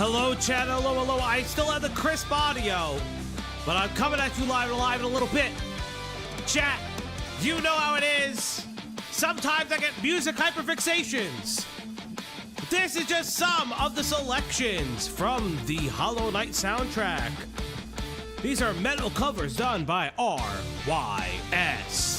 Hello, chat. Hello. I still have the crisp audio, but I'm coming at you live in a little bit. Chat, you know how it is. Sometimes I get music hyperfixations. This is just some of the selections from the Hollow Knight soundtrack. These are metal covers done by RYS.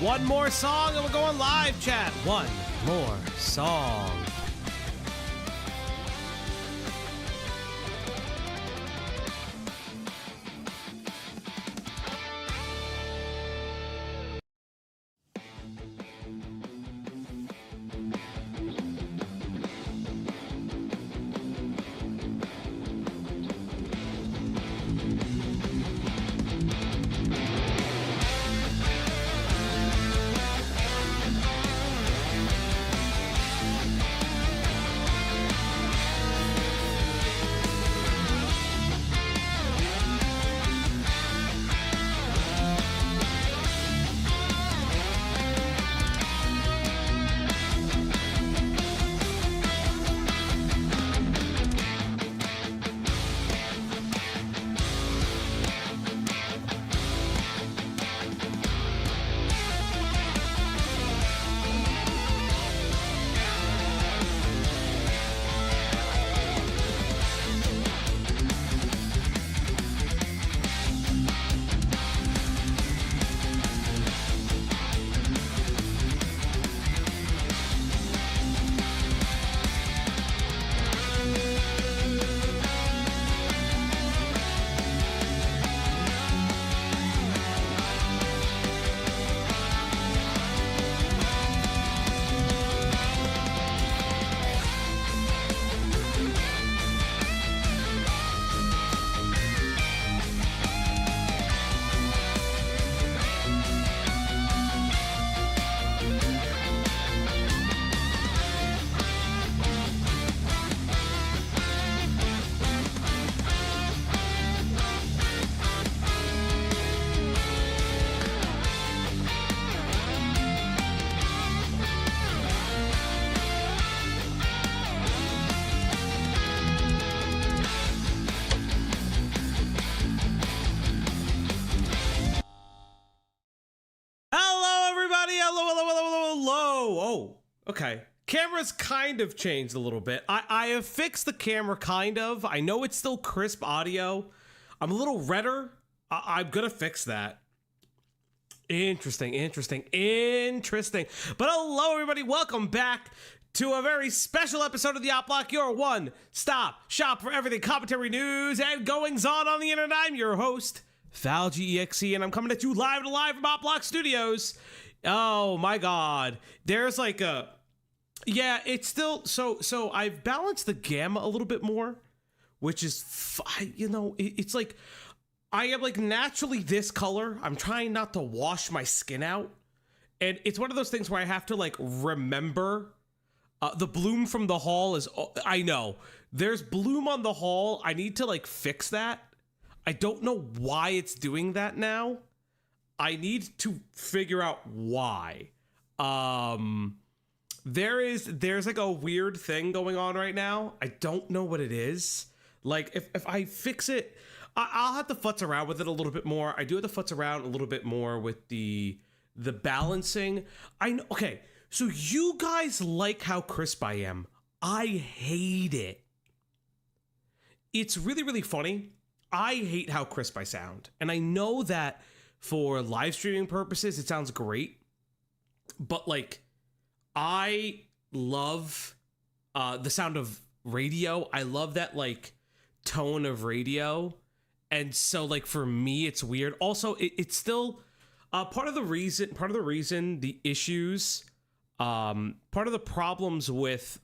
One more song and we're going live, chat. One more song. Okay, camera's kind of changed a little bit. I have fixed the camera, kind of. I know it's still crisp audio. I'm a little redder. I'm gonna fix that. Interesting. But hello, everybody. Welcome back to a very special episode of the Opp Block, your one-stop shop for everything commentary, news, and goings-on on the internet. I'm your host, FalGEXE, and I'm coming at you live from Opp Block Studios. Oh my God. There's like a... Yeah, it's still... So I've balanced the gamma a little bit more, which is... it's like... I am like naturally this color. I'm trying not to wash my skin out. And it's one of those things where I have to like remember the bloom from the hall is... I know. There's bloom on the hall. I need to like fix that. I don't know why it's doing that now. I need to figure out why. There's like a weird thing going on right now. I don't know what it is. Like if I fix it, I'll have to futz around with it a little bit more. I do have to futz around a little bit more with the balancing. I know. Okay, so you guys like how crisp I am. I hate it. It's really, really funny. I hate how crisp I sound. And I know that for live streaming purposes, it sounds great. But like, I love the sound of radio. I love that like tone of radio. And so like for me, it's weird. Also, it's still part of the reason the issues, part of the problems with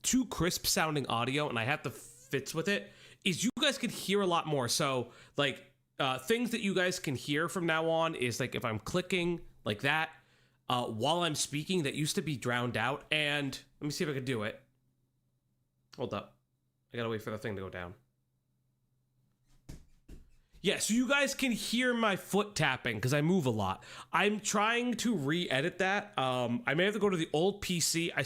too crisp sounding audio, and I have to fits with it, is you guys can hear a lot more. So like things that you guys can hear from now on is like if I'm clicking like that while I'm speaking, that used to be drowned out. And let me see if I can do it. Hold up. I gotta wait for the thing to go down. Yeah, so you guys can hear my foot tapping because I move a lot. I'm trying to re-edit that. I may have to go to the old PC. I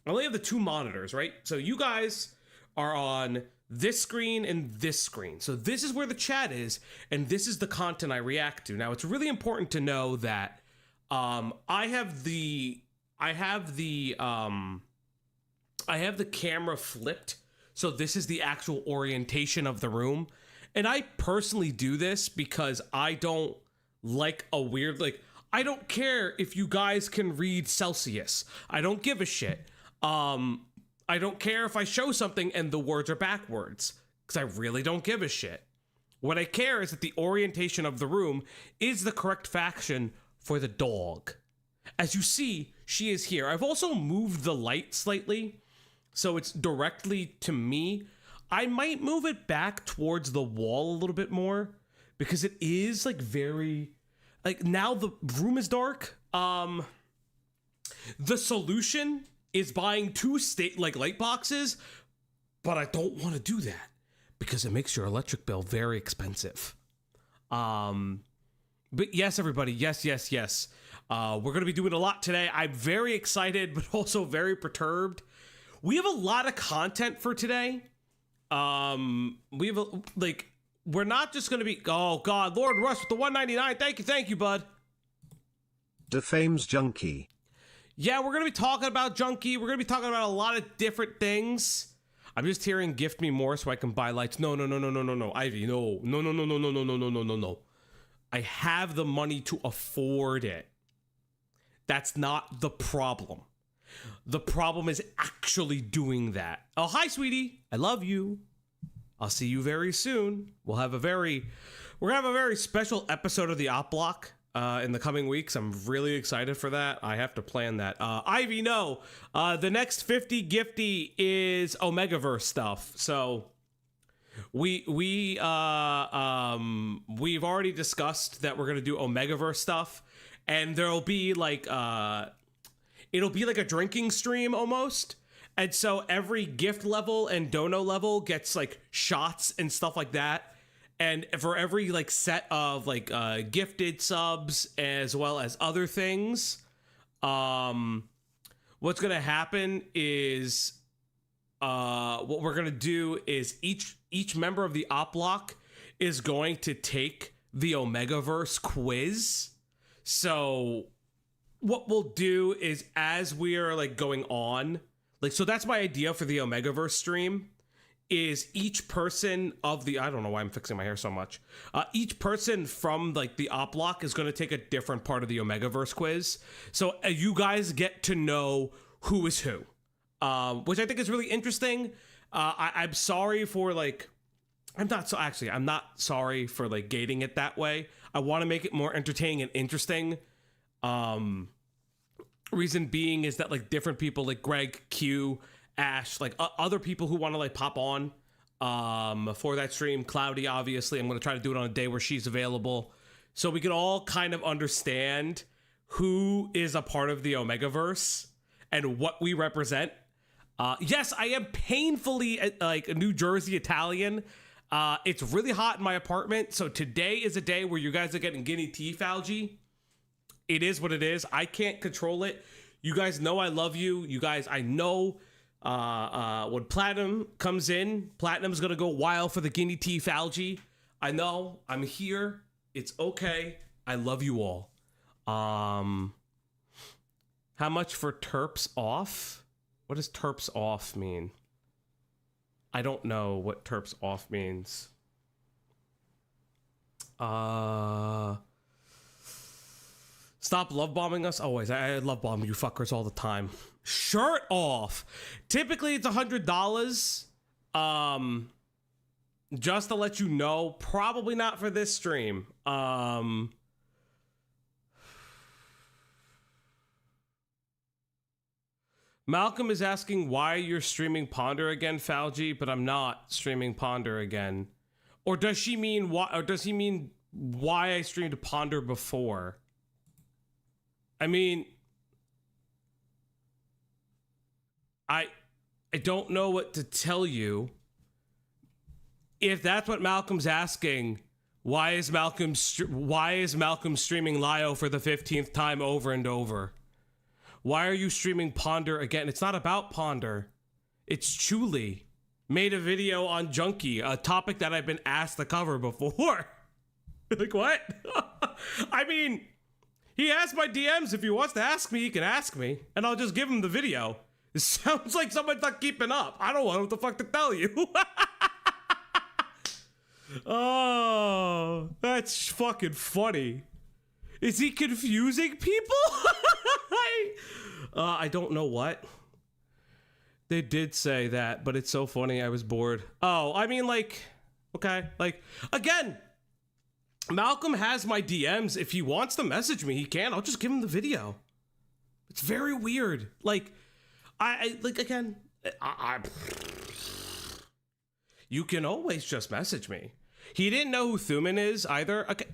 only have the 2 monitors, right? So you guys are on this screen and this screen. So this is where the chat is, and this is the content I react to. Now, it's really important to know that I have the camera flipped. So this is the actual orientation of the room. And I personally do this because I don't like a weird, like, I don't care if you guys can read Celsius. I don't give a shit. I don't care if I show something and the words are backwards, because I really don't give a shit. What I care is that the orientation of the room is the correct faction for the dog. As you see, she is here. I've also moved the light slightly, so it's directly to me. I might move it back towards the wall a little bit more, because it is like very, like now the room is dark. The solution is buying 2 light boxes, but I don't want to do that because it makes your electric bill very expensive. But yes, everybody, yes. We're going to be doing a lot today. I'm very excited, but also very perturbed. We have a lot of content for today. We have we're not just going to be, oh God, Lord Rush with the 199. Thank you, bud. Defames Junkie. Yeah, we're going to be talking about Junkie. We're going to be talking about a lot of different things. I'm just hearing gift me more so I can buy lights. No, Ivy, no. I have the money to afford it. That's not the problem. The problem is actually doing that. Oh, hi, sweetie. I love you. I'll see you very soon. We're gonna have a very special episode of the Opp Block in the coming weeks. I'm really excited for that. I have to plan that. Ivy, no. The next 50 gifty is Omegaverse stuff. So we've already discussed that we're gonna do Omegaverse stuff, and there'll be like it'll be like a drinking stream almost. And so every gift level and dono level gets like shots and stuff like that. And for every like set of like gifted subs as well as other things, what's gonna happen is what we're gonna do is each member of the Opp Block is going to take the Omegaverse quiz. So what we'll do is, as we are like going on, like, so that's my idea for the Omegaverse stream, is each person of the, I don't know why I'm fixing my hair so much. Each person from like the Opp Block is going to take a different part of the Omegaverse quiz. So you guys get to know who is who, which I think is really interesting. I'm sorry for like, I'm not sorry for like gating it that way. I want to make it more entertaining and interesting. Reason being is that like different people like Greg, Q, Ash, like other people who want to like pop on for that stream. Cloudy, obviously, I'm going to try to do it on a day where she's available, so we can all kind of understand who is a part of the Omegaverse and what we represent. Yes, I am painfully like a New Jersey Italian. It's really hot in my apartment, so today is a day where you guys are getting guinea tea, Falgi. It is what it is. I can't control it. You guys know I love you. You guys, I know When Platinum comes in, Platinum's gonna go wild for the guinea teeth algae. I know, I'm here. It's okay. I love you all. How much for terps off? What does terps off mean? I don't know what terps off means. Stop love bombing us. Always. I love bomb you fuckers all the time. Shirt off. Typically it's $100. Just to let you know, probably not for this stream. Malcolm is asking why you're streaming Ponder again, Falgi, but I'm not streaming Ponder again. Or does she mean why? Or does he mean why I streamed Ponder before? I mean, I don't know what to tell you. If that's what Malcolm's asking, why is Malcolm streaming Lio for the 15th time over and over? Why are you streaming Ponder again? It's not about Ponder. It's Chuli. Made a video on Junkie, a topic that I've been asked to cover before. Like, what? I mean, he has my DMs. If he wants to ask me, he can ask me, and I'll just give him the video. It sounds like someone's not keeping up. I don't know what the fuck to tell you. Oh, that's fucking funny. Is he confusing people? I don't know what. They did say that, but it's so funny. I was bored. Oh, I mean, like, okay. Like, again, Malcolm has my DMs. If he wants to message me, he can. I'll just give him the video. It's very weird. Like, again, you can always just message me. He didn't know who Thuman is either. Okay.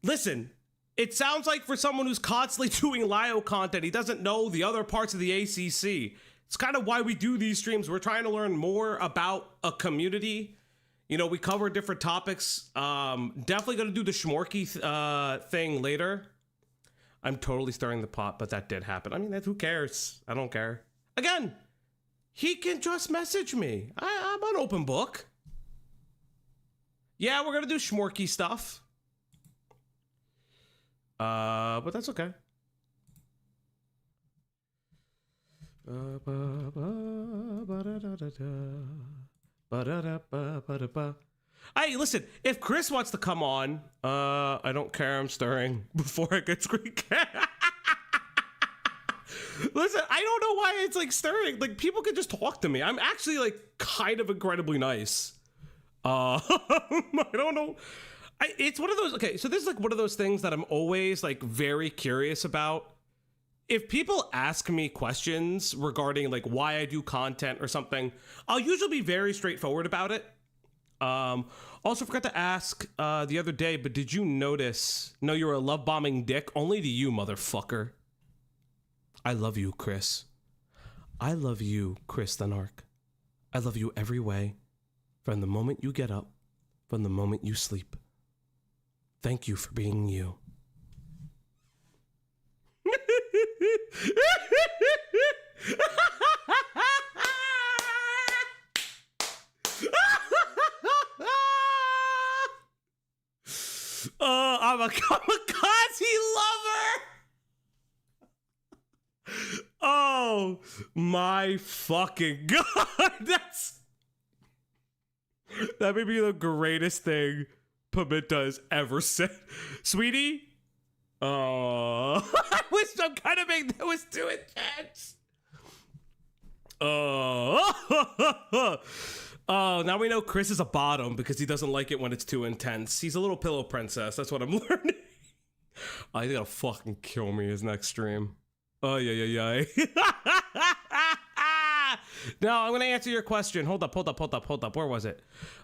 Listen, it sounds like for someone who's constantly doing Lio content, he doesn't know the other parts of the ACC. It's kind of why we do these streams. We're trying to learn more about a community. You know, we cover different topics. Definitely going to do the Schmorky thing later. I'm totally stirring the pot, but that did happen. I mean, who cares? I don't care. Again, he can just message me. I'm an open book. Yeah, we're going to do Schmorky stuff. But that's okay. Hey, listen, if Chris wants to come on, I don't care. I'm stirring before it gets Greek. Listen, I don't know why it's like stirring. Like, people can just talk to me. I'm actually like kind of incredibly nice. I don't know. It's one of those, okay, so this is like one of those things that I'm always like very curious about. If people ask me questions regarding like why I do content or something, I'll usually be very straightforward about it. Also forgot to ask the other day, but did you notice, no, you're a love bombing dick, only to you, motherfucker. I love you, Chris. I love you, Chris the Narc. I love you every way, from the moment you get up, from the moment you sleep. Thank you for being you. I'm a kamikaze lover. Oh my fucking god. That may be the greatest thing Pimenta has ever said. Sweetie? Oh, I wish some kind of thing that was too intense. Oh, now we know Chris is a bottom because he doesn't like it when it's too intense. He's a little pillow princess. That's what I'm learning. Oh, he's gonna fucking kill me his next stream. Oh, yeah. Now, I'm going to answer your question. Hold up. Where was it?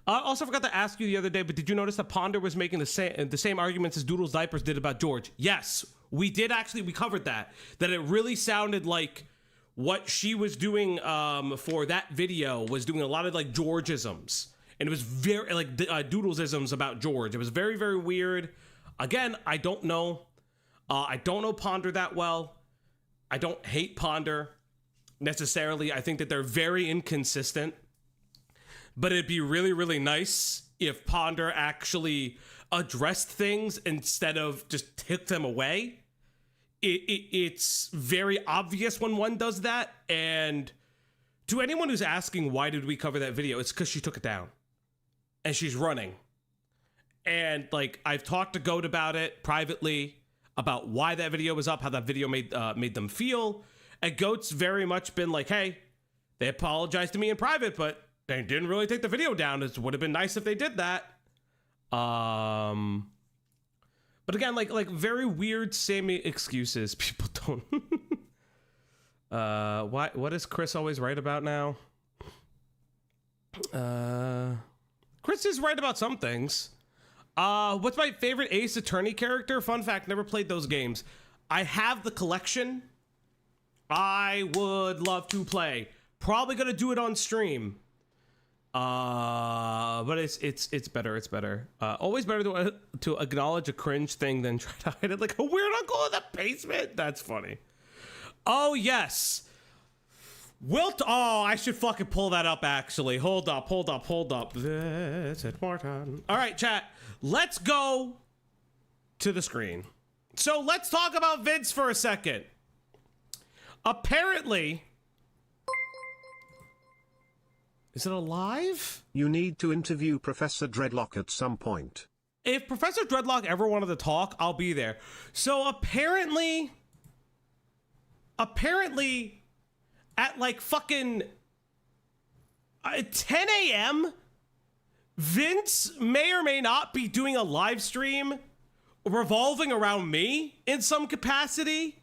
I also forgot to ask you the other day, but did you notice that Ponder was making the same arguments as Doodles Diapers did about George? Yes, we did actually. We covered that. That it really sounded like what she was doing for that video was doing a lot of like Georgeisms. And it was very like Doodlesisms about George. It was very, very weird. Again, I don't know. I don't know Ponder that well. I don't hate Ponder. necessarily. I think that they're very inconsistent, but it'd be really, really nice if Ponder actually addressed things instead of just took them away. It's very obvious when one does that, and to anyone who's asking why did we cover that video, it's because she took it down and she's running. And like, I've talked to Goat about it privately, about why that video was up, how that video made them feel, and Goat's very much been like, hey, they apologized to me in private, but they didn't really take the video down. It would have been nice if they did that. But again, like very weird, samey excuses. People don't. What is Chris always right about now? Chris is right about some things. What's my favorite Ace Attorney character? Fun fact, never played those games. I have the collection. I would love to play. Probably gonna do it on stream. But it's better. Always better to acknowledge a cringe thing than try to hide it like a weird uncle in the basement. That's funny. Oh yes. Wilt. Oh, I should fucking pull that up actually. Hold up. This is Martin. All right, chat. Let's go to the screen. So let's talk about Vince for a second. Apparently. Is it alive? You need to interview Professor Dreadlock at some point. If Professor Dreadlock ever wanted to talk, I'll be there. So apparently at like fucking 10 a.m., Vince may or may not be doing a live stream revolving around me in some capacity.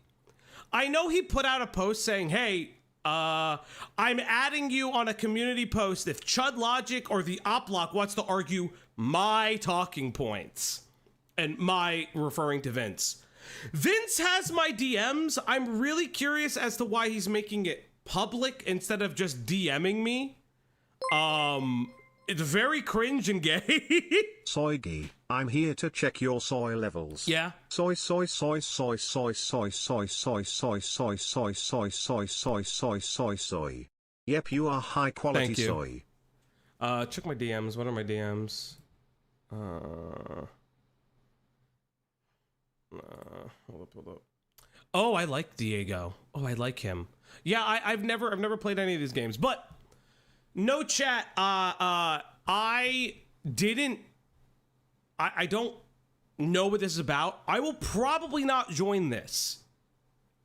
I know he put out a post saying, hey, I'm adding you on a community post if Chud Logic or the Opp Block wants to argue my talking points. And my referring to Vince. Vince has my DMs. I'm really curious as to why he's making it public instead of just DMing me. It's very cringe and gay. Soygi, I'm here to check your soy levels. Yeah. Soy. Yep, you are high quality Thank you. soy. Check my DMs. What are my DMs? Hold up. Oh, I like Diego. Oh, I like him. Yeah, I've never played any of these games, but no chat. I don't know what this is about. I will probably not join this.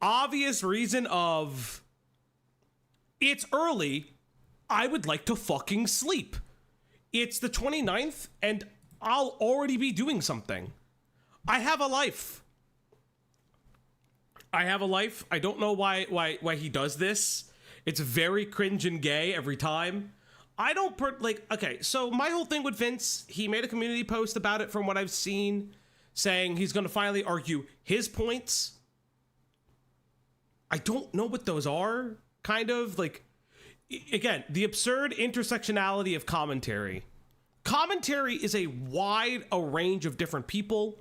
Obvious reason of it's early. I would like to fucking sleep. It's the 29th and I'll already be doing something. I have a life. I don't know why he does this. It's very cringe and gay every time. I don't okay, so my whole thing with Vince, he made a community post about it from what I've seen, saying he's going to finally argue his points. I don't know what those are, kind of. Like, again, the absurd intersectionality of commentary. Commentary is a wide range of different people.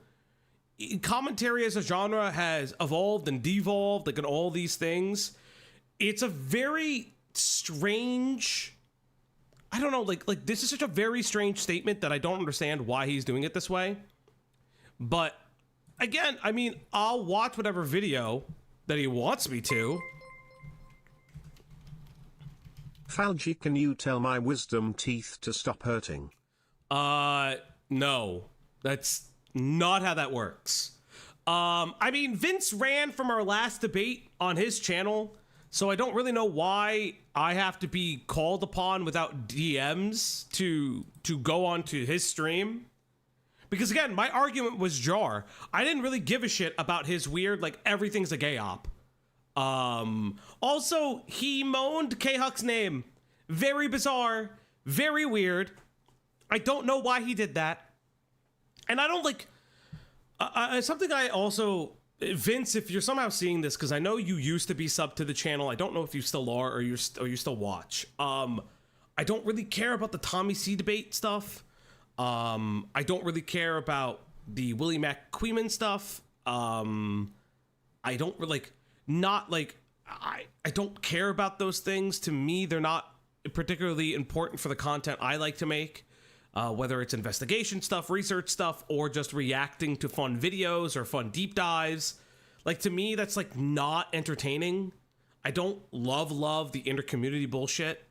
Commentary as a genre has evolved and devolved, like in all these things. It's a very strange, I don't know, like this is such a very strange statement that I don't understand why he's doing it this way. But again, I mean, I'll watch whatever video that he wants me to. Falgi, can you tell my wisdom teeth to stop hurting? No, that's not how that works. I mean, Vince ran from our last debate on his channel, so I don't really know why I have to be called upon without DMs to go onto his stream. Because again, my argument was Jar. I didn't really give a shit about his weird, like, everything's a gay op. Also, he moaned K-Huck's name. Very bizarre, very weird. I don't know why he did that. And I don't like, something I also, Vince, if you're somehow seeing this, because I know you used to be sub to the channel. I don't know if you still are or you still watch. I don't really care about the Tommy C debate stuff. I don't really care about the Willie Mac Queeman stuff. I don't really, like, not like, I don't care about those things. To me, they're not particularly important for the content I like to make, whether it's investigation stuff, research stuff, or just reacting to fun videos or fun deep dives. Like, to me, that's like not entertaining. I don't love the inter-community bullshit.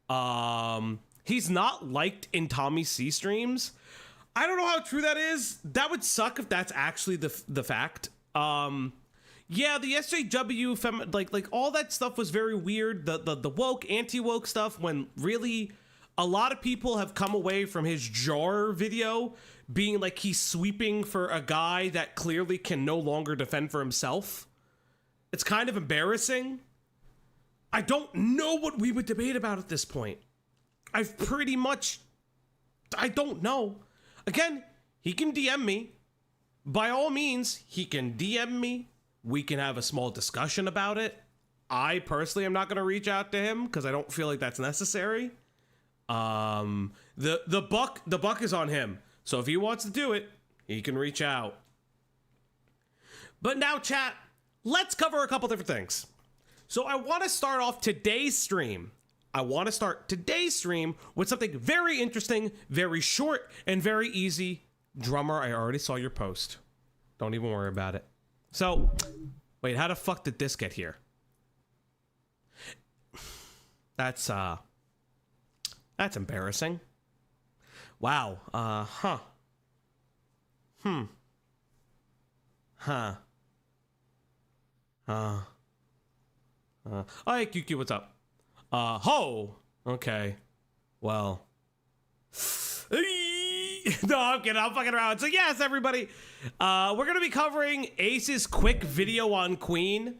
He's not liked in Tommy C streams. I don't know how true that is. That would suck if that's actually the fact. Yeah, the SJW like all that stuff was very weird. The woke, anti-woke stuff, when really a lot of people have come away from his jar video being like he's sweeping for a guy that clearly can no longer defend for himself. It's kind of embarrassing. I don't know what we would debate about at this point. I don't know. Again, he can DM me. By all means, he can DM me. We can have a small discussion about it. I personally am not going to reach out to him because I don't feel like that's necessary. The buck is on him. So if he wants to do it, he can reach out. But now, chat, let's cover a couple different things. So I want to start off today's stream. With something very interesting, very short, and very easy. Drummer, I already saw your post. Don't even worry about it. So, wait, how the fuck did this get here? That's embarrassing. Wow. Huh. Oh, hey, QQ, what's up? Ho! Okay. Well. No, I'm kidding. I'm fucking around. So, yes, everybody. We're going to be covering Ace's quick video on Queen.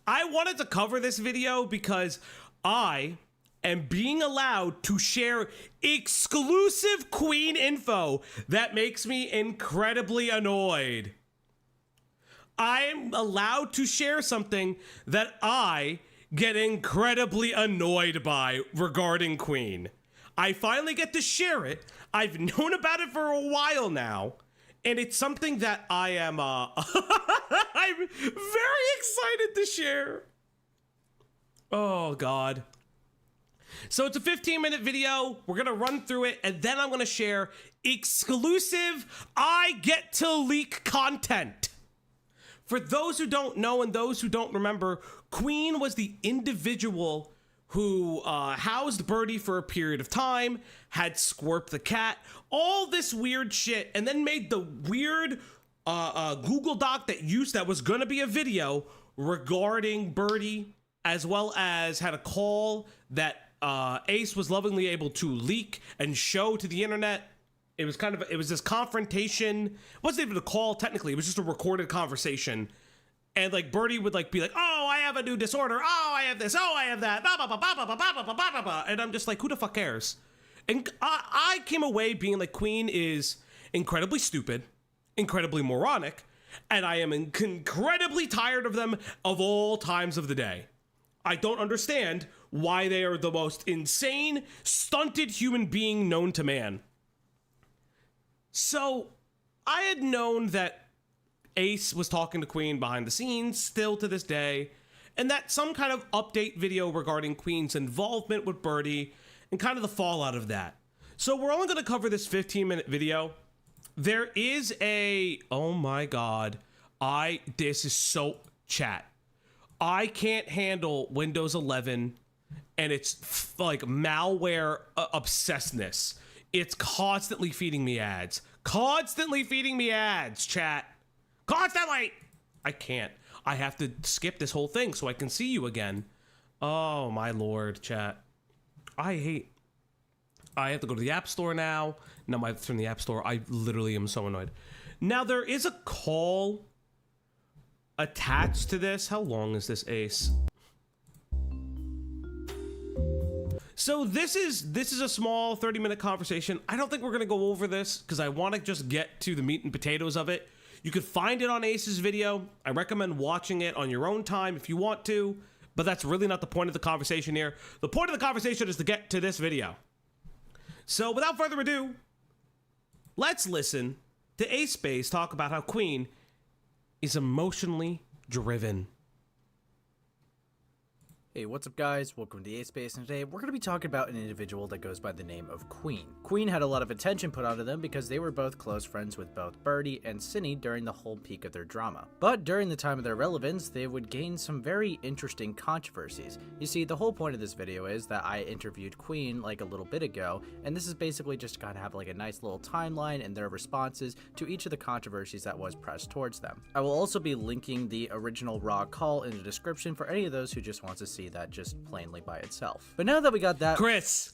I wanted to cover this video because I am being allowed to share exclusive Queen info that makes me incredibly annoyed. I am allowed to share something that I get incredibly annoyed by regarding Queen. I finally get to share it. I've known about it for a while now, and it's something that I am I'm very excited to share. Oh God. So it's a 15-minute video. We're gonna run through it, and then I'm gonna share exclusive I get to leak content. For those who don't know and those who don't remember, Queen was the individual who housed Birdie for a period of time, had Squirp the cat, all this weird shit, and then made the weird Google Doc that was gonna be a video regarding Birdie, as well as had a call that Ace was lovingly able to leak and show to the internet. It was this confrontation. It wasn't even a call technically. It was just a recorded conversation. And like Birdie would like be like, "Oh, I have a new disorder. Oh, I have this. Oh, I have that." Bah, bah, bah, bah, bah, bah, bah, bah, bah, bah. And I'm just like, who the fuck cares? And I came away being like, Queen is incredibly stupid, incredibly moronic, and I am incredibly tired of them of all times of the day. I don't understand why they are the most insane, stunted human being known to man. So I had known that Ace was talking to Queen behind the scenes still to this day, and that some kind of update video regarding Queen's involvement with Birdie and kind of the fallout of that. So we're only going to cover this 15-minute video. There is oh my God, this is so chat. I can't handle Windows 11 and it's like malware obsessness. It's constantly feeding me ads. Chat. Constantly! I can't. I have to skip this whole thing so I can see you again. Oh my Lord, chat. I have to go to the App Store now. Now I'm from the App Store. I literally am so annoyed. Now there is a call attached to this. How long is this, Ace? So this is a small 30-minute conversation. I don't think we're gonna go over this because I want to just get to the meat and potatoes of it. You could find it on Ace's video. I recommend watching it on your own time if you want to, but that's really not the point of the conversation here. The point of the conversation is to get to this video. So without further ado, let's listen to Ace Space talk about how Queen is emotionally driven. Hey, what's up guys? Welcome to the A-Space, and today we're going to be talking about an individual that goes by the name of Queen. Queen had a lot of attention put onto them because they were both close friends with both Birdie and Cinny during the whole peak of their drama. But during the time of their relevance, they would gain some very interesting controversies. You see, the whole point of this video is that I interviewed Queen like a little bit ago, and this is basically just to kind of have like a nice little timeline and their responses to each of the controversies that was pressed towards them. I will also be linking the original raw call in the description for any of those who just want to see that just plainly by itself. But now that we got that— Chris,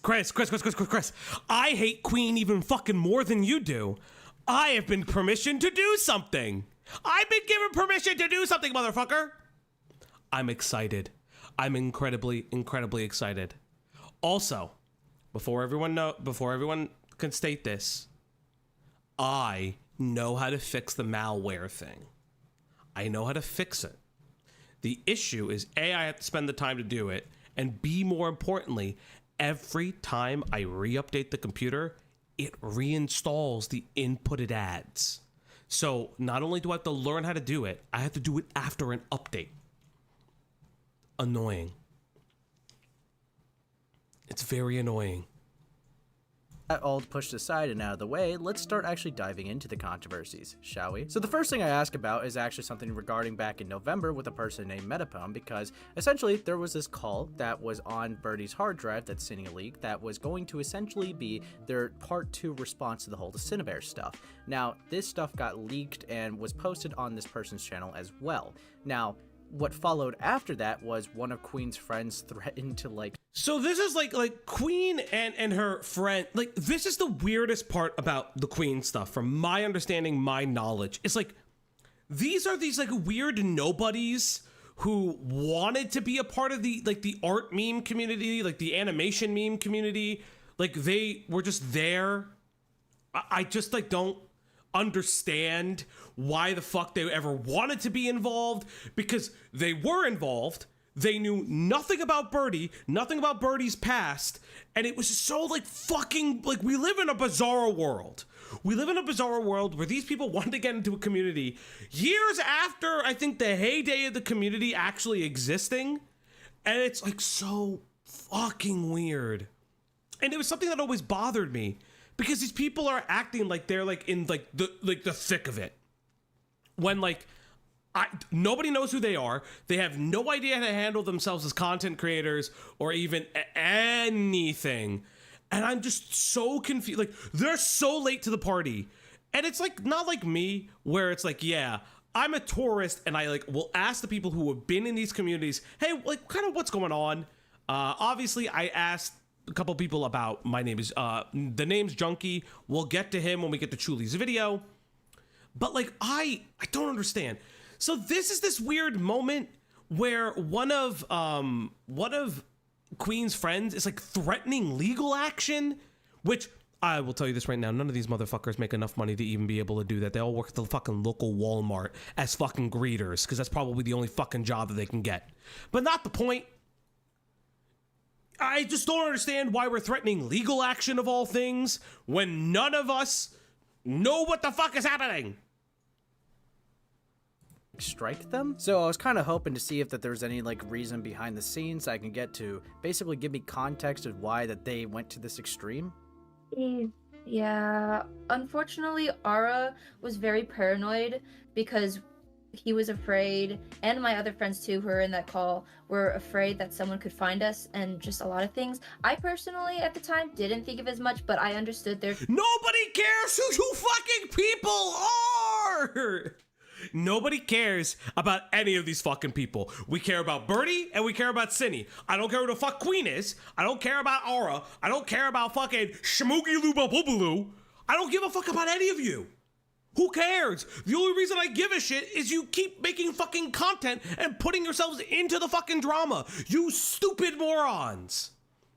I hate Queen even fucking more than you do. I have been permission to do something. I've been given permission to do something, motherfucker. I'm excited. I'm incredibly excited. Also, before everyone can state this, I know how to fix the malware thing. I know how to fix it. The issue is, A, I have to spend the time to do it, and B, more importantly, every time I re-update the computer, it reinstalls the inputted ads. So not only do I have to learn how to do it, I have to do it after an update. Annoying. It's very annoying. That all pushed aside and out of the way, let's start actually diving into the controversies, shall we? So the first thing I ask about is actually something regarding back in November with a person named Metapone, because essentially there was this call that was on Birdie's hard drive that Cinny leaked that was going to essentially be their part 2 response to the whole Cinnabear stuff. Now, this stuff got leaked and was posted on this person's channel as well. Now, what followed after that was one of Queen's friends threatened to So this is like Queen and her friend, like, this is the weirdest part about the Queen stuff from my understanding, my knowledge. It's like, these are these like weird nobodies who wanted to be a part of the art meme community, like the animation meme community. Like, they were just there. I just don't understand why the fuck they ever wanted to be involved, because they were involved. They knew nothing about Birdie, nothing about Birdie's past, and it was so fucking we live in a bizarre world. We live in a bizarre world where these people wanted to get into a community years after I think the heyday of the community actually existing, and it's so fucking weird. And it was something that always bothered me, because these people are acting like they're in the thick of it, when nobody knows who they are. They have no idea how to handle themselves as content creators or even anything. And I'm just so confused. They're so late to the party. And it's not like me, where it's yeah, I'm a tourist and I will ask the people who have been in these communities, hey, kind of what's going on? Obviously I asked a couple people about, my name is, the name's Junkie. We'll get to him when we get to Chuli's video. But I don't understand. So this is this weird moment where one of Queen's friends is threatening legal action, which I will tell you this right now, none of these motherfuckers make enough money to even be able to do that. They all work at the fucking local Walmart as fucking greeters, because that's probably the only fucking job that they can get. But not the point. I just don't understand why we're threatening legal action of all things when none of us know what the fuck is happening. Strike them. So I was kind of hoping to see if there was any reason behind the scenes I can get to basically give me context of why that they went to this extreme. Yeah, unfortunately Ara was very paranoid because he was afraid, and my other friends too who were in that call were afraid that someone could find us, and just a lot of things. I personally at the time didn't think of as much, but I understood their— Nobody cares who you fucking people are! Nobody cares about any of these fucking people. We care about Birdie and we care about Cinny. I don't care who the fuck Queen is. I don't care about Aura. I don't care about fucking Shmoogie Luba Boobaloo. I don't give a fuck about any of you. Who cares? The only reason I give a shit is you keep making fucking content and putting yourselves into the fucking drama. You stupid morons.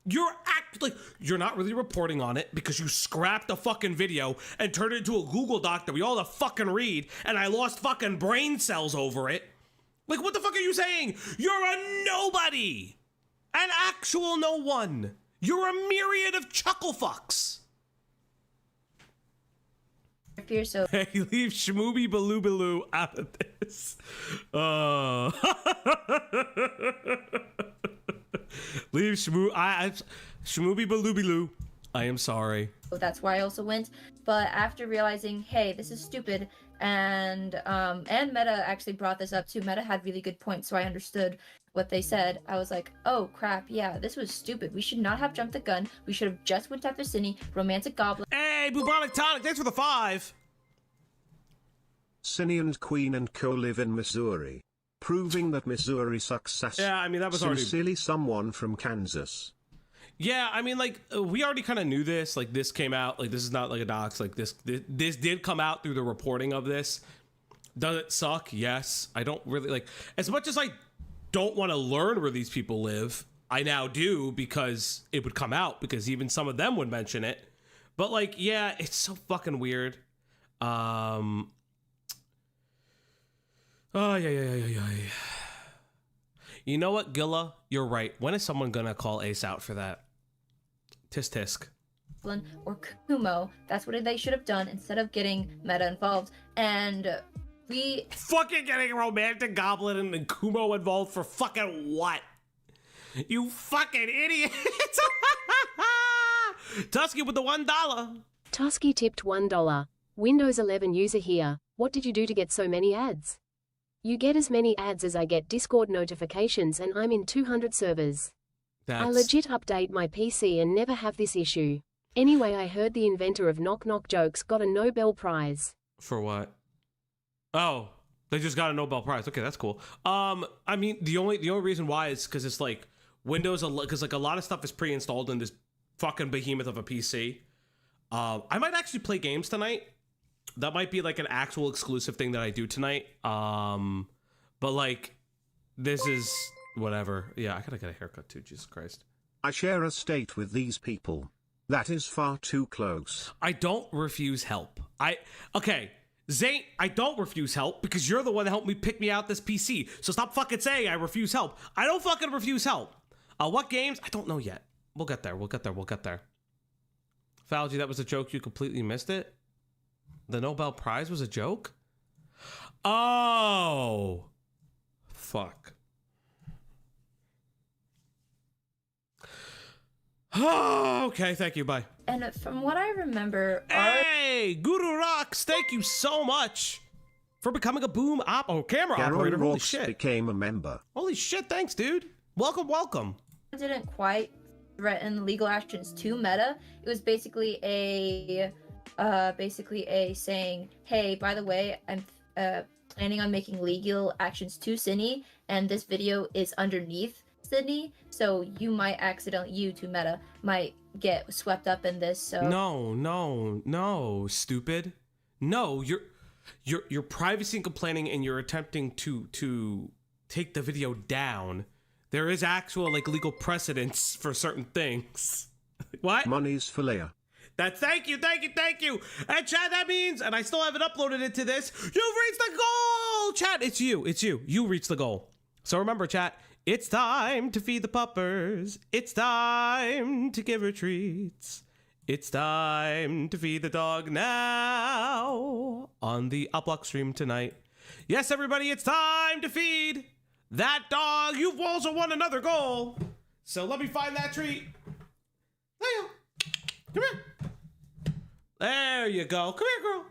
You're not really reporting on it because you scrapped the fucking video and turned it into a Google Doc that we all have to fucking read, and I lost fucking brain cells over it. What the fuck are you saying? You're a nobody. An actual no one. You're a myriad of chuckle fucks. fear, so Hey, leave Shmooby Baloo Baloo out of this. Leave Shmooby Balooby. I am sorry. That's why I also went. But after realizing, hey, this is stupid, and Meta actually brought this up too. Meta had really good points, so I understood what they said. I was like, oh crap, yeah, this was stupid. We should not have jumped the gun. We should have just went after Cindy, romantic goblin. Hey, Bubonic Tonic, thanks for the 5. Cindy and Queen and co live in Missouri, proving that Missouri success. Yeah, I mean, that was already... Sincerely, someone from Kansas. Yeah, I mean, like, we already kind of knew this. Like, this came out. Like, this is not like a dox. Like, this did come out through the reporting of this. Does it suck? Yes. I don't really, like, as much as I don't want to learn where these people live, I now do, because it would come out, because even some of them would mention it. But, like, yeah, it's so fucking weird. Oh, yeah. You know what, Gilla? You're right. When is someone gonna call Ace out for that? Tisk. Or Kumo. That's what they should have done instead of getting Meta involved. And we fucking getting romantic goblin and Kumo involved for fucking what? You fucking idiot! Tusky with the $1. Tusky tipped $1. Windows 11 user here. What did you do to get so many ads? You get as many ads as I get Discord notifications, and I'm in 200 servers. I legit update my PC and never have this issue. Anyway, I heard the inventor of knock knock jokes got a Nobel Prize. For what? Oh, they just got a Nobel Prize. Okay, that's cool. I mean, the only reason why is because it's like Windows, because like a lot of stuff is pre-installed in this fucking behemoth of a PC. I might actually play games tonight. That might be like an actual exclusive thing that I do tonight. But like, this is whatever. Yeah, I gotta get a haircut too. Jesus Christ. I share a state with these people. That is far too close. I don't refuse help. Okay, Zane, I don't refuse help because you're the one that helped me pick me out this PC. So stop fucking saying I refuse help. I don't fucking refuse help. What games? I don't know yet. We'll get there. Falgi, that was a joke. You completely missed it. The Nobel Prize was a joke? Oh. Fuck. Oh, okay, thank you, bye. And from what I remember... Hey, Guru Rocks, thank you so much for becoming a Boom camera operator. Holy shit. Became a member. Holy shit, thanks, dude. Welcome. I didn't quite threaten legal actions to Meta. It was basically a saying, hey, by the way, I'm planning on making legal actions to Sydney, and this video is underneath Sydney, so you might to Meta might get swept up in this. So no, stupid. No, you're privacy and complaining, and you're attempting to take the video down. There is actual like legal precedence for certain things. What? Money's for Leia. Thank you. And Chad, that means, and I still haven't uploaded it to this, you've reached the goal! Chad, it's you. You reached the goal. So remember, chat, it's time to feed the puppers. It's time to give her treats. It's time to feed the dog now on the Opp Block stream tonight. Yes, everybody, it's time to feed that dog. You've also won another goal. So let me find that treat. There you go. Come here. There you go. Come here, girl.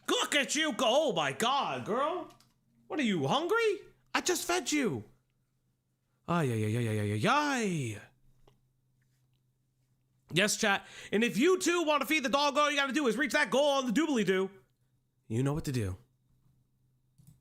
Look at you go. Oh my God, girl. What are you, hungry? I just fed you. Ay. Yes, chat. And if you too want to feed the dog, all you got to do is reach that goal on the doobly-doo. You know what to do.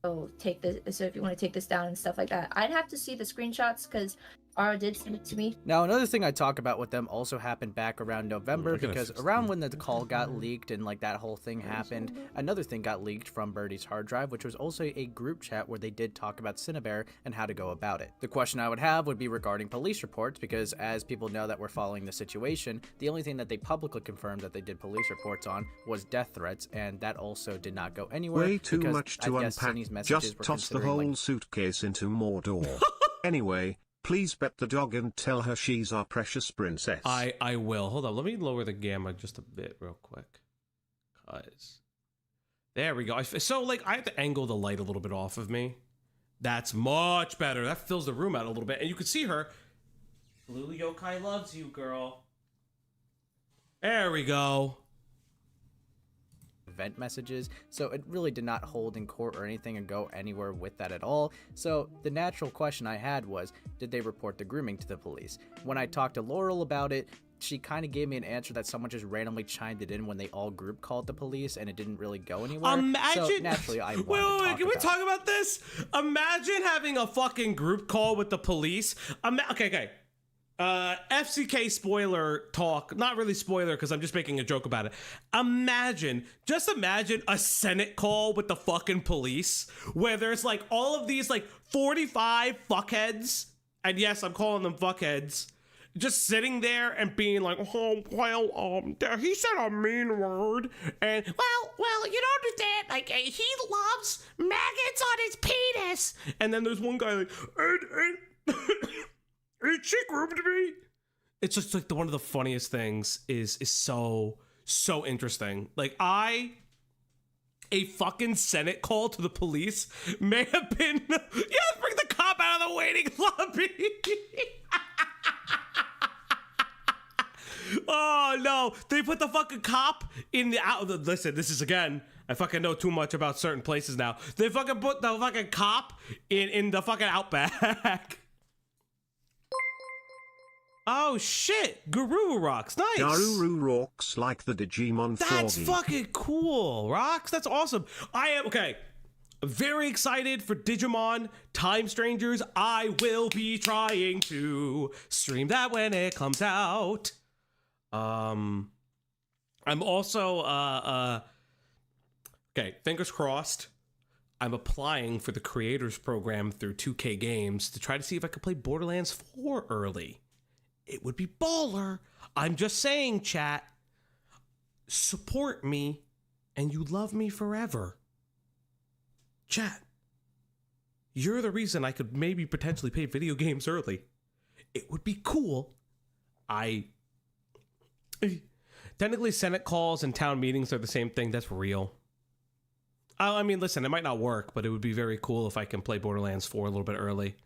Oh, take this. So if you want to take this down and stuff like that, I'd have to see the screenshots because Ara did send it to me. Now, another thing I talk about with them also happened back around November, because around when the call got leaked and like that whole thing happened, another thing got leaked from Birdie's hard drive, which was also a group chat where they did talk about Cinnabear and how to go about it. The question I would have would be regarding police reports, because as people know that we're following the situation, the only thing that they publicly confirmed that they did police reports on was death threats, and that also did not go anywhere. Way too much to unpack. Just toss the whole suitcase into Mordor. Anyway, please pet the dog and tell her she's our precious princess. I will. Hold on. Let me lower the gamma just a bit real quick. There we go. So, like, I have to angle the light a little bit off of me. That's much better. That fills the room out a little bit. And you can see her. Blue Yokai loves you, girl. There we go. Event messages, so it really did not hold in court or anything and go anywhere with that at all. So the natural question I had was, did they report the grooming to the police? When I talked to Laurel about it, she kind of gave me an answer that someone just randomly chimed it in when they all group called the poliece and it didn't really go anywhere. Imagine. So naturally, I wait, can we talk about this? Imagine having a fucking group call with the police. Okay. FCK spoiler talk, not really spoiler because I'm just making a joke about it. Just imagine a Senate call with the fucking police where there's like all of these like 45 fuckheads, and yes, I'm calling them fuckheads, just sitting there and being like, oh, well, he said a mean word, and well, you don't understand, like, he loves maggots on his penis, and then there's one guy like, and she groomed me. It's just like one of the funniest things is so interesting. Like a fucking Senate call to the police may have been, bring the cop out of the waiting lobby. Oh no, they put the fucking cop in the listen, this is again, I fucking know too much about certain places now. They fucking put the fucking cop in the fucking Outback. Oh shit, Garuru rocks, nice. Garuru rocks like the Digimon 4D. That's fucking cool, rocks. That's awesome. I am very excited for Digimon Time Strangers. I will be trying to stream that when it comes out. I'm also fingers crossed. I'm applying for the creators program through 2K Games to try to see if I can play Borderlands 4 early. It would be baller. I'm just saying, chat. Support me, and you love me forever. Chat. You're the reason I could maybe potentially play video games early. It would be cool. Technically, Senate calls and town meetings are the same thing. That's real. I mean, listen, it might not work, but it would be very cool if I can play Borderlands 4 a little bit early.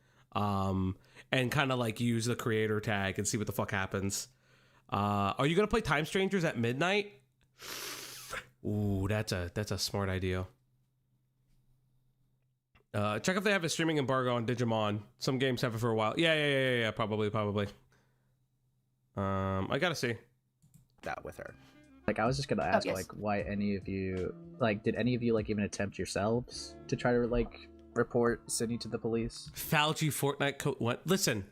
And kind of like use the creator tag and see what the fuck happens. Are you gonna play Time Strangers at midnight? Ooh, that's a smart idea. Check if they have a streaming embargo on Digimon. Some games have it for a while. Yeah, probably. I gotta see. That with her. Like, I was just gonna ask, like, why any of you, like, did any of you, like, even attempt yourselves to try to, like, report Sydney to the police? Falgi Fortnite code. What? Listen,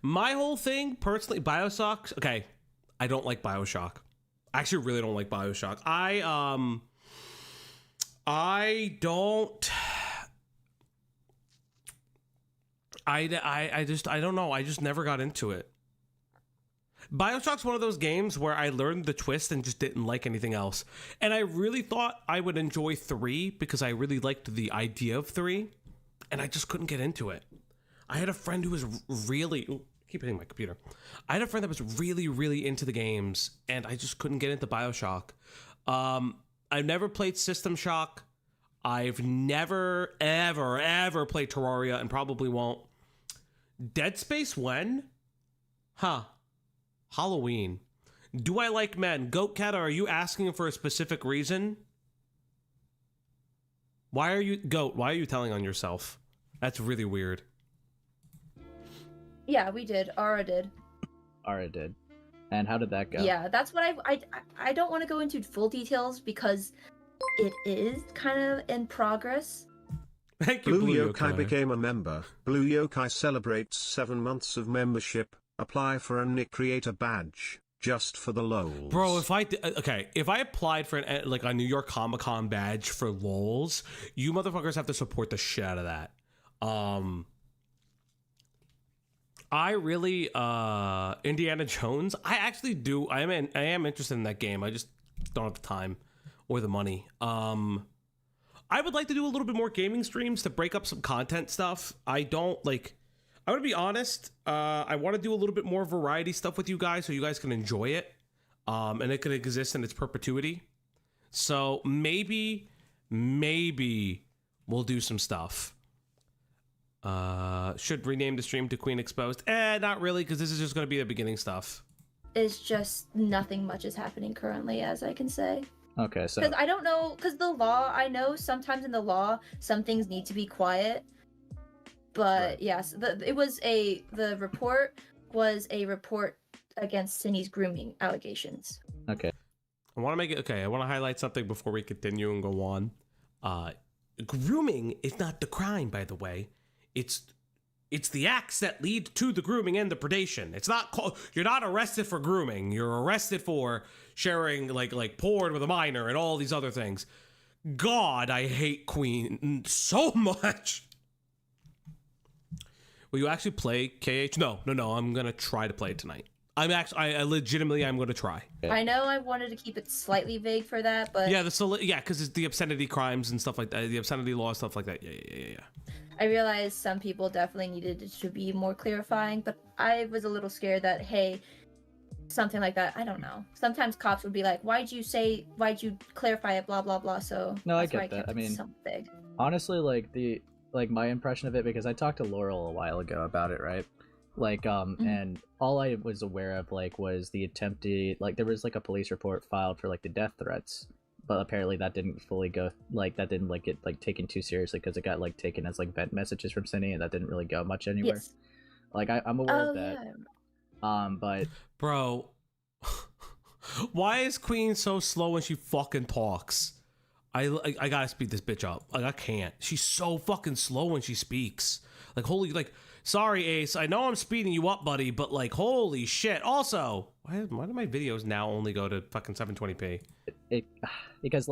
my whole thing personally, Bioshock. Okay, I don't like Bioshock. I actually really don't like Bioshock. I don't know. I just never got into it. Bioshock's one of those games where I learned the twist and just didn't like anything else. And I really thought I would enjoy 3 because I really liked the idea of 3, and I just couldn't get into it. I had a friend who was really... Ooh, keep hitting my computer. I had a friend that was really, really into the games, and I just couldn't get into Bioshock. I've never played System Shock. I've never, ever played Terraria, and probably won't. Dead Space when? Huh. Halloween. Do I like men? Goat Cat, are you asking for a specific reason? Why are you telling on yourself? That's really weird. Yeah, we did. Ara did. And how did that go? Yeah, that's what I don't want to go into full details because it is kind of in progress. Thank you, Blue Yokai became a member. Blue Yokai celebrates 7 months of membership. Apply for a Nick Creator badge just for the lols. Bro, if I applied for a New York Comic-Con badge for lols, you motherfuckers have to support the shit out of that. I really Indiana Jones. I actually do. I am interested in that game. I just don't have the time or the money. I would like to do a little bit more gaming streams to break up some content stuff. I want to be honest, I want to do a little bit more variety stuff with you guys so you guys can enjoy it, and it can exist in its perpetuity. So maybe we'll do some stuff. should rename the stream to Queen Exposed. Not really, because this is just going to be the beginning stuff. It's just nothing much is happening currently, as I can say. Okay, so because I don't know, because the law, I know sometimes in the law some things need to be quiet, but right. Yes, the report was a report against Cindy's grooming allegations. Okay. I want to highlight something before we continue and go on. Grooming is not the crime, by the way. It's the acts that lead to the grooming and the predation. It's not you're not arrested for grooming. You're arrested for sharing like porn with a minor and all these other things. God, I hate Queen so much. Will you actually play KH? No. I'm gonna try to play it tonight. I legitimately I'm gonna try. I know I wanted to keep it slightly vague for that, but because it's the obscenity crimes and stuff like that, the obscenity law stuff like that. Yeah. I realized some people definitely needed it to be more clarifying, but I was a little scared that, hey, something like that, I don't know. Sometimes cops would be like, why'd you clarify it, blah, blah, blah, so... No, I get that. I mean, honestly, my impression of it, because I talked to Laurel a while ago about it, right? And all I was aware of, was the attempted, there was, a police report filed for, the death threats. But apparently that didn't fully go, that didn't, get, taken too seriously because it got, taken as, vent messages from Cindy, and that didn't really go much anywhere. Yes. I'm aware of that. Yeah. But... Bro, why is Queen so slow when she fucking talks? I gotta speed this bitch up. I can't. She's so fucking slow when she speaks. Sorry, Ace. I know I'm speeding you up, buddy, but, holy shit. Also, why do my videos now only go to fucking 720p? Because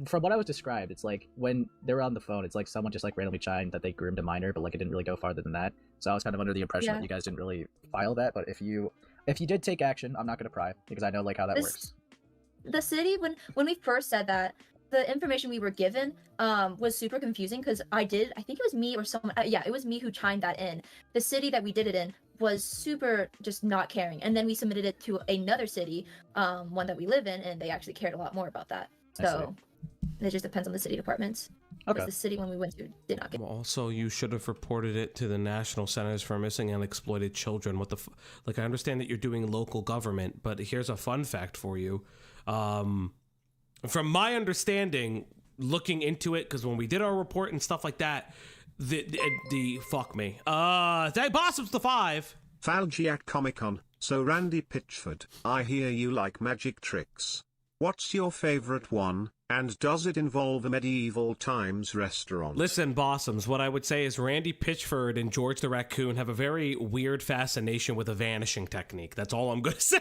from what I was described, it's when they were on the phone, it's someone just randomly chimed that they groomed a minor, but it didn't really go farther than that. So I was kind of under the impression that you guys didn't really file that. But if you did take action, I'm not gonna pry because I know how that works. The city, when we first said that, the information we were given was super confusing because I think it was me or someone. It was me who chimed that in. The city that we did it in was super just not caring, and then we submitted it to another city, one that we live in, and they actually cared a lot more about that. So it just depends on the city departments. Okay. The city when we went to did not get. Also, you should have reported it to the National Centers for Missing and Exploited Children. What the I understand that you're doing local government, but here's a fun fact for you. From my understanding, looking into it, because when we did our report and stuff like that, the fuck me. Thank Bossums the 5. Falgi at Comic-Con. So Randy Pitchford, I hear you like magic tricks. What's your favorite one, and does it involve a medieval times restaurant? Listen, Bossums, what I would say is Randy Pitchford and George the Raccoon have a very weird fascination with a vanishing technique. That's all I'm going to say.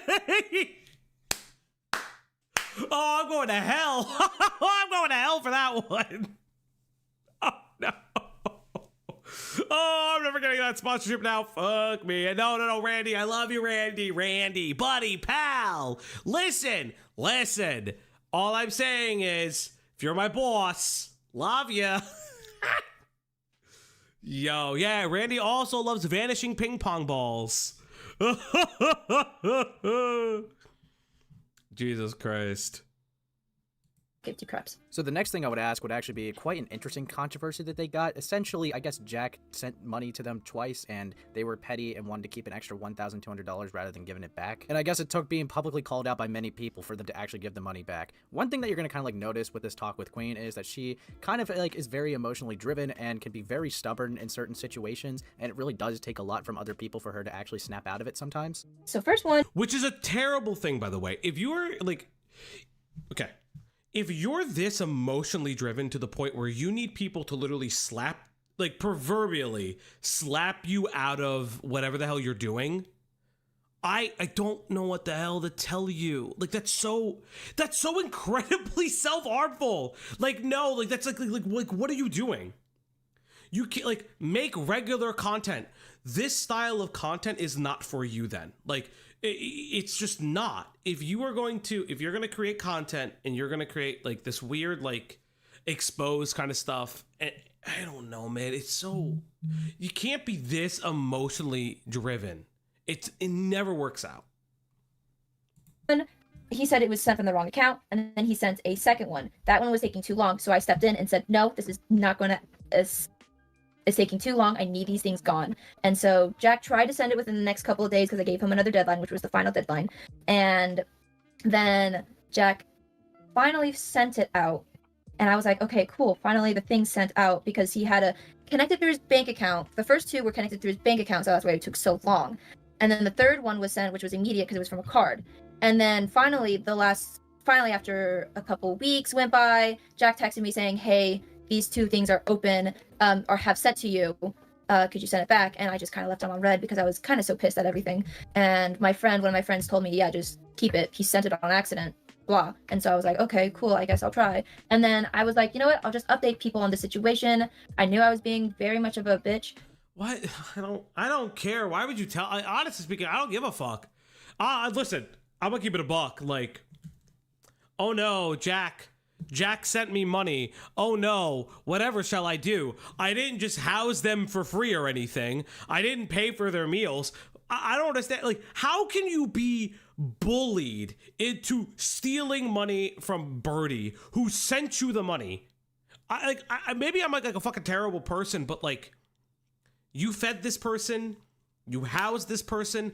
Oh, I'm going to hell. I'm going to hell for that one. Oh, no. Oh, I'm never getting that sponsorship now. Fuck me. No, Randy. I love you, Randy. Randy, buddy, pal. Listen. All I'm saying is, if you're my boss, love ya. Yo, yeah, Randy also loves vanishing ping pong balls. Jesus Christ. Give two craps. So the next thing I would ask would actually be quite an interesting controversy that they got. Essentially, I guess Jack sent money to them twice, and they were petty and wanted to keep an extra $1,200 rather than giving it back. And I guess it took being publicly called out by many people for them to actually give the money back. One thing that you're going to kind of notice with this talk with Queen is that she kind of is very emotionally driven and can be very stubborn in certain situations, and it really does take a lot from other people for her to actually snap out of it sometimes. So first one, which is a terrible thing, by the way. If you're okay. If you're this emotionally driven to the point where you need people to literally proverbially slap you out of whatever the hell you're doing, I don't know what the hell to tell you. That's so incredibly self-harmful. That's what are you doing? You can't make regular content. This style of content is not for you then. It's just not. If you're going to create content and you're going to create this weird exposed kind of stuff, and I don't know, man, you can't be this emotionally driven. It never works out. He said it was sent from the wrong account, and then he sent a second one. That one was taking too long, so I stepped in and said, no, this is not going to it's taking too long. I need these things gone. And so Jack tried to send it within the next couple of days because I gave him another deadline, which was the final deadline. And then Jack finally sent it out. And I was like, okay, cool. Finally, the thing's sent out, because he had a connected through his bank account. The first two were connected through his bank account, so that's why it took so long. And then the third one was sent, which was immediate because it was from a card. And then finally, after a couple weeks went by, Jack texted me saying, hey, these two things are open, or have sent to you. Could you send it back? And I just kind of left them on red because I was kind of so pissed at everything. And one of my friends told me, yeah, just keep it. He sent it on accident, blah. And so I was like, okay, cool, I guess I'll try. And then I was like, you know what? I'll just update people on the situation. I knew I was being very much of a bitch. What? I don't care. Why would you tell? Honestly speaking, I don't give a fuck. Listen, I'm gonna keep it a buck. Like, oh no, Jack sent me money. Oh no, whatever shall I do? I didn't just house them for free or anything. I didn't pay for their meals. I don't understand. Like, how can you be bullied into stealing money from Birdie, who sent you the money? Maybe I'm like a fucking terrible person, but like, you fed this person, you housed this person,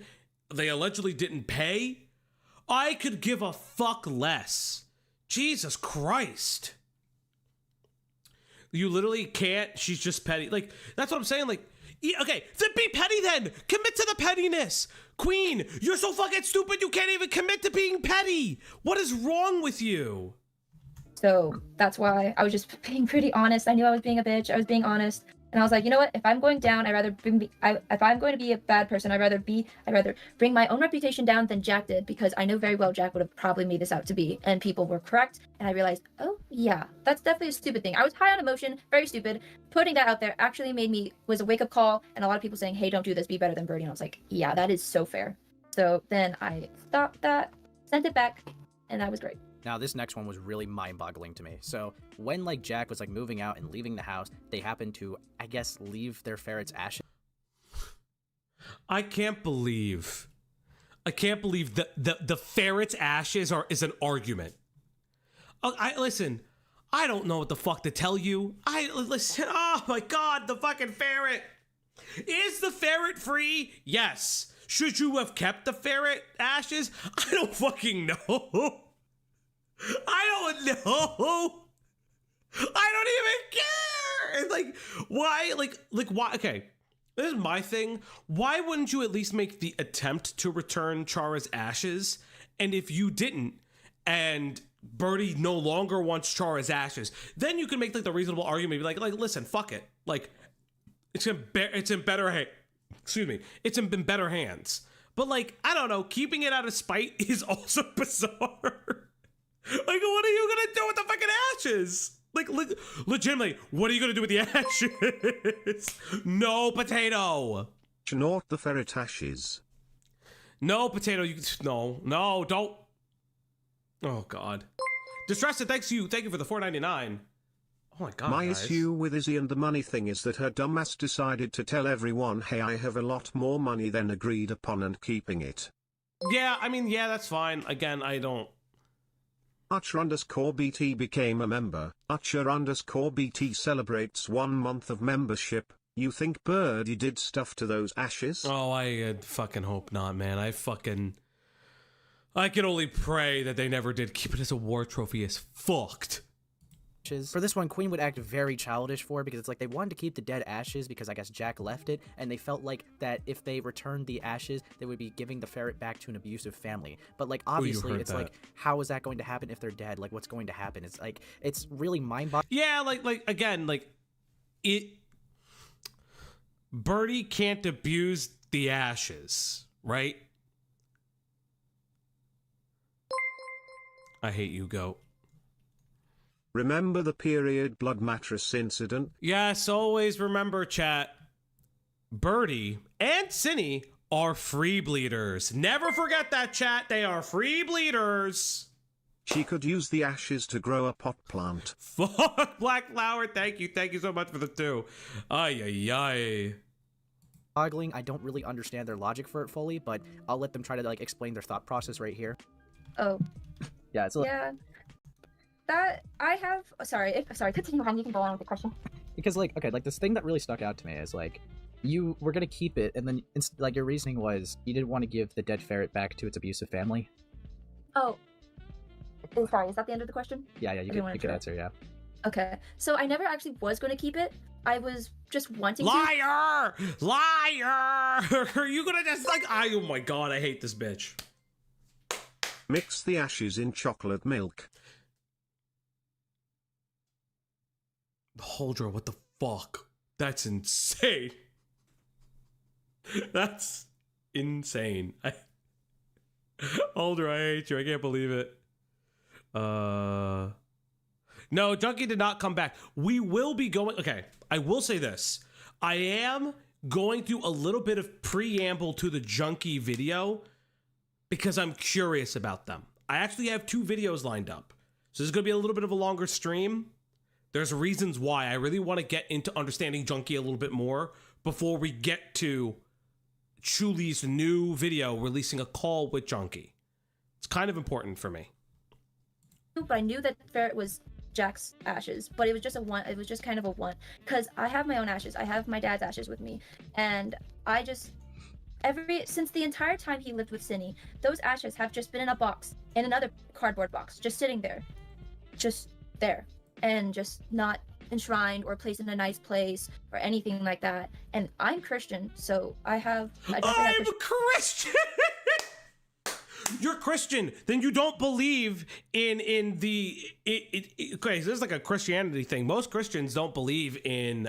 they allegedly didn't pay. I could give a fuck less. Jesus Christ. You literally can't. She's just petty. Like, that's what I'm saying. Like, okay, then be petty then. Commit to the pettiness. Queen, you're so fucking stupid you can't even commit to being petty. What is wrong with you? So that's why I was just being pretty honest. I knew I was being a bitch. I was being honest. And I was like, you know what? If I'm going down, if I'm going to be a bad person, I'd rather bring my own reputation down than Jack did, because I know very well Jack would have probably made this out to be, and people were correct. And I realized, oh yeah, that's definitely a stupid thing. I was high on emotion, very stupid. Putting that out there actually was a wake up call, and a lot of people saying, hey, don't do this, be better than Birdie. And I was like, yeah, that is so fair. So then I stopped that, sent it back, and that was great. Now, this next one was really mind-boggling to me. So, when, like, Jack was, like, moving out and leaving the house, they happened to, I guess, leave their ferret's ashes. I can't believe the ferret's ashes is an argument. Listen, I don't know what the fuck to tell you. Listen, oh my God, the fucking ferret. Is the ferret free? Yes. Should you have kept the ferret ashes? I don't fucking know. I don't know. I don't even care. Like, why? Like, why? Okay, this is my thing. Why wouldn't you at least make the attempt to return Chara's ashes? And if you didn't, and Birdie no longer wants Chara's ashes, then you can make like the reasonable argument, be like, listen, fuck it. Like, it's in better It's in better hands. But like, I don't know. Keeping it out of spite is also bizarre. Like, what are you gonna do with the fucking ashes? Like, legitimately, what are you gonna do with the ashes? No, potato. Not the ferret ashes. No, potato. No, don't. Oh God. Distressed. Thank you for the $4.99. Oh my God. My guys. issue with Izzy and the money thing is that her dumbass decided to tell everyone, hey, I have a lot more money than agreed upon, and keeping it. Yeah, I mean, yeah, that's fine. Again, I don't. Archer_BT became a member. Archer_BT celebrates 1 month of membership. You think Birdie did stuff to those ashes? Oh, I fucking hope not, man. I can only pray that they never did. Keep it as a war trophy is fucked. For this one, Queen would act very childish for, because it's like they wanted to keep the dead ashes because I guess Jack left it, and they felt like that if they returned the ashes, they would be giving the ferret back to an abusive family. But like, obviously, it's like, how is that going to happen if they're dead? Like, what's going to happen? It's like, it's really mind-boggling. Yeah, again, Birdie can't abuse the ashes, right? I hate you, Goat. Remember the period blood mattress incident? Yes, always remember, chat. Birdie and Cinny are free bleeders. Never forget that, chat. They are free bleeders. She could use the ashes to grow a pot plant. Fuck, Black Flower. Thank you so much for the 2. Ay. Boggling. I don't really understand their logic for it fully, but I'll let them try to like explain their thought process right here. Oh. Yeah, it's yeah. That I have. Sorry, continue on. You can go on with the question. Because, like, okay, like, this thing that really stuck out to me is, like, you were gonna keep it, and then, like, your reasoning was you didn't want to give the dead ferret back to its abusive family. Oh, sorry, is that the end of the question? Yeah, you could answer, yeah. Okay, so I never actually was going to keep it. I was just wanting to. Liar! Liar! Are you gonna just like, oh my god, I hate this bitch. Mix the ashes in chocolate milk. Holdra, what the fuck? That's insane. That's insane. Holdra, I hate you. I can't believe it. No, Junkie did not come back. We will be going. Okay, I will say this. I am going through a little bit of preamble to the Junkie video because I'm curious about them. I actually have 2 videos lined up. So this is going to be a little bit of a longer stream. There's reasons why. I really want to get into understanding Junkie a little bit more before we get to Chuli's new video releasing a call with Junkie. It's kind of important for me. But I knew that ferret was Jack's ashes, but it was just a one. It was just kind of a one, because I have my own ashes. I have my dad's ashes with me, and I just since the entire time he lived with Cinny, those ashes have just been in a box, in another cardboard box, just sitting there, and just not enshrined or placed in a nice place or anything like that. And I'm Christian, so I'm Christian. You're Christian, then you don't believe in okay, so this is like a Christianity thing. Most Christians don't believe in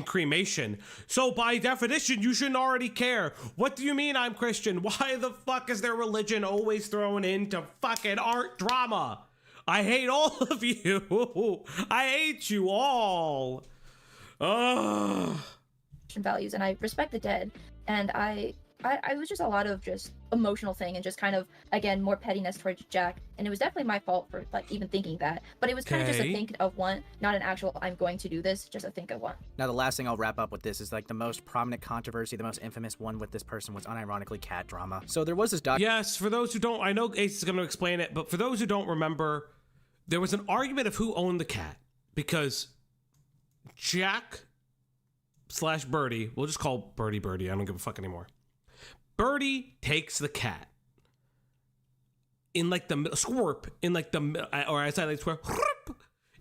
cremation. So by definition, you shouldn't already care. What do you mean I'm Christian? Why the fuck is their religion always thrown into fucking art drama? I hate all of you. I hate you all. Ugh. Values, and I respect the dead, and I was just a lot of just emotional thing and just kind of, again, more pettiness towards Jack, and it was definitely my fault for like even thinking that, but it was kind of just a think of one, not an actual I'm going to do this, just a think of one. Now the last thing I'll wrap up with this is like the most prominent controversy, the most infamous one with this person was unironically cat drama. So there was this Yes, for those who don't, I know Ace is going to explain it, but for those who don't remember, there was an argument of who owned the cat, because Jack / Birdie, we'll just call Birdie, I don't give a fuck anymore. Birdie takes the cat in like the squirp in like the, or as I like to swear,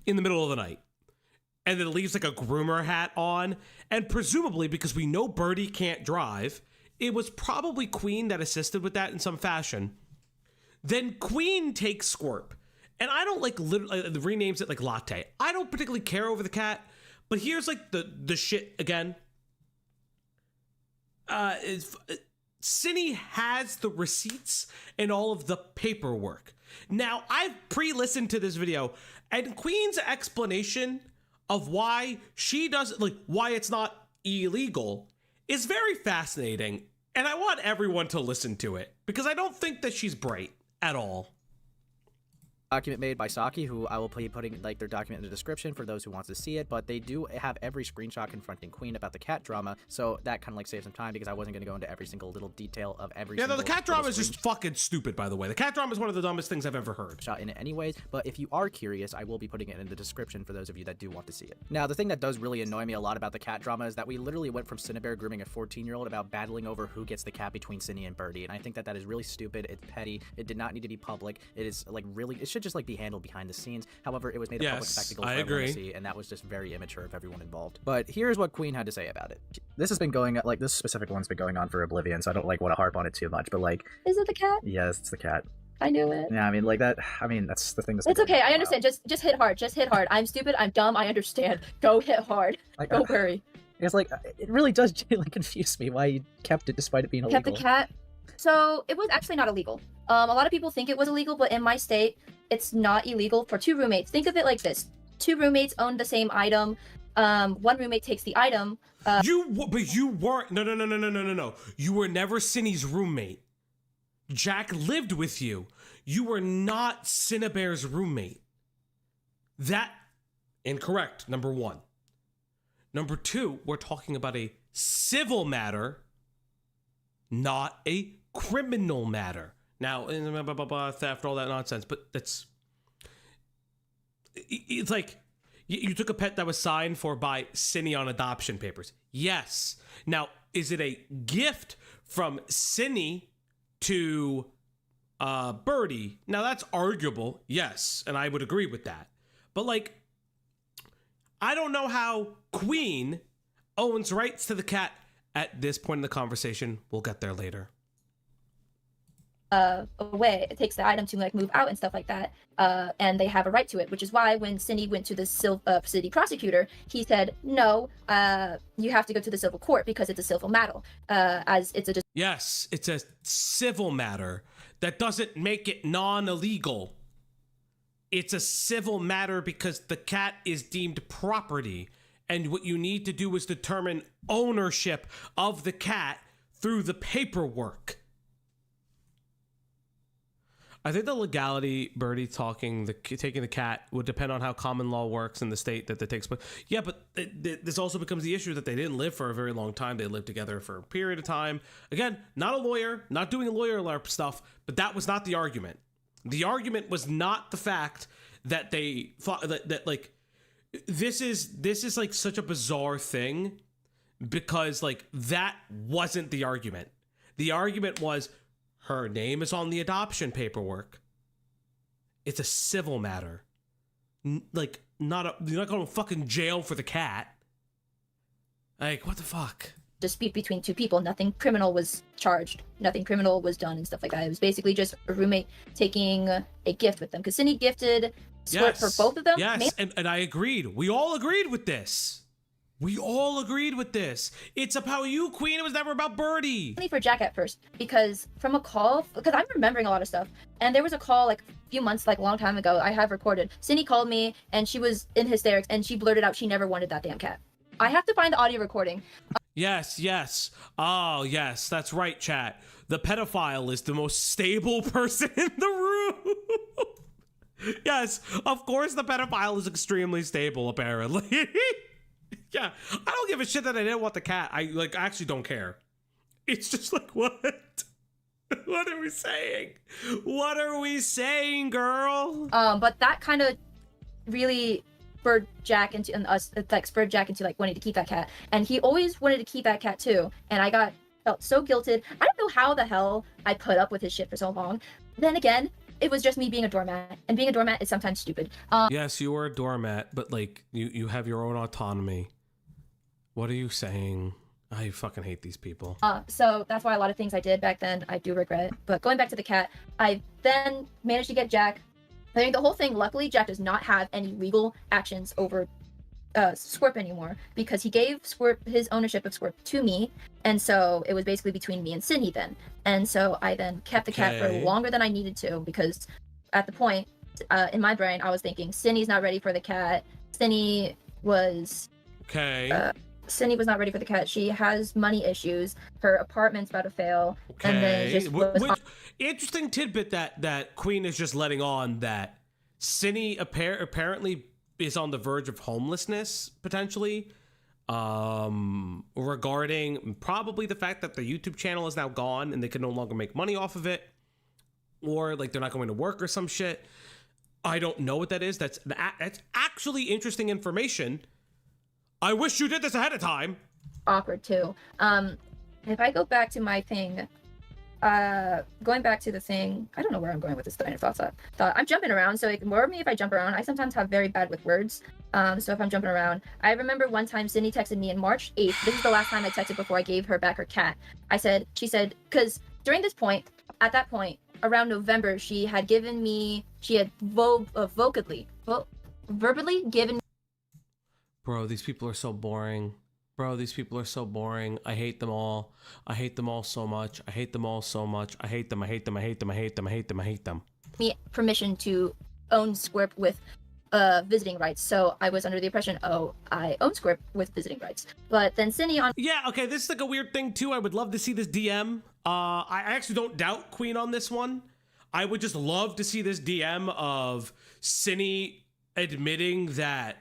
in the middle of the night, and then leaves like a groomer hat on, and presumably because we know Birdie can't drive, it was probably Queen that assisted with that in some fashion. Then Queen takes Squirp, and I don't like literally renames it like Latte. I don't particularly care over the cat, but here's like the shit again. Cinny has the receipts and all of the paperwork. Now, I've pre-listened to this video, and Queen's explanation of why she doesn't, like, why it's not illegal is very fascinating, and I want everyone to listen to it, because I don't think that she's bright at all. Document made by Saki, who I will be putting like their document in the description for those who want to see it, but they do have every screenshot confronting Queen about the cat drama, so that kind of like saves some time because I wasn't going to go into every single little detail of every the cat drama is just fucking stupid, by the way. The cat drama is one of the dumbest things I've ever heard. Shot in it anyways, but if you are curious, I will be putting it in the description for those of you that do want to see it. Now, the thing that does really annoy me a lot about the cat drama is that we literally went from Cinnabear grooming a 14-year-old about battling over who gets the cat between Cinny and Birdie, and I think that that is really stupid. It's petty. It did not need to be public. It is like really, it should just like be handled behind the scenes. However, it was made a public spectacle for everyone to see, and that was just very immature of everyone involved. But here's what Queen had to say about it. This has been going, like, this specific one's been going on for Oblivion, so I don't like want to harp on it too much, but like, is it the cat? Yes, it's the cat. I knew it. Yeah, I mean, like that. I mean, that's the thing. It's okay. I understand. Just hit hard. Just hit hard. I'm stupid. I'm dumb. I understand. Go hit hard. Like, Don't worry. It's like it really does like confuse me why you kept it despite it being illegal. Kept the cat. So it was actually not illegal. A lot of people think it was illegal, but in my state, it's not illegal for 2 roommates. Think of it like this: 2 roommates own the same item. One roommate takes the item. But you weren't. No. You were never Cinny's roommate. Jack lived with you. You were not Cinnabear's roommate. That incorrect. Number 1. Number 2, we're talking about a civil matter, not a criminal matter. Now, theft, all that nonsense, but it's like You took a pet that was signed for by Cindy on adoption papers. Yes. Now, is it a gift from Cindy to Birdie? Now, that's arguable. Yes. And I would agree with that. But, like, I don't know how Queen owns rights to the cat at this point in the conversation. We'll get there later. Away, it takes the item to like move out and stuff like that, and they have a right to it, which is why when Cindy went to the city prosecutor, he said no, you have to go to the civil court because it's a civil matter, as it's a yes, it's a civil matter. That doesn't make it non-illegal. It's a civil matter because the cat is deemed property, and what you need to do is determine ownership of the cat through the paperwork. I think the legality, Birdie taking the cat would depend on how common law works in the state that takes place. Yeah, but this also becomes the issue that they didn't live for a very long time. They lived together for a period of time. Again, not a lawyer, not doing lawyer LARP stuff, but that was not the argument. The argument was not the fact that they thought that like this is like such a bizarre thing, because like that wasn't the argument. The argument was, her name is on the adoption paperwork. It's a civil matter. You're not going to fucking jail for the cat. Like, what the fuck? dispute between two people. Nothing criminal was charged. Nothing criminal was done and stuff like that. It was basically just a roommate taking a gift with them. Because Cindy gifted Squirt for both of them. Yes, and I agreed. We all agreed with this. We all agreed with this. It's about you, Queen. It was never about Birdie. Only for Jack at first, because from a call, because I'm remembering a lot of stuff, and there was a call like a few months, like a long time ago, I have recorded. Cindy called me, and she was in hysterics, and she blurted out she never wanted that damn cat. I have to find the audio recording. Yes. Oh, yes, that's right, chat. The pedophile is the most stable person in the room. Yes, of course the pedophile is extremely stable, apparently. Yeah, I don't give a shit that I didn't want the cat. I actually don't care. It's just like, what? What are we saying? What are we saying, girl? But that kind of really spurred Jack into like wanting to keep that cat, and he always wanted to keep that cat too. And I felt so guilted. I don't know how the hell I put up with his shit for so long. Then again, it was just me being a doormat, and being a doormat is sometimes stupid. Yes, you were a doormat, but like you have your own autonomy. What are you saying? I fucking hate these people. So that's why a lot of things I did back then I do regret. But going back to the cat, I then managed to get Jack. I think the whole thing, luckily, Jack does not have any legal actions over Squirp anymore, because he gave Squirp his ownership of Squirp to me, and so it was basically between me and Sydney then. And so I then kept the cat for longer than I needed to, because at the point in my brain I was thinking Sydney's not ready for the cat. Sydney was not ready for the cat. She has money issues. Her apartment's about to fail. Okay. And then it just interesting tidbit that Queen is just letting on that Sydney apparently is on the verge of homelessness, potentially, regarding probably the fact that the YouTube channel is now gone and they can no longer make money off of it, or like they're not going to work or some shit. I don't know what that is. That's actually interesting information. I wish you did this ahead of time. Awkward too. If I go back to my thing, going back to the thing, I don't know where I'm going with this train of thought. I'm jumping around, so ignore me if I jump around. I sometimes have very bad with words. So if I'm jumping around, I remember one time Sydney texted me on March 8th. This is the last time I texted before I gave her back her cat. She said, because during this point, at that point, around November, she had verbally given. Bro, these people are so boring. I hate them all. I hate them all so much. I hate them Me permission to own Squirp with visiting rights. So I was under the impression, I own Squirp with visiting rights. But then Cindy on. Yeah, okay, this is like a weird thing too. I would love to see this DM. I actually don't doubt Queen on this one. I would just love to see this DM of Cindy admitting that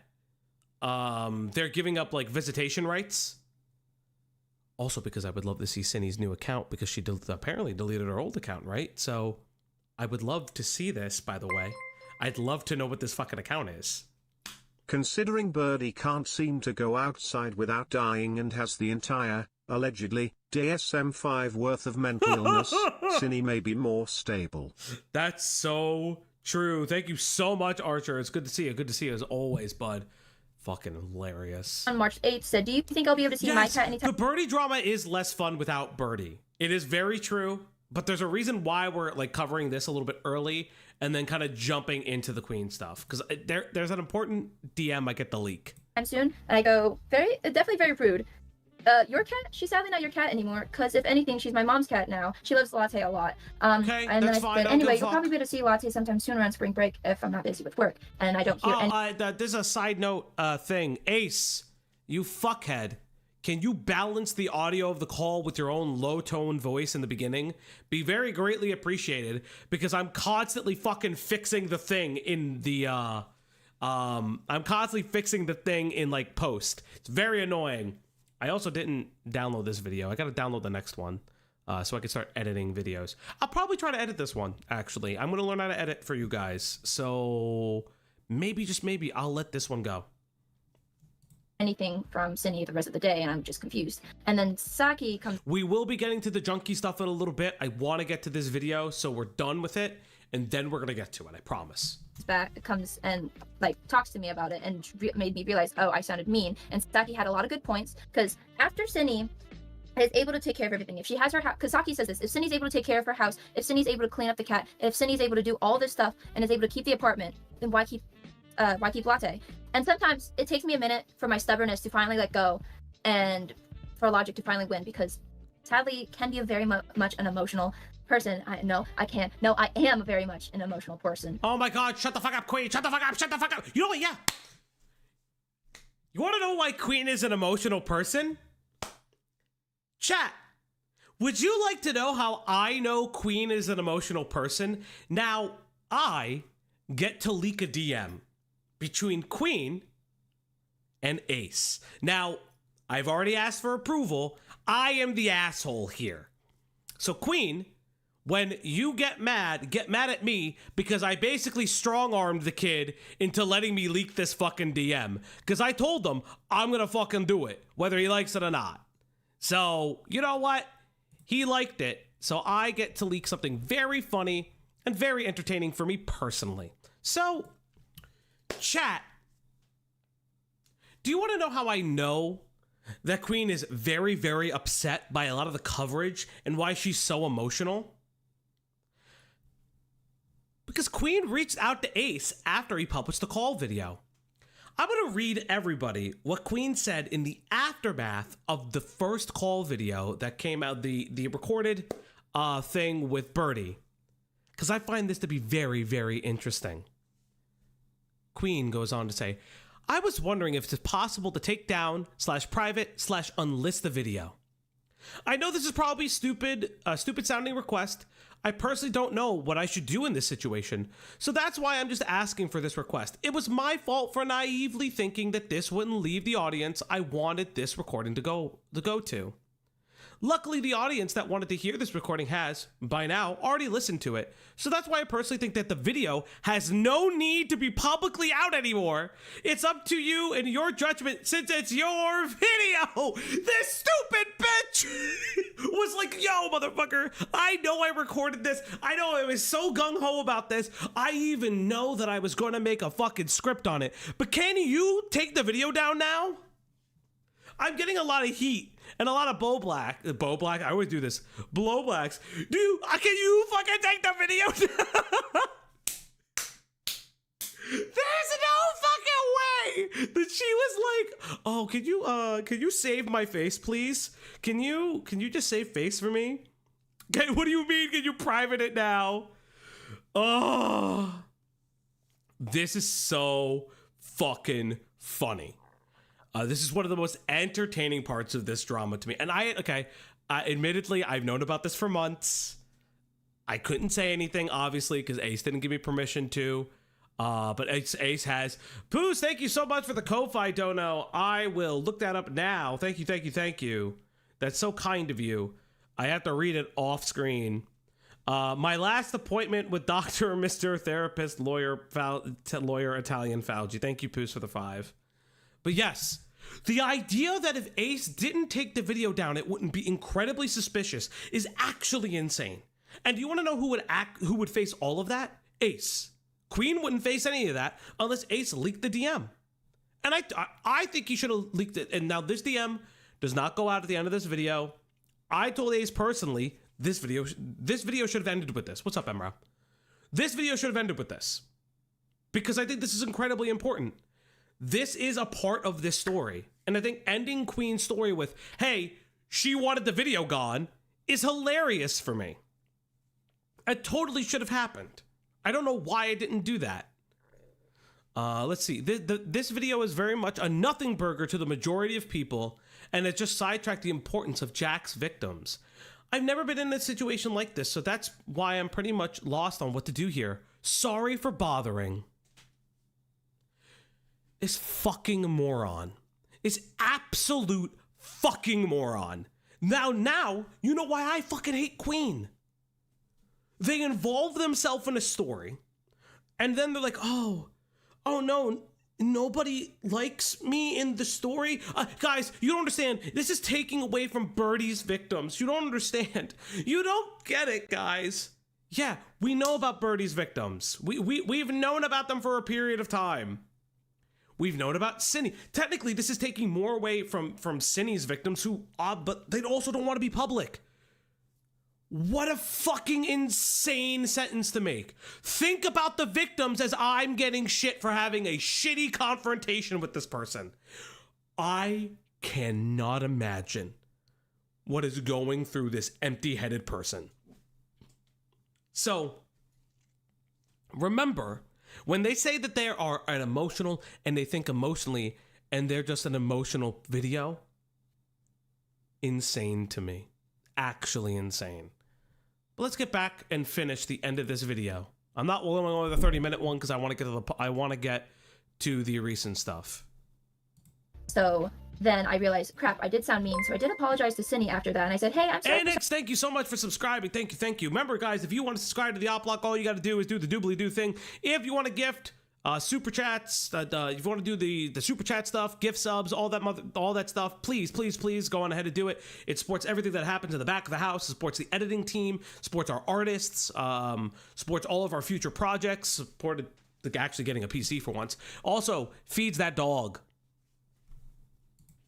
they're giving up like visitation rights. Also, because I would love to see Cindy's new account, because she apparently deleted her old account, right? So I would love to see this, by the way. I'd love to know what this fucking account is. Considering Birdie can't seem to go outside without dying and has the entire, allegedly, DSM-5 worth of mental illness, Cinny may be more stable. That's so true. Thank you so much, Archer. It's good to see you. Good to see you as always, bud. Fucking hilarious. On March 8th said, do you think I'll be able to see my cat anytime? The Birdie drama is less fun without Birdie. It is very true, but there's a reason why we're like covering this a little bit early and then kind of jumping into the Queen stuff. Because there's an important DM I get the leak. I'm soon, and I go, definitely very rude. Your cat? She's sadly not your cat anymore, because if anything, she's my mom's cat now. She loves Latte a lot. Okay, and that's then I fine. said, anyway, you'll probably be able to see Latte sometime soon around spring break if I'm not busy with work, and I don't hear any. There's a side note thing. Ace, you fuckhead. Can you balance the audio of the call with your own low-tone voice in the beginning? Be very greatly appreciated, because I'm constantly fucking fixing the thing in the, I'm constantly fixing the thing in, like, post. It's very annoying. I also didn't download this video. I gotta download the next one, so I can start editing videos. I'll probably try to edit this one, actually. I'm gonna learn how to edit for you guys, so maybe, just maybe, I'll let this one go. Anything from Cindy the rest of the day, and I'm just confused. And then Saki comes. We will be getting to the junkie stuff in a little bit. I want to get to this video, so we're done with it, and then we're gonna get to it. I promise. Back comes and like talks to me about it, and made me realize, oh, I sounded mean. And Saki had a lot of good points, because after Cindy is able to take care of everything, if she has her house, because Saki says this, if Cindy's able to take care of her house, if Cindy's able to clean up the cat, if Cindy's able to do all this stuff and is able to keep the apartment, then why keep Latte? And sometimes it takes me a minute for my stubbornness to finally let go, and for logic to finally win, because sadly can be a very much an emotional person. I am very much an emotional person. Oh my god, shut the fuck up, Queen. Shut the fuck up, shut the fuck up. You know what, yeah. You want to know why Queen is an emotional person? Chat, would you like to know how I know Queen is an emotional person? Now, I get to leak a DM between Queen and Ace. Now, I've already asked for approval. I am the asshole here. So Queen, when you get mad at me because I basically strong-armed the kid into letting me leak this fucking DM. Because I told him I'm gonna fucking do it, whether he likes it or not. So, you know what? He liked it. So I get to leak something very funny and very entertaining for me personally. So, chat, do you want to know how I know that Queen is very, very upset by a lot of the coverage and why she's so emotional? Because Queen reached out to Ace after he published the call video. I'm going to read everybody what Queen said in the aftermath of the first call video that came out, the recorded thing with Birdie, because I find this to be very, very interesting. Queen goes on to say, I was wondering if it's possible to take down /private /unlist the video. I know this is probably a stupid sounding request. I personally don't know what I should do in this situation, so that's why I'm just asking for this request. It was my fault for naively thinking that this wouldn't leave the audience I wanted this recording to go to. Luckily, the audience that wanted to hear this recording has, by now, already listened to it. So that's why I personally think that the video has no need to be publicly out anymore. It's up to you and your judgment since it's your video. This stupid bitch was like, yo, motherfucker, I know I recorded this. I know I was so gung-ho about this. I even know that I was going to make a fucking script on it. But can you take the video down now? I'm getting a lot of heat and a lot of blowback. I always do this. Blowbacks. Can you fucking take the video down? There's no fucking way that she was like, oh, can you save my face, please? Can you just save face for me? Okay, what do you mean? Can you private it now? Oh, this is so fucking funny. This is one of the most entertaining parts of this drama to me. And admittedly, I've known about this for months. I couldn't say anything, obviously, because Ace didn't give me permission to. But Ace has. Poos, thank you so much for the Ko-Fi dono. I will look that up now. Thank you. That's so kind of you. I have to read it off screen. My last appointment with Dr. or Mr. Therapist, lawyer, Italian Falgi. Thank you, Poos, for the 5. But yes, the idea that if Ace didn't take the video down, it wouldn't be incredibly suspicious is actually insane. And do you want to know who would face all of that? Ace. Queen wouldn't face any of that unless Ace leaked the DM. And I think he should have leaked it. And now this DM does not go out at the end of this video. I told Ace personally, this video should have ended with this. What's up, Emra? This video should have ended with this. Because I think this is incredibly important. This is a part of this story. And I think ending Queen's story with, hey, she wanted the video gone, is hilarious for me. It totally should have happened. I don't know why I didn't do that. Let's see. This video is very much a nothing burger to the majority of people, and it just sidetracked the importance of Jack's victims. I've never been in a situation like this, so that's why I'm pretty much lost on what to do here. Sorry for bothering. This fucking moron is absolute fucking moron. Now, you know why I fucking hate Queen. They involve themselves in a story, and then they're like, oh no, nobody likes me in the story. Guys, you don't understand. This is taking away from Birdie's victims. You don't understand. You don't get it, guys. Yeah, we know about Birdie's victims. We've known about them for a period of time. We've known about Cindy. Technically, this is taking more away from Cindy's victims but they also don't want to be public. What a fucking insane sentence to make. Think about the victims as I'm getting shit for having a shitty confrontation with this person. I cannot imagine what is going through this empty-headed person. So, remember, when they say that they are an emotional and they think emotionally and they're just an emotional video, insane to me. Actually insane. But let's get back and finish the end of this video. I'm not willing to go with the 30-minute one because I want to get to the recent stuff. So then I realized, crap, I did sound mean. So I did apologize to Cindy after that. And I said, hey, I'm sorry. Hey, Nix, thank you so much for subscribing. Thank you. Remember, guys, if you want to subscribe to the Opp Block, all you got to do is do the doobly-doo thing. If you want to gift super chats, if you want to do the super chat stuff, gift subs, all that stuff, please go on ahead and do it. It supports everything that happens in the back of the house. It supports the editing team, supports our artists, supports all of our future projects, supported actually getting a PC for once. Also, feeds that dog.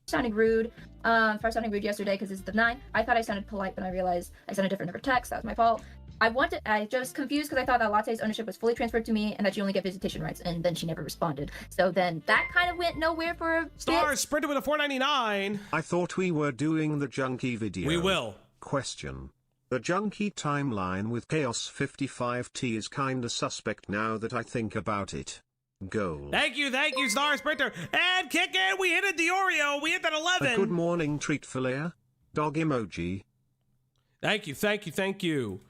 Sounding rude. First sounding rude yesterday because it's the 9th. I thought I sounded polite, but I realized I sent a different number text. That was my fault. I just confused because I thought that Latte's ownership was fully transferred to me and that you only get visitation rights, and then she never responded. So then that kind of went nowhere for a bit. Stars sprinted with a 4.99. I thought we were doing the junkie video. We will. Question. The junkie timeline with Chaos 55T is kinda suspect now that I think about it. Goal. Thank you, Star Sprinter. And kick it, we hit a Diorio. We hit that 11. A good morning treat for Leia. Dog emoji. Thank you.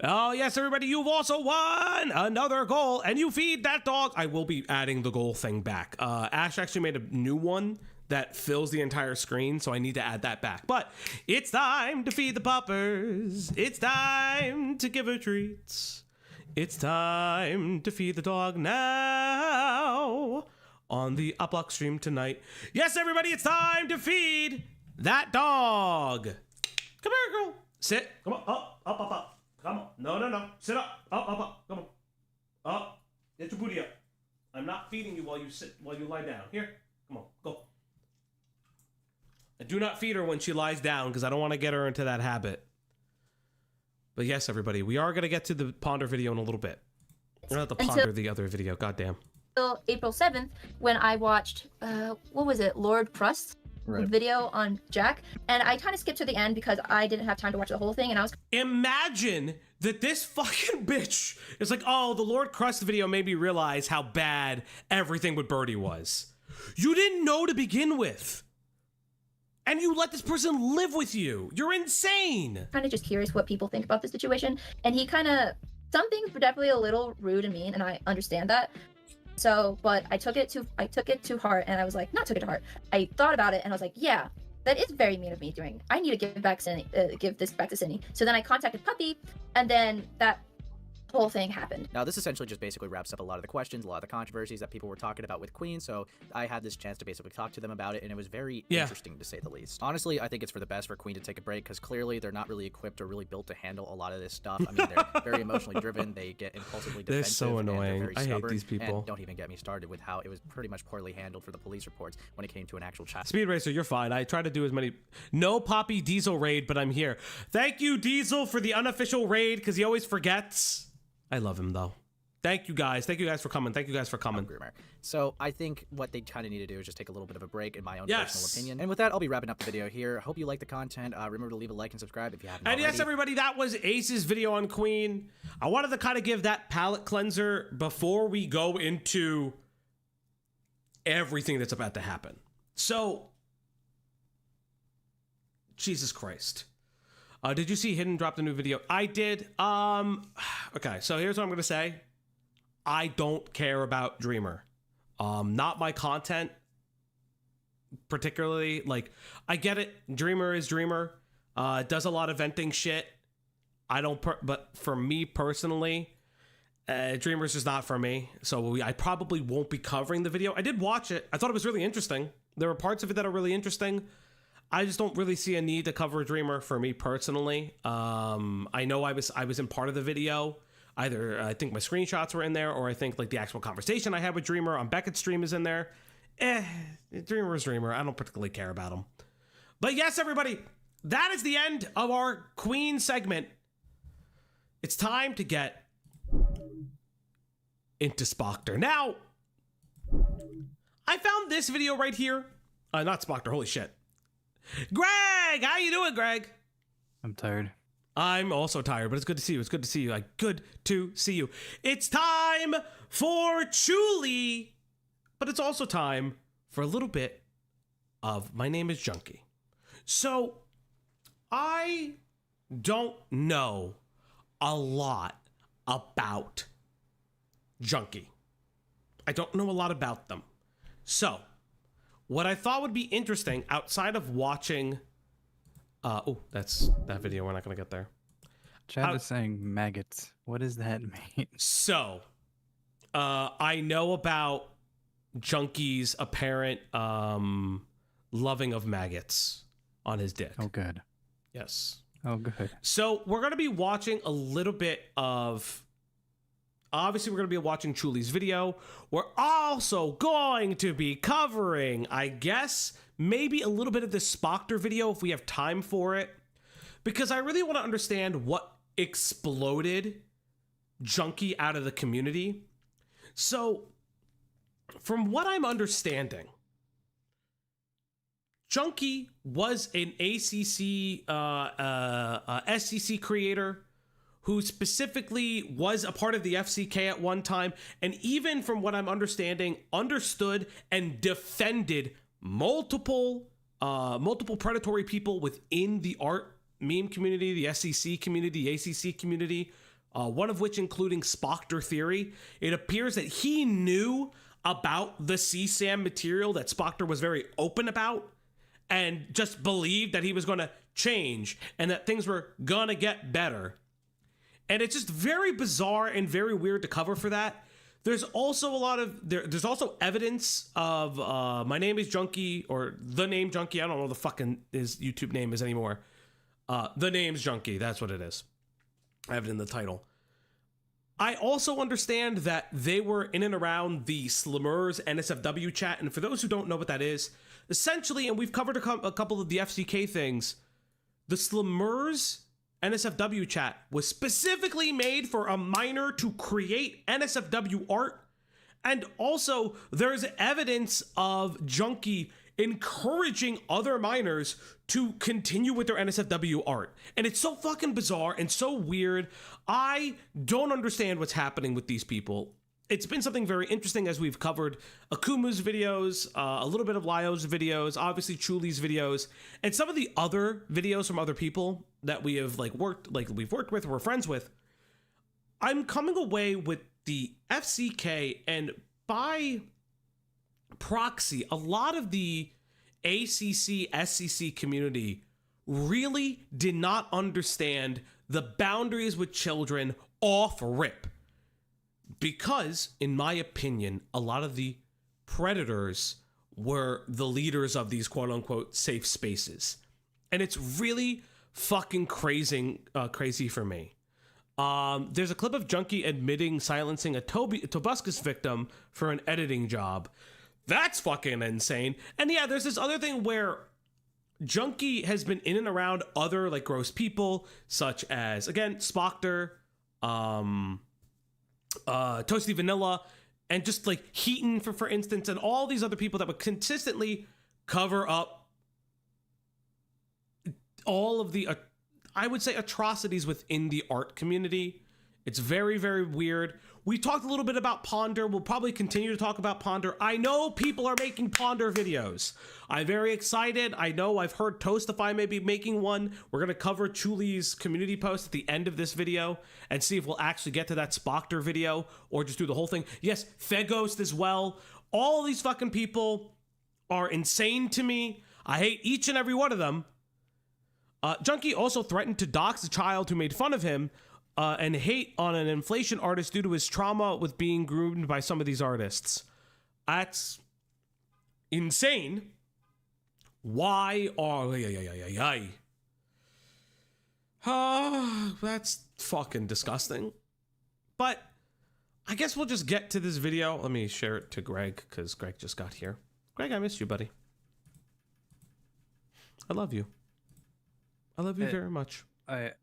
Oh, yes, everybody, you've also won another goal, and you feed that dog. I will be adding the goal thing back. Ash actually made a new one that fills the entire screen, so I need to add that back. But it's time to feed the puppers. It's time to give her treats. It's time to feed the dog now on the Opp Block stream tonight. Yes, everybody, it's time to feed that dog. Come here, girl. Sit. Come on. Up. Come on. No. Sit up. Up. Come on. Up. Get your booty up. I'm not feeding you while you lie down. Here. Come on. Go. I do not feed her when she lies down because I don't want to get her into that habit. But yes, everybody, we are going to get to the Ponder video in a little bit. We're not the Ponder the other video. Goddamn. Until April 7th, when I watched, what was it? Lord Crust? Right. Video on Jack, and I kind of skipped to the end because I didn't have time to watch the whole thing, and I was... Imagine that this fucking bitch is like, oh, the Lord Crust video made me realize how bad everything with Birdie was. You didn't know to begin with. And you let this person live with you. You're insane. Kind of just curious what people think about the situation, and he kind of... Some things were definitely a little rude and mean, and I understand that. So, but I took it to heart, and I was like, not took it to heart. I thought about it, and I was like, yeah, That is very mean of me doing. I need to give this back to Cindy. So then I contacted Puppy, and then that whole thing happened. Now, this essentially just basically wraps up a lot of the questions, a lot of the controversies that people were talking about with Queen, so I had this chance to basically talk to them about it, and it was very interesting, to say the least. Honestly, I think it's for the best for Queen to take a break, because clearly they're not really equipped or really built to handle a lot of this stuff. I mean, they're very emotionally driven, they get impulsively defensive, They're so annoying. and they're very I hate stubborn, these people. and don't even get me started with how it was pretty much poorly handled for the police reports when it came to an actual child. Speed Racer, you're fine. I try to do as many. No Poppy Diesel raid, but I'm here. Thank you, Diesel, for the unofficial raid, because he always forgets. I love him, though. Thank you guys. Thank you guys for coming. Thank you guys for coming. So I think what they kind of need to do is just take a little bit of a break, in my own personal opinion. And with that, I'll be wrapping up the video here. Hope you like the content. Remember to leave a like and subscribe if you haven't already. And yes, everybody, that was Ace's video on Queen. I wanted to kind of give that palate cleanser before we go into everything that's about to happen. So, Jesus Christ. Did you see Hidden dropped a new video? I did. Okay, so here's what I'm gonna say. I don't care about Dreamer. Not my content particularly. Like, I get it. Dreamer is Dreamer. Does a lot of venting shit. But for me personally, Dreamer's just not for me. So I probably won't be covering the video. I did watch it. I thought it was really interesting. There were parts of it that are really interesting. I just don't really see a need to cover Dreamer for me personally. I know I was in part of the video. Either I think my screenshots were in there, or I think like the actual conversation I had with Dreamer on Beckett's stream is in there. Dreamer is Dreamer. I don't particularly care about him. But yes, everybody, that is the end of our Queen segment. It's time to get into Spoctor. Now, I found this video right here. Not Spoctor, holy shit. Greg, how you doing, Greg? I'm tired. I'm also tired, but it's good to see you. It's good to see you. Like, good to see you. It's time for Chuli, but it's also time for a little bit of My Name is Junkie. So, I don't know a lot about Junkie. I don't know a lot about them. So, what I thought would be interesting outside of watching, that's that video. We're not gonna get there. Chad is saying maggots. What does that mean? So, I know about Junkie's apparent loving of maggots on his dick. Oh, good. Yes. Oh, good. So we're gonna be watching a little bit of. Obviously, we're going to be watching Chuli's video. We're also going to be covering, I guess, maybe a little bit of the Spoctor video if we have time for it. Because I really want to understand what exploded Junkie out of the community. So, from what I'm understanding, Junkie was an ACC, SCC creator who specifically was a part of the FCK at one time, and even from what I'm understanding, understood and defended multiple predatory people within the art meme community, the SCC community, the ACC community, one of which including Spoctor Theory. It appears that he knew about the CSAM material that Spoctor was very open about, and just believed that he was going to change and that things were going to get better. And it's just very bizarre and very weird to cover for that. There's also there's also evidence of My Name is Junkie, or The Name Junkie. I don't know what the fucking his YouTube name is anymore. The Name's Junkie, that's what it is. I have it in the title. I also understand that they were in and around the Slimmers NSFW chat. And for those who don't know what that is, essentially, and we've covered a couple of the FCK things, the Slimmers NSFW chat was specifically made for a miner to create NSFW art. And also, there's evidence of Junkie encouraging other miners to continue with their NSFW art. And it's so fucking bizarre and so weird. I don't understand what's happening with these people. It's been something very interesting as we've covered Akumu's videos, a little bit of Lyo's videos, obviously Chuli's videos, and some of the other videos from other people that we have we've worked with, or we're friends with. I'm coming away with the FCK, and by proxy, a lot of the ACC, SCC community really did not understand the boundaries with children off rip. Because, in my opinion, a lot of the predators were the leaders of these quote-unquote safe spaces. And it's really fucking crazy for me. There's a clip of Junkie admitting silencing a Tobuscus victim for an editing job. That's fucking insane. And yeah, there's this other thing where Junkie has been in and around other like gross people, such as, again, Spoctor, Toasty Vanilla, and just like Heaton, for instance, and all these other people that would consistently cover up all of the, I would say, atrocities within the art community. It's very, very weird. We talked a little bit about Ponder. We'll probably continue to talk about Ponder. I know people are making Ponder videos. I'm very excited. I know I've heard Toastify may be making one. We're going to cover Chuli's community post at the end of this video and see if we'll actually get to that Spoctor video or just do the whole thing. Yes, Feghost as well. All these fucking people are insane to me. I hate each and every one of them. Junkie also threatened to dox a child who made fun of him and hate on an inflation artist due to his trauma with being groomed by some of these artists. That's insane. Why are... that's fucking disgusting. But I guess we'll just get to this video. Let me share it to Greg, because Greg just got here. Greg, I miss you, buddy. I love you. I love you very much. I'm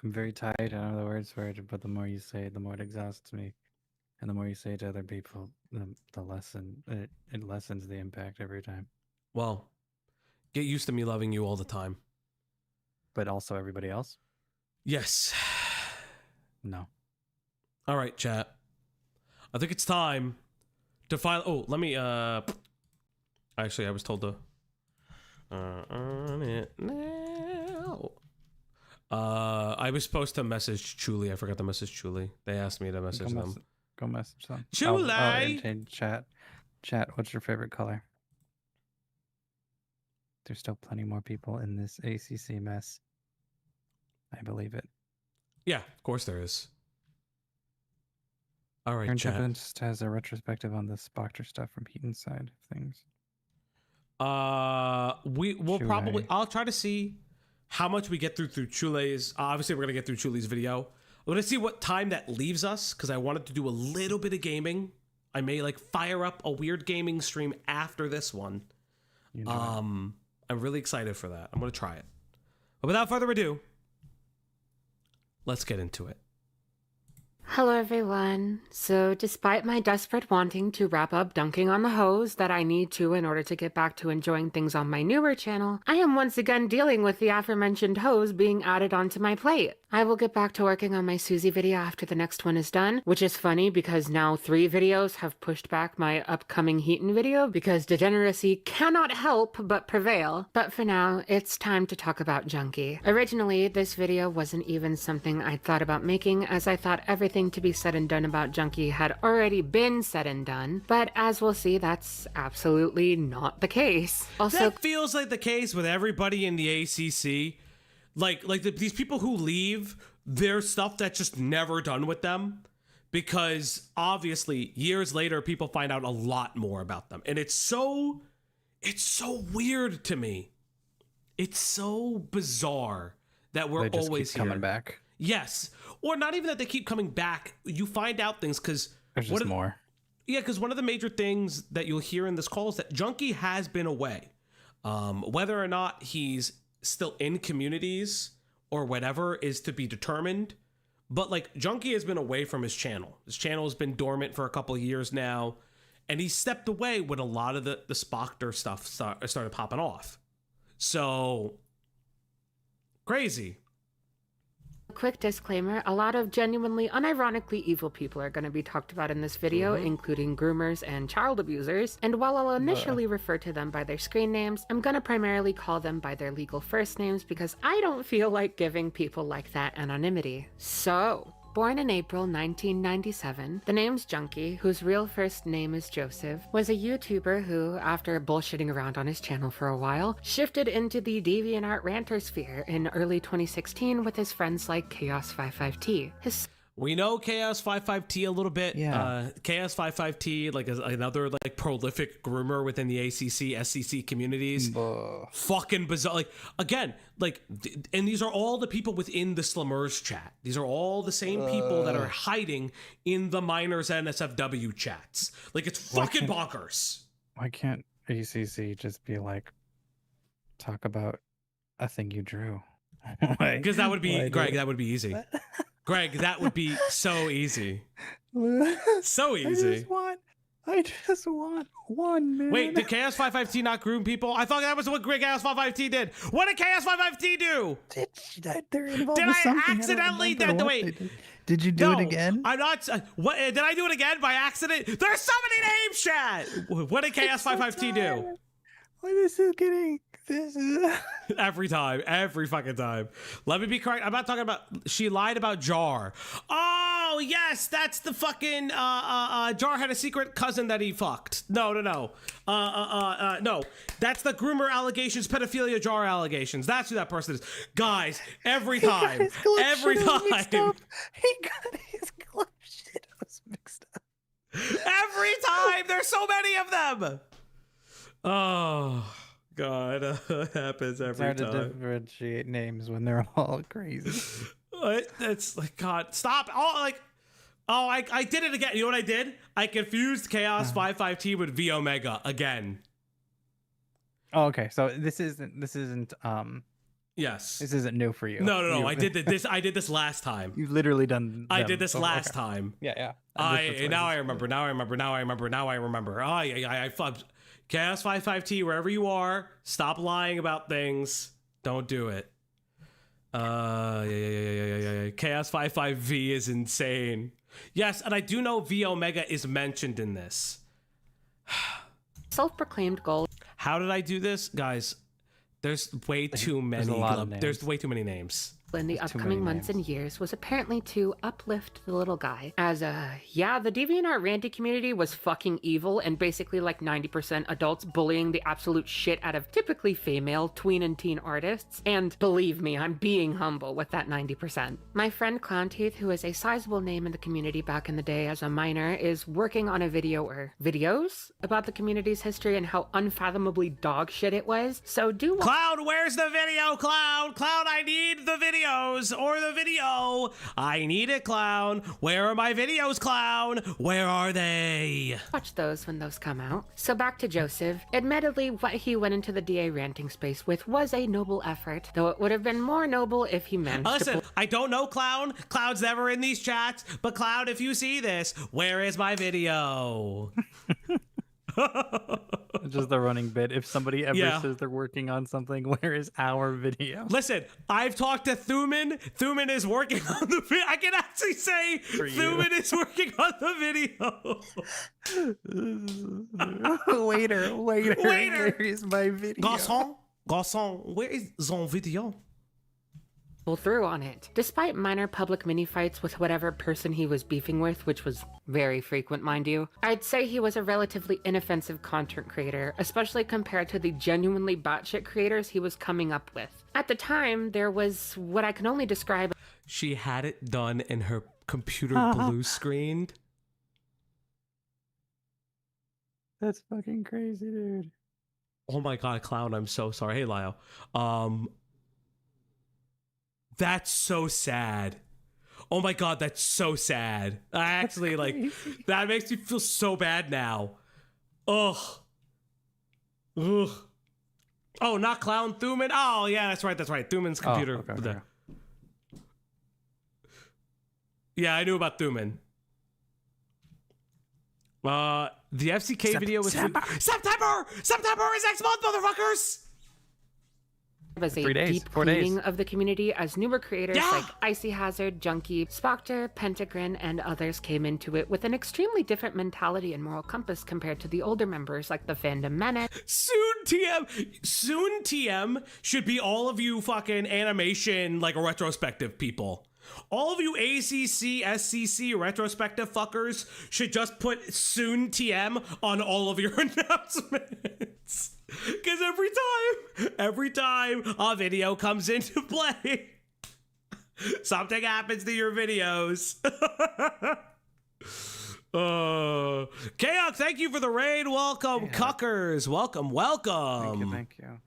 very tired. I don't know the words for it, but the more you say it, the more it exhausts me. And the more you say it to other people, the less it lessens the impact every time. Well, get used to me loving you all the time. But also everybody else? Yes. No. All right, chat. I think it's time to file. Oh, let me, actually, I was told to, on it now. I was supposed to message Chuli. I forgot to message Chuli. They asked me to message them. Go message them. Chuli! Entertain chat. Chat, what's your favorite color? There's still plenty more people in this ACC mess. I believe it. Yeah, of course there is. All right, Aaron chat. Tippin just has a retrospective on the Spoctor stuff from Heaton's side of things. We'll probably... I'll try to see how much we get through Chuli's. Obviously, we're going to get through Chuli's video. I'm going to see what time that leaves us, because I wanted to do a little bit of gaming. I may, like, fire up a weird gaming stream after this one. I'm really excited for that. I'm going to try it. But without further ado, let's get into it. Hello everyone. So despite my desperate wanting to wrap up dunking on the hose that I need to in order to get back to enjoying things on my newer channel, I am once again dealing with the aforementioned hose being added onto my plate. I will get back to working on my Susie video after the next one is done, which is funny because now 3 videos have pushed back my upcoming Heaton video because degeneracy cannot help but prevail. But for now, it's time to talk about Junkie. Originally, this video wasn't even something I thought about making, as I thought everything to be said and done about Junkie had already been said and done, but as we'll see, that's absolutely not the case. Also, that feels like the case with everybody in the ACC. These people who leave, there's stuff that's just never done with them, because obviously years later people find out a lot more about them, and it's so weird to me. It's so bizarre that we're just always keep coming back. Yes. Or not even that they keep coming back. You find out things because... There's just more. Yeah, because one of the major things that you'll hear in this call is that Junkie has been away. Whether or not he's still in communities or whatever is to be determined. But, like, Junkie has been away from his channel. His channel has been dormant for a couple of years now. And he stepped away when a lot of the Spoctor stuff started popping off. So... crazy. quick disclaimer, a lot of genuinely unironically evil people are going to be talked about in this video, including groomers and child abusers, and while I'll initially refer to them by their screen names, I'm going to primarily call them by their legal first names because I don't feel like giving people like that anonymity. So, Born in April 1997, the name's Junkie, whose real first name is Joseph, was a YouTuber who, after bullshitting around on his channel for a while, shifted into the DeviantArt ranter sphere in early 2016 with his friends like Chaos55T. We know Chaos55T a little bit. Yeah. Chaos55T, like another like prolific groomer within the ACC, SCC communities. Fucking bizarre. Like again, like, and these are all the people within the Slummers chat. These are all the same people that are hiding in the minors NSFW chats. Like it's fucking bonkers. Why can't ACC just be like, talk about a thing you drew? Because that would be, Greg, that would be easy. Greg, that would be so easy. So easy. I just want one, man. Wait, did Chaos55T not groom people? I thought that was what Chaos55T did. What did Chaos55T do? They're involved Did with I something. accidentally don't remember wait. what they did you do it again? I'm not. What did I do it again by accident? There's so many names, chat. What did Chaos55T do? Well, this is getting. Every time, every fucking time. Let me be correct. I'm not talking about. She lied about Jar. Oh yes, that's the fucking. Jar had a secret cousin that he fucked. No. No. That's the groomer allegations, pedophilia Jar allegations. That's who that person is. Guys, every time, every time. He got his club shit mixed up. Every time. There's so many of them. Oh. God, it happens every time. It's hard to differentiate names when they're all crazy. It's like, God, stop. I did it again. You know what I did? I confused Chaos55T with V Omega again. Oh, okay. So this isn't Yes. This isn't new for you. No. I did this last time. You've literally done. I did this last time. Yeah. Now I remember. Oh, yeah. I fucked. Chaos55T, wherever you are, stop lying about things. Don't do it. Yeah. Chaos55V is insane. Yes, and I do know V Omega is mentioned in this. Self-proclaimed goal. How did I do this? Guys, there's way too many. There's way too many names. In the upcoming months and years was apparently to uplift the little guy. As the DeviantArt ranty community was fucking evil and basically like 90% adults bullying the absolute shit out of typically female tween and teen artists. And believe me, I'm being humble with that 90%. My friend Clownteeth, who is a sizable name in the community back in the day as a minor, is working on a video or videos about the community's history and how unfathomably dog shit it was. So Clown, where's the video, Clown? Clown, I need the videos or the video. I need it, Clown. Where are my videos, Clown? Where are they? Watch those when those come out. So back to Joseph. Admittedly, what he went into the DA ranting space with was a noble effort, though it would have been more noble if he managed to... Listen, I don't know Clown. Clown's never in these chats, but Clown, if you see this, where is my video? Just the running bit. If somebody ever says they're working on something, where is our video? Listen, I've talked to Thuman. Thuman is working on the video. I can actually say Thuman is working on the video. Waiter, where is my video? Garçon, where is the video? Through on it. Despite minor public mini-fights with whatever person he was beefing with, which was very frequent, mind you, I'd say he was a relatively inoffensive content creator, especially compared to the genuinely batshit creators he was coming up with. At the time, there was what I can only describe... She had it done and her computer blue screened. That's fucking crazy, dude. Oh my God, Clown, I'm so sorry. Hey, Lyle. That's so sad. Oh my God, that's so sad. I actually that makes me feel so bad now. Ugh. Oh, not Clown, Thuman. Oh yeah, that's right. Thuman's computer. Oh, okay. Yeah, I knew about Thuman. The FCK video was September is next month, motherfuckers. As a deep cleaning of the community as newer creators like Icy Hazard, Junkie, Spocter, Pentagrin, and others came into it with an extremely different mentality and moral compass compared to the older members like the Fandom Menace. Soon TM should be all of you fucking animation like retrospective people. All of you ACC, SCC retrospective fuckers should just put soon TM on all of your announcements. Because every time a video comes into play, something happens to your videos. Chaos, thank you for the raid. Welcome, Cuckers. Welcome. Thank you.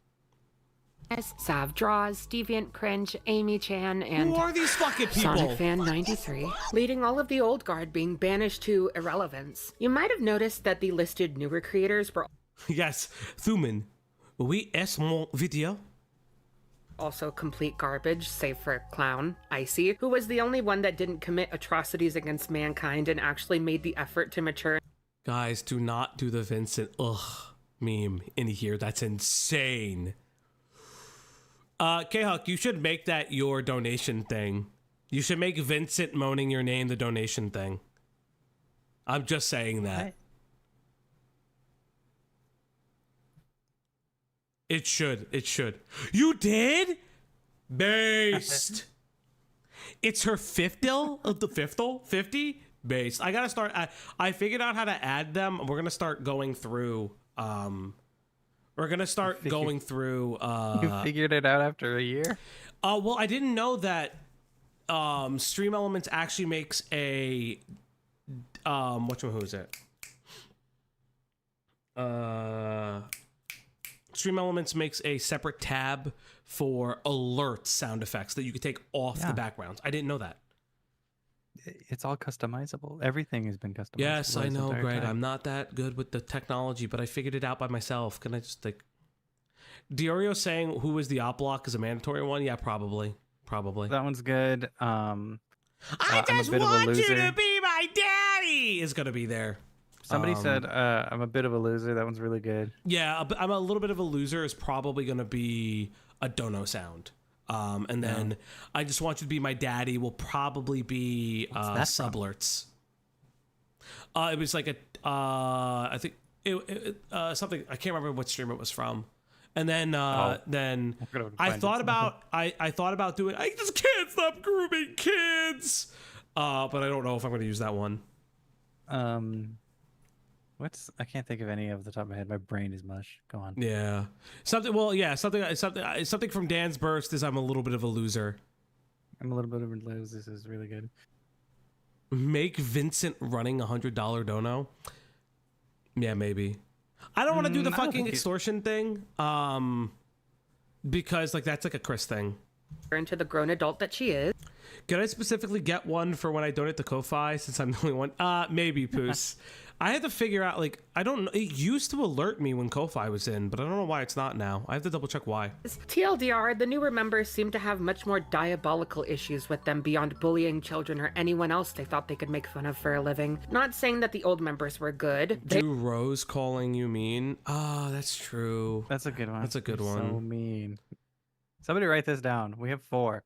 Sav Draws, Deviant Cringe, Amy Chan, and Who are these fucking people? Sonic Fan 93, leading all of the old guard being banished to irrelevance. You might have noticed that the listed newer creators were Yes, Thuman. Oui, est mon video. also complete garbage, save for Clown, Icy, who was the only one that didn't commit atrocities against mankind and actually made the effort to mature. Guys, do not do the Vincent meme in here. That's insane. K-Huck, you should make that your donation thing. You should make Vincent moaning your name the donation thing. I'm just saying that. What? It should. You did? Based. It's her 50? Based. I gotta start. I figured out how to add them. We're gonna start going through. You figured it out after a year? Well, I didn't know that Stream Elements actually makes a who is it? Stream Elements makes a separate tab for alert sound effects that you can take off the backgrounds. I didn't know that. It's all customizable. Everything has been customizable. Yes, I this know, entire Greg. time. I'm not that good with the technology, but I figured it out by myself. Can I just like... Diorio saying who is the Opp Block is a mandatory one? Yeah, probably. That one's good. I I'm just a bit of a want you loser. to be my daddy is going to be there. Somebody said I'm a bit of a loser. That one's really good. Yeah, I'm a little bit of a loser is probably going to be a dono sound. And then I just want you to be my daddy will probably be sublerts. It was like I think something, I can't remember what stream it was from. And then I thought about doing, I just can't stop grooming kids. But I don't know if I'm going to use that one. I can't think of any off the top of my head. My brain is mush. Go on. Yeah. Something from Dan's Burst is I'm a little bit of a loser. I'm a little bit of a loser. This is really good. Make Vincent running $100 dono. Yeah, maybe. I don't want to do the fucking extortion thing. Because like that's like a Chris thing. Into the grown adult that she is. Can I specifically get one for when I donate to Ko-Fi since I'm the only one? Maybe, Poos. I had to figure out, like, I don't know. It used to alert me when Ko-Fi was in, but I don't know why it's not now. I have to double check why. TLDR, the newer members seem to have much more diabolical issues with them beyond bullying children or anyone else they thought they could make fun of for a living. Not saying that the old members were good. Do Rose calling you mean? Oh, that's true. That's a good one. That's a good You're one. So mean. Somebody write this down. We have 4.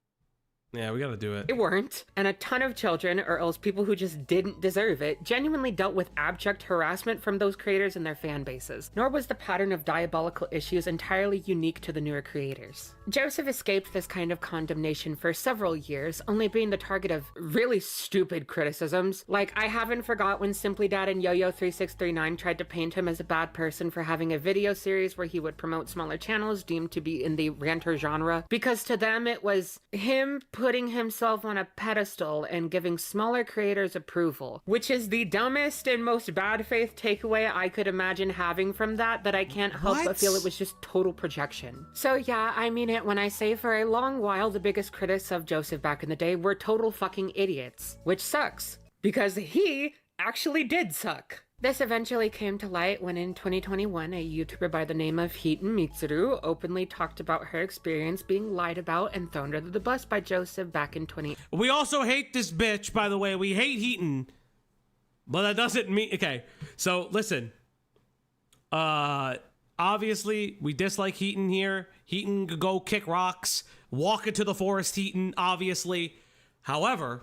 Yeah, we gotta do it. They weren't, and a ton of children, or else people who just didn't deserve it, genuinely dealt with abject harassment from those creators and their fan bases. Nor was the pattern of diabolical issues entirely unique to the newer creators. Joseph escaped this kind of condemnation for several years, only being the target of really stupid criticisms. Like, I haven't forgot when Simply Dad and Yo-Yo3639 tried to paint him as a bad person for having a video series where he would promote smaller channels deemed to be in the ranter genre, because to them it was him putting himself on a pedestal and giving smaller creators approval, which is the dumbest and most bad faith takeaway I could imagine having from that I can't help but feel it was just total projection. So yeah, I mean it when I say for a long while the biggest critics of Joseph back in the day were total fucking idiots, which sucks, because he actually did suck. This eventually came to light when in 2021, a YouTuber by the name of Hiten Mitsuru openly talked about her experience being lied about and thrown under the bus by Joseph back in 20... We also hate this bitch, by the way. We hate Heaton. But that doesn't mean... Okay, so listen. Obviously, we dislike Heaton here. Heaton could go kick rocks, walk into the forest, Heaton, obviously. However...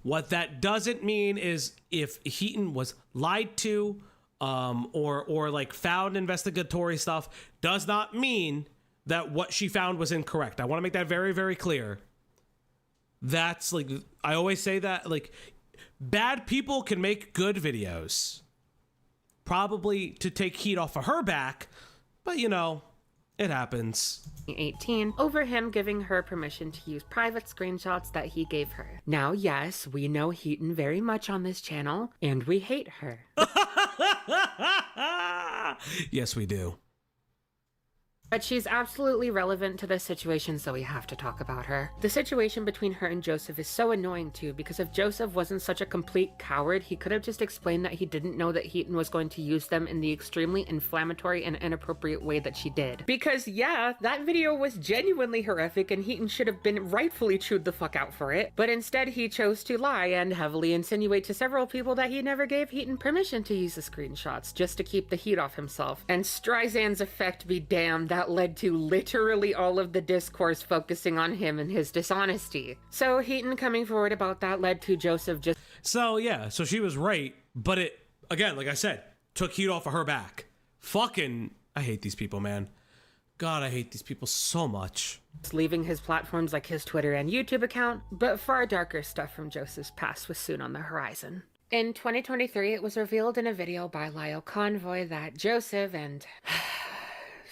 what that doesn't mean is if Heaton was lied to or like found investigatory stuff does not mean that what she found was incorrect. I want to make that very, very clear. That's like, I always say that, like, bad people can make good videos. Probably to take heat off of her back, but you know, it happens. 18 over him giving her permission to use private screenshots that he gave her. Now, yes, we know Heaton very much on this channel, and we hate her. Yes, we do. But she's absolutely relevant to this situation, so we have to talk about her. The situation between her and Joseph is so annoying too, because if Joseph wasn't such a complete coward, he could have just explained that he didn't know that Heaton was going to use them in the extremely inflammatory and inappropriate way that she did. Because yeah, that video was genuinely horrific and Heaton should have been rightfully chewed the fuck out for it, but instead he chose to lie and heavily insinuate to several people that he never gave Heaton permission to use the screenshots, just to keep the heat off himself. And Streisand's effect be damned, that led to literally all of the discourse focusing on him and his dishonesty. So Heaton coming forward about that led to Joseph just... So yeah, so she was right, but it, again, like I said, took heat off of her back. Fucking, I hate these people, man. God, I hate these people so much. leaving his platforms like his Twitter and YouTube account, but far darker stuff from Joseph's past was soon on the horizon. In 2023, it was revealed in a video by Lyle Convoy that Joseph and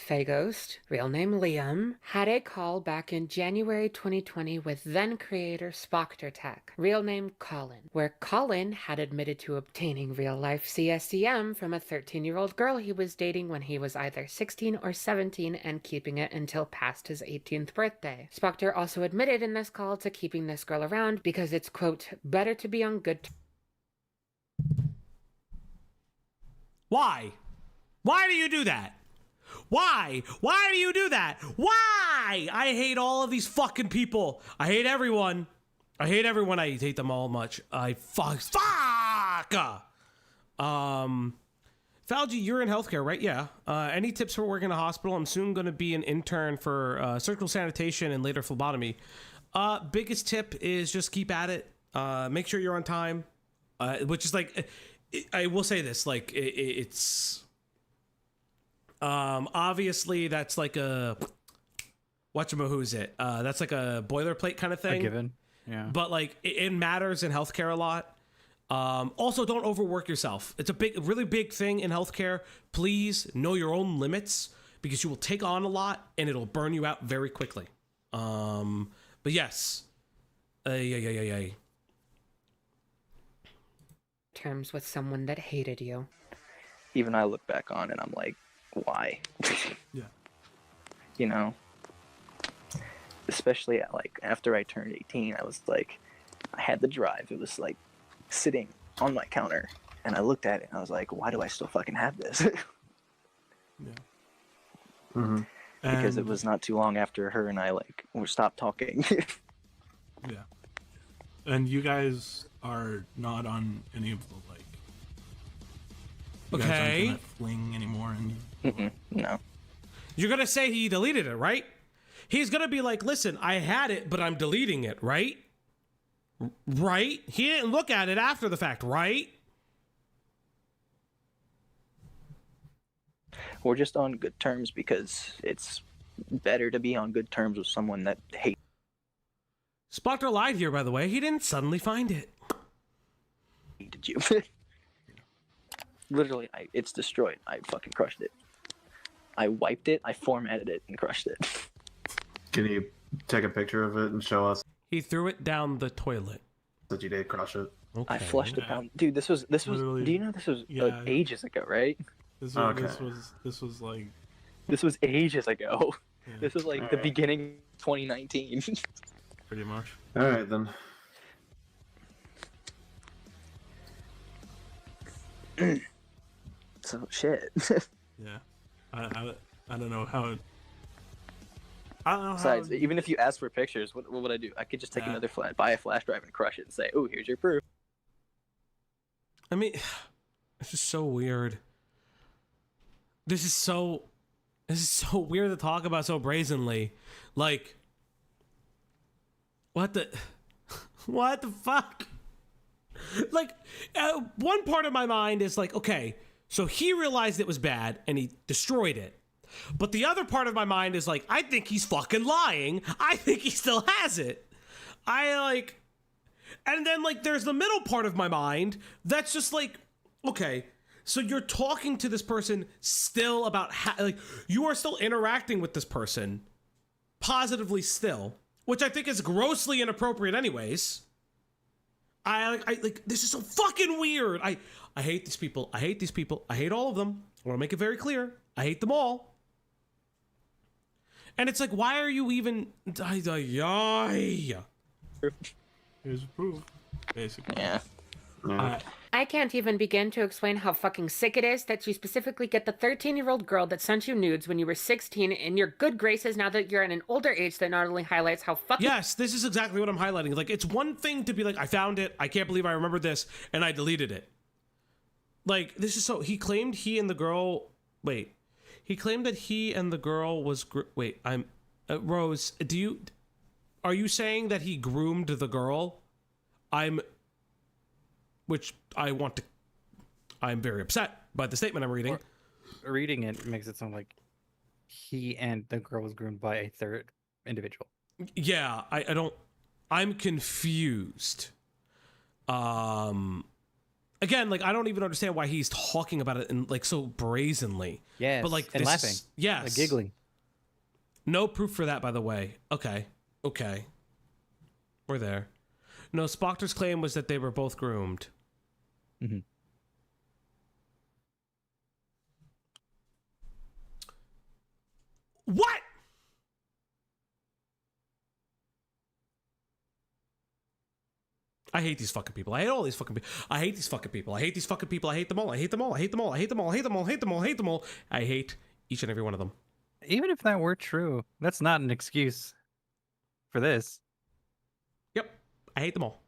Faghost, real name Liam, had a call back in January 2020 with then-creator Spoctor Tech, real name Colin, where Colin had admitted to obtaining real-life CSCM from a 13-year-old girl he was dating when he was either 16 or 17 and keeping it until past his 18th birthday. Spoctor also admitted in this call to keeping this girl around because it's, quote, better to be on good terms. Why? Why do you do that? Why? Why do you do that? Why? I hate all of these fucking people. I hate everyone. I hate everyone. I hate them all much. Fuck. Falgi, you're in healthcare, right? Yeah. Any tips for working in a hospital? I'm soon going to be an intern for surgical sanitation and later phlebotomy. Biggest tip is just keep at it. Make sure you're on time. Which is like, I will say this, like it's obviously that's like a whatchamahoo's it? That's like a boilerplate kind of thing. A given, yeah. But like it matters in healthcare a lot. Also, don't overwork yourself. It's a really big thing in healthcare. Please know your own limits because you will take on a lot and it'll burn you out very quickly. But yes, Terms with someone that hated you. Even I look back on and I'm like, why? Yeah. You know? Especially like after I turned 18, I was like, I had the drive. It was like sitting on my counter and I looked at it and I was like, why do I still fucking have this? Yeah. Mm-hmm. Because it was not too long after her and I like stopped talking. Yeah. And you guys are not on any of the like. You guys aren't gonna fling anymore, and No. You're gonna say he deleted it, right? He's gonna be like, listen, I had it, but I'm deleting it, right? Right? He didn't look at it after the fact, right? We're just on good terms because it's better to be on good terms with someone that hates. Spoctor lied here, by the way. He didn't suddenly find it. Hated you. Literally, it's destroyed. I fucking crushed it. I wiped it, I formatted it, and crushed it. Can you take a picture of it and show us He threw it down the toilet. that you did crush it? Okay. I flushed it down. Dude, this was. Literally, Do you know this was yeah. ages ago, right? this Okay. was like This was ages ago. Yeah. This was like the beginning of 2019. pretty much. All right then. So shit. Yeah, I don't know how it. I don't know Besides, how. even if you ask for pictures, what would I do? I could just take another buy a flash drive and crush it and say, "Oh, here's your proof." I mean, it's just so weird. This is so weird to talk about so brazenly. Like, what the fuck? Like, one part of my mind is like, okay, so he realized it was bad and he destroyed it. But the other part of my mind is like, I think he's fucking lying. I think he still has it. And then like there's the middle part of my mind that's just like, okay, so you're talking to this person still about like you are still interacting with this person positively still, which I think is grossly inappropriate anyways. I like this is so fucking weird. I hate these people. I hate these people. I hate all of them. I want to make it very clear. I hate them all. And it's like, why are you even? Here's proof, basically. Yeah. I can't even begin to explain how fucking sick it is that you specifically get the 13-year-old girl that sent you nudes when you were 16 in your good graces now that you're at an older age. That not only highlights how fucking... Yes, this is exactly what I'm highlighting. Like, it's one thing to be like, I found it, I can't believe I remembered this, and I deleted it. Like, this is so... He claimed he and the girl... Wait. He claimed that he and the girl was... Wait, I'm... Rose, do you... Are you saying that he groomed the girl? Which I want to... I'm very upset by the statement I'm reading. Reading it makes it sound like he and the girl was groomed by a third individual. Yeah, I don't... I'm confused. Again, like, I don't even understand why he's talking about it in, like, so brazenly. Yes, but, like, and this laughing. Is, yes. Like giggling. No proof for that, by the way. Okay. We're there. No, Spockter's claim was that they were both groomed. Mm-hmm. What? I hate these fucking people. I hate all these fucking people. I hate these fucking people. I hate these fucking people. I hate them all. I hate them all. I hate them all. I hate them all. I hate them all. I hate them all. I hate them all. I hate each and every one of them. Even if that were true, that's not an excuse for this. Yep. I hate them all.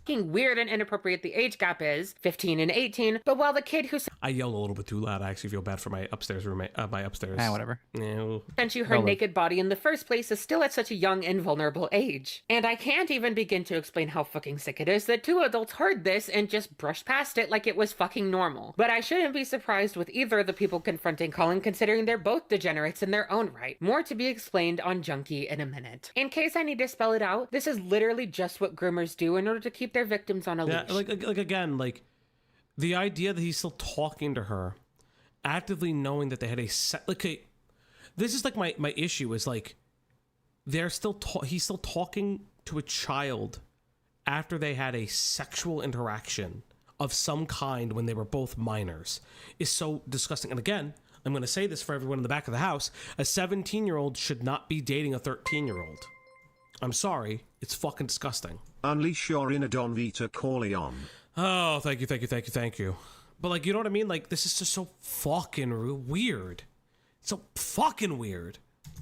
fucking weird and inappropriate the age gap is, 15 and 18, but while the kid who I yelled a little bit too loud. I actually feel bad for my upstairs roommate. My upstairs. Whatever. No. sent you her naked body in the first place is still at such a young and vulnerable age. And I can't even begin to explain how fucking sick it is that two adults heard this and just brushed past it like it was fucking normal. But I shouldn't be surprised with either of the people confronting Colin, considering they're both degenerates in their own right. More to be explained on Junkie in a minute. In case I need to spell it out, this is literally just what groomers do in order to keep their victims on a leash. Like again, like the idea that he's still talking to her, actively knowing that they had a this is like my issue is like they're still he's still talking to a child after they had a sexual interaction of some kind when they were both minors is so disgusting. And again, I'm going to say this for everyone in the back of the house, a 17-year-old should not be dating a 13-year-old. I'm sorry, it's fucking disgusting. Unleash your inner Don Vita Corleone. Oh, thank you. But like, you know what I mean? Like, this is just so fucking weird. So fucking weird.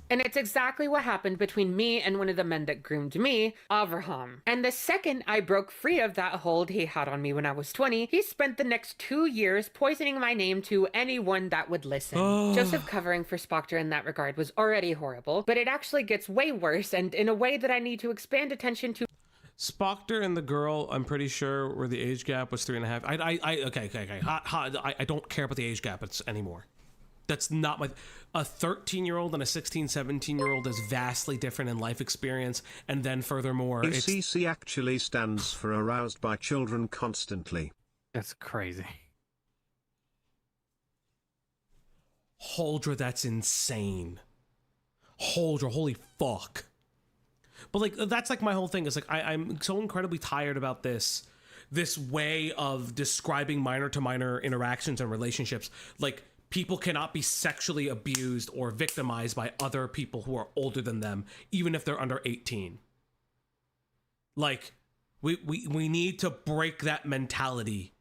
And it's exactly what happened between me and one of the men that groomed me, Avraham. And the second I broke free of that hold he had on me when I was 20, he spent the next 2 years poisoning my name to anyone that would listen. Joseph covering for Spockter in that regard was already horrible, but it actually gets way worse, and in a way that I need to expand attention to. Spockter and the girl, I'm pretty sure, where the age gap was 3.5. Okay. I don't care about the age gap anymore. That's not my... A 13-year-old and a 16, 17-year-old is vastly different in life experience, and then furthermore... ACC actually stands for aroused by children constantly. That's crazy. Holdra, that's insane. Holdra, holy fuck. But like, that's like my whole thing is like, I'm so incredibly tired about this way of describing minor to minor interactions and relationships. Like, people cannot be sexually abused or victimized by other people who are older than them, even if they're under 18. Like, we need to break that mentality.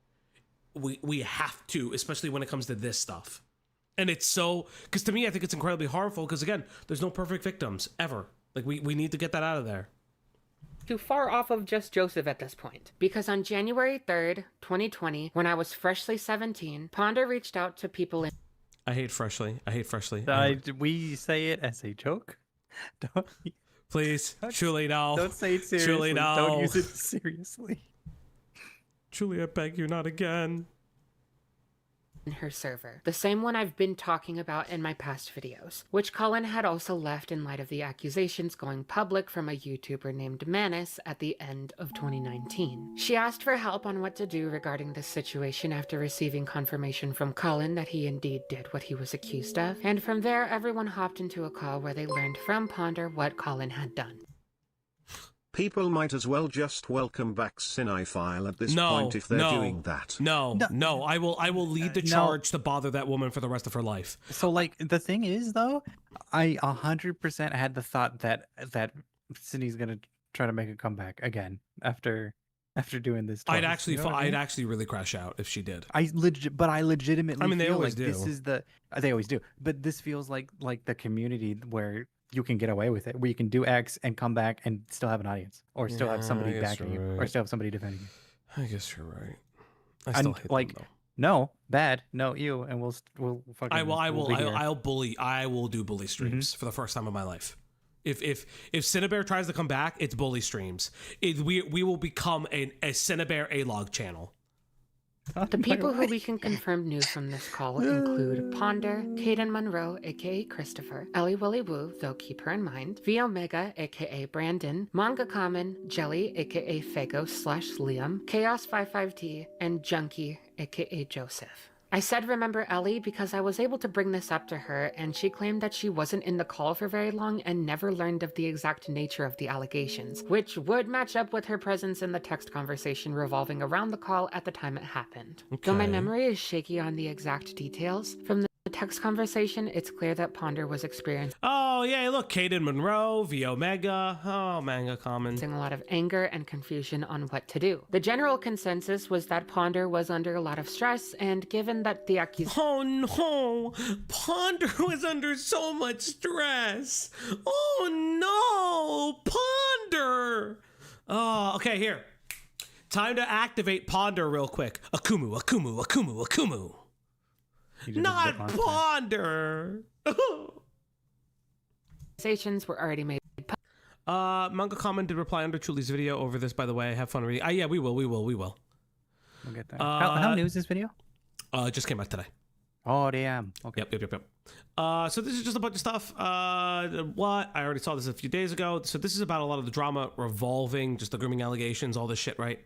We have to, especially when it comes to this stuff. And it's so, because to me, I think it's incredibly harmful because, again, there's no perfect victims, ever. Like, we need to get that out of there. Too far off of just Joseph at this point. Because on January 3rd, 2020, when I was freshly 17, Ponder reached out to people in... I hate freshly. We say it as a joke? Don't... Please, truly no. Don't say it seriously. Truly no. Don't use it seriously. Truly, I beg you, not again. in her server, the same one I've been talking about in my past videos, which Colin had also left in light of the accusations going public from a YouTuber named Manus at the end of 2019. She asked for help on what to do regarding this situation after receiving confirmation from Colin that he indeed did what he was accused of, and from there everyone hopped into a call where they learned from Ponder what Colin had done. People might as well just welcome back Cinephile at this point if they're doing that. No, I will lead the charge to bother that woman for the rest of her life. So, like, the thing is, though, I 100% had the thought that Sydney's gonna try to make a comeback again after doing this. Twice, I'd actually, you know what I mean? I'd actually really crash out if she did. I legitimately. I mean, they feel always like do. This is they always do, but this feels like the community where you can get away with it, where you can do X and come back and still have an audience, or still have somebody backing you, or still have somebody defending you. I guess you're right. I still hate them, though. No, bad, no, you, and we'll fucking. I will do bully streams for the first time in my life. If Cinebear tries to come back, it's bully streams. We will become a Cinebear A-log channel. The people who we can confirm news from this call include Ponder, Caden Monroe, aka Christopher, Ellie Willy Woo, though keep her in mind, V Omega, aka Brandon, Manga Common, Jelly, aka Fago/Liam, Chaos55T, and Junkie, aka Joseph. I said remember Ellie because I was able to bring this up to her, and she claimed that she wasn't in the call for very long and never learned of the exact nature of the allegations, which would match up with her presence in the text conversation revolving around the call at the time it happened. Okay. Though my memory is shaky on the exact details, from the text conversation, it's clear that Ponder was experiencing Oh, yeah, look, Caden Monroe, V Omega, Manga Common. a lot of anger and confusion on what to do. The general consensus was that Ponder was under a lot of stress, and given that the accusation Oh no, Ponder was under so much stress. Oh no, Ponder. Oh, okay, here. Time to activate Ponder real quick. Akumu, Akumu, Akumu, Akumu. Not Ponder. were already made. Manga Common did reply under Chuli's video over this, by the way. Have fun reading. Yeah, we will. We'll get there. How new is this video? It just came out today. Oh, damn. Okay. Yep. So this is just a bunch of stuff. I already saw this a few days ago. So this is about a lot of the drama revolving just the grooming allegations, all this shit, right?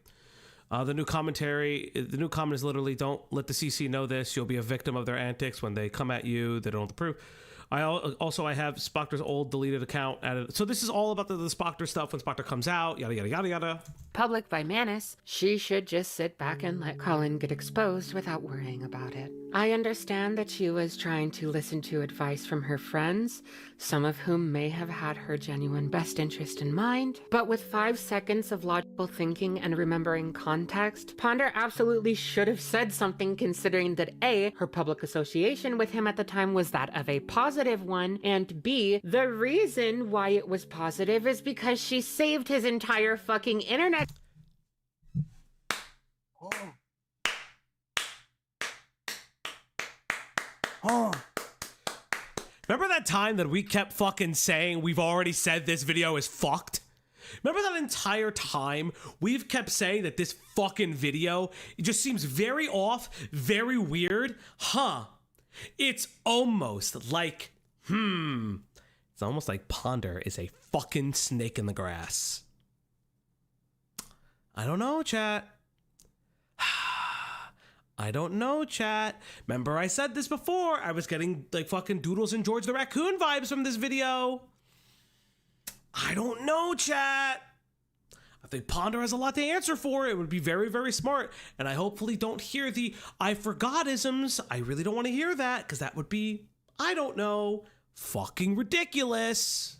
The new comment is literally, don't let the CC know this. You'll be a victim of their antics when they come at you. They don't have to prove. I have Spoctor's old deleted account added. So this is all about the Spoctor stuff when Spoctor comes out, yada, yada, yada, yada. Public by Manus, she should just sit back and let Colin get exposed without worrying about it. I understand that she was trying to listen to advice from her friends, some of whom may have had her genuine best interest in mind, but with 5 seconds of logical thinking and remembering context, Ponder absolutely should have said something, considering that A, her public association with him at the time was that of a positive one, and B, the reason why it was positive is because she saved his entire fucking internet. Remember that time that we kept fucking saying we've already said this video is fucked? Remember that entire time we've kept saying that this fucking video, it just seems very off, very weird? It's almost like, it's almost like Ponder is a fucking snake in the grass. I don't know, chat. I don't know, chat. Remember I said this before. I was getting like fucking Doodles and George the Raccoon vibes from this video. I don't know, chat. I think Ponder has a lot to answer for. It would be very, very smart. And I hopefully don't hear the I forgot-isms. I really don't want to hear that because that would be, I don't know, fucking ridiculous.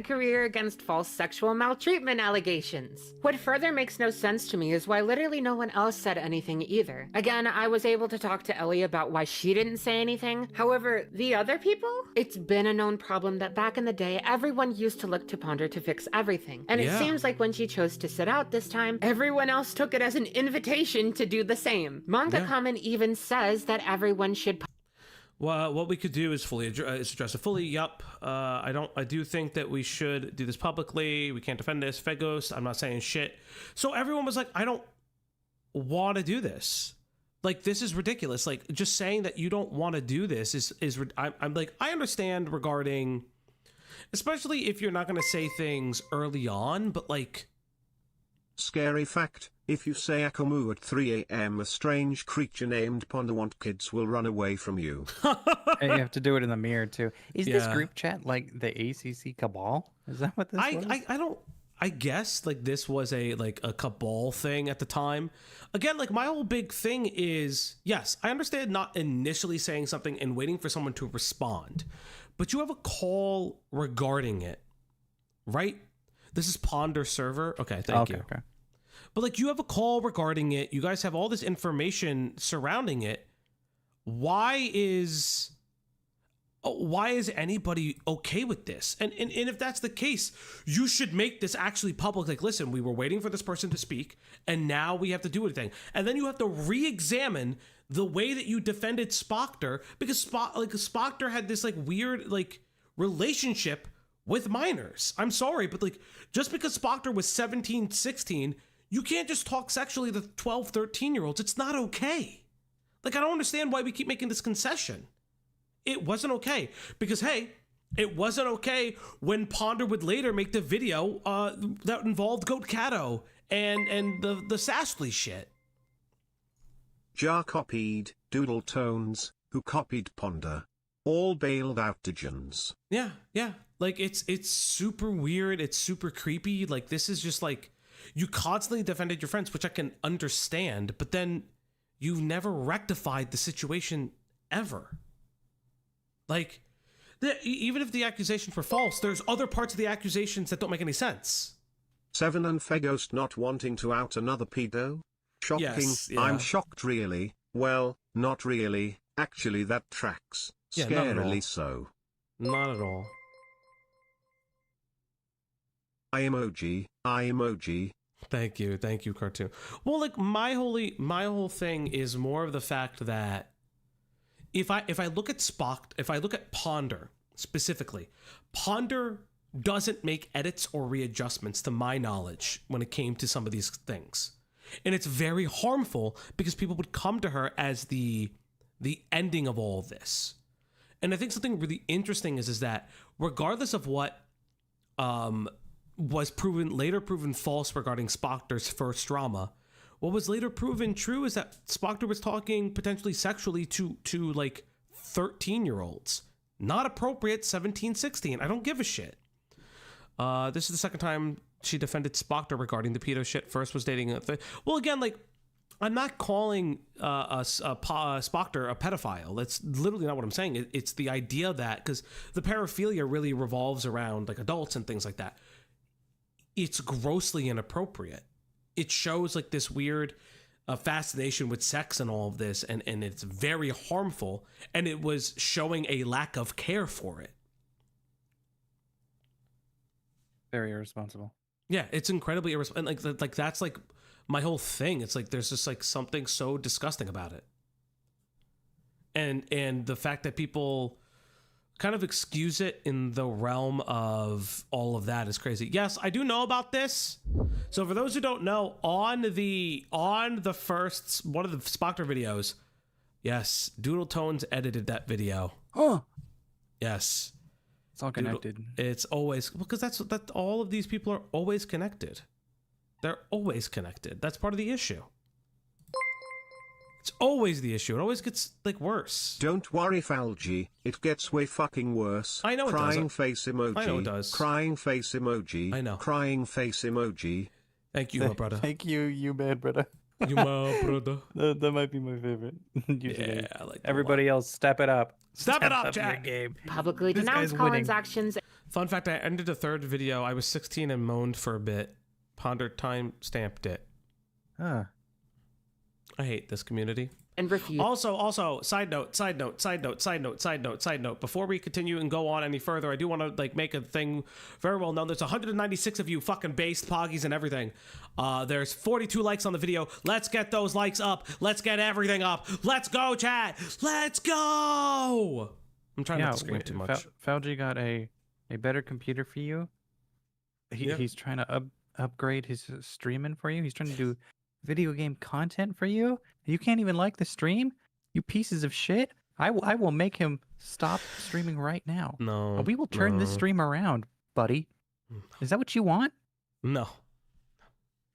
Career against false sexual maltreatment allegations. What further makes no sense to me is why literally no one else said anything either. Again, I was able to talk to Ellie about why she didn't say anything. However, the other people? It's been a known problem that back in the day, everyone used to look to Ponder to fix everything. And it seems like when she chose to sit out this time, everyone else took it as an invitation to do the same. Manga Common even says that everyone should. Well, what we could do is address it fully. Yup. I do think that we should do this publicly. We can't defend this. Fegos, I'm not saying shit. So everyone was like, I don't want to do this. Like, this is ridiculous. Like, just saying that you don't want to do this I'm like, I understand regarding, especially if you're not going to say things early on, but like. Scary fact, if you say Akumu at 3 a.m. a strange creature named Pondawant Kids will run away from you. And you have to do it in the mirror too. Is this group chat like the ACC cabal? Is that what this was? I don't, I guess like this was a cabal thing at the time. Again, like my whole big thing is, yes, I understand not initially saying something and waiting for someone to respond, but you have a call regarding it, right? This is Ponder server. Okay, thank you. Okay. But like you have a call regarding it. You guys have all this information surrounding it. Why is anybody okay with this? And if that's the case, you should make this actually public. Like, listen, we were waiting for this person to speak, and now we have to do anything. And then you have to re-examine the way that you defended Spoctor, because Spoctor had this like weird like relationship with minors. I'm sorry, but like just because Spoctor was 17, 16, you can't just talk sexually to 12, 13-year-olds. It's not okay. Like, I don't understand why we keep making this concession. It wasn't okay because, hey, it wasn't okay when Ponder would later make the video that involved Goat Cato and the Sashley shit. Jar copied Doodle Tones, who copied Ponder. All bailed out Digens. Yeah. Like, it's super weird. It's super creepy. Like, this is just like, you constantly defended your friends, which I can understand, but then you've never rectified the situation ever. Like, even if the accusations were false, there's other parts of the accusations that don't make any sense. Seven and Feghost not wanting to out another pedo? Shocking. Yes, yeah. I'm shocked, really. Well, not really. Actually, that tracks. Yeah, not at all. Scarily so. Not at all. I emoji. Thank you, cartoon. Well, like my whole thing is more of the fact that if I look at Ponder specifically, Ponder doesn't make edits or readjustments to my knowledge when it came to some of these things. And it's very harmful because people would come to her as the ending of all of this. And I think something really interesting is that regardless of what was later proven false regarding Spoctor's first drama, what was later proven true is that Spoctor was talking potentially sexually to like 13-year-olds. Not appropriate, 17, 16. I don't give a shit. This is the second time she defended Spoctor regarding the pedo shit. First was dating well, again, like, I'm not calling Spoctor a pedophile. That's literally not what I'm saying. It's the idea that, because the paraphilia really revolves around like adults and things like that. It's grossly inappropriate. It shows like this weird fascination with sex and all of this, and it's very harmful, and it was showing a lack of care for it. Very irresponsible. Yeah, it's incredibly irresponsible. And like that's like my whole thing. It's like there's just like something so disgusting about it. And the fact that people kind of excuse it in the realm of all of that is crazy. Yes, I do know about this. So for those who don't know, on the first one of the Spoctor videos, yes, Doodle Tones edited that video. Huh. Yes. It's all connected. It's always, because that's all of these people are always connected. They're always connected. That's part of the issue. It's always the issue. It always gets like worse. Don't worry, Falgi. It gets way fucking worse. I know it does. Crying face emoji. I know it does. Crying face emoji. I know. Crying face emoji. Thank you, my brother. Thank you, you bad brother. You my brother. That might be my favorite. Yeah, I like everybody else, step it up. Step it up, Jack. Game. Publicly denounce Colin's actions. Fun fact, I ended the third video. I was 16 and moaned for a bit. Ponder time stamped it. Huh. I hate this community. And refuse. Also, side note. Before we continue and go on any further, I do want to like make a thing very well known. There's 196 of you fucking based poggies and everything. There's 42 likes on the video. Let's get those likes up. Let's get everything up. Let's go, chat. Let's go. I'm trying not to scream too much. Falgi got a better computer for you. He's trying to upgrade his streaming for you. He's trying to do video game content for you? You can't even like the stream? You pieces of shit. I will make him stop streaming right now. No. We will turn this stream around, buddy. Is that what you want? No.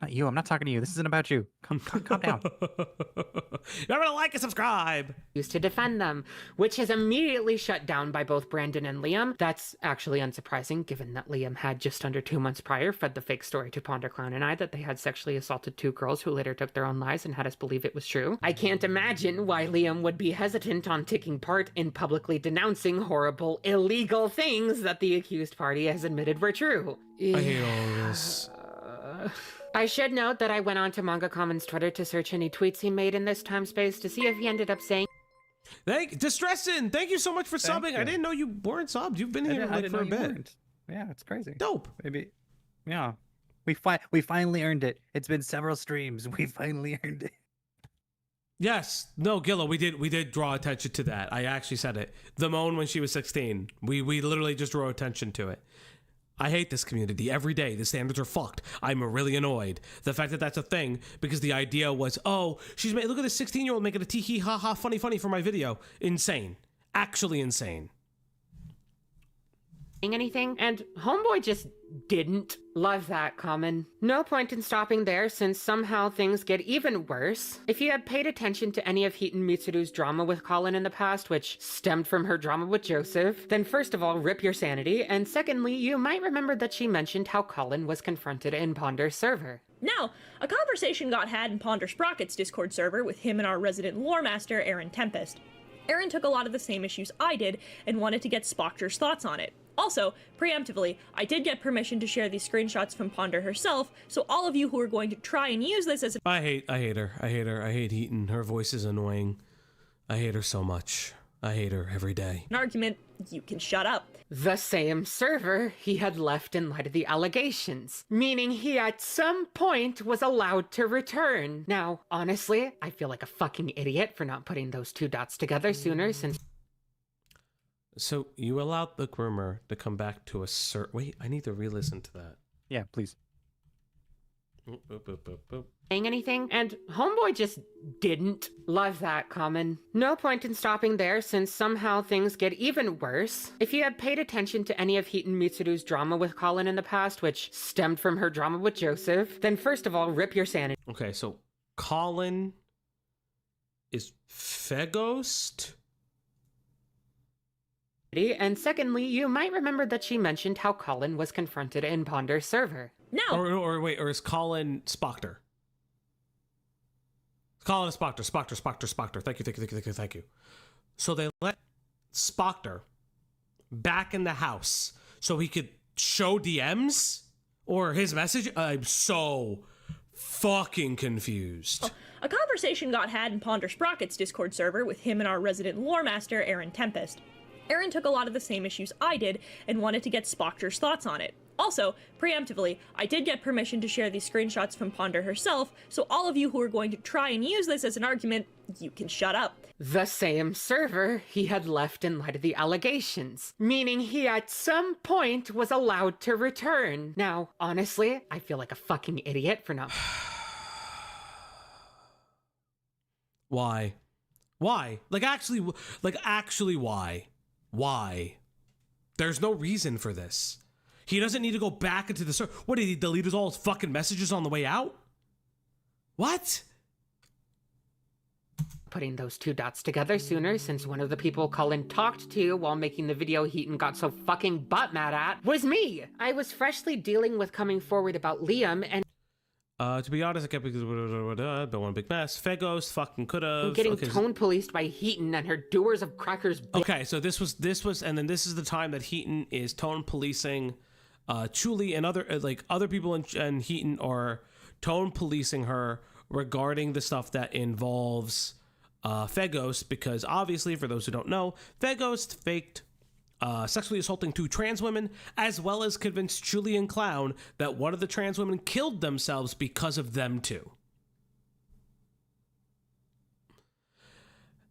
Not you. I'm not talking to you. This isn't about you. Calm down. Remember to like and subscribe. Used to defend them, which has immediately shut down by both Brandon and Liam. That's actually unsurprising, given that Liam had just under 2 months prior fed the fake story to PonderClown and I that they had sexually assaulted 2 girls who later took their own lives and had us believe it was true. I can't imagine why Liam would be hesitant on taking part in publicly denouncing horrible, illegal things that the accused party has admitted were true. I hate all of this. I should note that I went on to Manga Common's Twitter to search any tweets he made in this time space to see if he ended up saying. Distressin, thank you so much for subbing. I didn't know you weren't subbed. You've been here for a bit. Yeah, it's crazy. Dope. Maybe, yeah. We finally earned it. It's been several streams. We finally earned it. Yes. No, Gilla, we did draw attention to that. I actually said it. The moan when she was 16. We literally just drew attention to it. I hate this community every day. The standards are fucked. I'm really annoyed. The fact that that's a thing, because the idea was, oh, look at this 16-year-old making a tee-hee ha-ha funny for my video. Insane. Actually insane. Anything, and Homeboy just didn't. Love that, Common. No point in stopping there, since somehow things get even worse. If you had paid attention to any of Heaton Mitsuru's drama with Colin in the past, which stemmed from her drama with Joseph, then first of all, rip your sanity, and secondly, you might remember that she mentioned how Colin was confronted in Ponder's server. Now, a conversation got had in Ponder Sprocket's Discord server with him and our resident lore master, Aaron Tempest. Aaron took a lot of the same issues I did and wanted to get Spockter's thoughts on it. Also, preemptively, I did get permission to share these screenshots from Ponder herself, so all of you who are going to try and use this as a— I hate her. I hate Heaton. Her voice is annoying. I hate her so much. I hate her every day. an argument, you can shut up. The same server he had left in light of the allegations, meaning he at some point was allowed to return. Now, honestly, I feel like a fucking idiot for not putting those 2 dots together sooner, since— So you allowed the groomer to come back to a Wait, I need to re-listen to that. Yeah, please. Boop, boop, boop, boop, boop. Saying anything, and Homeboy just didn't. Love that, Common. No point in stopping there, since somehow things get even worse. If you had paid attention to any of Heaton Mitsuru's drama with Colin in the past, which stemmed from her drama with Joseph, then first of all, rip your sanity. Okay, so Colin is Feghost? And secondly, you might remember that she mentioned how Colin was confronted in Ponder's server. No. Or is Colin Spockter? Colin is Spockter. Thank you. So they let Spockter back in the house so he could show DMs or his message? I'm so fucking confused. A conversation got had in Ponder Sprocket's Discord server with him and our resident lore master, Aaron Tempest. Aaron took a lot of the same issues I did and wanted to get Spockter's thoughts on it. Also, preemptively, I did get permission to share these screenshots from Ponder herself, so all of you who are going to try and use this as an argument, you can shut up. The same server he had left in light of the allegations, meaning he at some point was allowed to return. Now, honestly, I feel like a fucking idiot for not— Why? Like actually why? Why? There's no reason for this. He doesn't need to go back into the server. What, did he delete all his fucking messages on the way out? What? Putting those 2 dots together sooner, since one of the people Colin talked to while making the video Heaton got so fucking butt mad at was me. I was freshly dealing with coming forward about Liam and— To be honest, I kept but one big mess. Feghost fucking could've. getting tone policed by Heaton and her doers of crackers. Okay, so this was, and then this is the time that Heaton is tone policing, Chuli and other people in Heaton are tone policing her regarding the stuff that involves Feghost, because obviously, for those who don't know, Feghost faked sexually assaulting 2 trans women, as well as convinced Julian Clown that one of the trans women killed themselves because of them too.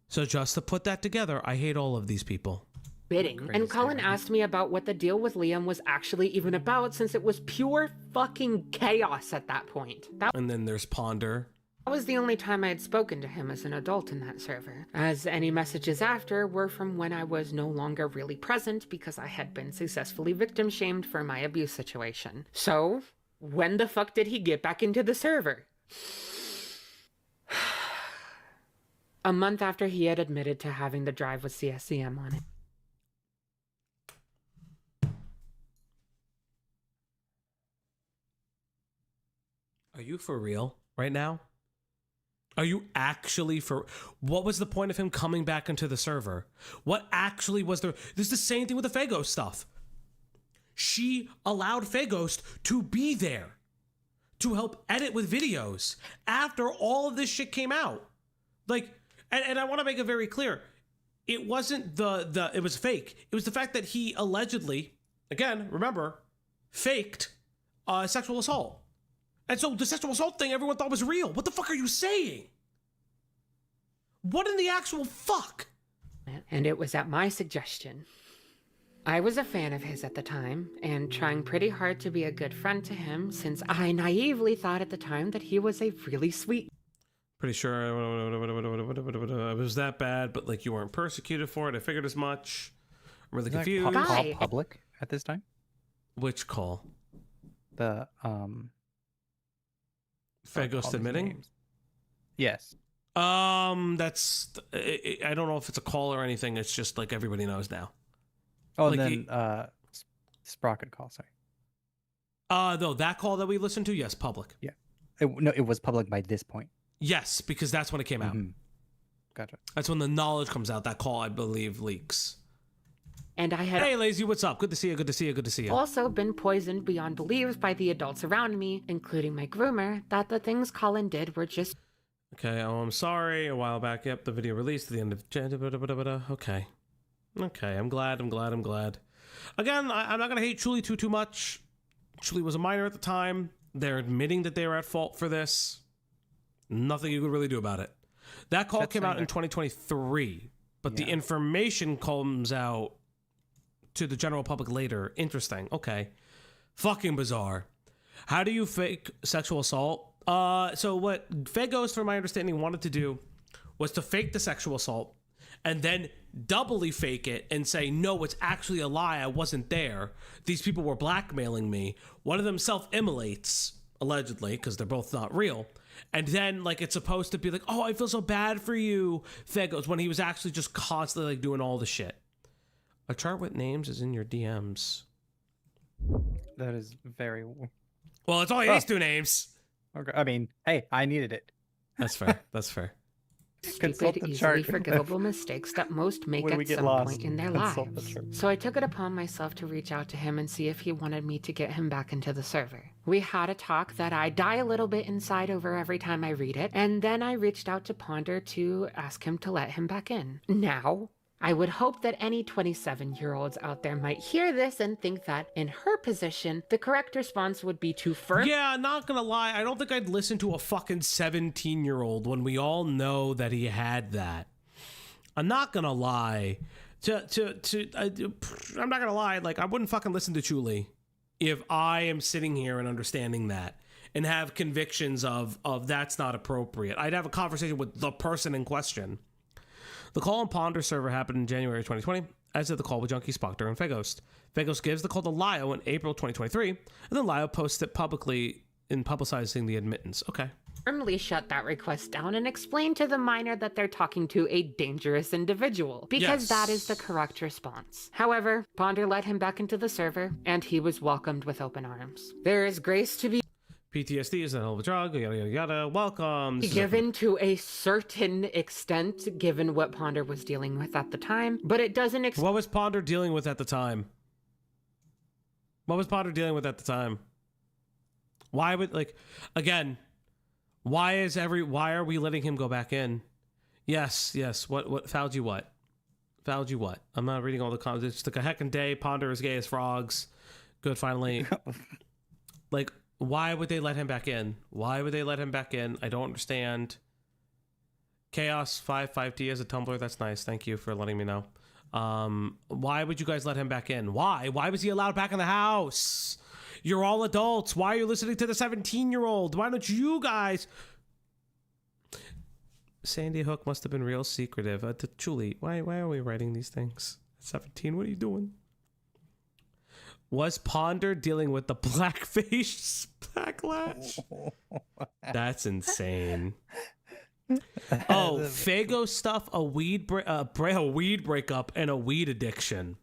So just to put that together, I hate all of these people. Bidding. And Colin asked me about what the deal with Liam was actually even about, since it was pure fucking chaos at that point. And then there's Ponder That was the only time I had spoken to him as an adult in that server, as any messages after were from when I was no longer really present because I had been successfully victim shamed for my abuse situation. So, when the fuck did he get back into the server? A month after he had admitted to having the drive with CSCM on it. Are you for real right now? Are you actually for... What was the point of him coming back into the server? What actually was there... This is the same thing with the Fagos stuff. She allowed Fagos to be there to help edit with videos after all of this shit came out. Like, and I want to make it very clear. It wasn't it was fake. It was the fact that he allegedly, again, remember, faked sexual assault. And so the sexual assault thing everyone thought was real. What the fuck are you saying? What in the actual fuck? And it was at my suggestion. I was a fan of his at the time, and trying pretty hard to be a good friend to him, since I naively thought at the time that he was a really sweet... Pretty sure it was that bad, but like you weren't persecuted for it. I figured as much. I'm really confused. Was that call public at this time? Which call? The Fagos admitting? Yes. That's I don't know if it's a call or anything. It's just like everybody knows now. Oh, like and then Sprocket call, sorry. No, that call that we listened to, yes, public. Yeah. It was public by this point. Yes, because that's when it came out. Gotcha. That's when the knowledge comes out. That call, I believe, leaks. And I had... Hey, Lazy, what's up? Good to see you, good to see you, good to see you. Also been poisoned beyond beliefs by the adults around me, including my groomer, that the things Colin did were just... Okay, oh, I'm sorry. A while back, yep, the video released at the end of January. Okay. Okay, I'm glad. Again, I'm not going to hate Chuli too much. Chuli was a minor at the time. They're admitting that they were at fault for this. Nothing you could really do about it. That call came out in 2023, but the information comes out to the general public later. Interesting. Okay. Fucking bizarre. How do you fake sexual assault? So what Fagos, from my understanding, wanted to do was to fake the sexual assault and then doubly fake it and say, no, it's actually a lie. I wasn't there. These people were blackmailing me. One of them self-immolates, allegedly, because they're both not real. And then, like, it's supposed to be like, oh, I feel so bad for you, Fagos, when he was actually just constantly, like, doing all the shit. A chart with names is in your DMs. That is very... Well, it's only these two names. Okay. I mean, hey, I needed it. That's fair. That's fair. Consult Stupid, the easily chart. forgivable mistakes that most make at some point in their Consult the lives. chart. So I took it upon myself to reach out to him and see if he wanted me to get him back into the server. We had a talk that I die a little bit inside over every time I read it, and then I reached out to Ponder to ask him to let him back in. Now, I would hope that any 27-year-olds out there might hear this and think that, in her position, the correct response would be to first... Yeah, not gonna lie, I don't think I'd listen to a fucking 17-year-old when we all know that he had that. I'm not gonna lie. I'm not gonna lie, like, I wouldn't fucking listen to Chuli if I am sitting here and understanding that and have convictions of that's not appropriate. I'd have a conversation with the person in question. The call on Ponder server happened in January 2020, as did the call with Junkie, Spoctor, and Fagos. Fagos gives the call to Lio in April 2023, and then Lio posts it publicly in publicizing the admittance. Okay. Firmly shut that request down and explain to the minor that they're talking to a dangerous individual, because that is the correct response. However, Ponder let him back into the server, and he was welcomed with open arms. There is grace to be PTSD is a hell of a drug, yada yada yada. Welcome. Given to a certain extent, given what Ponder was dealing with at the time, but it doesn't. What was Ponder dealing with at the time? What was Ponder dealing with at the time? Why would, like, again? Why are we letting him go back in? Yes. What Fauji? What? Fauji? What? I'm not reading all the comments. It's like a heckin' day. Ponder is gay as frogs. Good. Finally. Like. Why would they let him back in? Why would they let him back in? I don't understand. Chaos55T as a Tumblr. That's nice. Thank you for letting me know. Why would you guys let him back in? Why? Why was he allowed back in the house? You're all adults. Why are you listening to the 17-year-old? Why don't you guys... Sandy Hook must have been real secretive. Julie, why are we writing these things? 17, what are you doing? Was Ponder dealing with the blackface backlash? That's insane. Oh, Fago stuff, a weed breakup, and a weed addiction.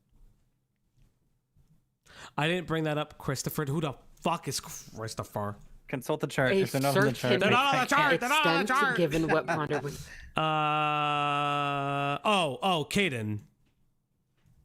I didn't bring that up, Christopher. Who the fuck is Christopher? Consult the chart. If they're not on the chart. They're not on the chart. They're not on the Extent chart. given what Ponder was Caden.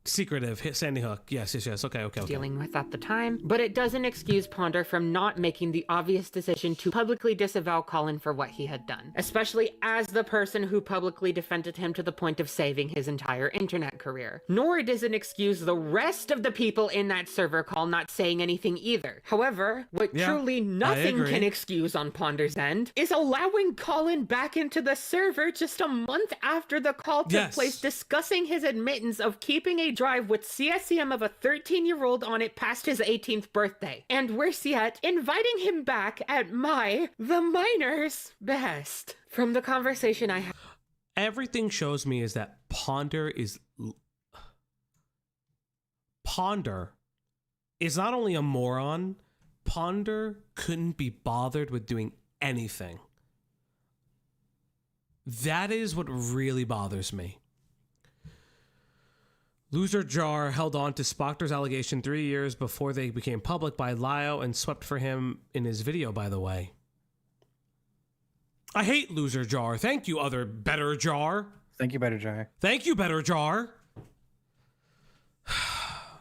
Secretive, Sandy Hook. Yes. Okay. dealing with at the time, but it doesn't excuse Ponder from not making the obvious decision to publicly disavow Colin for what he had done, especially as the person who publicly defended him to the point of saving his entire internet career. Nor does it excuse the rest of the people in that server call not saying anything either. However, what truly nothing can excuse on Ponder's end is allowing Colin back into the server just a month after the call took place, discussing his admittance of keeping a drive with CSEM of a 13-year-old on it past his 18th birthday. And worse yet, inviting him back at the minor's best. From the conversation I had... Everything shows me is that Ponder is not only a moron, Ponder couldn't be bothered with doing anything. That is what really bothers me. Loser Jar held on to Spoctor's allegation 3 years before they became public by Lio and swept for him in his video, by the way. I hate Loser Jar. Thank you, other better Jar. Thank you, better Jar. Thank you, better Jar.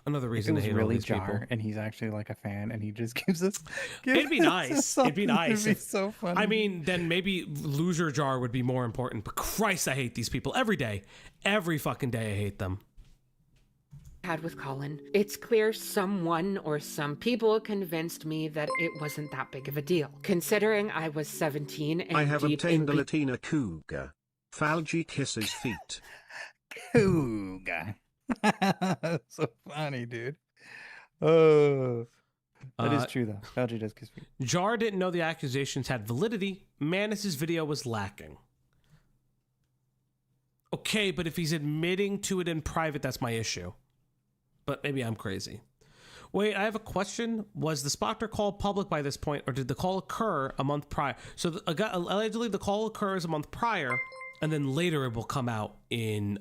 Another reason to hate really all these Jar, people. and he's actually like a fan, and he just gives us. It'd be nice. It'd be nice. It'd be so funny. I mean, then maybe Loser Jar would be more important. But Christ, I hate these people every day. Every fucking day, I hate them. Had with Colin, it's clear someone or some people convinced me that it wasn't that big of a deal, considering I was 17 and I have deep obtained a in Latina cougar. Falgi kisses feet. Cougar. So funny, dude. Oh, that is true though. Falgi does kiss feet. Jar didn't know the accusations had validity. Manus's video was lacking. Okay, but if he's admitting to it in private, that's my issue. But maybe I'm crazy. Wait, I have a question. Was the Spoctor call public by this point, or did the call occur a month prior? So allegedly the call occurs a month prior, and then later it will come out in...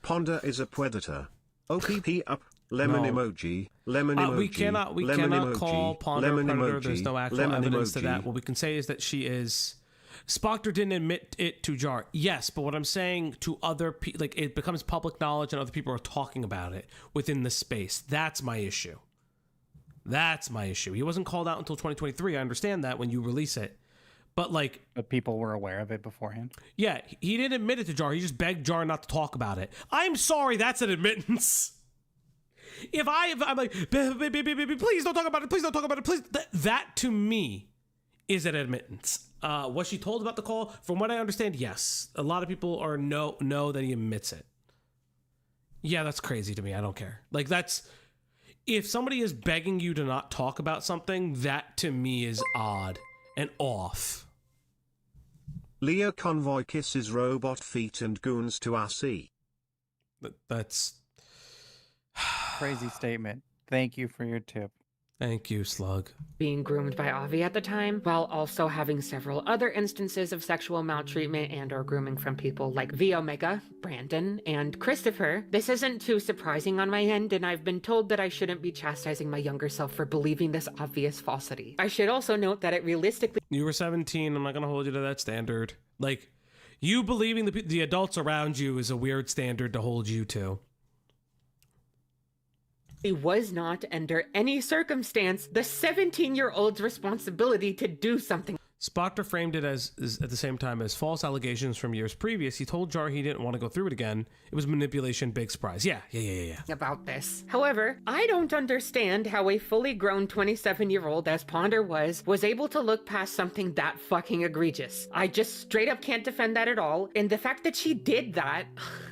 Ponder is a predator. OPP up. Lemon emoji. Lemon emoji. We cannot call Ponder a predator. There's no actual evidence to that. What we can say is that she is... Spoctor didn't admit it to Jar. Yes, but what I'm saying to other people, like, it becomes public knowledge and other people are talking about it within the space. That's my issue. That's my issue. He wasn't called out until 2023. I understand that when you release it. But, like... But people were aware of it beforehand? Yeah, he didn't admit it to Jar. He just begged Jar not to talk about it. I'm sorry, that's an admittance. If I'm like, please don't talk about it, please don't talk about it, please... That, to me, is an admittance. Was she told about the call? From what I understand, yes. A lot of people know that he admits it. Yeah, that's crazy to me. I don't care. Like, that's... If somebody is begging you to not talk about something, that to me is odd and off. Leo convoy kisses robot feet and goons to RC. That's... Crazy statement. Thank you for your tip. Thank you, Slug. Being groomed by Avi at the time, while also having several other instances of sexual maltreatment and or grooming from people like V Omega, Brandon, and Christopher. This isn't too surprising on my end, and I've been told that I shouldn't be chastising my younger self for believing this obvious falsity. I should also note that it realistically... You were 17, I'm not gonna hold you to that standard. Like, you believing the adults around you is a weird standard to hold you to. It was not, under any circumstance, the 17-year-old's responsibility to do something. Spoctor framed it as at the same time as false allegations from years previous. He told Jar he didn't want to go through it again. It was manipulation, big surprise. Yeah. About this. However, I don't understand how a fully grown 27-year-old, as Ponder was able to look past something that fucking egregious. I just straight up can't defend that at all, and the fact that she did that...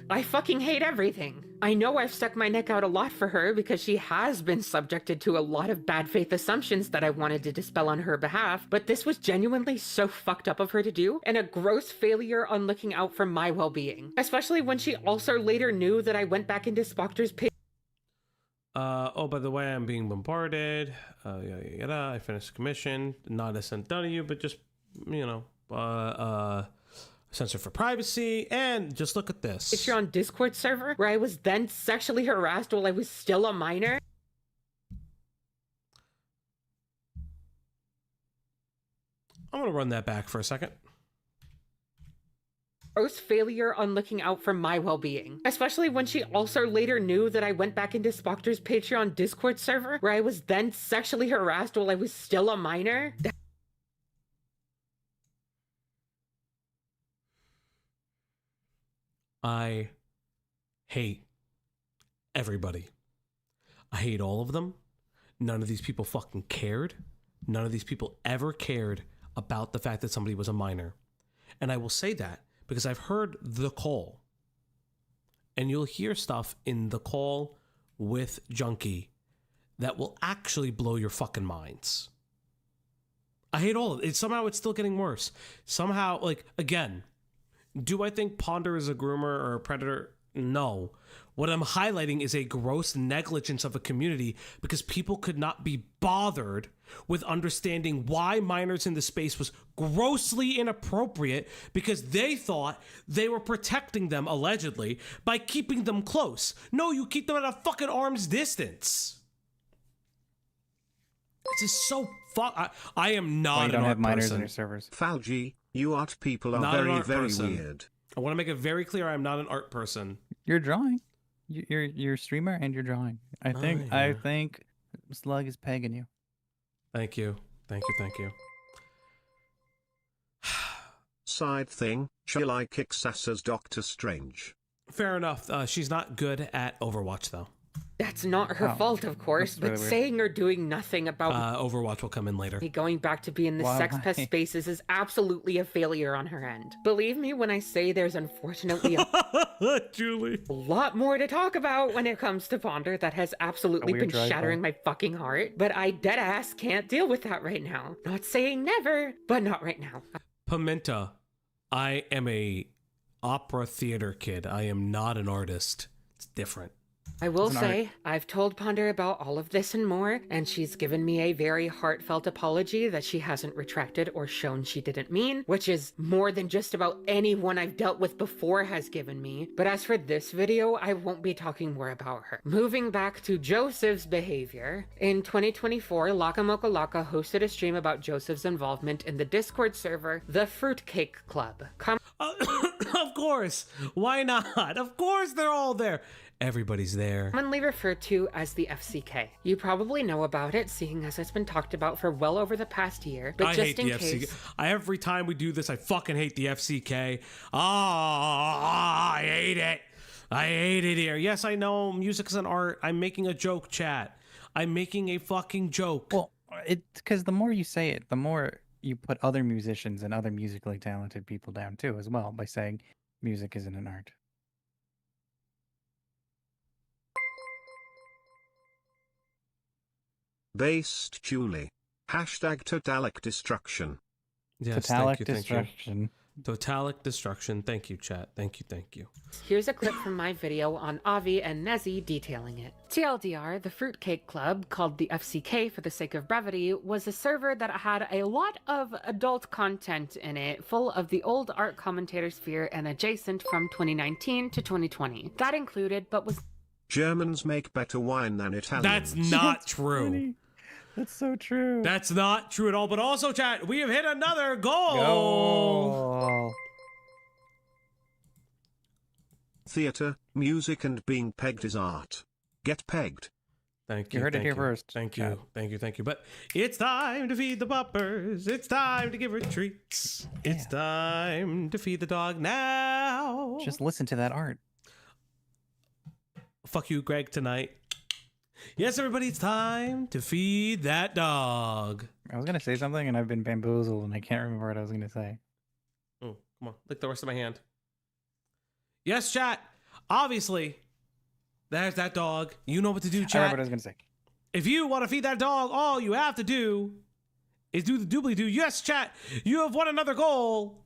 I fucking hate everything. I know I've stuck my neck out a lot for her because she has been subjected to a lot of bad faith assumptions that I wanted to dispel on her behalf, but this was genuinely so fucked up of her to do, and a gross failure on looking out for my well-being. Especially when she also later knew that I went back into Spoctor's page. Oh, by the way, I'm being bombarded. I finished the commission. Not a cent done to you, but just, you know, censor for privacy. And just look at this. If you're on Discord server, where I was then sexually harassed while I was still a minor. I'm gonna run that back for a second. Gross failure on looking out for my well-being. Especially when she also later knew that I went back into Spoctor's Patreon Discord server, where I was then sexually harassed while I was still a minor. I hate everybody. I hate all of them. None of these people fucking cared. None of these people ever cared about the fact that somebody was a minor. And I will say that because I've heard the call. And you'll hear stuff in the call with Junkie that will actually blow your fucking minds. I hate all of it. Somehow it's still getting worse. Somehow, like, again, do I think Ponder is a groomer or a predator? No. What I'm highlighting is a gross negligence of a community because people could not be bothered with understanding why minors in the space was grossly inappropriate because they thought they were protecting them, allegedly, by keeping them close. No, you keep them at a fucking arm's distance. This is so I am not you don't an have art minors person. on your servers. Falgi, you art people are Not an very, art very person. weird. I want to make it very clear I am not an art person. You're drawing. You're a streamer and you're drawing. I think Slug is pegging you. Thank you. Thank you. Thank you. Side thing, shall I kick Sassa's Doctor Strange? Fair enough. She's not good at Overwatch, though. That's not her fault, of course, but weird. saying or doing nothing about Overwatch will come in later. me going back to be in the sex pest spaces is absolutely a failure on her end. Believe me when I say there's unfortunately Julie. a lot more to talk about when it comes to Ponder that has absolutely been shattering my fucking heart, but I deadass can't deal with that right now. Not saying never, but not right now. Pimenta, I am a opera theater kid. I am not an artist. It's different. I will say, I've told Ponder about all of this and more, and she's given me a very heartfelt apology that she hasn't retracted or shown she didn't mean, which is more than just about anyone I've dealt with before has given me. But as for this video, I won't be talking more about her. Moving back to Joseph's behavior, in 2024, Laka Laka hosted a stream about Joseph's involvement in the Discord server, The Fruitcake Club. Of course. Why not? Of course they're all there. Everybody's there. Commonly referred to as the FCK. You probably know about it, seeing as it's been talked about for well over the past year, but I just hate in the case... FCK. Every time we do this, I fucking hate the FCK. I hate it. I hate it here. Yes, I know music is an art. I'm making a joke, chat. I'm making a fucking joke. Well, it's because the more you say it, the more you put other musicians and other musically talented people down too, as well, by saying music isn't an art. Based Julie. Hashtag totalic destruction. Yes, Totalic destruction. Totalic destruction. Thank you, chat. Thank you. Here's a clip from my video on Avi and Nezzy detailing it. TLDR, the Fruitcake Club, called the FCK for the sake of brevity, was a server that had a lot of adult content in it, full of the old art commentator sphere and adjacent from 2019 to 2020. That included, but was... Germans make better wine than Italians. That's not true. Funny. That's so true. That's not true at all. But also, chat, we have hit another goal. Oh. Theater, music and being pegged is art. Get pegged. Thank you. You heard it here first. Thank you. Thank you. But it's time to feed the puppers. It's time to give her treats. Yeah. It's time to feed the dog now. Just listen to that art. Fuck you, Greg, tonight. Yes, everybody, it's time to feed that dog. I was going to say something and I've been bamboozled and I can't remember what I was going to say. Oh, come on. Lick the rest of my hand. Yes, chat. Obviously, there's that dog. You know what to do, I chat. remember what I was gonna say. If you want to feed that dog, all you have to do is do the doobly-doo. Yes, chat, you have won another goal.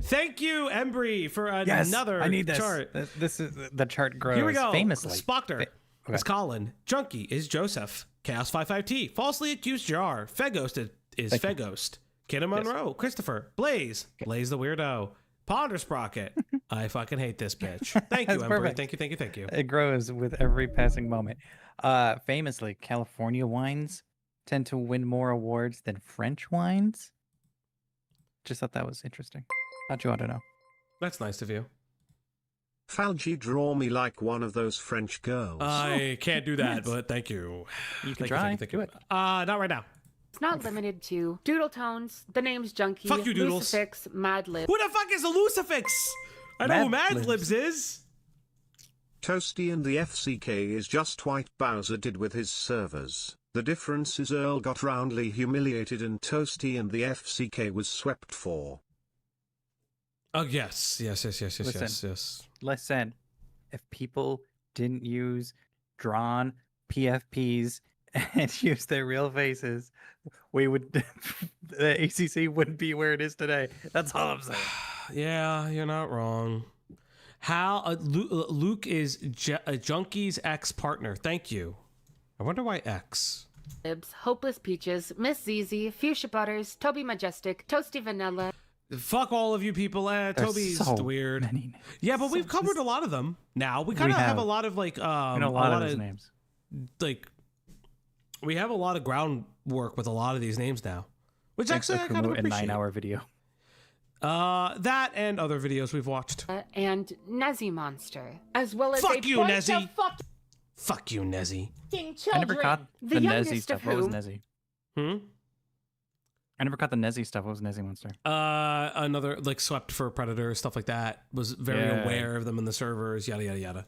Thank you, Embry, for another I need this. chart. This is the chart grows Here we go. famously. Spoctor Okay. is Colin. Junkie is Joseph. Chaos55T. Falsely accused Jar. Feghost is Feghost. Kidda Monroe. Christopher. Blaze. Blaze the weirdo. Ponder Sprocket. I fucking hate this bitch. Thank you, That's Embry. perfect. Thank you. It grows with every passing moment. Famously, California wines tend to win more awards than French wines. Just thought that was interesting. How'd you want to know? That's nice of you. Falgi, draw me like one of those French girls. I can't do that, but thank you. You can Thank try. Thank Do you. it. Not right now. It's not limited to Doodle Tones, the name's Junkie, Fuck you, Doodles. Lucifix, Mad Lib. Who the fuck is a Lucifix? I know who Mad Mad Libs is. Toasty and the FCK is just what Bowser did with his servers. The difference is Earl got roundly humiliated and Toasty and the FCK was swept for. Oh, yes. Listen. Listen, if people didn't use drawn PFPs and use their real faces, we would the ACC wouldn't be where it is today. That's all I'm saying. Yeah, you're not wrong. Luke is Junkie's ex-partner. Thank you. I wonder why X. Libs, Hopeless Peaches, Miss ZZ, Fuchsia Butters, Toby Majestic, Toasty Vanilla. Fuck all of you people. Toby's so weird. many names. Yeah, but we've covered a lot of them. Now we kind of have a lot of like I know a lot of those names. Like we have a lot of groundwork with a lot of these names now, which actually I kind of a appreciate. 9-hour video. That and other videos we've watched. And Nezzy Monster, as well as Fuck a you, bunch Nezzy. of fucking Fuck you, Nezzy. children. I never caught The the Nezzy youngest stuff. of What was whom- Nezzy? I I never caught the Nezzy stuff. What was Nezzy Monster? Another like swept for predators, stuff like that. Was very aware of them in the servers. Yada yada yada.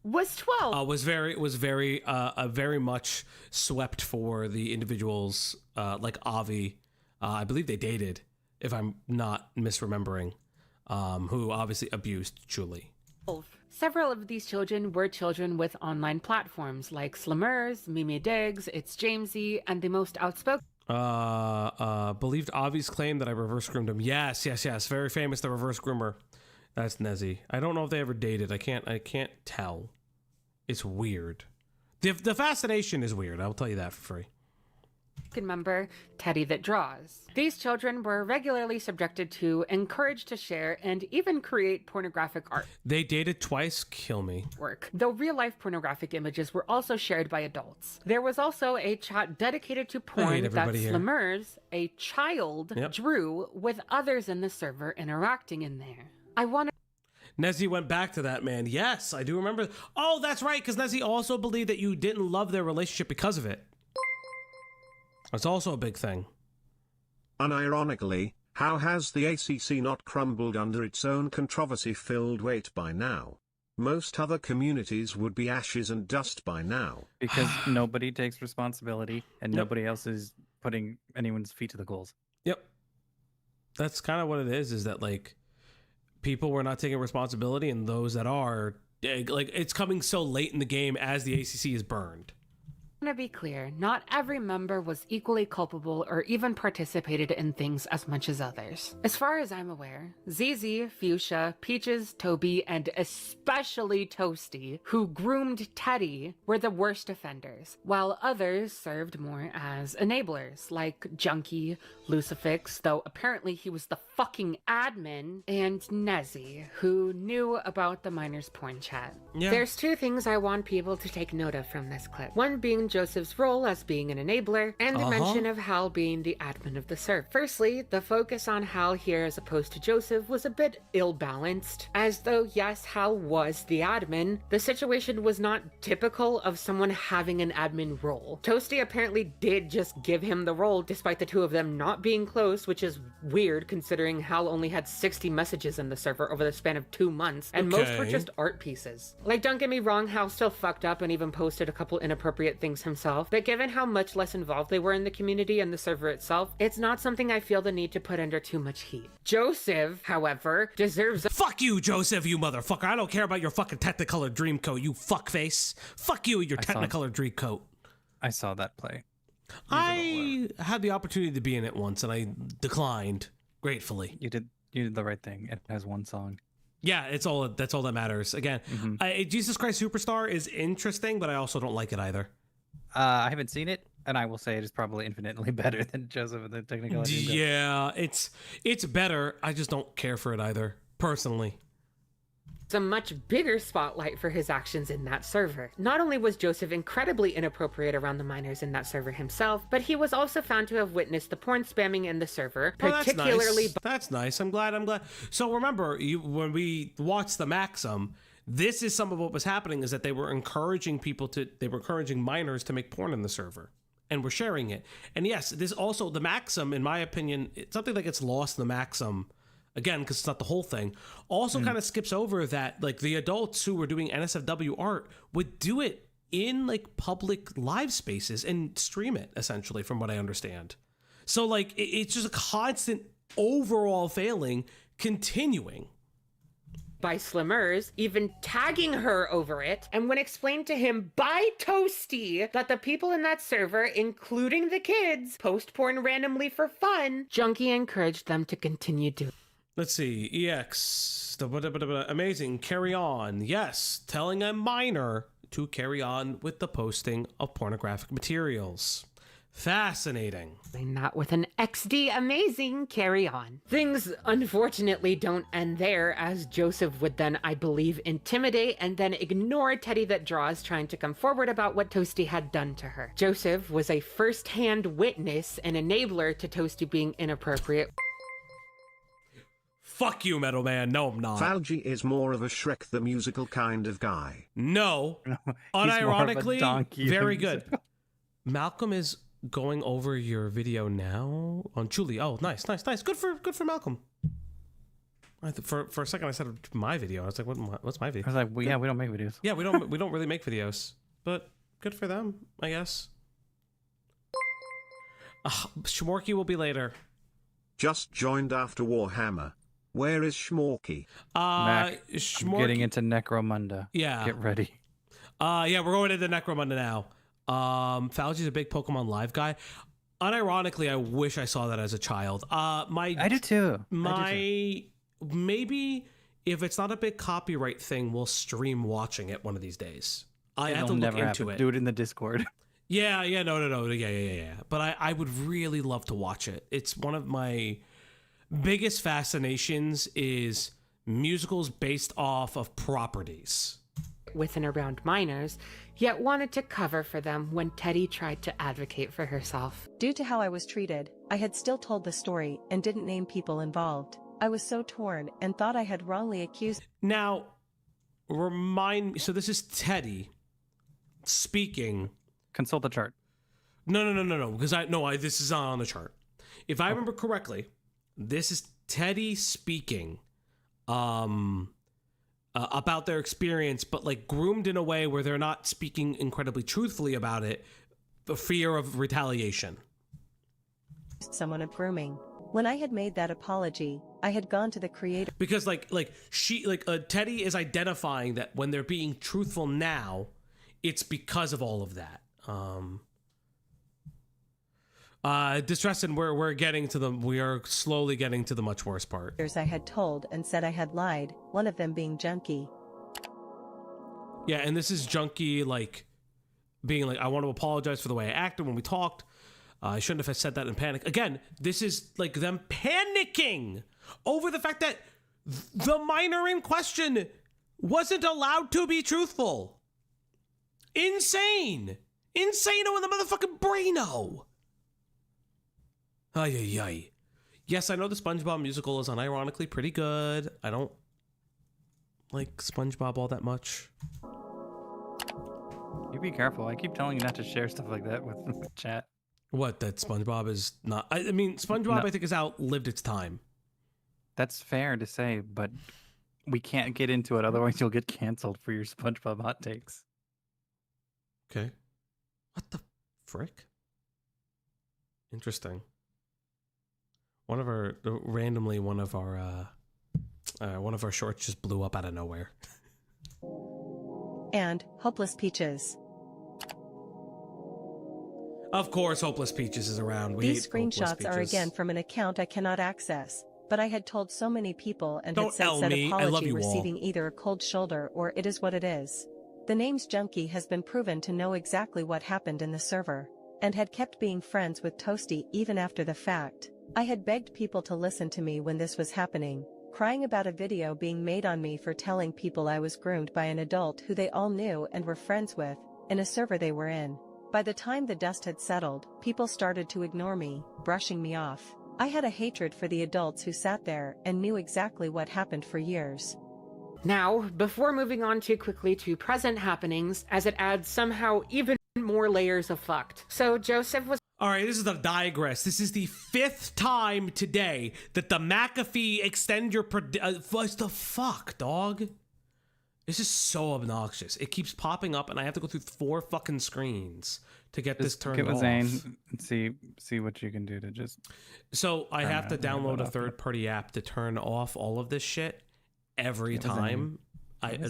Was 12. Was very much swept for the individuals like Avi. I believe they dated, if I'm not misremembering. Who obviously abused Julie. Several of these children were children with online platforms like Slimmers, Mimi Diggs, It's Jamesy, and the most outspoken. Believed Avi's claim that I reverse groomed him. Yes. Very famous, the reverse groomer. That's Nezzy. I don't know if they ever dated. I can't tell. It's weird. The fascination is weird. I'll tell you that for free. Member, Teddy That Draws. These children were regularly subjected to, encouraged to share, and even create pornographic art. They dated twice. Kill me. Work. Though real-life pornographic images were also shared by adults. There was also a chat dedicated to porn that Slimmers, a child, drew with others in the server interacting in there. I want to... Nezzy went back to that, man. Yes, I do remember. Oh, that's right, because Nezzy also believed that you didn't love their relationship because of it. That's also a big thing. Unironically, how has the ACC not crumbled under its own controversy-filled weight by now? Most other communities would be ashes and dust by now. Because nobody takes responsibility and nobody else is putting anyone's feet to the goals. Yep. That's kind of what it is that, like, people were not taking responsibility, and those that are, like, it's coming so late in the game as the ACC is burned. I want to be clear, not every member was equally culpable or even participated in things as much as others. As far as I'm aware, ZZ, Fuchsia, Peaches, Toby, and especially Toasty, who groomed Teddy, were the worst offenders, while others served more as enablers, like Junkie, Lucifix, though apparently he was the fucking admin, and Nezzy, who knew about the minors' porn chat. Yeah. There's two things I want people to take note of from this clip. One being Joseph's role as being an enabler, and the mention of Hal being the admin of the server. Firstly, the focus on Hal here as opposed to Joseph was a bit ill-balanced, as though yes, Hal was the admin, the situation was not typical of someone having an admin role. Toasty apparently did just give him the role despite the two of them not being close, which is weird considering Hal only had 60 messages in the server over the span of 2 months, and most were just art pieces. Like, don't get me wrong, Hal still fucked up and even posted a couple inappropriate things things himself, but given how much less involved they were in the community and the server itself, it's not something I feel the need to put under too much heat. Joseph, however, deserves a— Fuck you, Joseph, you motherfucker. I don't care about your fucking Technicolor Dreamcoat, you fuckface. Fuck you and your Technicolor Dreamcoat. I saw that play. I had the opportunity to be in it once, and I declined gratefully. You did the right thing. It has one song. Yeah, that's all that matters. Again, Jesus Christ Superstar is interesting, but I also don't like it either. I haven't seen it, and I will say it is probably infinitely better than Joseph and the Technicolor Dreamcoat. Yeah, it's better. I just don't care for it either, personally. It's a much bigger spotlight for his actions in that server. Not only was Joseph incredibly inappropriate around the minors in that server himself, but he was also found to have witnessed the porn spamming in the server, particularly— That's nice. I'm glad. So remember, when we watched the Maxim, this is some of what was happening, is that they were encouraging minors to make porn in the server, and were sharing it. And yes, this also, the Maxim, in my opinion, it's something that gets lost in the Maxim, again, because it's not the whole thing, also kind of skips over that, like, the adults who were doing NSFW art would do it in, like, public live spaces and stream it, essentially, from what I understand. So, like, it's just a constant overall failing continuing. By Slimmers, even tagging her over it, and when explained to him by Toasty that the people in that server, including the kids, post porn randomly for fun, Junkie encouraged them to continue doing. Let's see, EX, amazing, carry on. Yes, telling a minor to carry on with the posting of pornographic materials. Fascinating. Not with an XD amazing, carry on. Things unfortunately don't end there, as Joseph would then, I believe, intimidate and then ignore Teddy that draws, trying to come forward about what Toasty had done to her. Joseph was a first-hand witness and enabler to Toasty being inappropriate. Fuck you, Metal Man. No, I'm not. Falgi is more of a Shrek the Musical kind of guy. No. Unironically, very good. Malcolm is going over your video now on Julie. Oh, nice. Good for Malcolm. For a second, I said my video. I was like, what's my video? I was like, we don't make videos. Yeah, we don't really make videos, but good for them, I guess. Shmorky will be later. Just joined after Warhammer. Where is Shmorky? Mac, I'm getting into Necromunda. Yeah. Get ready. Yeah, we're going into Necromunda now. Falgi's a big Pokemon Live guy. Unironically, I wish I saw that as a child. I do too. Maybe if it's not a big copyright thing, we'll stream watching it one of these days. I have to look into it. Do it in the Discord. Yeah, no. Yeah. But I would really love to watch it. It's one of my biggest fascinations is musicals based off of properties. With and around minors, yet wanted to cover for them when Teddy tried to advocate for herself. Due to how I was treated, I had still told the story and didn't name people involved. I was so torn and thought I had wrongly accused— Now, remind me, so this is Teddy speaking. Consult the chart. No, because this is not on the chart. If I remember correctly, this is Teddy speaking about their experience, but like groomed in a way where they're not speaking incredibly truthfully about it, the fear of retaliation. Someone of grooming. When I had made that apology, I had gone to the creator— Because Teddy is identifying that when they're being truthful now, it's because of all of that. Distress, and we are slowly getting to the much worse part. I had told and said I had lied, one of them being Junkie. Yeah, and this is Junkie, like, being like, I want to apologize for the way I acted when we talked. I shouldn't have said that in panic. Again, this is like them panicking over the fact that the minor in question wasn't allowed to be truthful. Insane in the motherfucking braino. Ay. Yes, I know the SpongeBob musical is unironically pretty good. I don't like SpongeBob all that much. You be careful. I keep telling you not to share stuff like that with chat. What, that SpongeBob is not... I mean, SpongeBob, I think, has outlived its time. That's fair to say, but we can't get into it. Otherwise, you'll get canceled for your SpongeBob hot takes. Okay. What the frick? Interesting. One of our shorts just blew up out of nowhere. And Hopeless Peaches. Of course, Hopeless Peaches is around. These screenshots are again from an account I cannot access, but I had told so many people and had said apology receiving either a cold shoulder or it is what it is. The name's Junkie has been proven to know exactly what happened in the server, and had kept being friends with Toasty even after the fact. I had begged people to listen to me when this was happening, crying about a video being made on me for telling people I was groomed by an adult who they all knew and were friends with, in a server they were in. By the time the dust had settled, people started to ignore me, brushing me off. I had a hatred for the adults who sat there and knew exactly what happened for years. Now, before moving on too quickly to present happenings, as it adds somehow even more layers of fucked. So Joseph was... All right, this is the digress. This is the 5th time today that the McAfee extend your... what the fuck, dog? This is so obnoxious. It keeps popping up, and I have to go through 4 fucking screens to get this turned off. Get with Zane and see what you can do to just... So I have to download a third-party app to turn off all of this shit every time. I've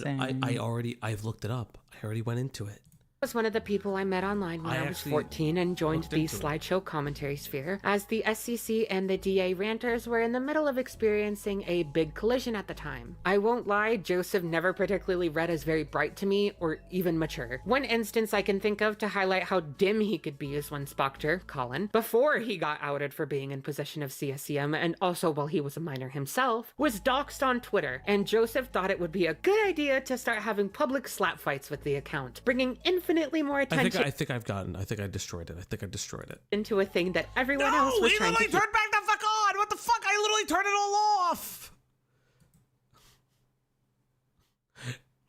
looked it up. I already went into it. Was one of the people I met online when I was 14 and joined the slideshow commentary sphere, as the SCC and the DA ranters were in the middle of experiencing a big collision at the time. I won't lie, Joseph never particularly read as very bright to me or even mature. One instance I can think of to highlight how dim he could be is when Spoctor, Colin, before he got outed for being in possession of CSCM and also while he was a minor himself, was doxxed on Twitter, and Joseph thought it would be a good idea to start having public slap fights with the account, bringing infinitely more attention. I think I destroyed it. Into a thing that everyone else was trying to keep. Turn back the fuck on! What the fuck? I literally turned it all off!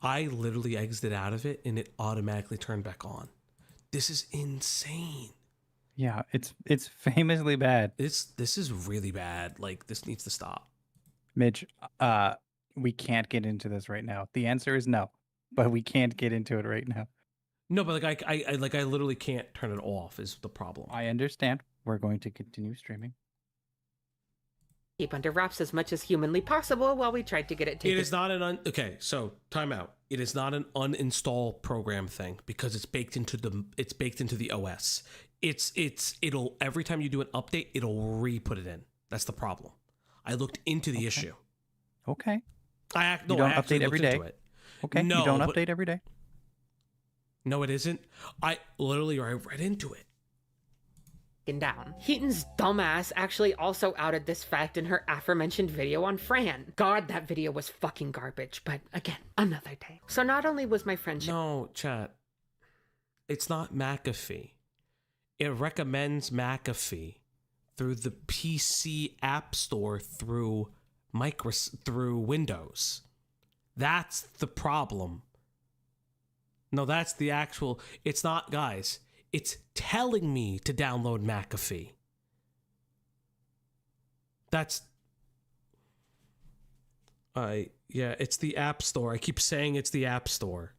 I literally exited out of it and it automatically turned back on. This is insane. Yeah, it's famously bad. This is really bad. Like, this needs to stop. Mitch, we can't get into this right now. The answer is no, but we can't get into it right now. No, but I literally can't turn it off is the problem. I understand. We're going to continue streaming. Keep under wraps as much as humanly possible while we tried to get it taken. It is not okay, so time out. It is not an uninstall program thing because it's baked into the OS. It'll every time you do an update, it'll re-put it in. That's the problem. I looked into the issue. Okay. I don't update every day. Okay. No, you don't update every day. No, it isn't. I read into it. Down. Heaton's dumbass actually also outed this fact in her aforementioned video on Fran. God, that video was fucking garbage, but again, another day. So not only was my friendship... No, chat. It's not McAfee. It recommends McAfee through the PC App Store through Windows. That's the problem. No, that's the actual... It's not, guys. It's telling me to download McAfee. That's... yeah, it's the App Store. I keep saying it's the App Store.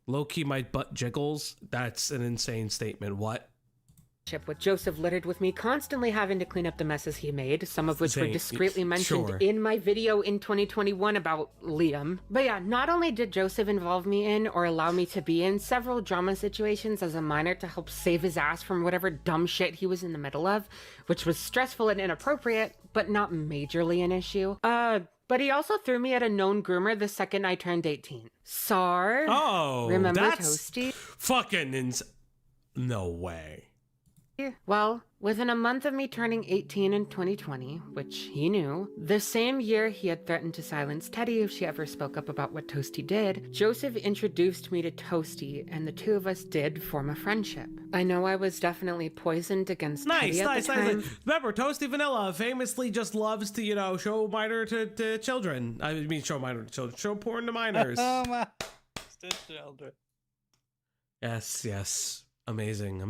Low-key, my butt jiggles. That's an insane statement. What? With Joseph littered with me constantly having to clean up the messes he made, some of which were discreetly mentioned in my video in 2021 about Liam. But yeah, not only did Joseph involve me in or allow me to be in several drama situations as a minor to help save his ass from whatever dumb shit he was in the middle of, which was stressful and inappropriate, but not majorly an issue. But he also threw me at a known groomer the second I turned 18. Sar? Oh, remember that's Toasty? Fucking no way. Well, within a month of me turning 18 in 2020, which he knew, the same year he had threatened to silence Teddy if she ever spoke up about what Toasty did, Joseph introduced me to Toasty, and the two of us did form a friendship. I know I was definitely poisoned against Teddy at the time. Remember, Toasty Vanilla famously just loves to, show minor to children. I mean, show minor to children. Show porn to minors. Oh my. To children. Yes. Amazing.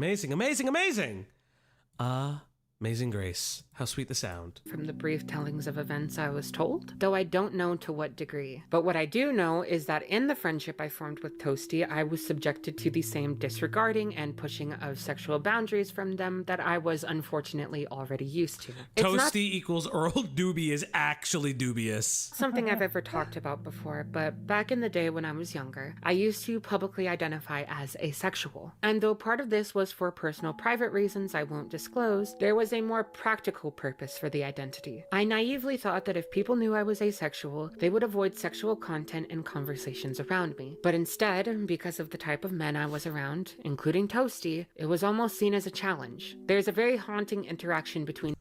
Amazing Grace. How sweet the sound. From the brief tellings of events I was told, though I don't know to what degree. But what I do know is that in the friendship I formed with Toasty, I was subjected to the same disregarding and pushing of sexual boundaries from them that I was unfortunately already used to. Toasty equals Earl Doobie is actually dubious. Something I've ever talked about before, but back in the day when I was younger, I used to publicly identify as asexual. And though part of this was for personal private reasons I won't disclose, there was a more practical purpose for the identity. I naively thought that if people knew I was asexual, they would avoid sexual content and conversations around me. But instead, because of the type of men I was around, including Toasty, it was almost seen as a challenge. There's a very haunting interaction between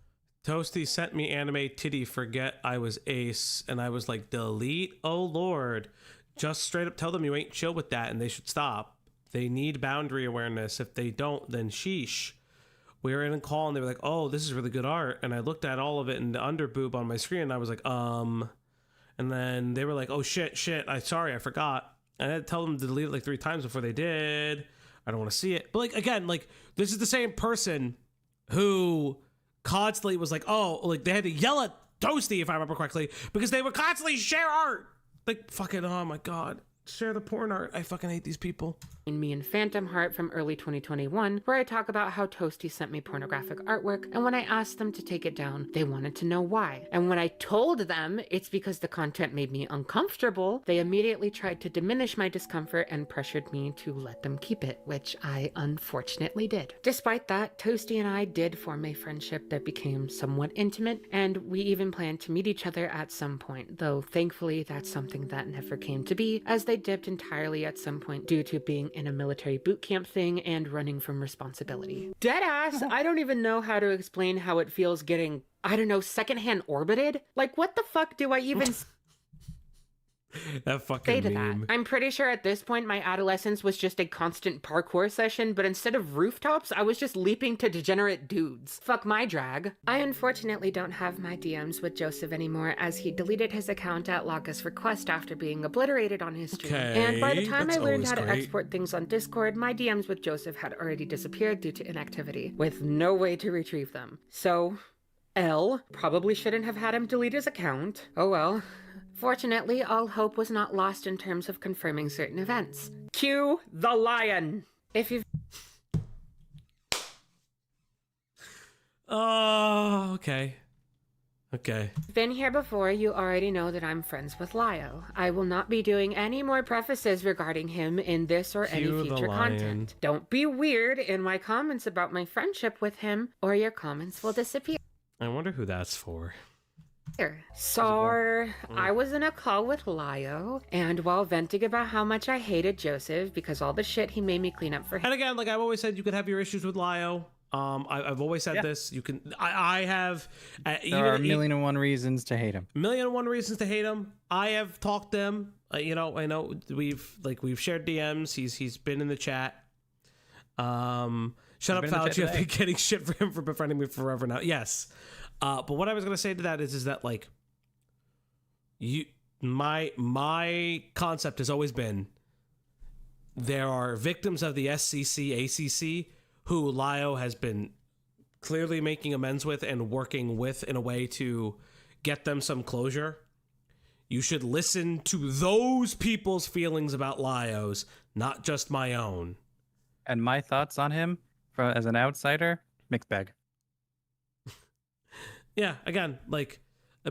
Toasty sent me anime titty forget I was ace, and I was like, delete? Oh lord. Just straight up tell them you ain't chill with that and they should stop. They need boundary awareness. If they don't, then sheesh. We were in a call and they were like, oh, this is really good art. And I looked at all of it in the underboob on my screen and I was like, And then they were like, oh shit, sorry, I forgot. And I had to tell them to delete it like 3 times before they did. I don't want to see it. But like, again, like, this is the same person who constantly was like, oh, like they had to yell at Toasty, if I remember correctly, because they would constantly share art. Like, fucking, oh my God. Share the porn art. I fucking hate these people. Me and Phantom Heart from early 2021, where I talk about how Toasty sent me pornographic artwork, and when I asked them to take it down, they wanted to know why. And when I told them it's because the content made me uncomfortable, they immediately tried to diminish my discomfort and pressured me to let them keep it, which I unfortunately did. Despite that, Toasty and I did form a friendship that became somewhat intimate, and we even planned to meet each other at some point, though thankfully that's something that never came to be, as they dipped entirely at some point due to being in a military boot camp thing and running from responsibility. Deadass, I don't even know how to explain how it feels getting, I don't know, secondhand orbited. Like, what the fuck do I even that fucking say to meme. that? I'm pretty sure at this point my adolescence was just a constant parkour session, but instead of rooftops, I was just leaping to degenerate dudes. Fuck my drag. I unfortunately don't have my DMs with Joseph anymore, as he deleted his account at Locke's request after being obliterated on his stream. And by the time I learned how to export things on Discord, my DMs with Joseph had already disappeared due to inactivity, with no way to retrieve them. So, L probably shouldn't have had him delete his account. Oh well. Fortunately, all hope was not lost in terms of confirming certain events. Cue the lion! If you've Oh, okay. Okay. been here before, you already know that I'm friends with Lio. I will not be doing any more prefaces regarding him in this or any future content. Don't be weird in my comments about my friendship with him, or your comments will disappear. I wonder who that's for. So, I was in a call with Lio, and while venting about how much I hated Joseph because all the shit he made me clean up for him. And again, like I've always said, you could have your issues with Lio. I've always said this. You can. I have. There are a million and one reasons to hate him. Million and one reasons to hate him. I have talked to him. I know we've shared DMs. He's been in the chat. Shut up, Fauci. I've been getting shit for him for befriending me forever now. Yes. But what I was gonna say to that is that like my concept has always been there are victims of the SCC, ACC who Lio has been clearly making amends with and working with in a way to get them some closure. You should listen to those people's feelings about Lio's, not just my own. And my thoughts on him, as an outsider, mixed bag. Yeah, again, like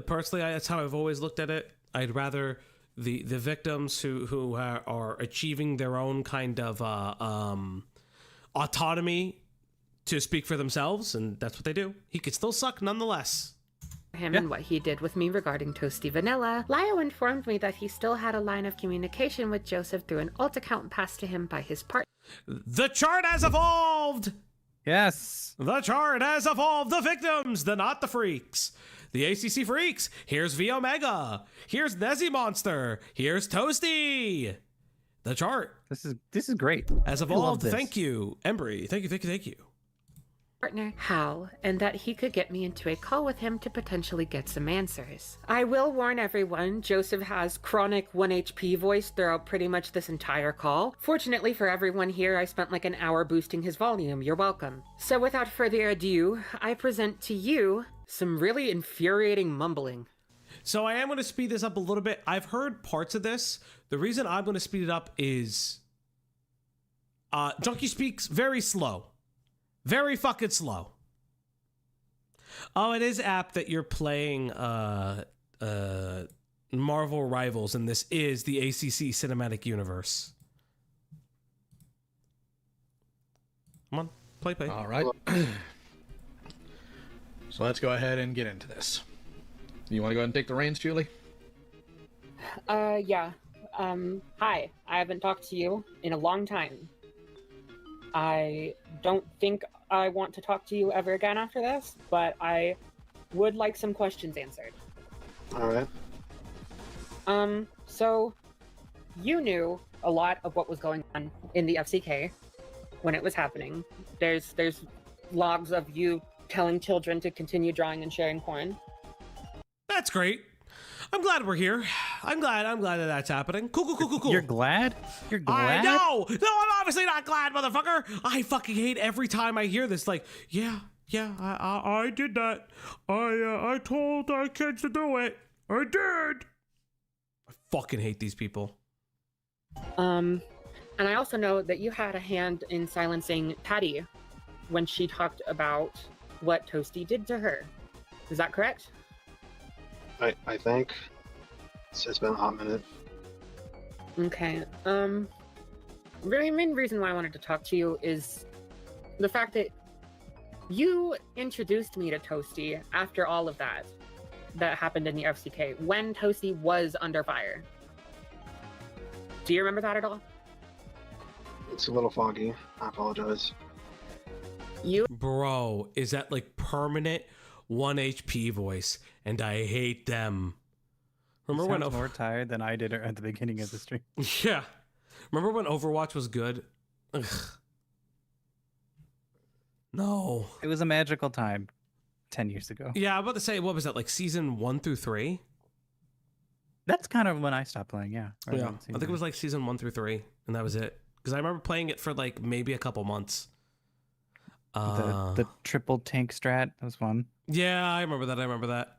personally, that's how I've always looked at it. I'd rather the victims who are achieving their own kind of autonomy to speak for themselves, and that's what they do. He could still suck nonetheless. And what he did with me regarding Toasty Vanilla, Lio informed me that he still had a line of communication with Joseph through an alt account passed to him by his partner. The chart has evolved! Yes. The chart has evolved. The victims, the not the freaks. The ACC freaks. Here's V Omega. Here's Nezzy Monster. Here's Toasty. The chart. This is great. Has evolved. Thank you, Embry. Thank you. partner, Hal, and that he could get me into a call with him to potentially get some answers. I will warn everyone, Joseph has chronic 1 HP voice throughout pretty much this entire call. Fortunately for everyone here, I spent like an hour boosting his volume. You're welcome. So without further ado, I present to you some really infuriating mumbling. So I am going to speed this up a little bit. I've heard parts of this. The reason I'm going to speed it up is Junkie speaks very slow. Very fucking slow. Oh, it is apt that you're playing Marvel Rivals, and this is the ACC Cinematic Universe. Come on, play. All right. So let's go ahead and get into this. You want to go ahead and take the reins, Julie? Yeah. Hi. I haven't talked to you in a long time. I don't think I want to talk to you ever again after this, but I would like some questions answered. All right. So you knew a lot of what was going on in the FCK when it was happening. There's logs of you telling children to continue drawing and sharing porn. That's great. I'm glad we're here. I'm glad that that's happening. Cool. You're glad? You're glad? No, I'm obviously not glad, motherfucker. I fucking hate every time I hear this. Like, yeah, I did that. I told our kids to do it. I did. I fucking hate these people. And I also know that you had a hand in silencing Patty when she talked about what Toasty did to her. Is that correct? I think it's been a hot minute. Okay. The main reason why I wanted to talk to you is the fact that you introduced me to Toasty after all of that happened in the FCK when Toasty was under fire. Do you remember that at all? It's a little foggy. I apologize. Bro, is that like permanent 1 HP voice? And I hate them. Remember when more tired than I did at the beginning of the stream? Yeah. Remember when Overwatch was good? Ugh. No. It was a magical time 10 years ago. Yeah, I'm about to say, what was that, like season 1 through 3? That's kind of when I stopped playing, yeah. Yeah, I think it was like season 1 through 3, and that was it. Because I remember playing it for like maybe a couple months. The triple tank strat, that was fun. Yeah, I remember that.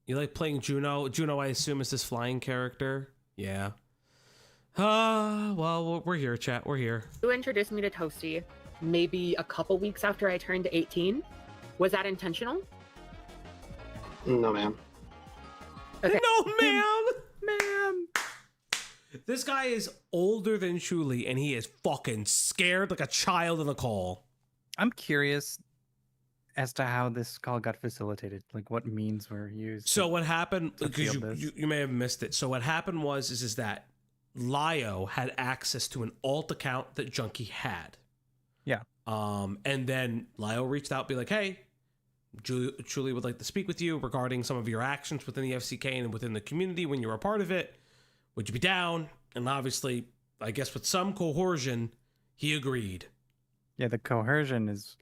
You like playing Juno? Juno, I assume, is this flying character? Yeah. Well, we're here, chat. We're here. You introduced me to Toasty maybe a couple weeks after I turned 18. Was that intentional? No, ma'am. Okay. No, ma'am. This guy is older than Shuli, and he is fucking scared like a child in a call. I'm curious as to how this call got facilitated, like what means were used. So what happened, because you may have missed it. So what happened is that Lio had access to an alt account that Junkie had. Yeah. And then Lio reached out, be like, hey, Julie would like to speak with you regarding some of your actions within the FCK and within the community when you were a part of it. Would you be down? And obviously, I guess with some coercion, he agreed. Yeah, the coercion is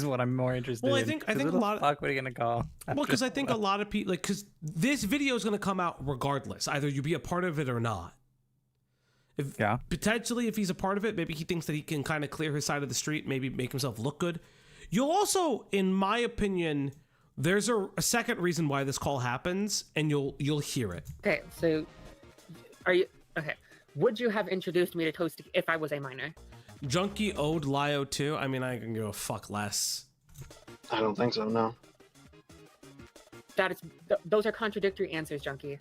what I'm more interested in. I think a lot of fuck, what are you gonna call? Well, because I think a lot of people, like, because this video is going to come out regardless. Either you be a part of it or not. Potentially, if he's a part of it, maybe he thinks that he can kind of clear his side of the street, maybe make himself look good. You'll also, in my opinion, there's a second reason why this call happens, and you'll hear it. Okay, so are you okay? Would you have introduced me to Toasty if I was a minor? Junkie owed Lio too. I mean, I can go fuck less. I don't think so. No. Those are contradictory answers, Junkie.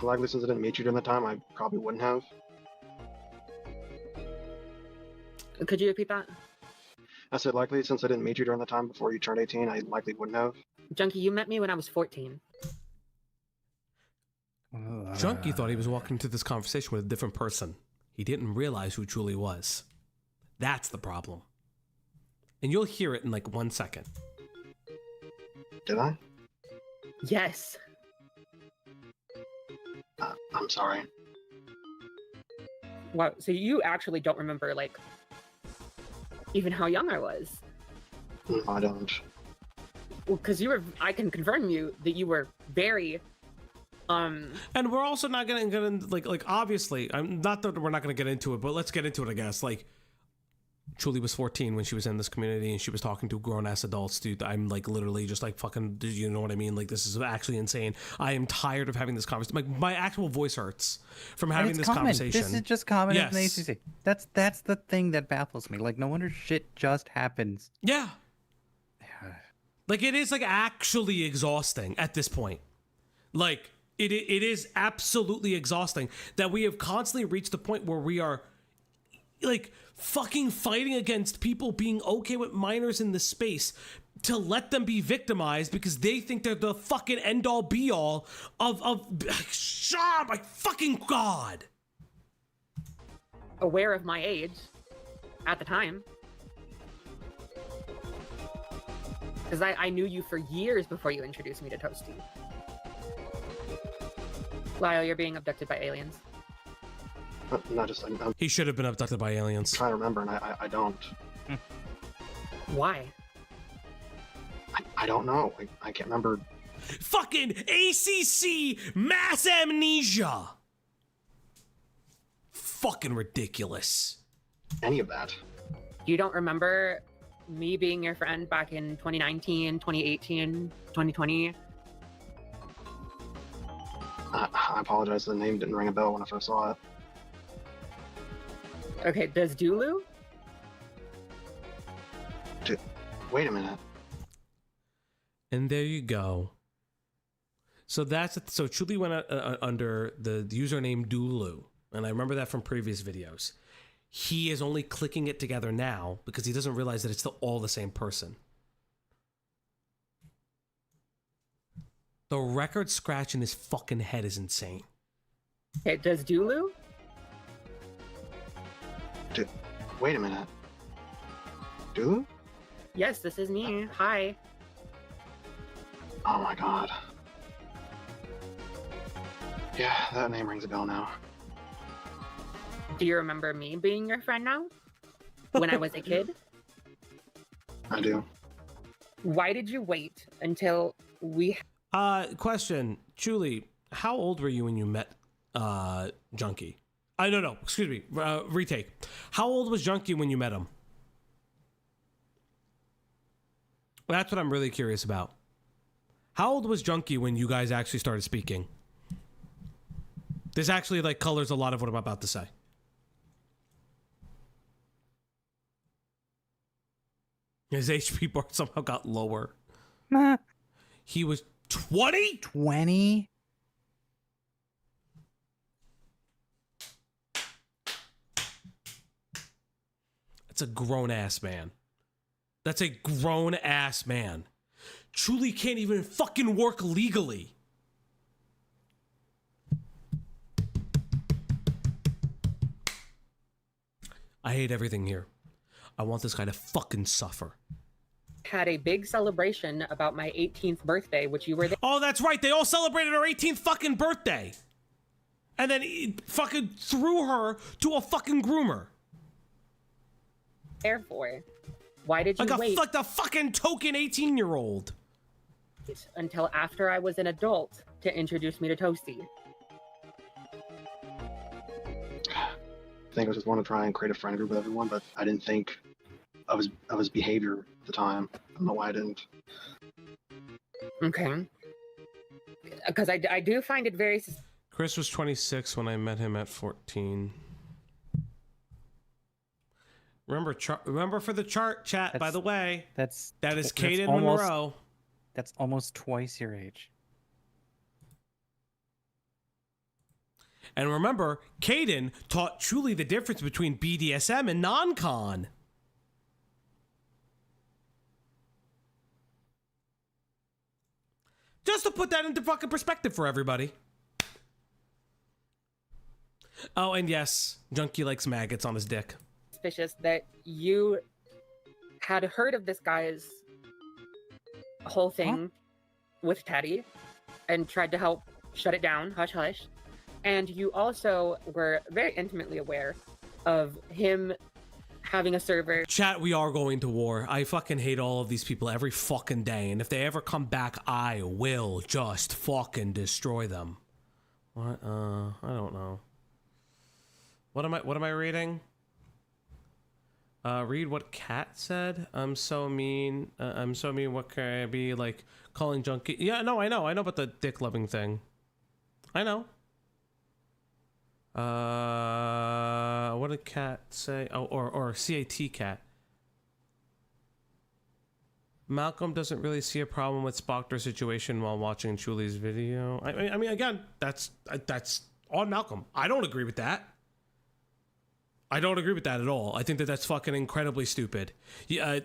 Likely, since I didn't meet you during the time, I probably wouldn't have. Could you repeat that? I said likely, since I didn't meet you during the time before you turned 18, I likely wouldn't have. Junkie, you met me when I was 14. Junkie thought he was walking into this conversation with a different person. He didn't realize who Julie was. That's the problem. And you'll hear it in like 1 second. Did I? Yes. I'm sorry. Wow, so you actually don't remember, like, even how young I was? No, I don't. Well, because I can confirm that you were very, And we're also not gonna get into, like, obviously, I'm not that we're not gonna get into it, but let's get into it, I guess. Like, Julie was 14 when she was in this community, and she was talking to grown-ass adults, dude. I'm, like, literally just, like, fucking, you know what I mean? Like, this is actually insane. I am tired of having this conversation. Like, my actual voice hurts from having this conversation. This is just common in the Yes. ACC. That's the thing that baffles me. Like, no wonder shit just happens. Yeah. Like, it is, like, actually exhausting at this point. Like, it is absolutely exhausting that we have constantly reached the point where we are, like, fucking fighting against people being okay with minors in the space to let them be victimized because they think they're the fucking end-all be-all of my fucking God. aware of my age at the time. Because I knew you for years before you introduced me to Toasty. Lyle, you're being abducted by aliens. Not just, I'm He should have been abducted by aliens. trying to remember, and I don't. Why? I don't know. I can't remember. Fucking ACC mass amnesia. Fucking ridiculous. Any of that. You don't remember me being your friend back in 2019, 2018, 2020? I apologize. The name didn't ring a bell when I first saw it. Okay, does Dulu? Wait a minute. And there you go. So so Chuli went under the username Dulu, and I remember that from previous videos. He is only clicking it together now because he doesn't realize that it's still all the same person. The record scratch in his fucking head is insane. Okay, does Dulu? Wait a minute. Dulu? Yes, this is me. Hi. Oh my god. Yeah, that name rings a bell now. Do you remember me being your friend now? When I was a kid? I do. Why did you wait until we... Question. Julie, how old were you when you met, Junkie? No, excuse me, retake. How old was Junkie when you met him? That's what I'm really curious about. How old was Junkie when you guys actually started speaking? This actually, like, colors a lot of what I'm about to say. His HP bar somehow got lower. He was 20? 20? That's a grown-ass man. That's a grown-ass man. Truly can't even fucking work legally. I hate everything here. I want this guy to fucking suffer. had a big celebration about my 18th birthday, which you were there. Oh, that's right. They all celebrated her 18th fucking birthday. And then he fucking threw her to a fucking groomer. There for. Why did you wait? Like a fucking token 18-year-old. Until after I was an adult to introduce me to Toasty. I think I just want to try and create a friend group with everyone, but I didn't think of his behavior at the time. I don't know why I didn't. Okay. Because I do find it very... Chris was 26 when I met him at 14. Remember for the chart chat, by the way. That is Caden Monroe. That's almost twice your age. And remember, Caden taught Truly the difference between BDSM and non-con. Just to put that into fucking perspective for everybody. Oh, and yes, Junkie likes maggots on his dick. Suspicious that you had heard of this guy's whole thing with Teddy and tried to help shut it down, hush hush. And you also were very intimately aware of him having a server. Chat, we are going to war. I fucking hate all of these people every fucking day. And if they ever come back, I will just fucking destroy them. What? I don't know. What am I reading? Read what Cat said. I'm so mean. I'm so mean. What can I be like calling junkie? Yeah, no, I know about the dick loving thing. I know. What did Cat say? Oh, or CAT Cat. Malcolm doesn't really see a problem with Spoctor's situation while watching Chuli's video. I mean, again, that's on Malcolm. I don't agree with that. I don't agree with that at all. I think that that's fucking incredibly stupid. Yeah,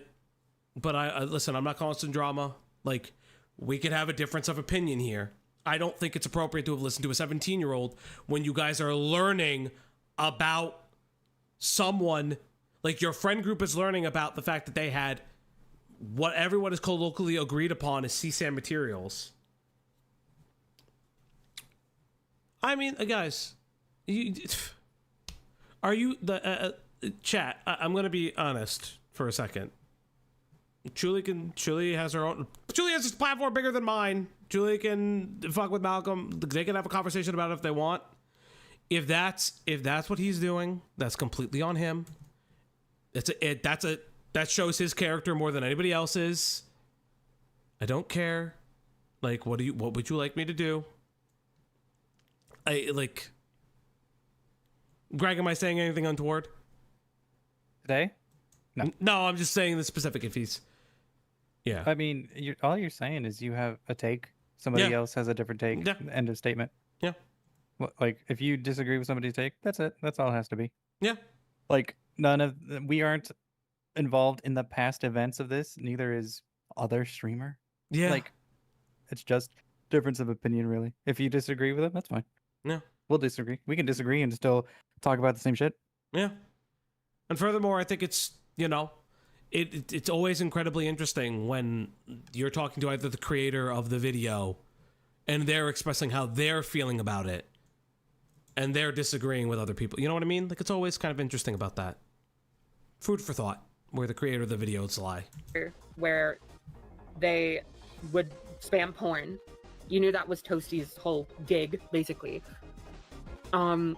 but I listen, I'm not calling some drama. Like, we could have a difference of opinion here. I don't think it's appropriate to have listened to a 17-year-old when you guys are learning about someone, like your friend group is learning about the fact that they had what everyone is colloquially agreed upon as CSAM materials. I mean, guys, are you the chat? I'm gonna be honest for a second. Chuli has her own. Chuli has a platform bigger than mine. Chuli can fuck with Malcolm. They can have a conversation about it if they want. If that's what he's doing, that's completely on him. That shows his character more than anybody else's. I don't care. Like, what would you like me to do? Greg, am I saying anything untoward? Today? No, I'm just saying the specific if he's... Yeah. I mean, all you're saying is you have a take. Somebody else has a different take. Yeah. End of statement. Yeah. Well, like, if you disagree with somebody's take, that's it. That's all it has to be. Yeah. Like, we aren't involved in the past events of this. Neither is other streamer. Yeah. Like, it's just difference of opinion, really. If you disagree with them, that's fine. Yeah. We'll disagree. We can disagree and still talk about the same shit. Yeah. And furthermore, I think it's, it's always incredibly interesting when you're talking to either the creator of the video and they're expressing how they're feeling about it and they're disagreeing with other people. You know what I mean? Like, it's always kind of interesting about that. Food for thought, where the creator of the videos lie. Where they would spam porn. You knew that was Toasty's whole gig, basically. So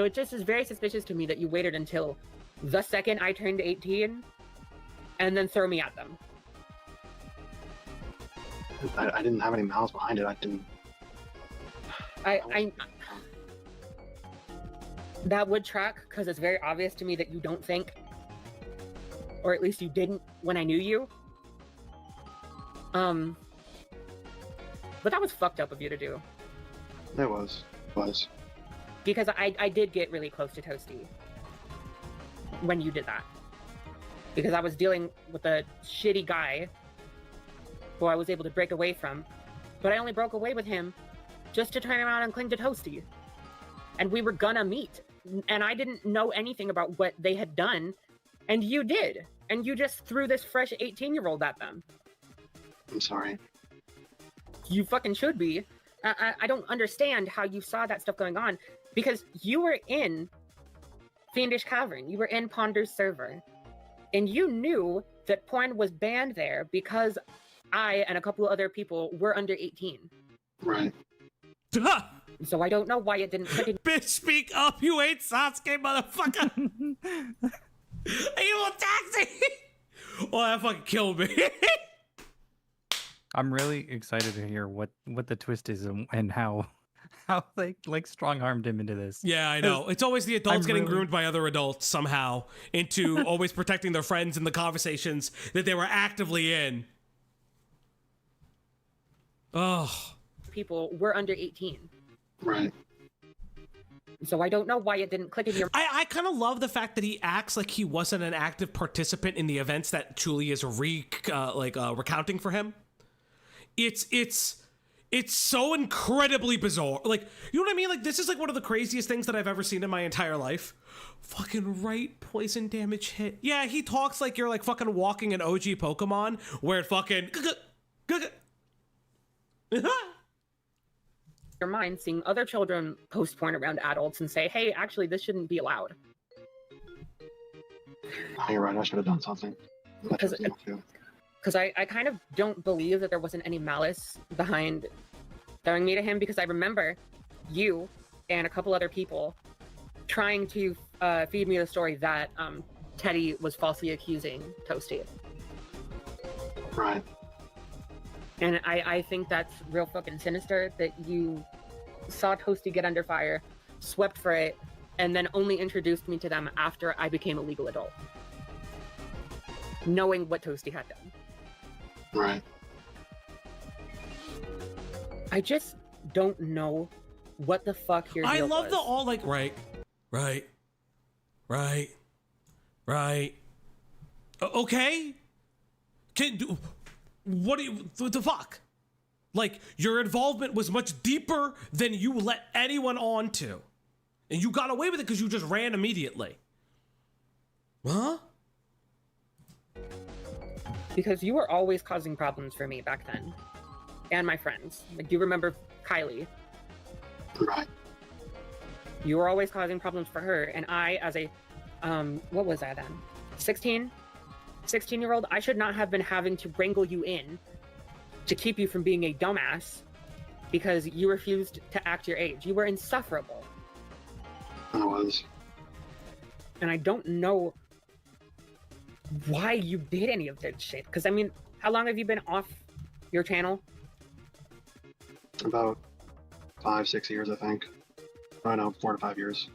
it just is very suspicious to me that you waited until the second I turned 18 and then throw me at them. I didn't have any malice behind it. I that would track because it's very obvious to me that you don't think, or at least you didn't when I knew you. But that was fucked up of you to do. It was. Because I did get really close to Toasty when you did that. Because I was dealing with a shitty guy who I was able to break away from. But I only broke away with him just to turn around and cling to Toasty. And we were gonna meet. And I didn't know anything about what they had done. And you did. And you just threw this fresh 18-year-old at them. I'm sorry. You fucking should be. I don't understand how you saw that stuff going on. Because you were in Fiendish Cavern. You were in Ponder's server. And you knew that porn was banned there because I and a couple of other people were under 18. Right. So I don't know why it didn't click in. Bitch, speak up, you ain't Sasuke, motherfucker! Are you a taxi? Oh, that fucking killed me. I'm really excited to hear what the twist is and how they like strong-armed him into this. Yeah, I know. It's always the adults getting groomed by other adults somehow into always protecting their friends in the conversations that they were actively in. Oh. People were under 18. Right. So I don't know why it didn't click in your... I kind of love the fact that he acts like he wasn't an active participant in the events that Chuli is recounting for him. It's so incredibly bizarre. Like, you know what I mean? Like, this is like one of the craziest things that I've ever seen in my entire life. Fucking right poison damage hit. Yeah, he talks like you're like fucking walking an OG Pokemon where it fucking... your mind seeing other children post porn around adults and say, hey, actually, this shouldn't be allowed. Oh, you're right. I should have done something. Because I kind of don't believe that there wasn't any malice behind throwing me to him, because I remember you and a couple other people trying to feed me the story that Teddy was falsely accusing Toasty. Right. And I think that's real fucking sinister that you saw Toasty get under fire, swept for it, and then only introduced me to them after I became a legal adult, knowing what Toasty had done. Right. I just don't know what the fuck your deal I love was. the all like right. Okay. What the fuck? Like, your involvement was much deeper than you let anyone on to. And you got away with it because you just ran immediately. Huh? Because you were always causing problems for me back then. And my friends. Like, do you remember Kylie? Right. You were always causing problems for her. And I, as a, what was I then? 16-year-old, I should not have been having to wrangle you in to keep you from being a dumbass because you refused to act your age. You were insufferable. I was. And I don't know why you did any of that shit. Because, I mean, how long have you been off your channel? About 5-6 years, I think. I know, 4 to 5 years.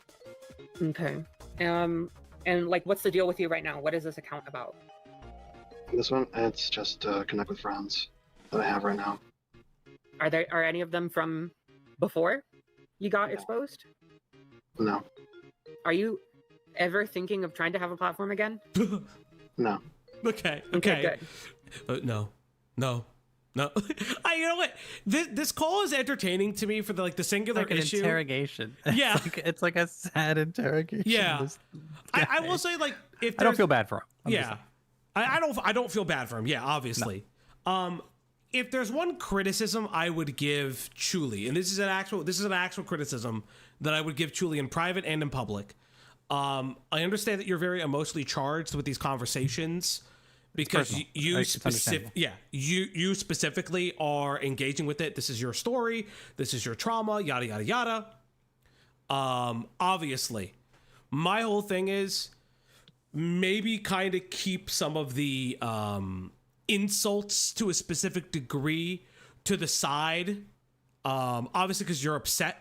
Okay. And, like, what's the deal with you right now? What is this account about? This one, it's just to connect with friends that I have right now. Are any of them from before you got exposed? No. Are you ever thinking of trying to have a platform again? No. Okay. Good. No. You know what? This call is entertaining to me for the singular like an issue. Interrogation. Yeah. It's like a sad interrogation. Yeah. I will say, like, if I don't feel bad for him. Yeah. I don't feel bad for him. Yeah, obviously. No. If there's one criticism I would give Chuli, and this is an actual criticism that I would give Chuli in private and in public. I understand that you're very emotionally charged with these conversations because you specifically are engaging with it. This is your story. This is your trauma. Yada yada yada. Obviously, my whole thing is maybe kind of keep some of the insults to a specific degree to the side. Obviously, because you're upset,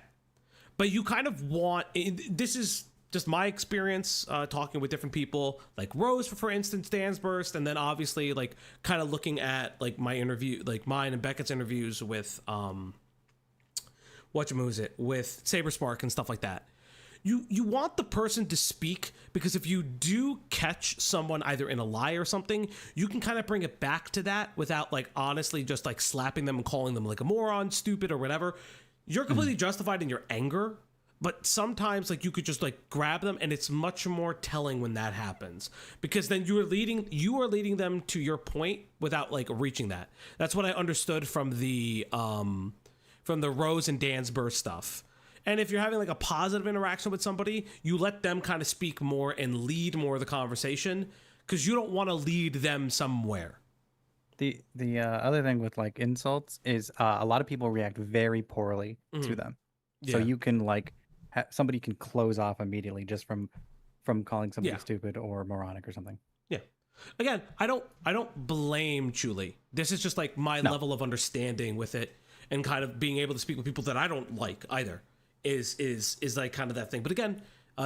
but you kind of want. This is just my experience talking with different people, like Rose, for instance, Dan's Burst, and then obviously like kind of looking at like my interview, like mine and Beckett's interviews with with Saberspark and stuff like that. You want the person to speak, because if you do catch someone either in a lie or something, you can kind of bring it back to that without like honestly just like slapping them and calling them like a moron, stupid, or whatever. You're completely justified in your anger, but sometimes like you could just like grab them, and it's much more telling when that happens, because then you are leading them to your point without like reaching that. That's what I understood from the Rose and Dan's Burst stuff. And if you're having like a positive interaction with somebody, you let them kind of speak more and lead more of the conversation, because you don't want to lead them somewhere. The other thing with like insults is a lot of people react very poorly to them. So you can like somebody can close off immediately just from calling somebody stupid or moronic or something. Yeah. Again, I don't blame Chuli. This is just like my level of understanding with it, and kind of being able to speak with people that I don't like either is like kind of that thing. But again,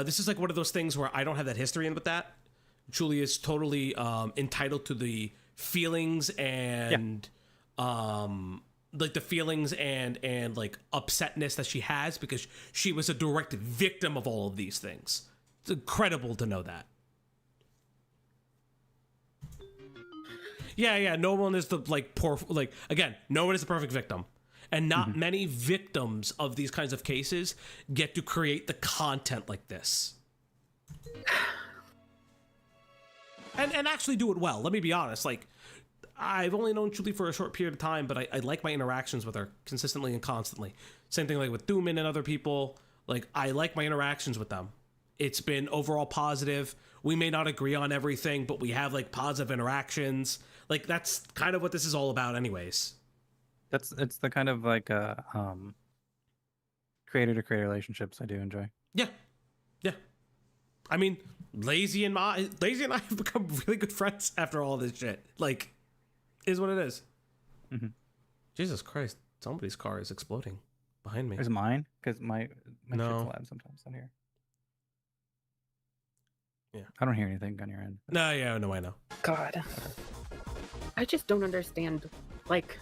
this is like one of those things where I don't have that history in with that. Chuli is totally entitled to the feelings and like the feelings and like upsetness that she has, because she was a direct victim of all of these things. It's incredible to know that. Yeah, no one is the like poor, like again, no one is the perfect victim. And not many victims of these kinds of cases get to create the content like this. And actually do it well. Let me be honest. Like, I've only known Julie for a short period of time, but I like my interactions with her consistently and constantly. Same thing like with Thuman and other people. Like, I like my interactions with them. It's been overall positive. We may not agree on everything, but we have like positive interactions. Like, that's kind of what this is all about anyways. It's the kind of like creator to creator relationships I do enjoy. Yeah. I mean, Lazy and I have become really good friends after all this shit. Like, is what it is. Mm-hmm. Jesus Christ, somebody's car is exploding behind me. Is it mine? Because my No. shit's loud sometimes on here. Yeah. I don't hear anything on your end. No, I know. God. I just don't understand, like,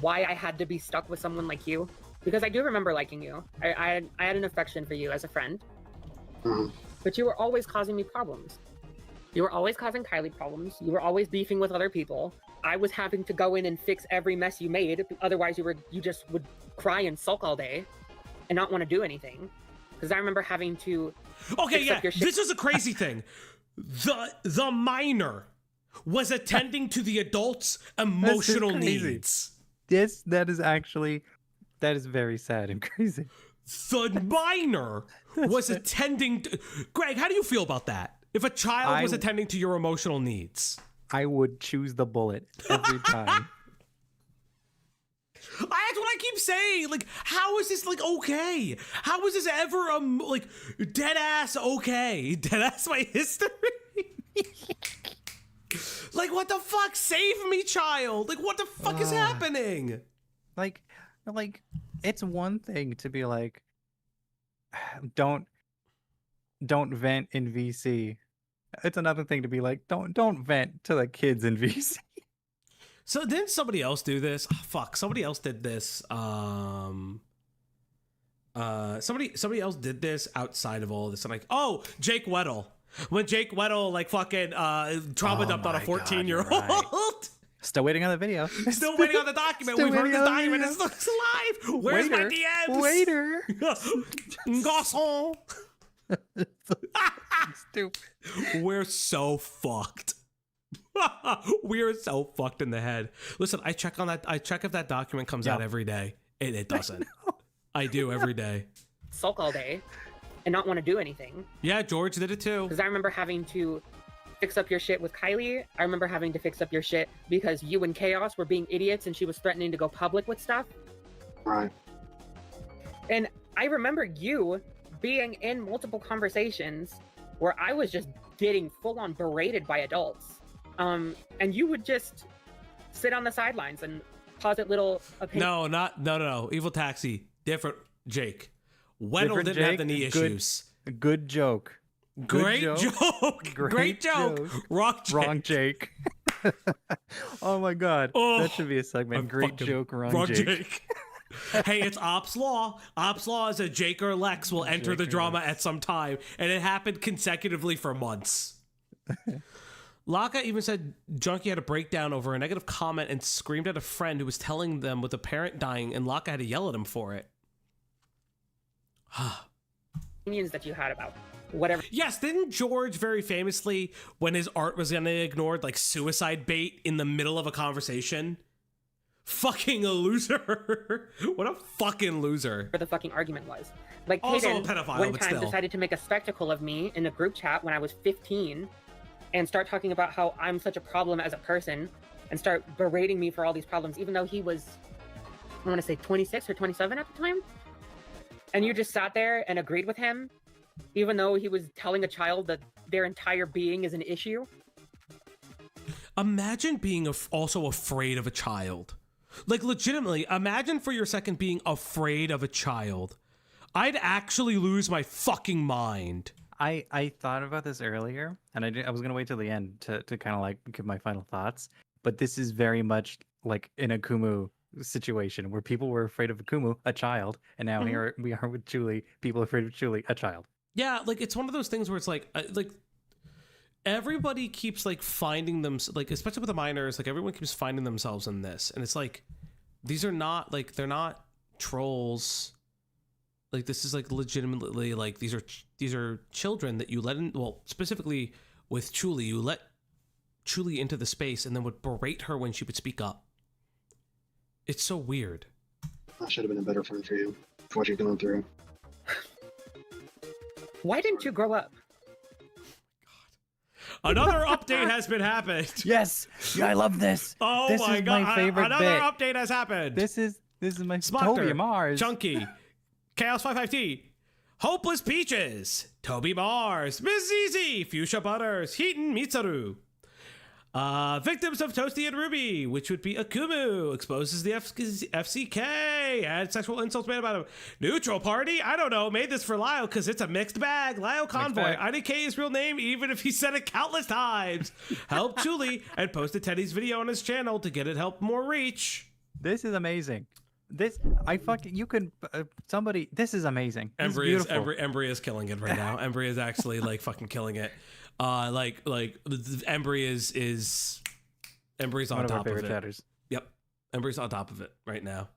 why I had to be stuck with someone like you. Because I do remember liking you. I had an affection for you as a friend. But you were always causing me problems. You were always causing Kylie problems. You were always beefing with other people. I was having to go in and fix every mess you made. Otherwise, you just would cry and sulk all day and not want to do anything. Because I remember having to... Okay, yeah, this is a crazy thing. The minor was attending to the adult's emotional needs. Yes, that is very sad and crazy. The minor was attending to... Greg, how do you feel about that? If a child was attending to your emotional needs? I would choose the bullet every time. That's what I keep saying. Like, how is this, like, okay? How is this ever, like, dead ass okay? Dead ass my history? Like, what the fuck? Save me, child. Like, what the fuck is happening? Like, it's one thing to be like, don't vent in VC. It's another thing to be like, don't vent to the kids in VC. So didn't somebody else do this? Oh, fuck, somebody else did this. Somebody else did this outside of all of this. I'm like, oh, Jake Weddle. When Jake Weddle like fucking trauma dumped on a 14-year-old. Right. Still waiting on the video. Still waiting on the document. We've heard this document. It's live. Where's my DMs? Waiter. Garçon. Stupid. We're so fucked. We're so fucked in the head. Listen, I check on that. I check if that document comes out every day. It doesn't. I do every day. Sulk all day and not want to do anything. Yeah, George did it too. Because I remember having to fix up your shit with Kylie. I remember having to fix up your shit because you and Chaos were being idiots and she was threatening to go public with stuff. Right. And I remember you being in multiple conversations where I was just getting full-on berated by adults. And you would just sit on the sidelines and posit little opinions. No. Evil Taxi. Different Jake. Weddle didn't have the knee issues. Good joke. Great joke. Great joke. Wrong Jake. Oh my god. That should be a segment. Great joke, wrong Jake. Hey, it's Opp's Law. Opp's Law is a Jake or Lex will enter the drama at some time, and it happened consecutively for months. Laka even said Junkie had a breakdown over a negative comment and screamed at a friend who was telling them with a parent dying, and Laka had to yell at him for it. Opinions that you had about whatever. Yes, didn't George very famously, when his art was gonna be ignored, like suicide bait in the middle of a conversation? Fucking a loser. What a fucking loser. Where the fucking argument was. Like, also Kaden, a pedophile, one but time still. decided to make a spectacle of me in a group chat when I was 15 and start talking about how I'm such a problem as a person and start berating me for all these problems, even though he was, I want to say 26 or 27 at the time. And you just sat there and agreed with him, even though he was telling a child that their entire being is an issue. Imagine being also afraid of a child. Like, legitimately, imagine for your second being afraid of a child. I'd actually lose my fucking mind. I thought about this earlier, and I was going to wait till the end to kind of like give my final thoughts. But this is very much like in a Kumu situation where people were afraid of Akumu, a child, and now here we are with Julie, people afraid of Julie, a child. Yeah, like it's one of those things where it's like everybody keeps like finding them, like especially with the minors, like everyone keeps finding themselves in this, and it's like these are not like they're not trolls. Like this is like legitimately like these are children that you let in. Well, specifically with Julie, you let Chuli into the space and then would berate her when she would speak up. It's so weird. I should have been a better friend for you, for what you're going through. Why didn't you grow up? Another update has been happened. Yes, yeah, I love this. Oh this my is god! my favorite Another bit. update has happened. This is my Smokter, Toby Mars. Chunky, Chaos 55T, Hopeless Peaches, Toby Mars, Miss Easy, Fuchsia Butters, Heaton Mitsaru. Victims of Toasty and Ruby, which would be Akumu, exposes the FCK, and sexual insults made about him. Neutral Party, I don't know, made this for Lyle because it's a mixed bag. Lyle Convoy, IDK his real name even if he said it countless times. Help Chuli and posted Teddy's video on his channel to get it help more reach. This is amazing. This, you can, somebody, this is amazing. This is beautiful. Embry is killing it right now. Embry is actually like fucking killing it. Embry is Embry's on top of it. Chatters. Yep, Embry's on top of it right now.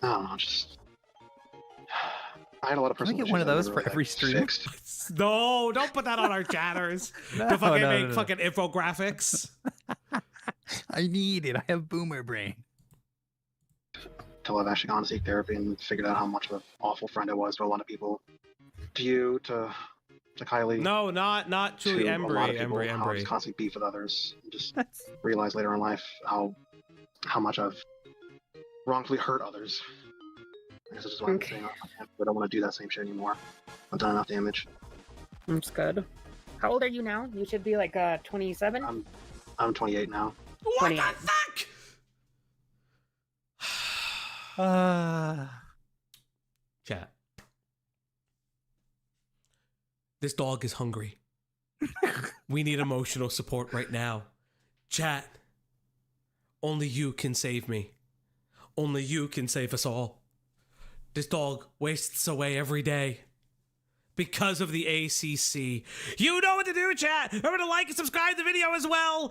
I don't know, I had a lot of Can we personal get one of issues those that for were, every stream? fixed. No, don't put that on our chatters. No, to fucking no, make no. fucking infographics. I need it. I have boomer brain. Until I've actually gone to seek therapy and figured out how much of an awful friend I was to a lot of people. To you, to Kylie. No, not Chuli. to a lot of people, Embry. how I just constantly beef with others. And just realize later in life how much I've wrongfully hurt others. I guess I just want to say I don't want to do that same shit anymore. I've done enough damage. That's good. How old are you now? You should be like 27? I'm 28 now. What 28. the fuck? Chat. This dog is hungry. We need emotional support right now. Chat. Only you can save me. Only you can save us all. This dog wastes away every day. Because of the ACC. You know what to do, chat. Remember to like and subscribe to the video as well.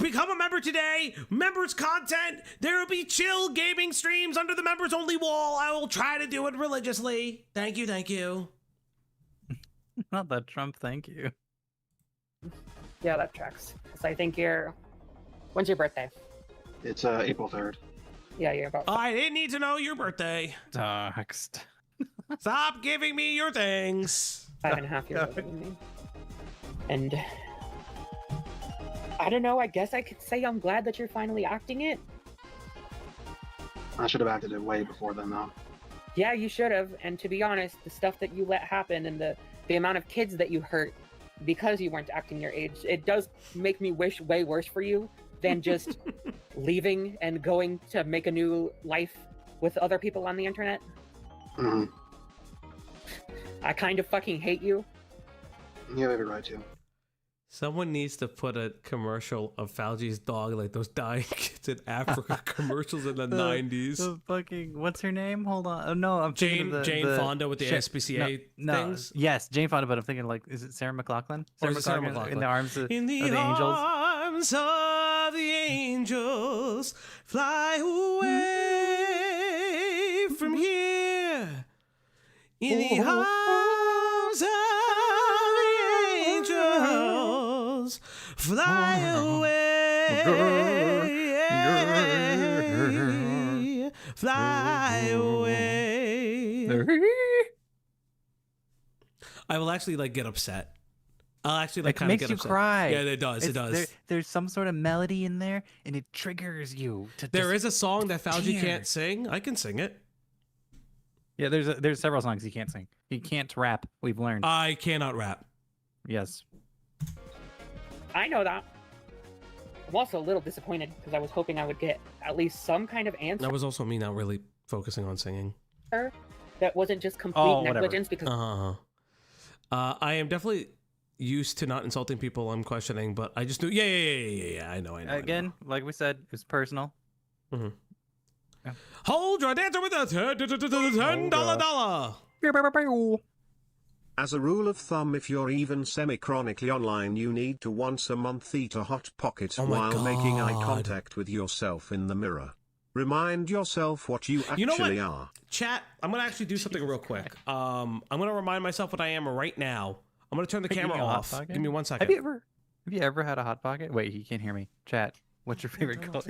Become a member today. Members content. There will be chill gaming streams under the members only wall. I will try to do it religiously. Thank you, thank you. Not that Trump, thank you. Yeah, that tracks. So I think when's your birthday? It's April 3rd. Yeah, you're about. I didn't need to know your birthday. Doxed. Stop giving me your things. 5.5 years older than me. And I don't know, I guess I could say I'm glad that you're finally acting it. I should have acted it way before then, though. Yeah, you should have. And to be honest, the stuff that you let happen and the amount of kids that you hurt because you weren't acting your age, it does make me wish way worse for you than just leaving and going to make a new life with other people on the internet. Mm-hmm. I kind of fucking hate you. You have every right to. Someone needs to put a commercial of Fauci's dog, like those dying kids in Africa commercials in the 90s. The fucking, what's her name? Hold on. Oh, no, I'm thinking of Jane Fonda with the SPCA things. Yes, Jane Fonda, but I'm thinking like, is it Sarah McLachlan? Or is it Sarah McLachlan? In the arms of the angels. Arms of the angels, fly away from here. In the arms of the angels, fly away, fly away. I will actually like get upset. I'll actually like kind of makes get you upset. cry. Yeah, it does. It does. There's some sort of melody in there, and it triggers you. There is a song that Fauci tear. can't sing. I can sing it. Yeah, there's several songs he can't sing. He can't rap. We've learned. I cannot rap. Yes. I know that. I'm also a little disappointed because I was hoping I would get at least some kind of answer That was also me not really focusing on singing. that wasn't just complete negligence. Because I am definitely used to not insulting people I'm questioning, but I just do. Yeah. I know. Again, like we said, it's personal. Mm-hmm. Yeah. Hold your dancer with a $10 As a rule of thumb, if you're even semi-chronically online, you need to once a month eat a Hot Pocket while making eye contact with yourself in the mirror. Remind yourself what you actually are. Chat, I'm going to actually do something real quick. I'm going to remind myself what I am right now. I'm going to turn the camera off. Give me 1 second. Have Have you ever had a Hot Pocket? Wait, he can't hear me. Chat. What's your favorite color?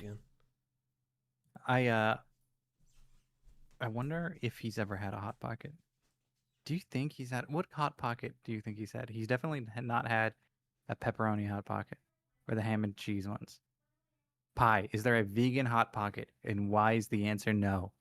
I wonder if he's ever had a Hot Pocket. Do you think he's had... What Hot Pocket do you think he's had? He's definitely not had a pepperoni Hot Pocket. Or the ham and cheese ones. Pie. Is there a vegan Hot Pocket? And why is the answer no?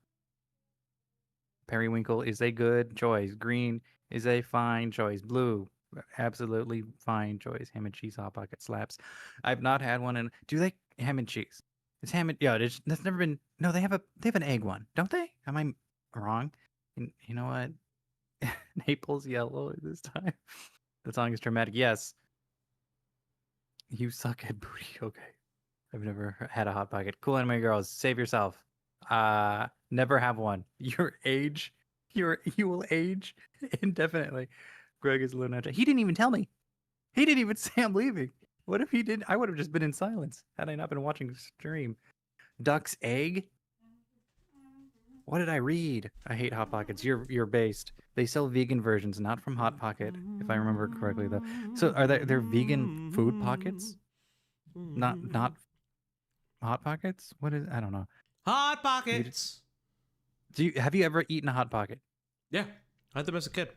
Periwinkle is a good choice. Green is a fine choice. Blue, absolutely fine choice. Ham and cheese Hot Pocket slaps. I've not had one. And do they ham and cheese? It's ham and that's never been. No, they have an egg one, don't they? Am I wrong? And you know what? Naples yellow this time. The song is dramatic. Yes. You suck at booty. Okay. I've never had a Hot Pocket. Cool anime girls, save yourself. Never have one. You will age indefinitely. Greg is Luna. He didn't even tell me. He didn't even say I'm leaving. What if he didn't? I would have just been in silence had I not been watching the stream. Duck's egg? What did I read? I hate Hot Pockets. You're based. They sell vegan versions, not from Hot Pocket, if I remember correctly though. So are they're vegan food pockets? Not Hot Pockets? What is I don't know. Hot Pockets. Have you ever eaten a Hot Pocket? Yeah, I had them as a kid.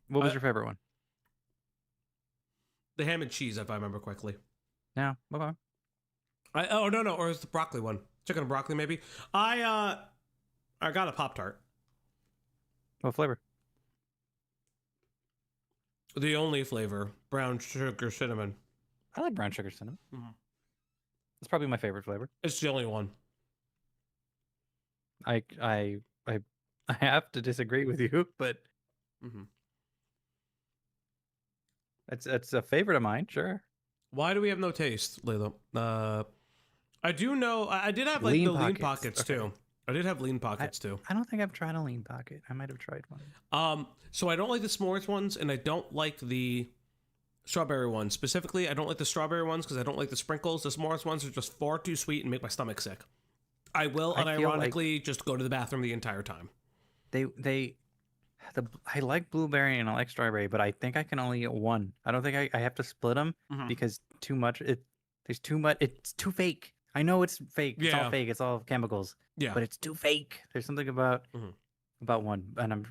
What was your favorite one? The ham and cheese, if I remember correctly. No, okay. No, or it's the broccoli one. Chicken and broccoli, maybe. I got a Pop-Tart. What flavor? The only flavor, brown sugar cinnamon. I like brown sugar cinnamon. Mm-hmm. It's probably my favorite flavor. It's the only one. I have to disagree with you, but it's a favorite of mine, sure. Why do we have no taste, Layla? I do know I did have like lean pockets too. I did have lean pockets too. I don't think I've tried a lean pocket. I might have tried one. So I don't like the s'mores ones, and I don't like the strawberry ones. Specifically, I don't like the strawberry ones because I don't like the sprinkles. The s'mores ones are just far too sweet and make my stomach sick. I will unironically just go to the bathroom the entire time. I like blueberry and I like strawberry, but I think I can only eat one. I don't think I have to split them because too much. There's too much. It's too fake. I know it's fake. Yeah. It's all fake. It's all chemicals. Yeah. But it's too fake. There's something about one. And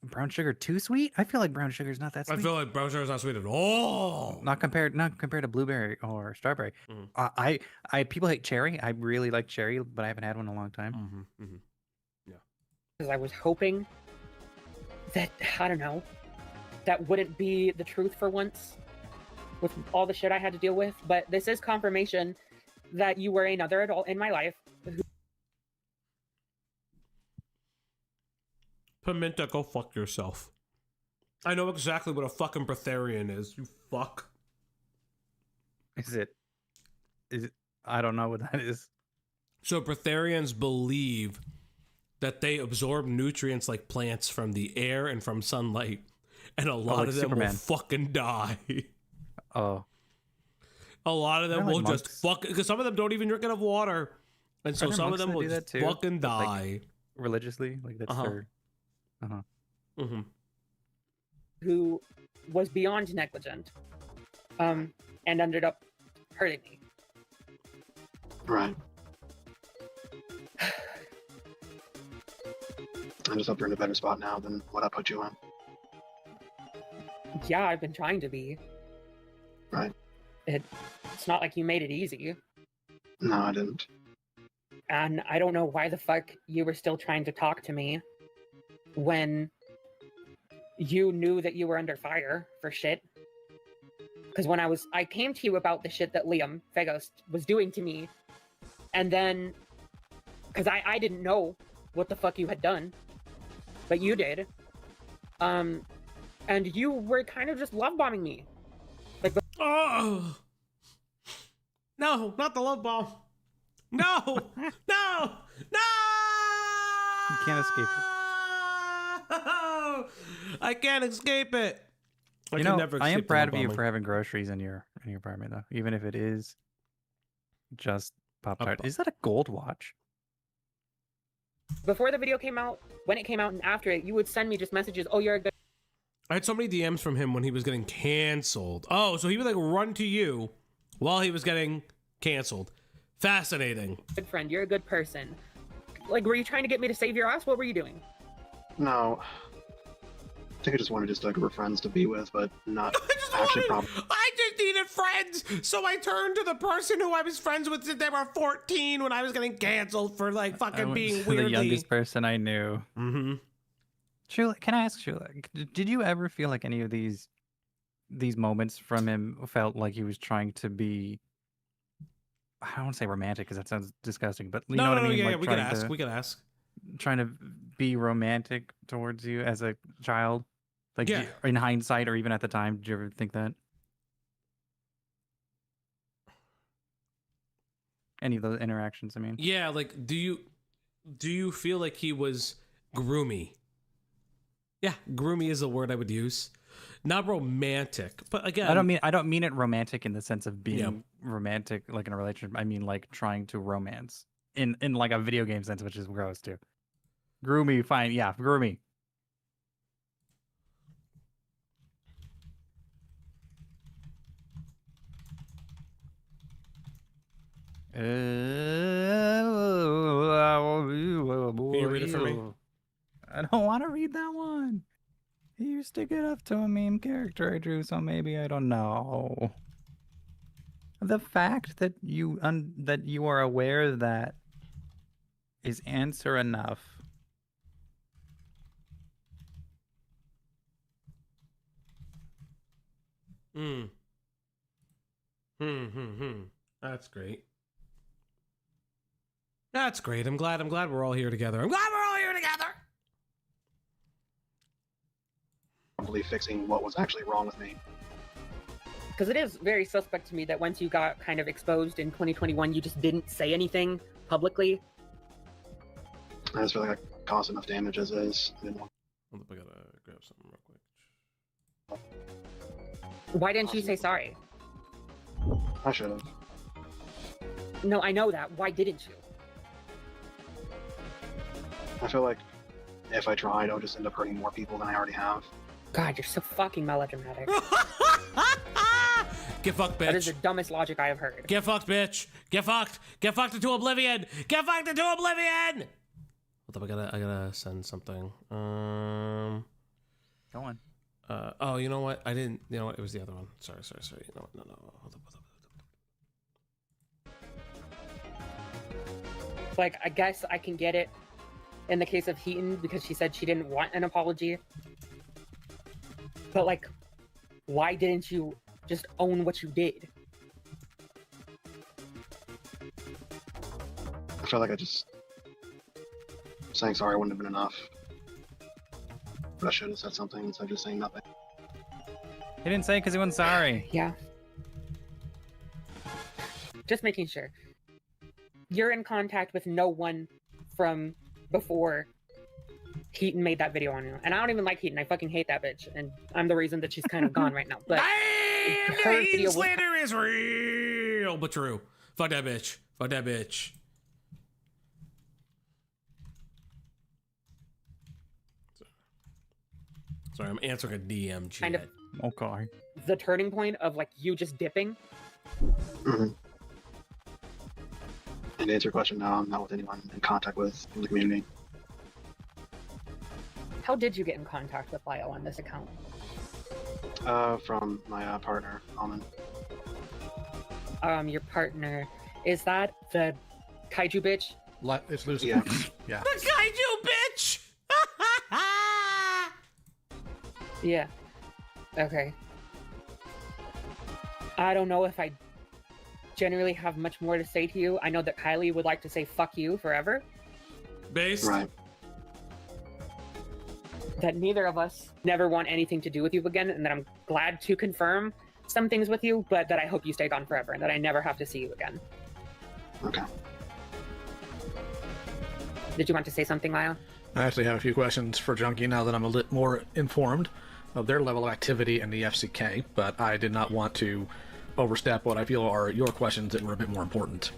brown sugar too sweet? I feel like brown sugar is not that sweet. I feel like brown sugar is not sweet at all. Not compared to blueberry or strawberry. I people hate cherry. I really like cherry, but I haven't had one in a long time. Yeah. Because I was hoping that, I don't know, that wouldn't be the truth for once with all the shit I had to deal with. But this is confirmation that you were another adult in my life. Pimenta, go fuck yourself. I know exactly what a fucking breatharian is, you fuck. Is it? I don't know what that is. So breatharians believe that they absorb nutrients like plants from the air and from sunlight, and a lot of them Superman. Will fucking die. Oh. A lot of them will just fuck, because some of them don't even drink enough water, and so some of them will just fucking die. Like, religiously? Like that's their... Who was beyond negligent, and ended up hurting me. Right. I just hope you're in a better spot now than what I put you in. Yeah, I've been trying to be. Right. It's not like you made it easy. No, I didn't. And I don't know why the fuck you were still trying to talk to me when you knew that you were under fire for shit. Because when I came to you about the shit that Liam Fagos was doing to me, and then, because I didn't know what the fuck you had done, but you did, and you were kind of just love bombing me. Like, oh no, not the love bomb. No, no, no! You can't escape it. I can't escape it. I am proud of you for having groceries in your apartment, though, even if it is just Pop-Tart. Is that a gold watch? Before the video came out, when it came out, and after it, you would send me just messages. Oh, you're a good. I had so many DMs from him when he was getting canceled. Oh, so he would like run to you while he was getting canceled. Fascinating. Good friend, you're a good person. Like, were you trying to get me to save your ass? What were you doing? No. I think I just wanted just a group of friends to be with, but not actually probably. I just needed friends, so I turned to the person who I was friends with since they were 14 when I was getting canceled for like fucking being weirdly. The youngest person I knew. Mm-hmm. Shula, can I ask Shula, did you ever feel like any of these moments from him felt like he was trying to be, I don't want to say romantic because that sounds disgusting, but you know what I mean? Yeah, like we could ask. We could ask. Trying to be romantic towards you as a child? Like, yeah. In hindsight or even at the time, did you ever think that? Any of those interactions, I mean? Yeah, like, do you feel like he was groomy? Yeah, groomy is a word I would use. Not romantic, but again, I don't mean it romantic in the sense of being romantic, like in a relationship. I mean like trying to romance in like a video game sense, which is gross too. Groomy, fine, yeah, groomy. Can you read it for me? I don't want to read that one. He used to get up to a meme character I drew, so maybe I don't know. The fact that you are aware of that is answer enough. That's great. That's great. I'm glad we're all here together. Probably fixing what was actually wrong with me. Because it is very suspect to me that once you got kind of exposed in 2021, you just didn't say anything publicly. I just feel like I caused enough damage as is. I didn't want... Hold up, I gotta grab something real quick. Why didn't you say sorry? I should have. No, I know that. Why didn't you? I feel like if I tried, I would just end up hurting more people than I already have. God, you're so fucking melodramatic. Get fucked, bitch. That is the dumbest logic I have heard. Get fucked, bitch. Get fucked. Get fucked into oblivion. Get fucked into oblivion. Hold up, I gotta send something. Go on. Oh, you know what? I didn't. You know what? It was the other one. Sorry. You know what? No. Hold up. Like, I guess I can get it in the case of Heaton because she said she didn't want an apology. But, like, why didn't you just own what you did? I feel like saying sorry wouldn't have been enough. But I should have said something instead of just saying nothing. He didn't say it because he wasn't sorry. Yeah. Just making sure. You're in contact with no one from before Heaton made that video on you. And I don't even like Heaton. I fucking hate that bitch. And I'm the reason that she's kind of gone right now. But her video slander is real, but true. Fuck that bitch. Sorry, I'm answering a DM chat. Kind of okay. The turning point of like you just dipping. Mm-hmm. And to answer your question, no, I'm not with anyone in contact with in the community. How did you get in contact with Lyle on this account? From my partner, Almond. Your partner, is that the kaiju bitch? It's Lucy. Yeah. Yeah. The kaiju bitch! Yeah. Okay. I don't know if I generally have much more to say to you. I know that Kylie would like to say fuck you forever. Based? Right. That neither of us never want anything to do with you again, and that I'm glad to confirm some things with you, but that I hope you stay gone forever and that I never have to see you again. Okay. Did you want to say something, Lyle? I actually have a few questions for Junkie now that I'm a little more informed of their level of activity in the FCK, but I did not want to overstep what I feel are your questions that were a bit more important.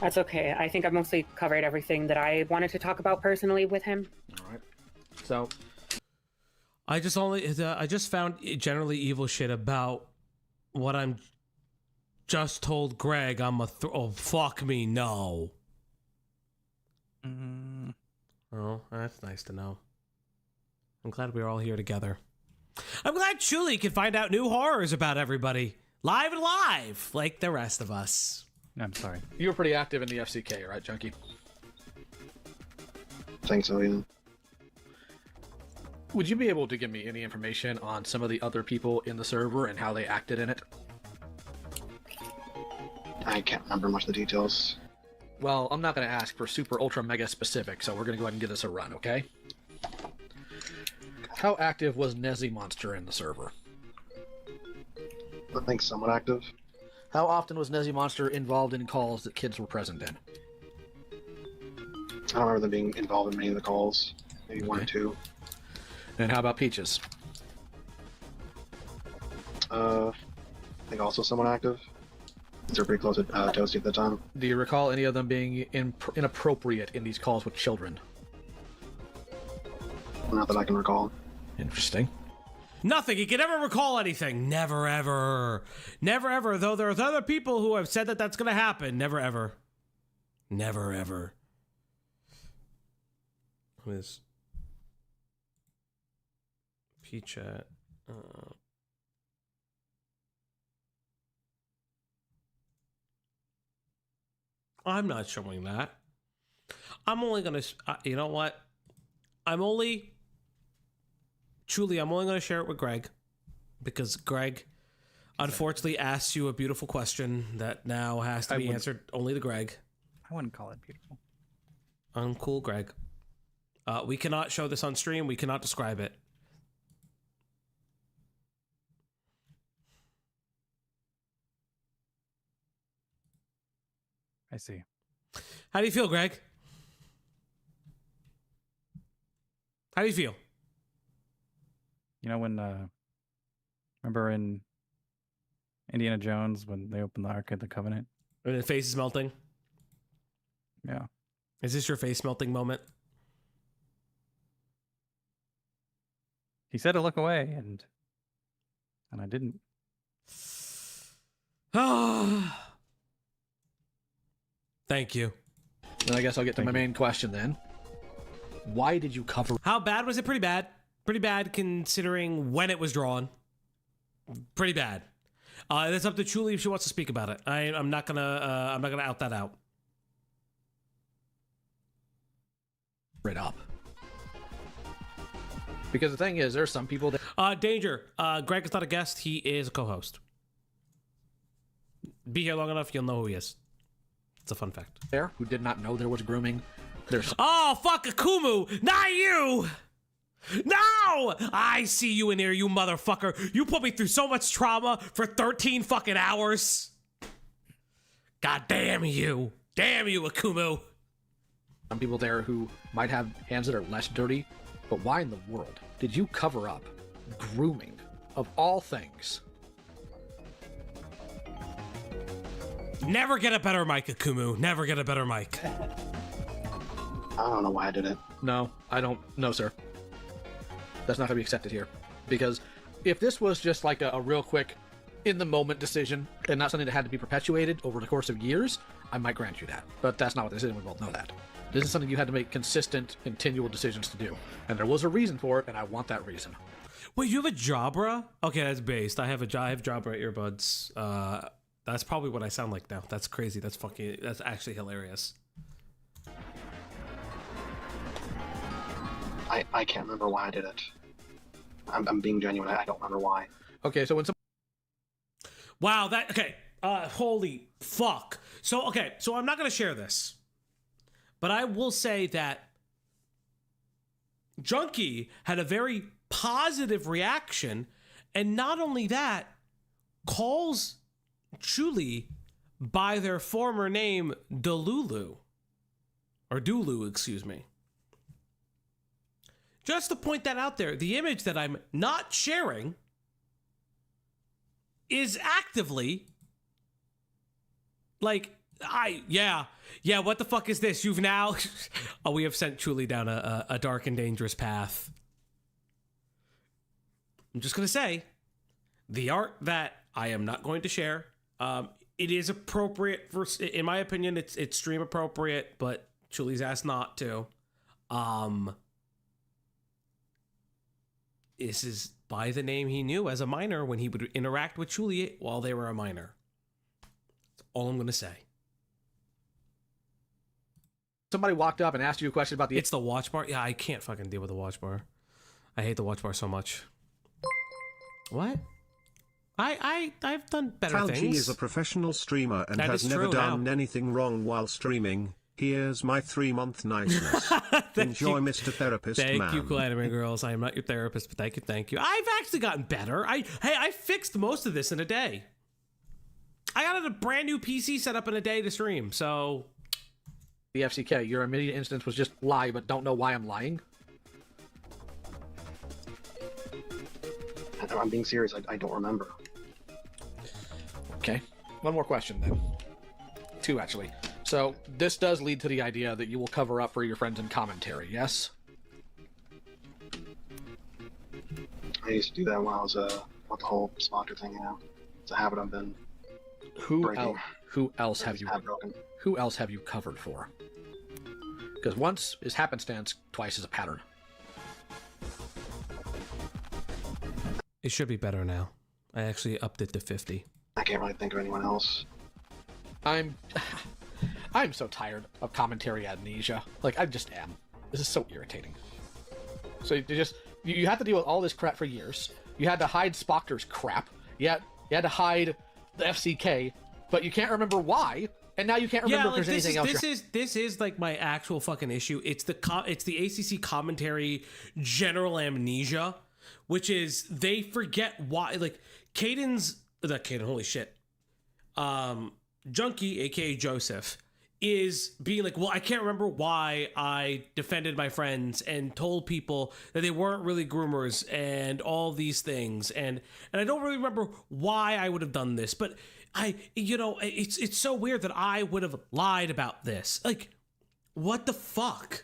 That's okay. I think I've mostly covered everything that I wanted to talk about personally with him. All right. So, I just found generally evil shit about what I'm just told Greg. Oh, fuck me, no. Oh, that's nice to know. I'm glad we're all here together. I'm glad Chuli can find out new horrors about everybody. Live and live, like the rest of us. I'm sorry. You were pretty active in the FCK, right, Junkie? I think so, yeah. Would you be able to give me any information on some of the other people in the server and how they acted in it? I can't remember much of the details. Well, I'm not going to ask for super ultra mega specific, so we're going to go ahead and give this a run, okay? How active was Nezzy Monster in the server? I think somewhat active. How often was Nezzy Monster involved in calls that kids were present in? I don't remember them being involved in many of the calls. Maybe one or two. And how about Peaches? I think also somewhat active. They're pretty close to Toasty at the time. Do you recall any of them being inappropriate in these calls with children? Not that I can recall. Interesting. Nothing. He can never recall anything. Never, ever. Never, ever. Though there's other people who have said that that's going to happen. Never, ever. Never, ever. What is... P-chat. I'm not showing that. I'm only going to... you know what? I'm only going to share it with Greg. Because Greg, unfortunately, asked you a beautiful question that now has to be answered only to Greg. I wouldn't call it beautiful. Uncool Greg. We cannot show this on stream. We cannot describe it. I see. How do you feel, Greg? How do you feel? You know when, remember in Indiana Jones when they opened the Ark of the Covenant? When the face is melting? Yeah. Is this your face melting moment? He said to look away, and I didn't. Thank you. Then I guess I'll get to my main question then. Why did you cover... How bad was it? Pretty bad. Pretty bad considering when it was drawn. Pretty bad. It's up to Chuli if she wants to speak about it. I'm not gonna out that out. Right up. Because the thing is, there's some people that... Danger. Greg is not a guest. He is a co-host. Be here long enough, you'll know who he is. It's a fun fact. There, who did not know there was grooming. There's... Oh, fuck Akumu! Not you! No! I see you in here, you motherfucker. You put me through so much trauma for 13 fucking hours. God damn you. Damn you, Akumu. Some people there who might have hands that are less dirty, but why in the world did you cover up grooming of all things? Never get a better mic, Akumu. Never get a better mic. I don't know why I did it. No, I don't know, sir. That's not going to be accepted here. Because if this was just like a real quick, in-the-moment decision, and not something that had to be perpetuated over the course of years, I might grant you that. But that's not what this is, and we both know that. This is something you had to make consistent, continual decisions to do. And there was a reason for it, and I want that reason. Wait, you have a Jabra? Okay, that's based. I have Jabra earbuds. That's probably what I sound like now. That's crazy. That's actually hilarious. I can't remember why I did it. I'm being genuine. I don't remember why. Okay, so when some... Wow, okay. Holy fuck. So I'm not going to share this. But I will say that Junkie had a very positive reaction, and not only that, calls Chuli by their former name, Delulu. Or Dulu, excuse me. Just to point that out there, the image that I'm not sharing is actively like, what the fuck is this? You've now... we have sent Chuli down a dark and dangerous path. I'm just going to say, the art that I am not going to share, it is appropriate for, in my opinion, it's stream appropriate, but Chuli's asked not to. This is by the name he knew as a minor when he would interact with Chuli while they were a minor. That's all I'm going to say. Somebody walked up and asked you a question about the... It's the watch bar? Yeah, I can't fucking deal with the watch bar. I hate the watch bar so much. What? I've done better Falgi things. is a professional streamer and That has is never true done now. anything wrong while streaming. Here's my 3-month niceness. Enjoy, you. Mr. Therapist Thank Man. you, Anime Girls. I am not your therapist, but thank you. I've actually gotten better. I fixed most of this in a day. I got a brand new PC set up in a day to stream, so... The FCK, your immediate instance was just lie, but don't know why I'm lying? I'm being serious. I don't remember. Okay. One more question, then. 2, actually. So, this does lead to the idea that you will cover up for your friends in commentary, yes? I used to do that when I was with the whole Spoctor thing, you know. It's a habit I've been breaking. Who else have you covered for? Because once is happenstance, twice is a pattern. It should be better now. I actually upped it to 50. I can't really think of anyone else. I'm so tired of commentary amnesia. Like, I just am. This is so irritating. So you have to deal with all this crap for years. You had to hide Spoctor's crap. You had to hide the FCK, but you can't remember why. And now you can't remember if there's anything else. This is like my actual fucking issue. It's the ACC commentary general amnesia, which is they forget why. Like holy shit. Junkie, aka Joseph, is being like, well, I can't remember why I defended my friends and told people that they weren't really groomers and all these things, and I don't really remember why I would have done this, but it's so weird that I would have lied about this. Like, what the fuck?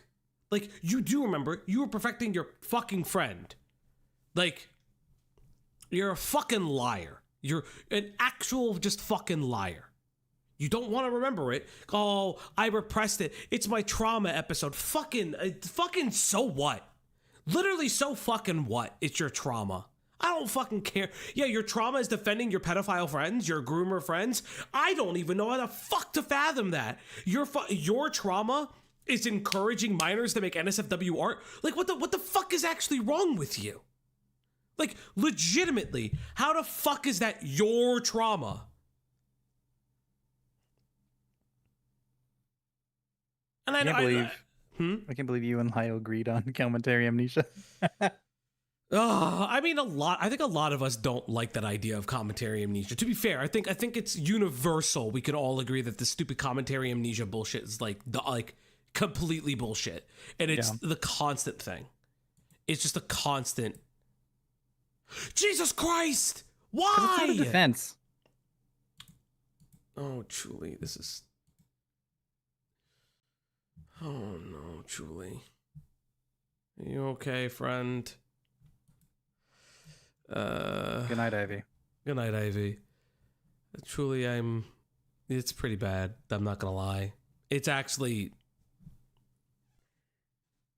Like, you do remember you were perfecting your fucking friend. Like, you're a fucking liar. You're an actual just fucking liar. You don't want to remember it. Oh, I repressed it. It's my trauma episode. Fucking so what? Literally so fucking what? It's your trauma. I don't fucking care. Yeah, your trauma is defending your pedophile friends, your groomer friends. I don't even know how the fuck to fathom that. Your trauma is encouraging minors to make NSFW art. Like, what the fuck is actually wrong with you? Like, legitimately, how the fuck is that your trauma? And I can't believe you and Lyle agreed on commentary amnesia. I mean, I think a lot of us don't like that idea of commentary amnesia. To be fair, I think it's universal. We could all agree that this stupid commentary amnesia bullshit is like completely bullshit, and it's the constant thing. It's just a constant. Jesus Christ! Why? It's not a defense. Oh, truly, this is. Oh no, Julie. Are you okay, friend? Good night, Ivy. Good night, Ivy. Truly, it's pretty bad. I'm not gonna lie. It's actually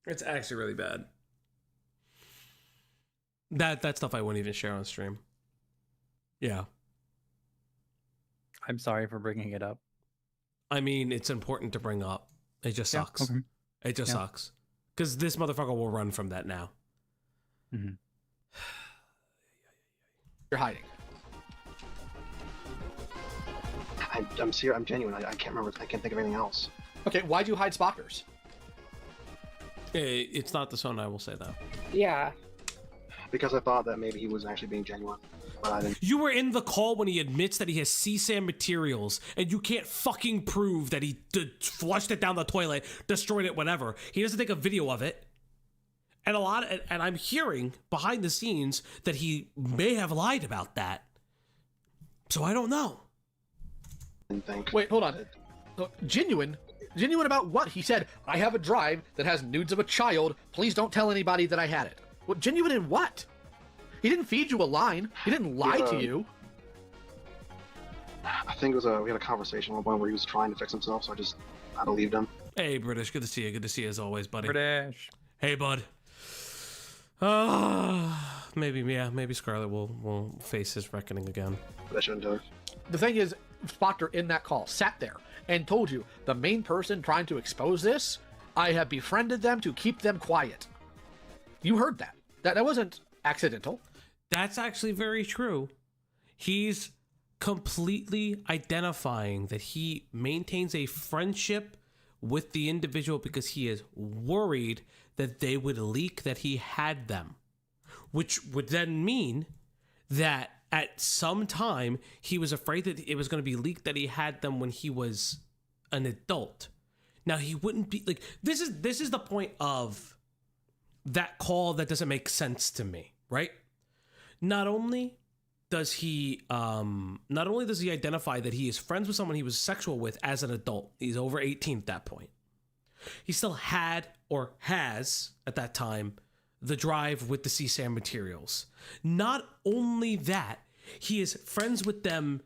really bad. That stuff I wouldn't even share on stream. Yeah. I'm sorry for bringing it up. I mean, it's important to bring up. It just sucks. Okay. It just sucks. Because this motherfucker will run from that now. Mm-hmm. You're hiding. I'm serious. I'm genuine. I can't remember. I can't think of anything else. Okay, why'd you hide Spockers? It's not the son, I will say that. Yeah. Because I thought that maybe he was actually being genuine. But I didn't. You were in the call when he admits that he has CSAM materials, and you can't fucking prove that he flushed it down the toilet, destroyed it, whatever. He doesn't take a video of it. And I'm hearing behind the scenes that he may have lied about that. So I don't know. Wait, hold on. Genuine? Genuine about what? He said, I have a drive that has nudes of a child. Please don't tell anybody that I had it. Well, genuine in what? He didn't feed you a line. He didn't lie to you. I think it was we had a conversation at one point where he was trying to fix himself, so I believed him. Hey, British, good to see you. Good to see you as always, buddy. British. Hey, bud. Maybe Scarlet will face his reckoning again. But I shouldn't have. The thing is, Spoctor in that call sat there and told you the main person trying to expose this, I have befriended them to keep them quiet. You heard that. That wasn't accidental. That's actually very true. He's completely identifying that he maintains a friendship with the individual because he is worried that they would leak that he had them, which would then mean that at some time he was afraid that it was going to be leaked that he had them when he was an adult. Now he wouldn't be like, this is the point of that call that doesn't make sense to me, right? Not only does he identify that he is friends with someone he was sexual with as an adult. He's over 18 at that point. He still had or has at that time the drive with the CSAM materials. Not only that, he is friends with them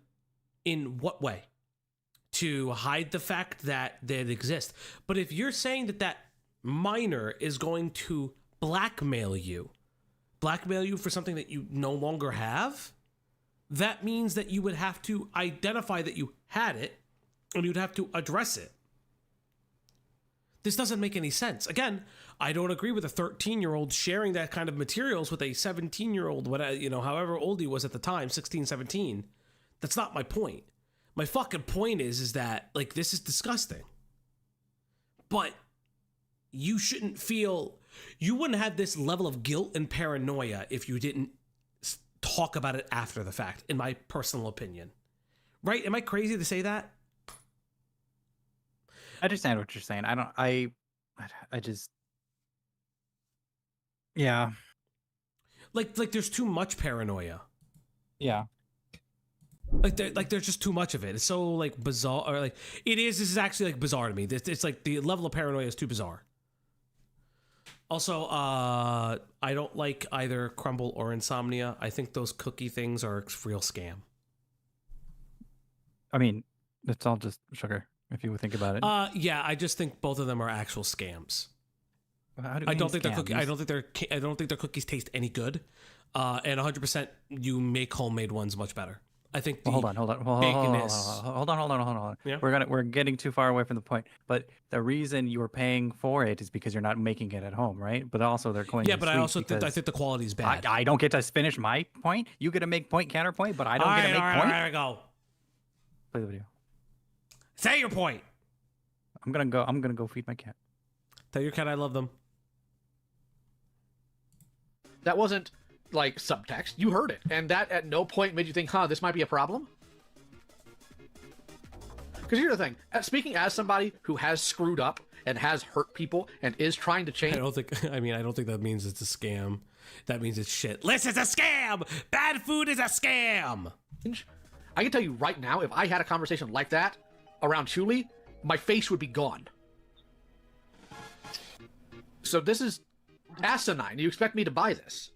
in what way? To hide the fact that they exist. But if you're saying that that minor is going to blackmail you for something that you no longer have, that means that you would have to identify that you had it and you'd have to address it. This doesn't make any sense. Again, I don't agree with a 13-year-old sharing that kind of materials with a 17-year-old, however old he was at the time, 16, 17. That's not my point. My fucking point is that, like, this is disgusting. But you wouldn't have this level of guilt and paranoia if you didn't talk about it after the fact, in my personal opinion. Right? Am I crazy to say that? I understand what you're saying. I just, yeah. Like there's too much paranoia. Yeah. Like there's just too much of it. It's so like bizarre, or like this is actually like bizarre to me. It's like the level of paranoia is too bizarre. Also, I don't like either Crumble or Insomnia. I think those cookie things are a real scam. I mean, it's all just sugar, if you would think about it. Yeah, I just think both of them are actual scams. I don't think their cookies taste any good. And 100%, you make homemade ones much better. I think. Hold on. Yeah? We're getting too far away from the point. But the reason you are paying for it is because you're not making it at home, right? But also they're going. Yeah, but I also think the quality is bad. I don't get to finish my point. You get to make point counterpoint, but I don't get to make point. All right, go. Play the video. Say your point. I'm gonna go feed my cat. Tell your cat I love them. That wasn't like subtext. You heard it, and that at no point made you think, this might be a problem? Because here's the thing. Speaking as somebody who has screwed up and has hurt people and is trying to change... I don't think that means it's a scam. That means it's shit. This is a scam! Bad food is a scam! I can tell you right now, if I had a conversation like that around Chuli, my face would be gone. So this is asinine. You expect me to buy this?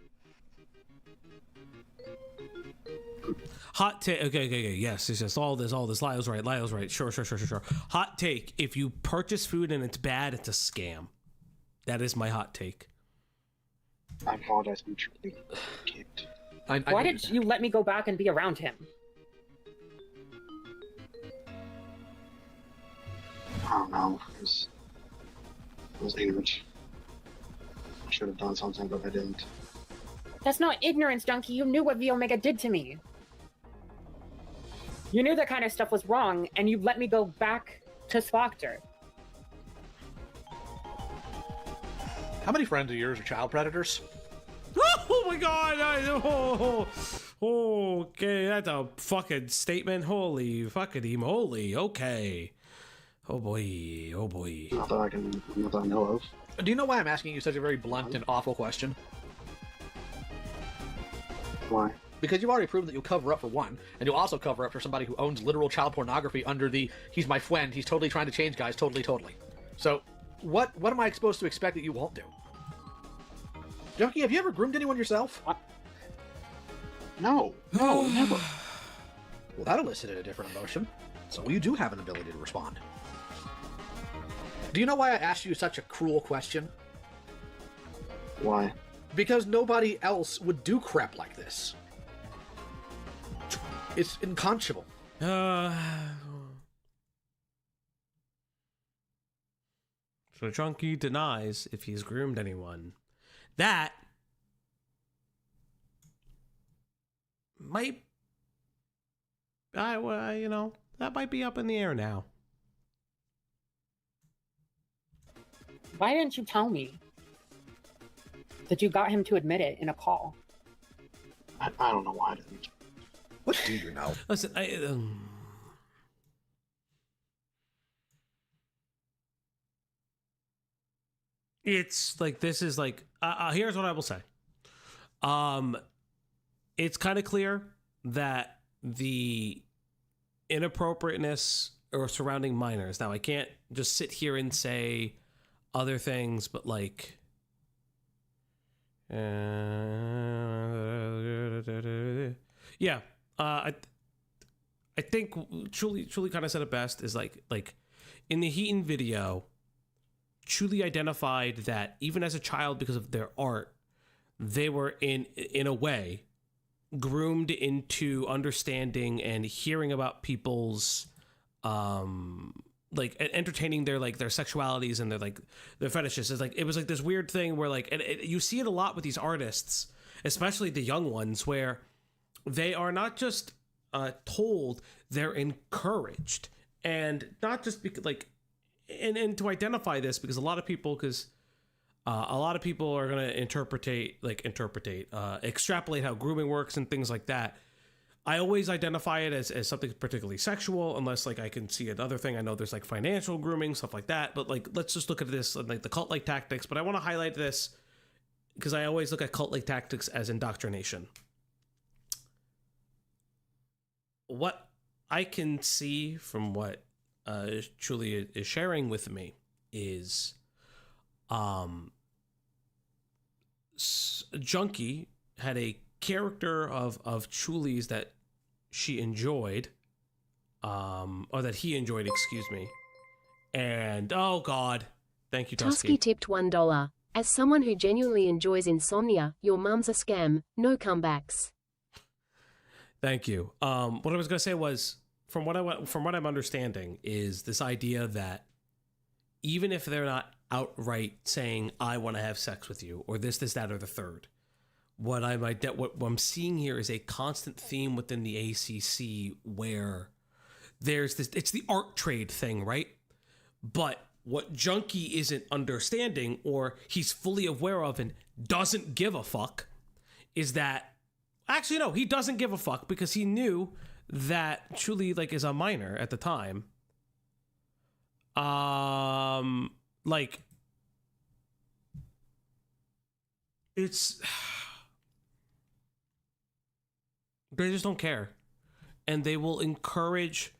Hot take. Okay. Yes, it's just all this. Lyle's right. Sure. Hot take. If you purchase food and it's bad, it's a scam. That is my hot take. I apologize. I'm truly kicked. Why did you let me go back and be around him? I don't know. It was ignorant. I should have done something, but I didn't. That's not ignorance, Donkey. You knew what V Omega did to me. You knew that kind of stuff was wrong, and you let me go back to Spoctor. How many friends of yours are child predators? Oh my god! Okay, that's a fucking statement. Holy fucking moly. Okay. Oh boy. Not that I know of. Do you know why I'm asking you such a very blunt and awful question? Why? Because you've already proven that you'll cover up for one, and you'll also cover up for somebody who owns literal child pornography under the he's my friend, he's totally trying to change guys, totally. So, what am I supposed to expect that you won't do? Junkie, have you ever groomed anyone yourself? No, never. Well, that elicited a different emotion. So you do have an ability to respond. Do you know why I asked you such a cruel question? Why? Because nobody else would do crap like this. It's unconscionable. So Chunky denies if he's groomed anyone. That might, that might be up in the air now. Why didn't you tell me that you got him to admit it in a call? I don't know why I didn't. What do you know? Listen, it's like, this is like, here's what I will say. It's kind of clear that the inappropriateness or surrounding minors. Now, I can't just sit here and say other things, but like, yeah, I think Truly kind of said it best. Is like in the Heaton video, Truly identified that even as a child, because of their art, they were in a way groomed into understanding and hearing about people's like entertaining their sexualities and their fetishes. It's like, it was like this weird thing where like, and you see it a lot with these artists, especially the young ones, where they are not just told, they're encouraged. And not just because like, and to identify this, because a lot of people are going to extrapolate how grooming works and things like that. I always identify it as something particularly sexual, unless like I can see another thing. I know there's like financial grooming, stuff like that, but like, let's just look at this like the cult-like tactics. But I want to highlight this because I always look at cult-like tactics as indoctrination. What I can see from what Truly is sharing with me is Junkie had a character of Truly's that she enjoyed, or that he enjoyed, excuse me. And oh god, thank you, Tusky. Tusky tipped $1. As someone who genuinely enjoys insomnia, your mum's a scam. No comebacks. Thank you. What I was gonna say was, from what I'm understanding, is this idea that even if they're not outright saying I want to have sex with you or this, that, or the third, what I'm seeing here is a constant theme within the ACC where there's this, it's the art trade thing, right? But what Junkie isn't understanding, or he's fully aware of and doesn't give a fuck, is that, actually no, he doesn't give a fuck, because he knew that Truly like is a minor at the time. Like, it's, they just don't care, and they will encourage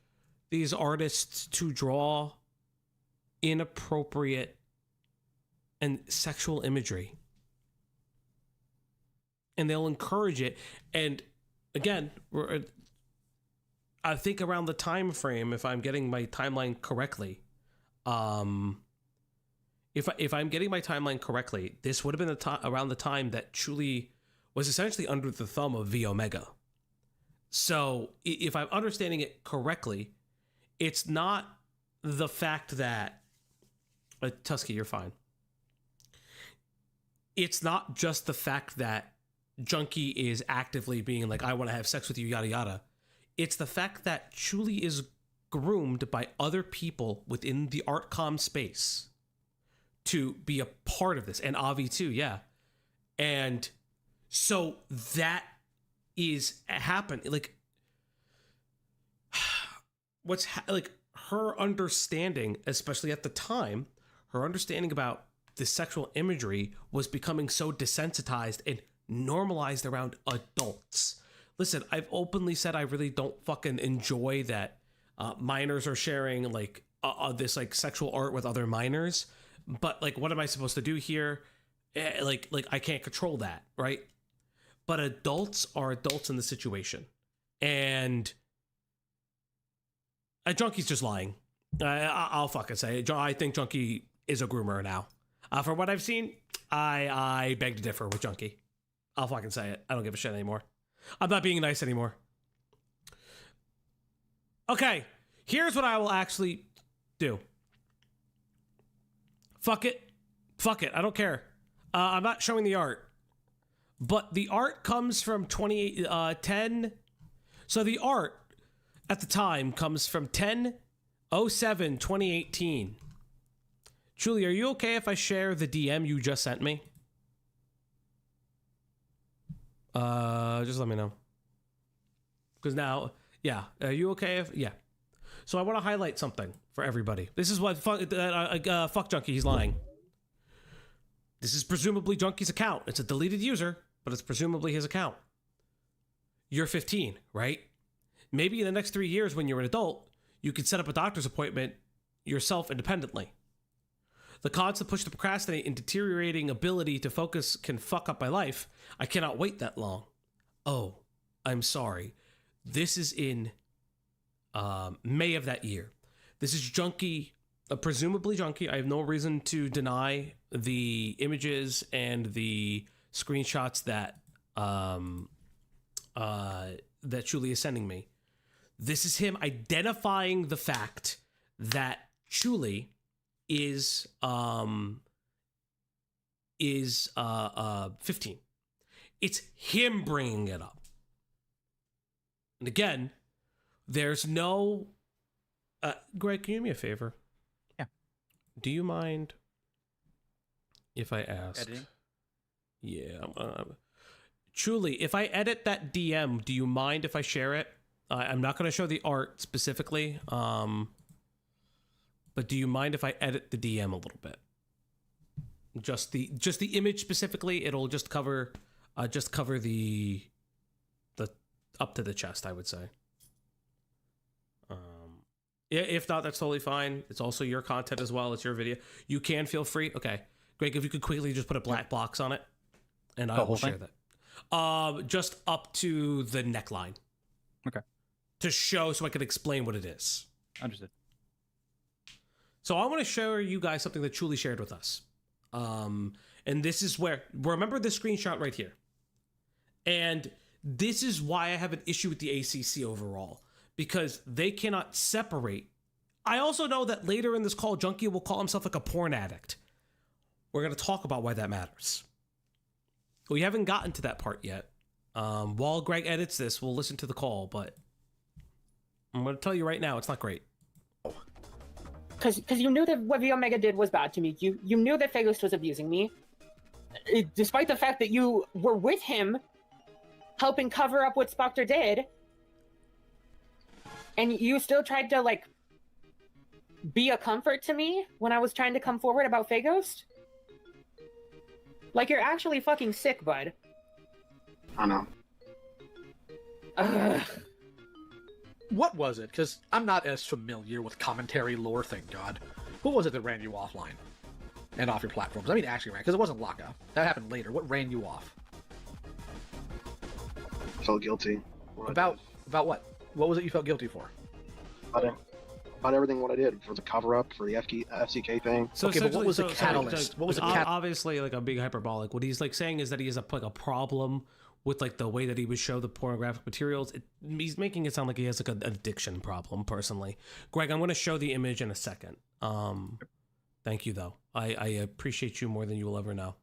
these artists to draw inappropriate and sexual imagery, and they'll encourage it. And again, I think around the time frame, if I'm getting my timeline correctly, if I'm getting my timeline correctly, this would have been around the time that Truly was essentially under the thumb of V Omega. So if I'm understanding it correctly, it's not the fact that Tusky, you're fine. It's not just the fact that Junkie is actively being like, I want to have sex with you, yada yada. It's the fact that Truly is groomed by other people within the Artcom space to be a part of this, and Avi too, yeah. And so that is happening. Like, like her understanding, especially at the time, her understanding about the sexual imagery was becoming so desensitized and normalized around adults. Listen, I've openly said I really don't fucking enjoy that minors are sharing like this like sexual art with other minors, but like, what am I supposed to do here? Like I can't control that, right? but adults are adults in the situation. And Junkie's just lying. I'll fucking say it. I think Junkie is a groomer now. For what I've seen, I beg to differ with Junkie. I'll fucking say it. I don't give a shit anymore. I'm not being nice anymore. Okay, here's what I will actually do. Fuck it. I don't care. I'm not showing the art. But the art comes from 2010. So the art at the time comes from 10/07/2018. Julie, are you okay if I share the DM you just sent me? Just let me know. Because now, yeah, are you okay if, yeah. So I want to highlight something for everybody. This is what, fuck Junkie, he's lying. This is presumably Junkie's account. It's a deleted user, but it's presumably his account. You're 15, right? Maybe in the next 3 years when you're an adult, you could set up a doctor's appointment yourself independently. The constant push to procrastinate and deteriorating ability to focus can fuck up my life. I cannot wait that long. Oh, I'm sorry. This is in May of that year. This is Junkie, presumably Junkie. I have no reason to deny the images and the screenshots that that Chuli is sending me. This is him identifying the fact that Chuli is 15. It's him bringing it up. And again, there's no Greg, can you do me a favor? Yeah. Do you mind if I ask? Editing? Yeah. Truly, if I edit that DM, do you mind if I share it? I'm not going to show the art specifically, but do you mind if I edit the DM a little bit? Just the image specifically. It'll just cover the up to the chest, I would say. Yeah, if not, that's totally fine. It's also your content as well. It's your video. You can feel free. Okay, Greg, if you could quickly just put a black box on it, and I will share that. Just up to the neckline. Okay. To show so I can explain what it is. Understood. So I want to show you guys something that Chuli shared with us. And this is where, remember this screenshot right here. And this is why I have an issue with the ACC overall. Because they cannot separate. I also know that later in this call, Junkie will call himself like a porn addict. We're going to talk about why that matters. We haven't gotten to that part yet. While Greg edits this, we'll listen to the call, but I'm going to tell you right now, it's not great. Because you knew that what V Omega did was bad to me. You knew that Phagos was abusing me. Despite the fact that you were with him, helping cover up what Spoctor did, and you still tried to, like, be a comfort to me when I was trying to come forward about Phagos? Like, you're actually fucking sick, bud. I know. What was it? Because I'm not as familiar with commentary lore, thank God. Who was it that ran you offline? And off your platforms? I mean, actually ran, because it wasn't lockup. That happened later. What ran you off? I felt guilty. About what? What was it you felt guilty for? About everything what I did for the cover up for the FCK thing. So okay, but what was the catalyst? What was the obviously, like, I'm being hyperbolic. What he's like saying is that he has a problem with, like, the way that he would show the pornographic materials. He's making it sound like he has, like, an addiction problem. Personally, Greg, I'm going to show the image in a second. Thank you though. I appreciate you more than you will ever know.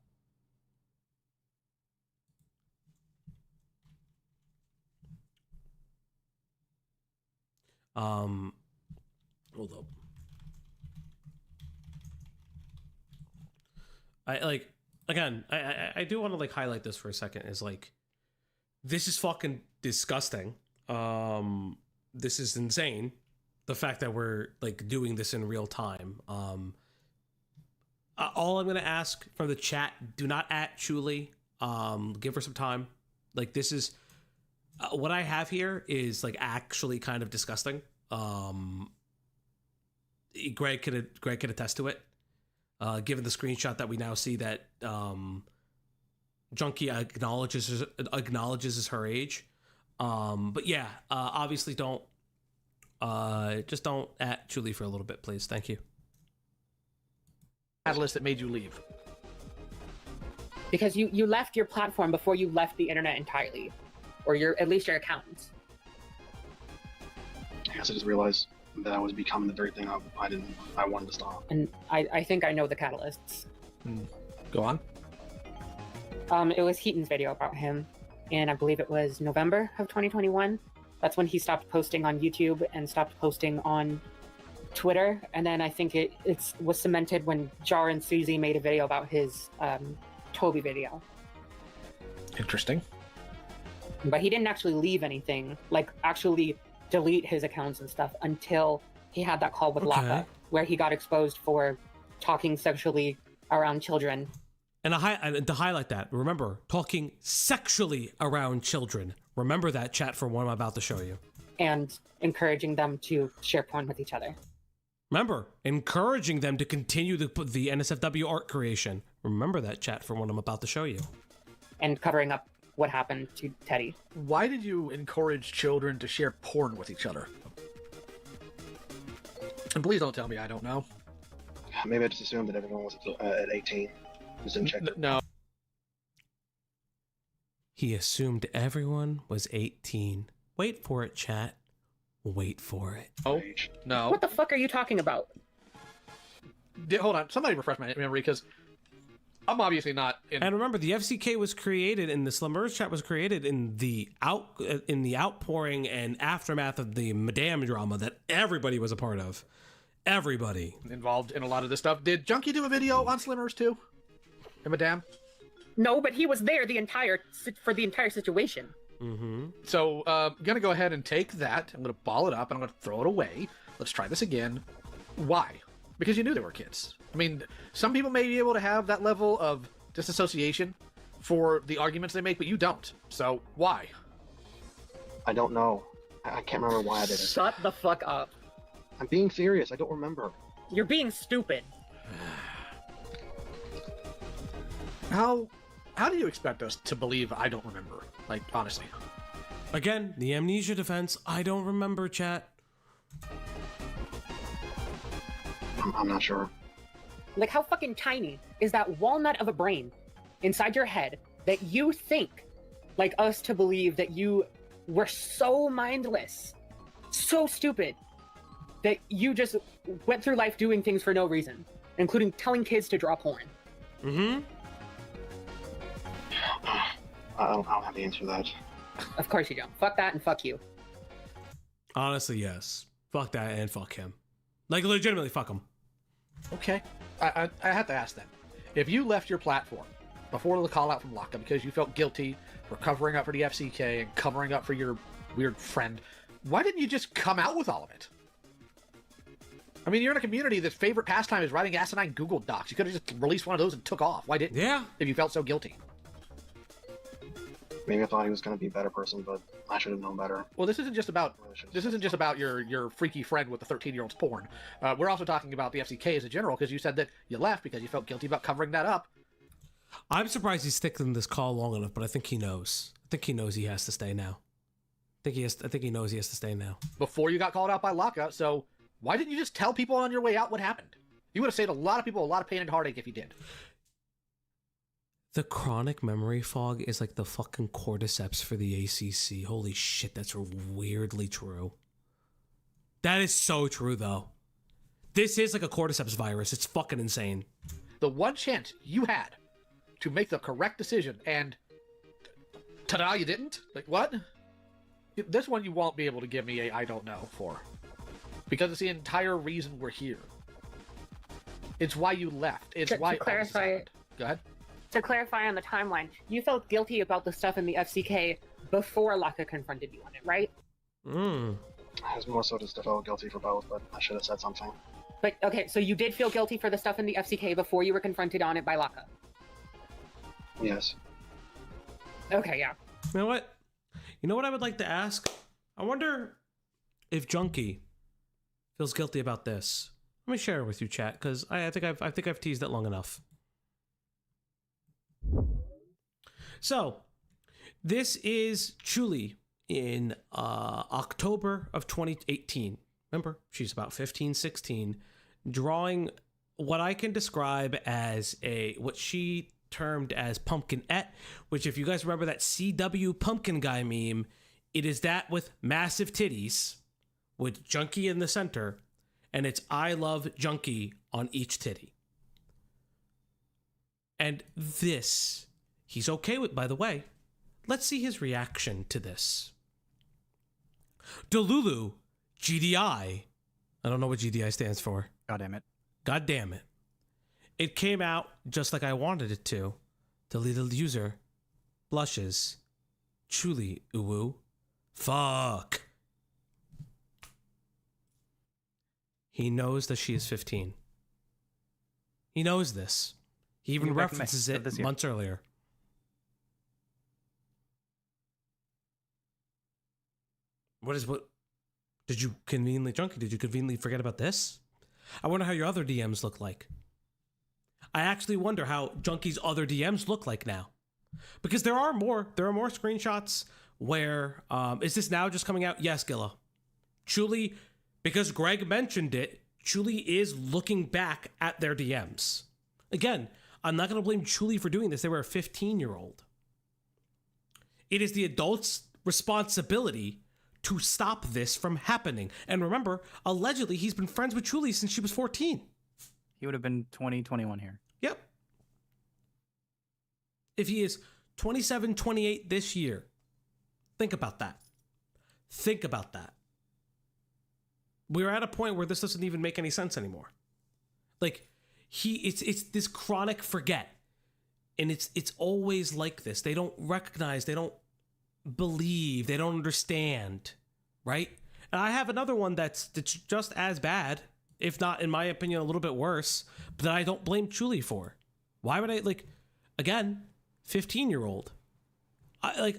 Hold up. I do want to, like, highlight this for a second. Is like, this is fucking disgusting. This is insane. The fact that we're, like, doing this in real time. All I'm gonna ask from the chat: do not at Chuli. Give her some time. Like, this is what I have here is, like, actually kind of disgusting. Greg could attest to it. Given the screenshot that we now see that Junkie acknowledges is her age. But yeah, obviously don't. Just don't at Julie for a little bit, please. Thank you. Catalyst that made you leave. Because you left your platform before you left the internet entirely, or at least your account. I guess I just realized that I was becoming the very thing I wanted to stop. And I think I know the catalysts. Go on. It was Heaton's video about him, and I believe it was November of 2021. That's when he stopped posting on YouTube and stopped posting on Twitter. And then I think it was cemented when Jar and Susie made a video about his Toby video. Interesting. But he didn't actually leave anything, like actually delete his accounts and stuff until he had that call with Lockup, where he got exposed for talking sexually around children. And to highlight that, remember, talking sexually around children. Remember that, chat, for what I'm about to show you. And encouraging them to share porn with each other. Remember, encouraging them to continue the NSFW art creation. Remember that, chat, for what I'm about to show you. And covering up what happened to Teddy. Why did you encourage children to share porn with each other? And please don't tell me I don't know. Maybe I just assumed that everyone was at 18. Just didn't check. No. He assumed everyone was 18. Wait for it, chat. Wait for it. Oh, no. What the fuck are you talking about? Hold on. Outbreak refresh my memory, because I'm obviously not in... And remember, the FCK was created, and the Slumbers chat was created in the outpouring and aftermath of the Madame drama that everybody was a part of. Everybody. Involved in a lot of this stuff. Did Junkie do a video on Slimmers, too? And Madame? No, but he was there for the entire situation. Mm-hmm. So, I'm going to go ahead and take that. I'm going to ball it up, and I'm going to throw it away. Let's try this again. Why? Because you knew they were kids. I mean, some people may be able to have that level of disassociation for the arguments they make, but you don't. So, why? I don't know. I can't remember why I did it. Shut the fuck up. I'm being serious. I don't remember. You're being stupid. How do you expect us to believe I don't remember? Like, honestly. Again, the amnesia defense. I don't remember, chat. I'm not sure. Like, how fucking tiny is that walnut of a brain inside your head that you think, like us, to believe that you were so mindless, so stupid, that you just went through life doing things for no reason, including telling kids to draw porn? Mm-hmm. I don't have the answer to that. Of course you don't. Fuck that and fuck you. Honestly, yes. Fuck that and fuck him. Like, legitimately, fuck him. Okay. I have to ask then. If you left your platform before the call out from Lockup because you felt guilty for covering up for the FCK and covering up for your weird friend, why didn't you just come out with all of it? I mean, you're in a community that's favorite pastime is writing asinine Google Docs. You could have just released one of those and took off. Why didn't you? Yeah. If you felt so guilty. Maybe I thought he was going to be a better person, but I should have known better. Well, this isn't just about your freaky friend with the 13-year-old's porn. We're also talking about the FCK as a general, because you said that you left because you felt guilty about covering that up. I'm surprised he's sticking this call long enough, but I think he knows. I think he knows he has to stay now. I think he knows he has to stay now. Before you got called out by Lockup, so why didn't you just tell people on your way out what happened? You would have saved a lot of people a lot of pain and heartache if you did. The chronic memory fog is like the fucking cordyceps for the ACC. Holy shit, that's weirdly true. That is so true, though. This is like a cordyceps virus. It's fucking insane. The one chance you had to make the correct decision, and ta-da, you didn't? Like, what? This one you won't be able to give me a I don't know for. Because it's the entire reason we're here. It's why you left. It's why... To clarify... Go ahead. To clarify on the timeline, you felt guilty about the stuff in the FCK before Laka confronted you on it, right? It was more so just I felt guilty for both, but I should have said something. But, okay, so you did feel guilty for the stuff in the FCK before you were confronted on it by Laka? Yes. Okay, yeah. You know what? You know what I would like to ask? I wonder if Junkie feels guilty about this. Let me share it with you, chat, because I think I've teased it long enough. So, this is Chuli in October of 2018. Remember, she's about 15, 16, drawing what I can describe as what she termed as pumpkinette, which if you guys remember that CW pumpkin guy meme, it is that with massive titties, with Junkie in the center, and it's I love Junkie on each titty. And this, he's okay with, by the way. Let's see his reaction to this. Delulu, GDI. I don't know what GDI stands for. God damn it. God damn it. It came out just like I wanted it to. Deleted user. Blushes. Chuli, uwu. Fuck. He knows that she is 15. He knows this. He even references it months earlier. What did you conveniently forget about this? I wonder how your other DMs look like. I actually wonder how Junkie's other DMs look like now. Because there are more screenshots where, is this now just coming out? Yes, Gilla. Chuli, because Greg mentioned it, Chuli is looking back at their DMs. Again, I'm not going to blame Chuli for doing this. They were a 15-year-old. It is the adult's responsibility to stop this from happening. And remember, allegedly, he's been friends with Chuli since she was 14. He would have been 20, 21 here. Yep. If he is 27, 28 this year, think about that. Think about that. We're at a point where this doesn't even make any sense anymore. Like, it's this chronic forget. And it's always like this. They don't recognize, they don't believe, they don't understand, right? And I have another one that's just as bad, if not, in my opinion, a little bit worse, but that I don't blame Chuli for. Why would I, again, 15-year-old.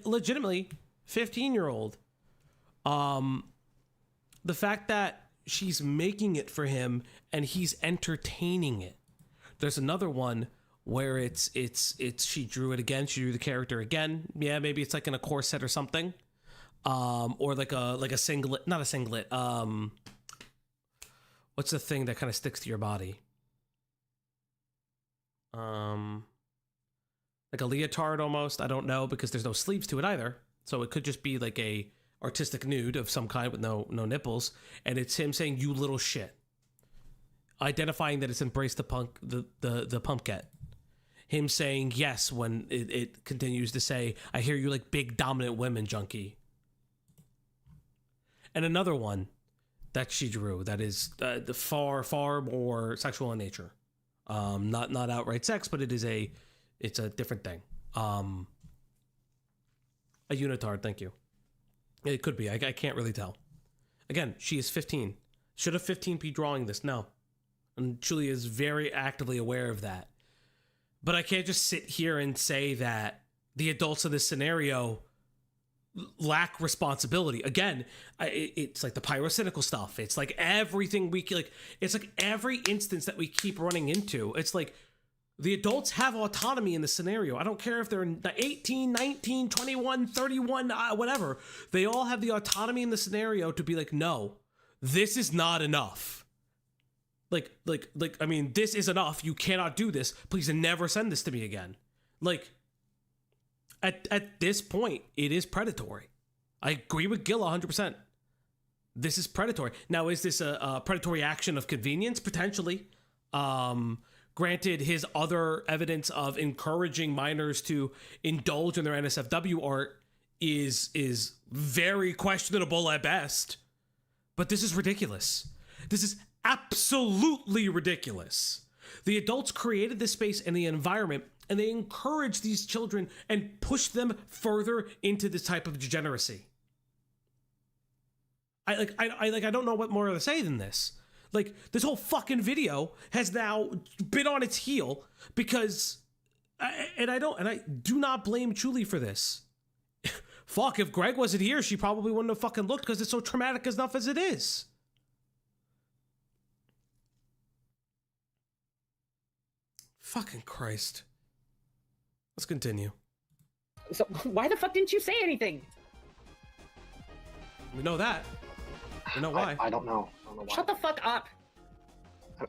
Legitimately, 15-year-old. The fact that she's making it for him and he's entertaining it. There's another one where it's she drew it again. She drew the character again. Yeah, maybe it's like in a corset or something, or like a singlet. Not a singlet. What's the thing that kind of sticks to your body? Like a leotard almost. I don't know because there's no sleeves to it either. So it could just be like a artistic nude of some kind with no nipples, and it's him saying "you little shit," identifying that it's embrace the pumpkin. Him saying yes when it continues to say, "I hear you like big dominant women, Junkie." And another one that she drew that is the far more sexual in nature, not outright sex, but it's a different thing. A unitard, thank you. It could be. I can't really tell. Again, she is 15. Should a 15 be drawing this? No. And Julia is very actively aware of that. But I can't just sit here and say that the adults in this scenario lack responsibility. Again, it's like the pyrocynical stuff. It's like everything it's like every instance that we keep running into. It's like the adults have autonomy in the scenario. I don't care if they're 18, 19, 21, 31, whatever. They all have the autonomy in the scenario to be like, no, this is not enough. I mean, this is enough. You cannot do this. Please never send this to me again. At this point, it is predatory. I agree with Gil 100%. This is predatory. Now, is this a predatory action of convenience? Potentially. Granted, his other evidence of encouraging minors to indulge in their NSFW art is very questionable at best. But this is ridiculous. This is absolutely ridiculous. The adults created this space and the environment, and they encourage these children and push them further into this type of degeneracy. I don't know what more to say than this. This whole fucking video has now been on its heel because, I do not blame Chuli for this. Fuck, if Greg wasn't here, she probably wouldn't have fucking looked because it's so traumatic enough as it is. Fucking Christ. Let's continue. So why the fuck didn't you say anything? We know that. We know why. I don't know. I don't know why. Shut the fuck up.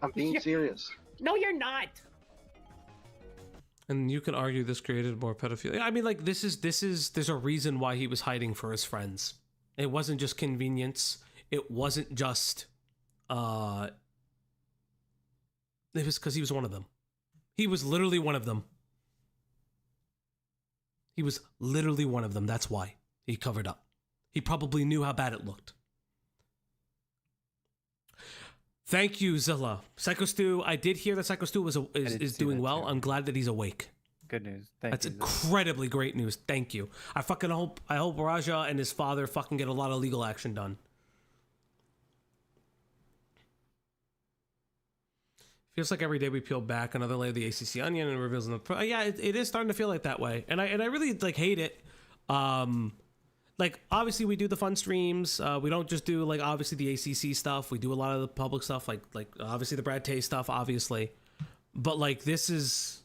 I'm being serious. No, you're not. And you can argue this created more pedophilia. I mean, like, there's a reason why he was hiding for his friends. It wasn't just convenience. It wasn't just, it was because he was one of them. He was literally one of them. He was literally one of them. That's why he covered up. He probably knew how bad it looked. Thank you, Zilla. Psycho Stu, I did hear that Psycho Stu is doing well. I'm glad that he's awake. Good news. That's incredibly great news. Thank you. I hope Raja and his father fucking get a lot of legal action done. Feels like every day we peel back another layer of the ACC onion and reveals another. Yeah, it is starting to feel like that way, and I really like hate it. Like, obviously we do the fun streams. We don't just do, like, obviously the ACC stuff. We do a lot of the public stuff, like obviously the Brad Tay stuff, obviously. But, like, this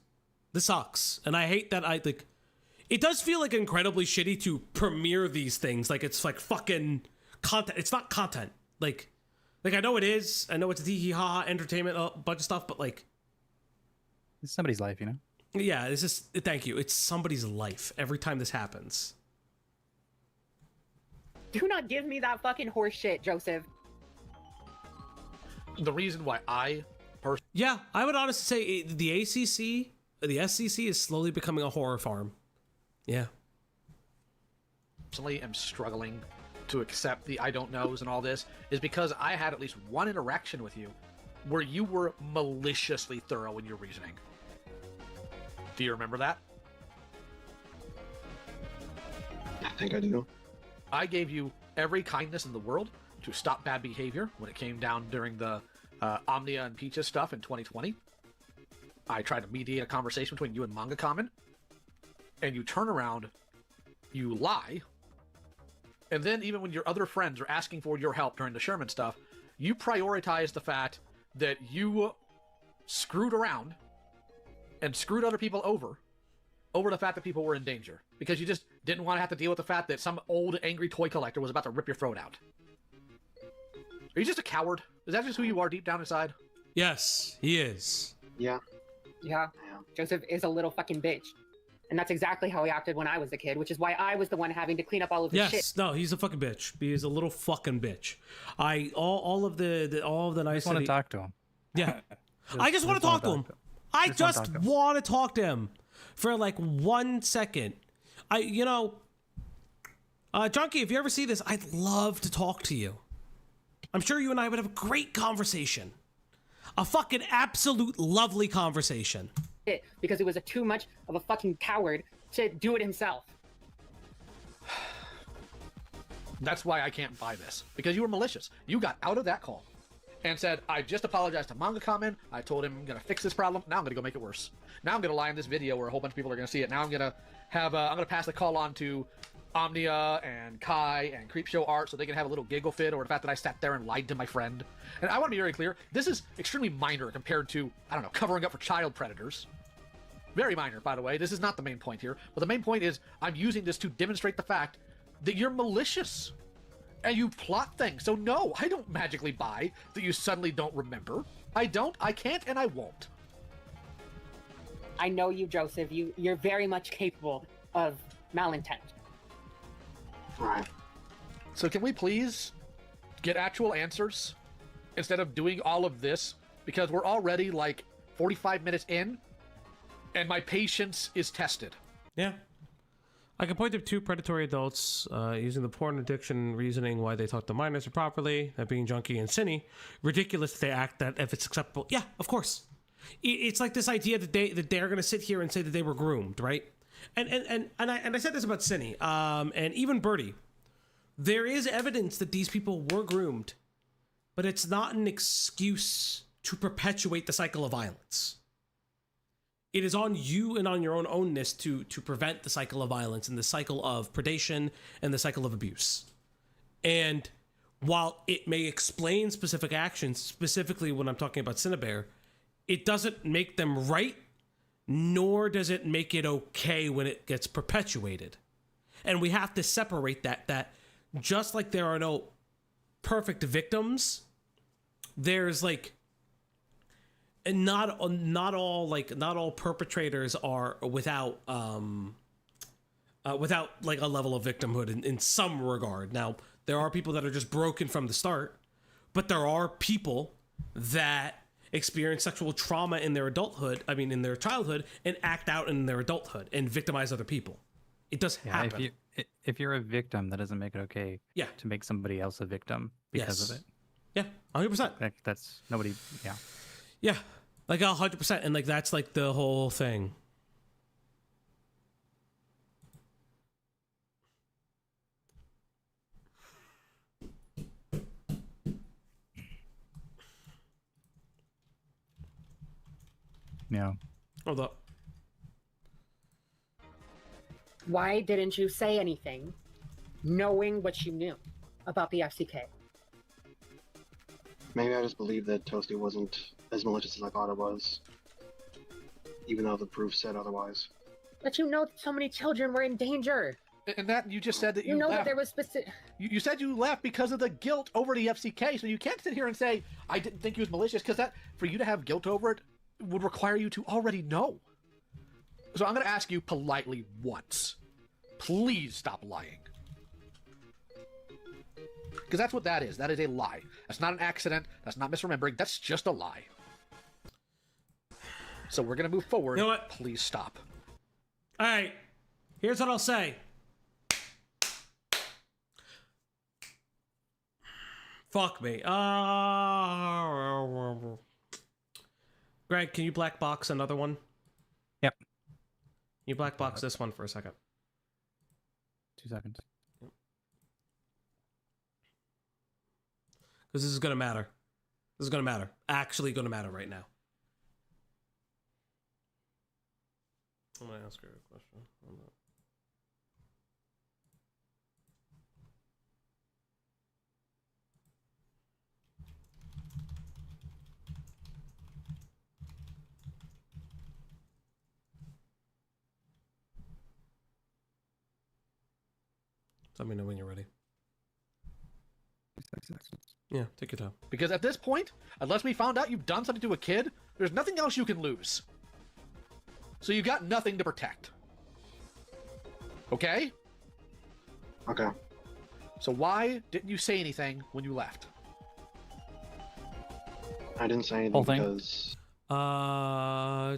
sucks. And I hate that it does feel, like, incredibly shitty to premiere these things. Like, it's, like, fucking content. It's not content. Like, I know it is. I know it's hee-hee-ha-ha entertainment, a bunch of stuff, but, like... It's somebody's life, you know? Yeah, it's just... Thank you. It's somebody's life every time this happens. Do not give me that fucking horse shit, Joseph. The reason why I personally... Yeah, I would honestly say the ACC, the SCC is slowly becoming a horror farm. Yeah. Personally am struggling to accept the I don't knows and all this is because I had at least one interaction with you where you were maliciously thorough in your reasoning. Do you remember that? I think I do. I gave you every kindness in the world to stop bad behavior when it came down during the Omnia and Peaches stuff in 2020. I tried to mediate a conversation between you and Manga Common, and you turn around, you lie, and then even when your other friends are asking for your help during the Sherman stuff, you prioritize the fact that you screwed around and screwed other people over the fact that people were in danger. Because you just didn't want to have to deal with the fact that some old angry toy collector was about to rip your throat out. Are you just a coward? Is that just who you are deep down inside? Yes, he is. Yeah. Yeah, Joseph is a little fucking bitch. And that's exactly how he acted when I was a kid, which is why I was the one having to clean up all of his shit. Yes, no, he's a fucking bitch. He is a little fucking bitch. All of the nice. I just want to talk to him. Yeah. I just want to talk to him. I just want to talk to him for like 1 second. Junkie, if you ever see this, I'd love to talk to you. I'm sure you and I would have a great conversation. A fucking absolute lovely conversation. Because he was too much of a fucking coward to do it himself. That's why I can't buy this. Because you were malicious. You got out of that call and said, I just apologized to Manga Common. I told him I'm going to fix this problem. Now I'm going to go make it worse. Now I'm going to lie in this video where a whole bunch of people are going to see it. Now I'm going to have, I'm going to pass the call on to Omnia and Kai and Creepshow Art so they can have a little giggle fit over the fact that I sat there and lied to my friend. And I want to be very clear. This is extremely minor compared to, I don't know, covering up for child predators. Very minor, by the way. This is not the main point here. But the main point is I'm using this to demonstrate the fact that you're malicious. And you plot things. So no, I don't magically buy that you suddenly don't remember. I don't, I can't, and I won't. I know you, Joseph. You're very much capable of malintent. Right. So can we please get actual answers instead of doing all of this? Because we're already like 45 minutes in, and my patience is tested. Yeah. I can point to 2 predatory adults using the porn addiction reasoning why they talk to minors improperly, that being Junkie and Cinny. Ridiculous that they act that if it's acceptable. Yeah, of course. It's like this idea that they're going to sit here and say that they were groomed, right? And I said this about Cinny, and even Birdie. There is evidence that these people were groomed, but it's not an excuse to perpetuate the cycle of violence. It is on you and on your own ownness to prevent the cycle of violence and the cycle of predation and the cycle of abuse. And while it may explain specific actions, specifically when I'm talking about Cinnabear, it doesn't make them right, nor does it make it okay when it gets perpetuated. And we have to separate that just like there are no perfect victims, there's like, and not all perpetrators are without like a level of victimhood in some regard. Now, there are people that are just broken from the start, but there are people that experience sexual trauma in their in their childhood, and act out in their adulthood and victimize other people. It does happen. If you're a victim, that doesn't make it okay to make somebody else a victim because of it. Yeah, 100%. That's nobody, Yeah, like 100%. And like, that's like the whole thing. Yeah. Hold up. Why didn't you say anything, knowing what you knew about the FCK? Maybe I just believed that Toasty wasn't as malicious as I thought it was, even though the proof said otherwise. But you know that so many children were in danger. And that you just said that you know left. That there was specific. You said you left because of the guilt over the FCK, so you can't sit here and say I didn't think he was malicious, because that, for you to have guilt over it, would require you to already know. So I'm going to ask you politely once. Please stop lying. Because that's what that is. That is a lie. That's not an accident. That's not misremembering. That's just a lie. So we're going to move forward. You know what? Please stop. All right. Here's what I'll say. Fuck me. Greg, can you black box another one? Yep. You black box this one for a second. 2 seconds. Because this is gonna matter. This is gonna matter. Actually gonna matter right now. I'm gonna ask her a question. Hold on. Let me know when you're ready. Yeah, take your time. Because at this point, unless we found out you've done something to a kid, there's nothing else you can lose. So you got nothing to protect. Okay? Okay. So why didn't you say anything when you left? I didn't say anything Whole thing? because...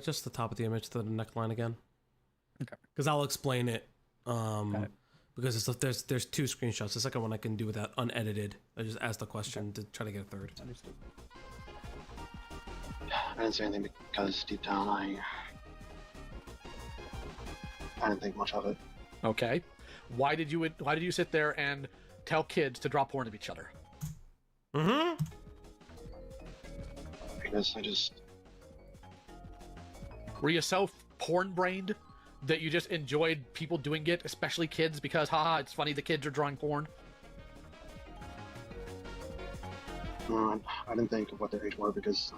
Just the top of the image, the neckline again. Okay. Because I'll explain it. Because there's 2 screenshots. The second one I can do without unedited. I just asked the question to try to get a third. Understood. I didn't say anything because deep down I didn't think much of it. Okay. Why did you sit there and tell kids to draw porn of each other? Mm-hmm. Because I just... Were you so porn-brained that you just enjoyed people doing it, especially kids, because haha, it's funny the kids are drawing porn? I didn't think of what their age were because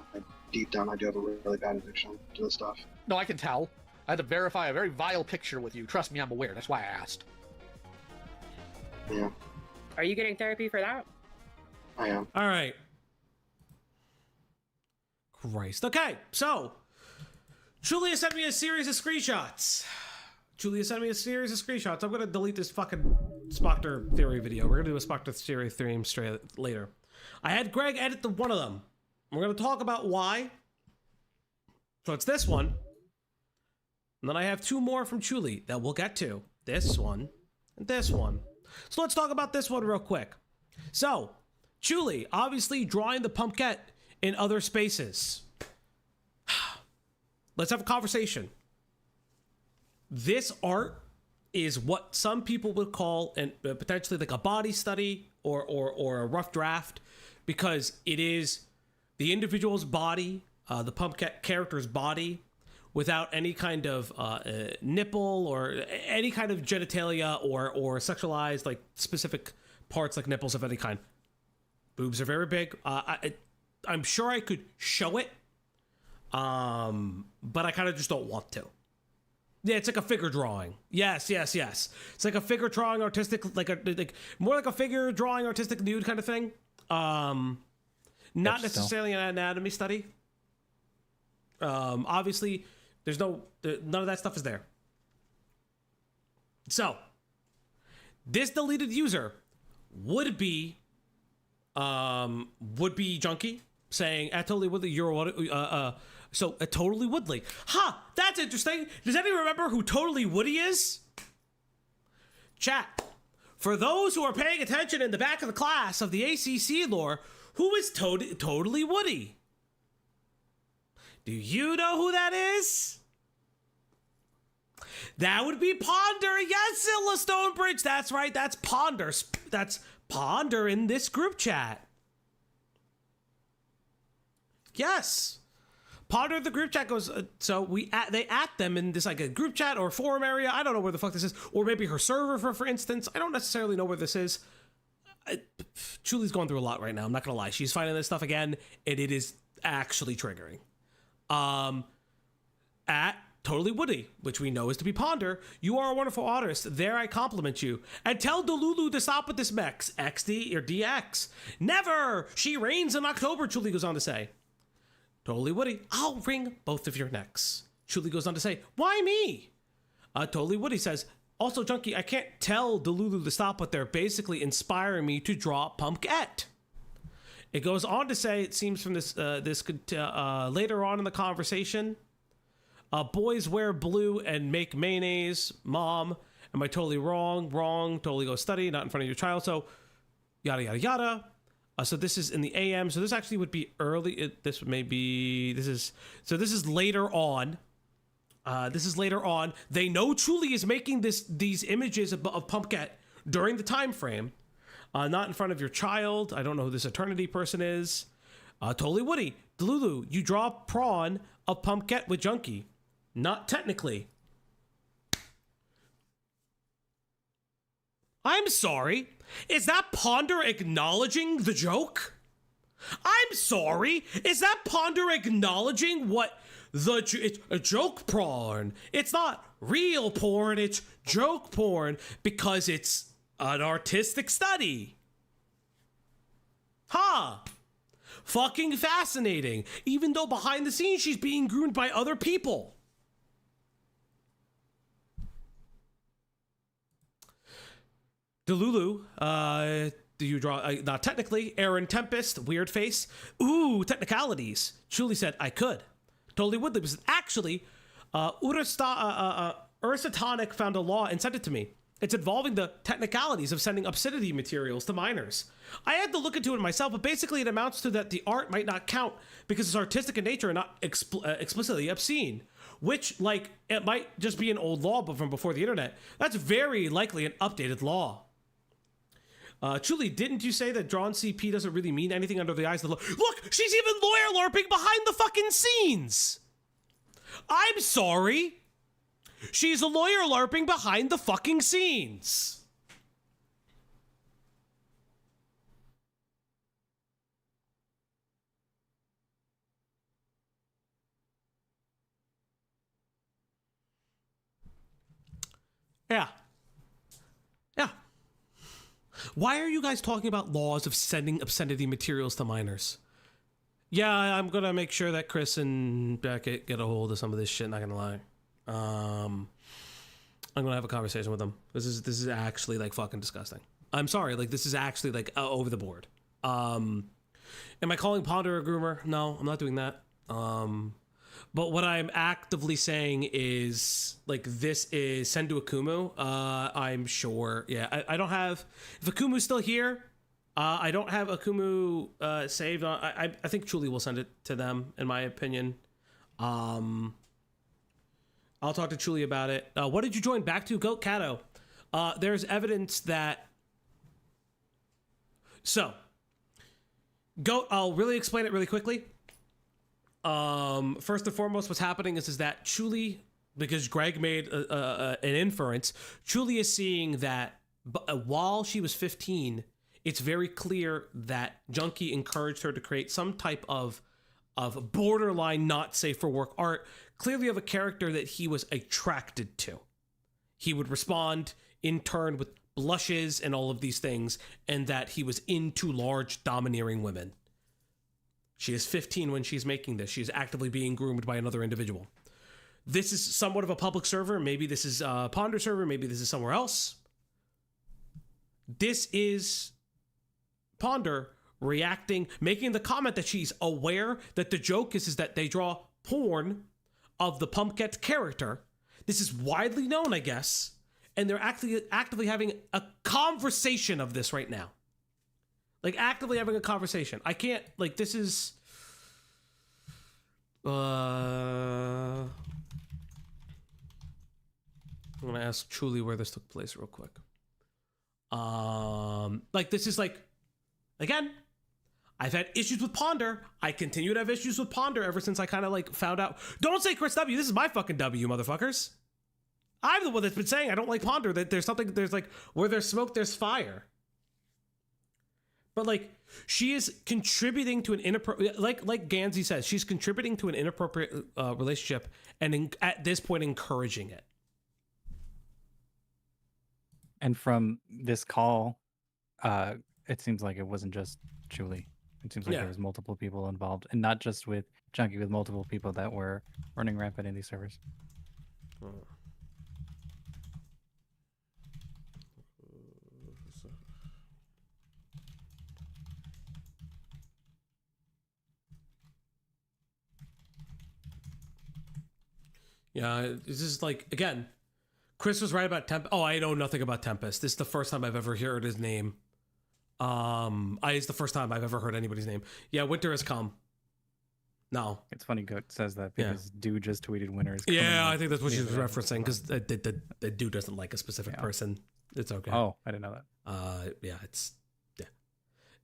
deep down I do have a really bad addiction to this stuff. No, I can tell. I had to verify a very vile picture with you. Trust me, I'm aware. That's why I asked. Yeah. Are you getting therapy for that? I am. All right. Christ. Okay, so Julia sent me a series of screenshots. I'm gonna delete this fucking Spoctor theory video. We're gonna do a Spoctor theory stream straight later. I had Greg edit one of them. We're gonna talk about why. So it's this one. And then I have 2 more from Chuli that we'll get to. This one and this one. So let's talk about this one real quick. So, Chuli, obviously drawing the pumpkin in other spaces. Let's have a conversation. This art is what some people would call potentially like a body study or a rough draft, because it is the individual's body, the pumpkin character's body, without any kind of nipple or any kind of genitalia or sexualized like specific parts like nipples of any kind. Boobs are very big. I'm sure I could show it, But I kind of just don't want to. Yeah, it's like a figure drawing. Yes. It's like a figure drawing artistic, more like a figure drawing artistic nude kind of thing. Not necessarily an anatomy study. Obviously, none of that stuff is there. So, this deleted user would be Junkie saying at Totally Woodley, you're what? So Totally Woodley. That's interesting. Does anyone remember who Totally Woody is? Chat. For those who are paying attention in the back of the class of the ACC lore, who is Totally Woody? Do you know who that is? That would be Ponder. Yes, Zilla Stonebridge. That's right. That's Ponder. That's Ponder in this group chat. Yes. Ponder the group chat goes, so they at them in this like a group chat or forum area. I don't know where the fuck this is. Or maybe her server, for instance. I don't necessarily know where this is. Chuli's going through a lot right now. I'm not going to lie. She's finding this stuff again, and it is actually triggering. At Totally Woody, which we know is to be Ponder, you are a wonderful artist. There I compliment you. And tell Delulu to stop with this Mex. XD or DX. Never! She reigns in October, Chuli goes on to say. Totally Woody, I'll wring both of your necks. Chuli goes on to say, why me? Totally Woody says, also, Junkie, I can't tell Delulu to stop, but they're basically inspiring me to draw Pumpket. It goes on to say, it seems from this later on in the conversation, boys wear blue and make mayonnaise. Mom, am I totally wrong? Wrong. Totally go study, not in front of your child. So, yada, yada, yada. So this is in the AM. So this actually would be early. This is later on. This is later on. They know Chuli is making these images of Pumpket during the time frame. Not in front of your child. I don't know who this Eternity person is. Totally Woody. Delulu, you draw prawn of Pumpket with Junkie. Not technically. I'm sorry. Is that Ponder acknowledging the joke? I'm sorry. Is that Ponder acknowledging what it's a joke porn? It's not real porn, it's joke porn because it's an artistic study. Fucking fascinating. Even though behind the scenes she's being groomed by other people. Delulu, do you draw? Not technically. Aaron Tempest, weird face. Ooh, technicalities. Chuli said, I could. Totally Woodley was actually, Ursatonic found a law and sent it to me. It's involving the technicalities of sending obscenity materials to minors. I had to look into it myself, but basically it amounts to that the art might not count because it's artistic in nature and not explicitly obscene. Which, like, it might just be an old law from before the internet. That's very likely an updated law. Chuli, didn't you say that drawn CP doesn't really mean anything under the eyes of the law? Look, she's even lawyer LARPing behind the fucking scenes. I'm sorry. She's a lawyer LARPing behind the fucking scenes. Yeah. Why are you guys talking about laws of sending obscenity materials to minors? Yeah, I'm gonna make sure that Chris and Beckett get a hold of some of this shit, not gonna lie. I'm gonna have a conversation with them. This is actually like fucking disgusting. I'm sorry, like this is actually like over the board. Am I calling Ponder a groomer? No, I'm not doing that. But what I'm actively saying is, like, this is Sendu Akumu. I'm sure. Yeah, I don't have... If Akumu's still here, I don't have Akumu saved. I think Chuli will send it to them, in my opinion. I'll talk to Chuli about it. What did you join back to? Goat Kato. There's evidence that... So, Goat, I'll really explain it really quickly. First and foremost, what's happening is that Chuli, because Greg made an inference, Chuli is seeing that while she was 15, it's very clear that Junkie encouraged her to create some type of of borderline not safe for work art, clearly of a character that he was attracted to. He would respond in turn with blushes and all of these things, and that he was into large, domineering women. She is 15 when she's making this. She is actively being groomed by another individual. This is somewhat of a public server. Maybe this is a Ponder server. Maybe this is somewhere else. This is Ponder reacting, making the comment that she's aware that the joke is that they draw porn of the Pumpket character. This is widely known, I guess. And they're actively having a conversation of this right now. Like, actively having a conversation. I can't, like, this is... I'm going to ask Truly where this took place real quick. Like, this is like, again, I've had issues with Ponder. I continue to have issues with Ponder ever since I kind of, like, found out. Don't say Chris W. This is my fucking W, motherfuckers. I'm the one that's been saying I don't like Ponder, that there's like, where there's smoke, there's fire. But, like, she is contributing to an inappropriate, like Gansey says, she's contributing to an inappropriate relationship and at this point encouraging it. And from this call, it seems like it wasn't just Julie. It seems like there was multiple people involved, and not just with Junkie, with multiple people that were running rampant in these servers. Yeah, this is like, again, Chris was right about Tempest. Oh, I know nothing about Tempest. This is the first time I've ever heard his name. It's the first time I've ever heard anybody's name. Yeah, winter has come. No. It's funny Goat says that because Dude just tweeted winter is coming. Yeah, I think that's what she's referencing, because the Dude doesn't like a specific person. It's okay. Oh, I didn't know that. Yeah.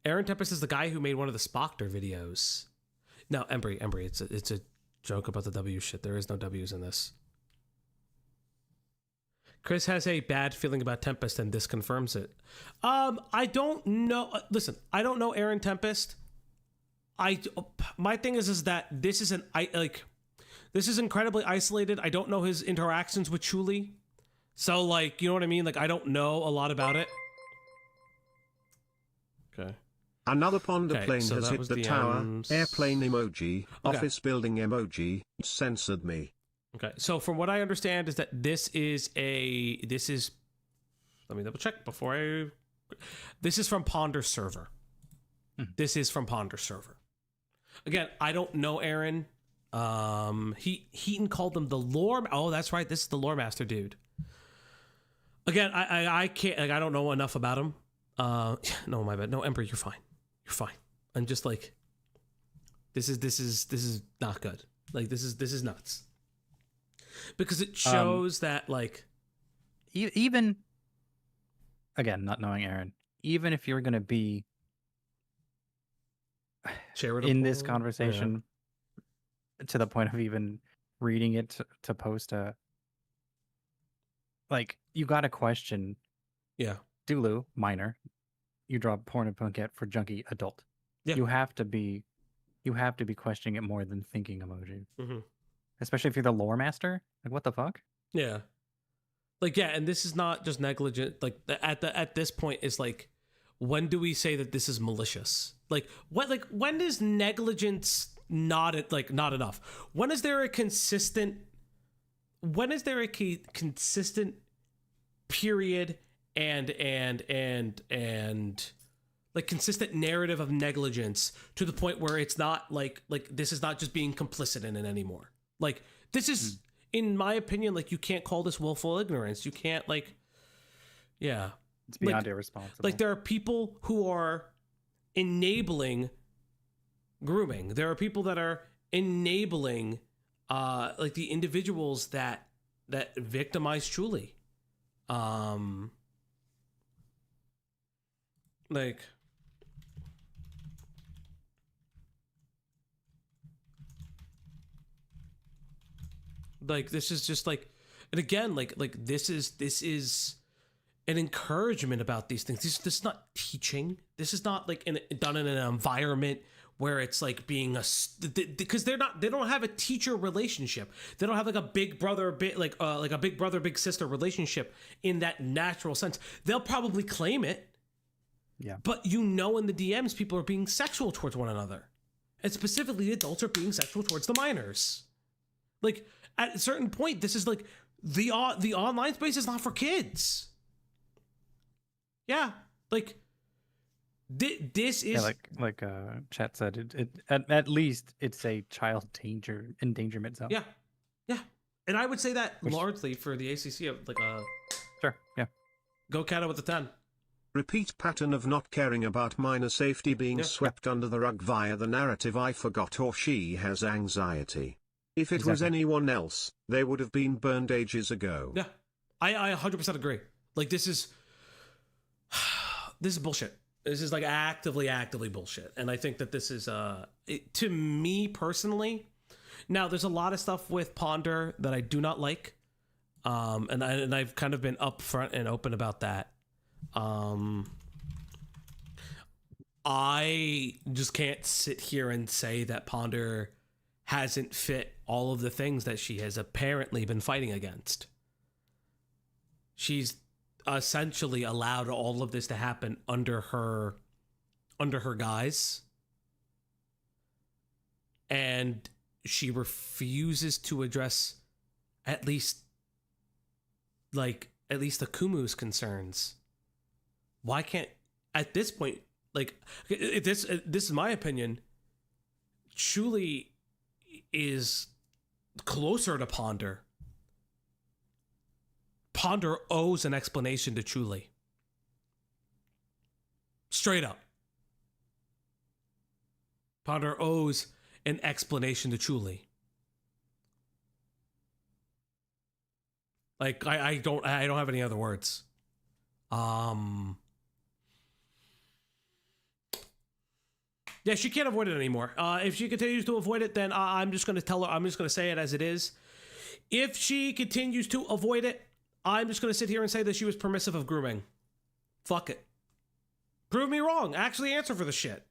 Aaron Tempest is the guy who made one of the Spockter videos. No, Embry, it's a joke about the W shit. There is no W's in this. Chris has a bad feeling about Tempest, and this confirms it. I don't know. Listen, I don't know Aaron Tempest. My thing is that this is this is incredibly isolated. I don't know his interactions with Chuli. So, like, you know what I mean? Like, I don't know a lot about it. Okay. Another Ponder plane has hit the tower. Airplane emoji. Office building emoji. Censored me. Okay, so from what I understand is that this is let me double check before this is from Ponder server. This is from Ponder server. Again, I don't know Aaron. Heaton called them the lore. Oh, that's right. This is the lore master dude. Again, I can't, like, I don't know enough about him. No, my bad. No, Emperor, you're fine. You're fine. I'm just like, this is not good. Like, this is nuts. Because it shows that, like, even again, not knowing Aaron, even if you're going to be charitable in this conversation to the point of even reading it to post a, like, you got to question. Yeah. Dulu, minor. You draw porn and Punket for Junkie, adult. Yeah. You have to be questioning it more than thinking emoji. Mm-hmm. Especially if you're the lore master. Like, what the fuck? Yeah. Like, yeah, and this is not just negligent. Like, at this point is like, when do we say that this is malicious? Like, what? Like, when is negligence not enough? When is there a consistent period and like consistent narrative of negligence to the point where it's not like this is not just being complicit in it anymore? Like, this is, in my opinion, like, you can't call this willful ignorance. You can't, like, yeah. It's beyond irresponsible. Like, there are people who are enabling grooming. There are people that are enabling, like, the individuals that victimize Chuli. Like, this is just like, and again, like this is an encouragement about these things. This is not teaching. This is not like done in an environment where it's like being because they don't have a teacher relationship. They don't have like a big brother, like a big brother, big sister relationship in that natural sense. They'll probably claim it. Yeah. But in the DMs, people are being sexual towards one another. And specifically, the adults are being sexual towards the minors. Like, at a certain point, this is like, the online space is not for kids. Yeah. Like, this is... Yeah, like chat said, at least it's a child endangerment zone. Yeah. Yeah. And I would say that largely for the ACC of like a... Sure, yeah. Go Cat with the 10. Repeat pattern of not caring about minor safety being swept under the rug via the narrative I forgot or she has anxiety. If it was anyone else, they would have been burned ages ago. Yeah, I 100% agree. Like, this is bullshit. This is like actively bullshit. And I think that this is, to me personally, now there's a lot of stuff with Ponder that I do not like. And I've kind of been upfront and open about that. I just can't sit here and say that Ponder hasn't fit all of the things that she has apparently been fighting against. She's essentially allowed all of this to happen under her guise, and she refuses to address at least the Kumu's concerns. Why can't, at this point, like, this is my opinion, Chuli is closer to Ponder. Ponder owes an explanation to Chuli. Straight up. Ponder owes an explanation to Chuli. Like, I don't have any other words. Yeah, she can't avoid it anymore. If she continues to avoid it, then I'm just going to tell her, I'm just going to say it as it is. If she continues to avoid it, I'm just going to sit here and say that she was permissive of grooming. Fuck it. Prove me wrong. Actually answer for the shit.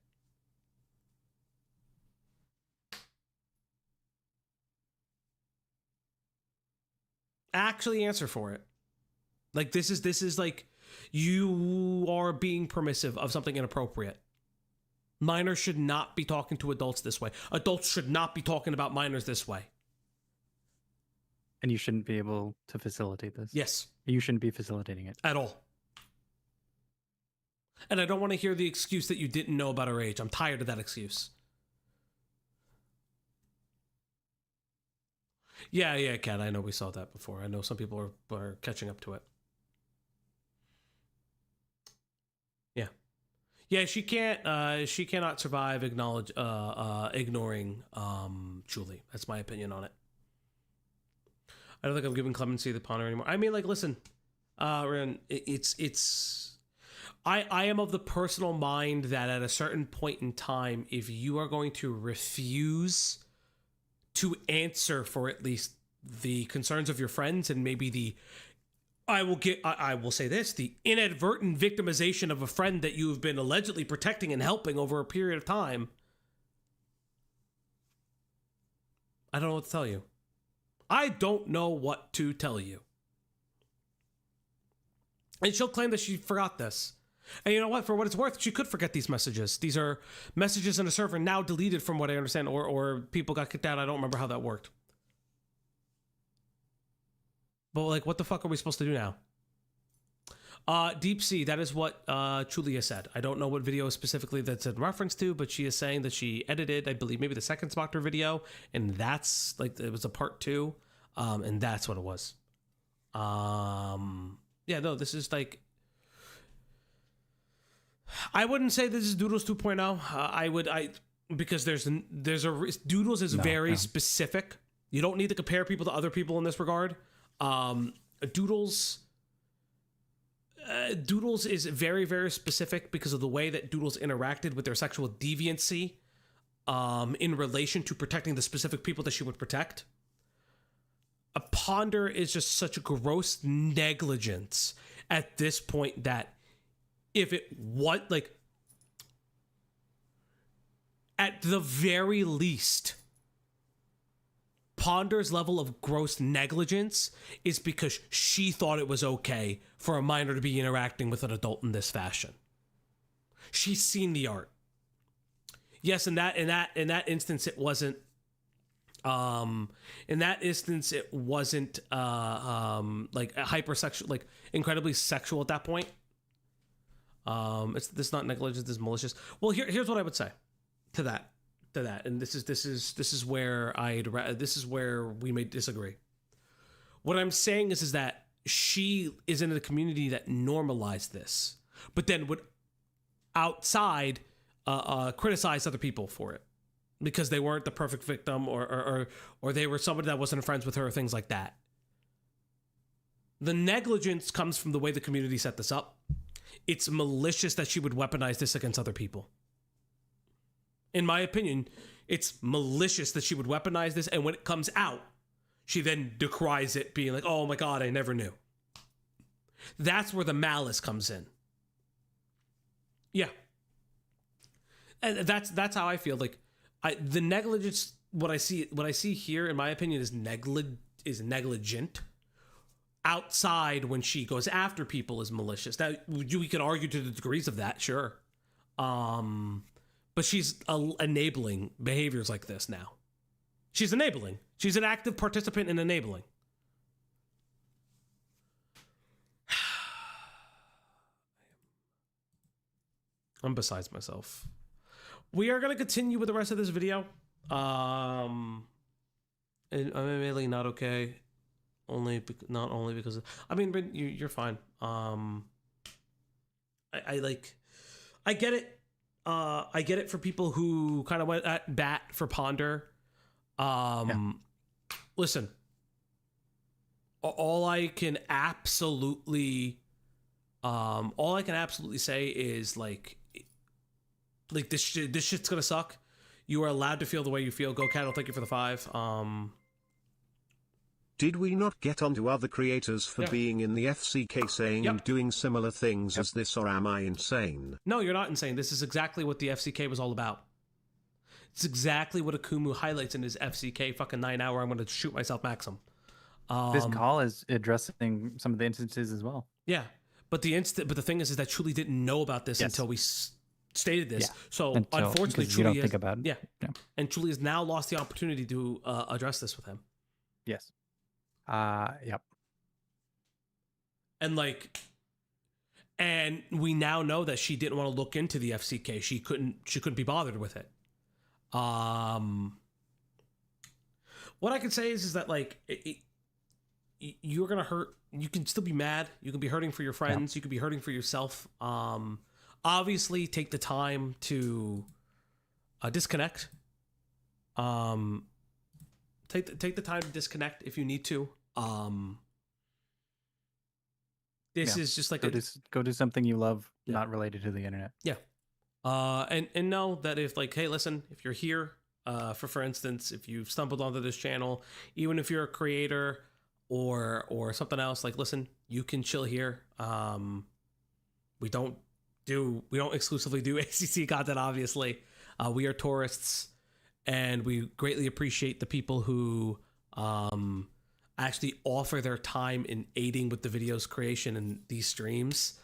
Actually answer for it. Like, this is like, you are being permissive of something inappropriate. Minors should not be talking to adults this way. Adults should not be talking about minors this way. And you shouldn't be able to facilitate this. Yes. You shouldn't be facilitating it. At all. And I don't want to hear the excuse that you didn't know about her age. I'm tired of that excuse. Yeah, Kat, I know we saw that before. I know some people are catching up to it. Yeah, she cannot survive ignoring Chuli. That's my opinion on it. I don't think I'm giving clemency to the Ponder anymore. I mean, like, listen, Ren, I am of the personal mind that at a certain point in time, if you are going to refuse to answer for at least the concerns of your friends and maybe I will say this, the inadvertent victimization of a friend that you've been allegedly protecting and helping over a period of time, I don't know what to tell you. I don't know what to tell you. And she'll claim that she forgot this. And you know what? For what it's worth, she could forget these messages. These are messages in a server now deleted from what I understand, or people got kicked out. I don't remember how that worked. But, like, what the fuck are we supposed to do now? Deep Sea, that is what Chulia said. I don't know what video specifically that's in reference to, but she is saying that she edited, I believe, maybe the second Spectre video, and that's, like, it was a part 2, and that's what it was. Yeah, no, this is, like... I wouldn't say this is Doodles 2.0. Because there's a... Doodles is very specific. You don't need to compare people to other people in this regard. Doodles is very, very specific because of the way that Doodles interacted with their sexual deviancy in relation to protecting the specific people that she would protect. A Ponder is just such a gross negligence at this point that if it was like, at the very least, Ponder's level of gross negligence is because she thought it was okay for a minor to be interacting with an adult in this fashion. She's seen the art. Yes, in that instance, it wasn't. In that instance, it wasn't like a hypersexual, like incredibly sexual at that point. It's not negligence, it's malicious. Well, here's what I would say to that, and this is where we may disagree. What I'm saying is that she is in a community that normalized this, but then would outside criticize other people for it because they weren't the perfect victim or they were somebody that wasn't friends with her or things like that. The negligence comes from the way the community set this up. It's malicious that she would weaponize this against other people. In my opinion, it's malicious that she would weaponize this, and when it comes out, she then decries it, being like, oh my God, I never knew. That's where the malice comes in. Yeah. And that's how I feel. Like, the negligence, what I see here, in my opinion, is negligent. Outside, when she goes after people, is malicious. Now, we could argue to the degrees of that, sure. But she's enabling behaviors like this now. She's enabling. She's an active participant in enabling. I'm besides myself. We are going to continue with the rest of this video. And I'm really not okay. Not only because of, I mean, you're fine. I get it. I get it for people who kind of went at bat for Ponder. Listen, all I can absolutely say is like this shit's gonna suck. You are allowed to feel the way you feel. Go Cattle, thank you for the 5. Did we not get onto other creators for being in the FCK saying and doing similar things as this, or am I insane? No, you're not insane. This is exactly what the FCK was all about. It's exactly what Akumu highlights in his FCK fucking 9-hour I'm going to shoot myself maxim. This call is addressing some of the instances as well. Yeah, but the thing is that Truly didn't know about this until we stated this. Yeah. So unfortunately, Truly think about it. Yeah, and Truly has now lost the opportunity to address this with him. Yes. Yep. And we now know that she didn't want to look into the FCK. She couldn't be bothered with it. What I can say is that you're gonna hurt. You can still be mad. You can be hurting for your friends. You can be hurting for yourself. Obviously, take the time to disconnect. Take the time to disconnect if you need to. This is just like go do something you love, not related to the internet. Yeah. And know that if hey, listen, if you're here, for instance, if you've stumbled onto this channel, even if you're a creator or something else, listen, you can chill here. We don't exclusively do ACC content, obviously. We are tourists, and we greatly appreciate the people who actually offer their time in aiding with the video's creation and these streams.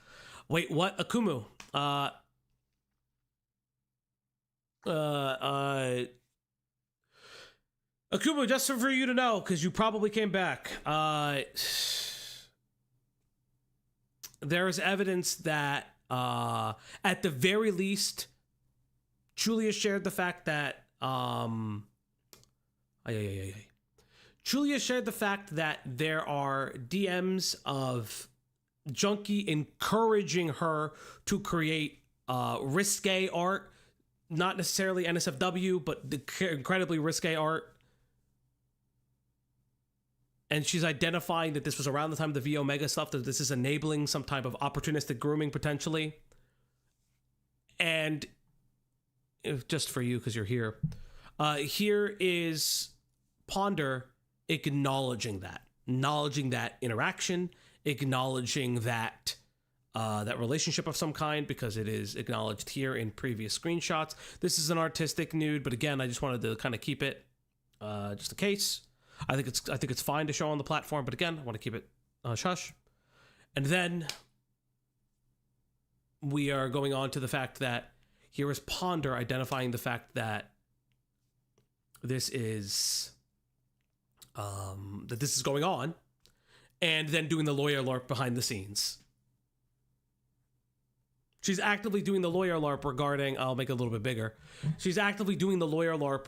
Wait, what? Akumu. Akumu, just for you to know, because you probably came back. There is evidence that, at the very least, Julia shared the fact that Julia shared the fact that there are DMs of Junkie encouraging her to create risque art, not necessarily NSFW, but incredibly risque art. And she's identifying that this was around the time of the V Omega stuff, that this is enabling some type of opportunistic grooming potentially. And just for you, because you're here, here is Ponder acknowledging that interaction, acknowledging that that relationship of some kind, because it is acknowledged here in previous screenshots. This is an artistic nude, but again, I just wanted to kind of keep it just in case. I think it's fine to show on the platform, but again, I want to keep it shush. And then we are going on to the fact that here is Ponder identifying the fact that this is going on, and then doing the lawyer LARP behind the scenes. She's actively doing the lawyer LARP regarding, I'll make it a little bit bigger. She's actively doing the lawyer LARP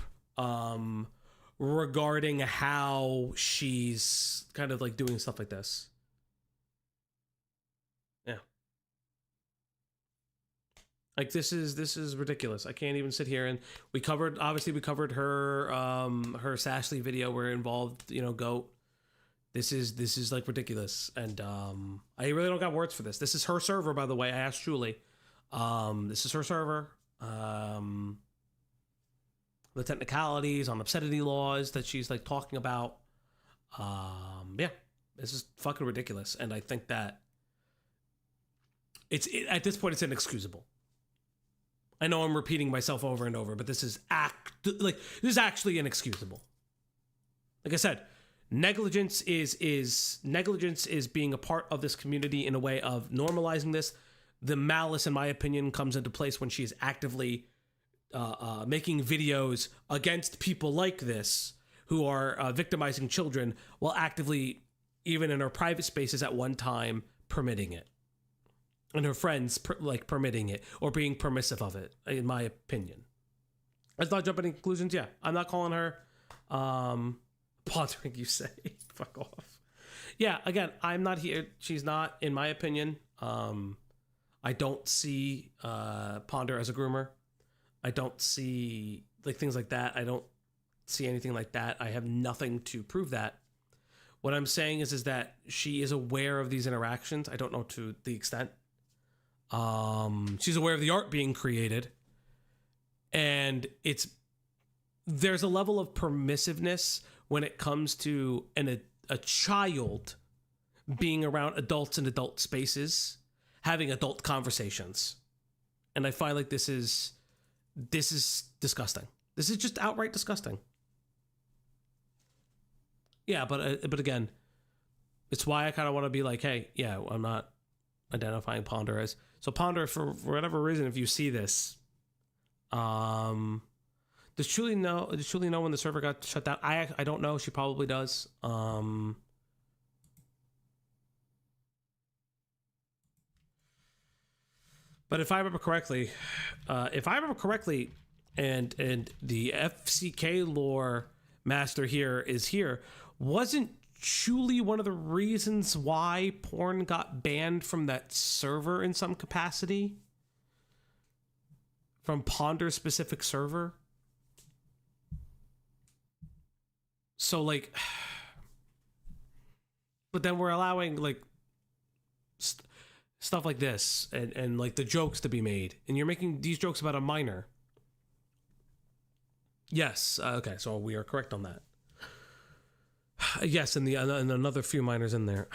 regarding how she's kind of like doing stuff like this. Yeah. Like this is ridiculous. I can't even sit here, and we covered her her Sashley video where it involved, GOAT. This is like ridiculous, and I really don't got words for this. This is her server, by the way. I asked Julie. This is her server. The technicalities on obscenity laws that she's like talking about. Yeah, this is fucking ridiculous, and I think that at this point it's inexcusable. I know I'm repeating myself over and over, but this is actually inexcusable. Like I said, negligence is being a part of this community in a way of normalizing this. The malice, in my opinion, comes into place when she's actively making videos against people like this who are victimizing children, while actively, even in her private spaces at one time, permitting it. And her friends permitting it or being permissive of it, in my opinion. Let's not jump into conclusions. Yeah, I'm not calling her pondering, you say. Fuck off. Yeah, again, I'm not here. She's not, in my opinion. I don't see Ponder as a groomer. I don't see things like that. I don't see anything like that. I have nothing to prove that. What I'm saying is that she is aware of these interactions. I don't know to the extent. She's aware of the art being created, and there's a level of permissiveness when it comes to a child being around adults in adult spaces, having adult conversations. And I find like this is disgusting. This is just outright disgusting. Yeah, but again, it's why I kind of want to be like, hey, yeah, I'm not identifying Ponder as. So Ponder, for whatever reason, if you see this, does Julie know when the server got shut down? I don't know. She probably does. But if I remember correctly, and the FCK lore master here, wasn't Julie one of the reasons why porn got banned from that server in some capacity? From Ponder's specific server? So like, but then we're allowing like stuff like this and like the jokes to be made, and you're making these jokes about a minor. Yes, okay, so we are correct on that. Yes, and another few minors in there.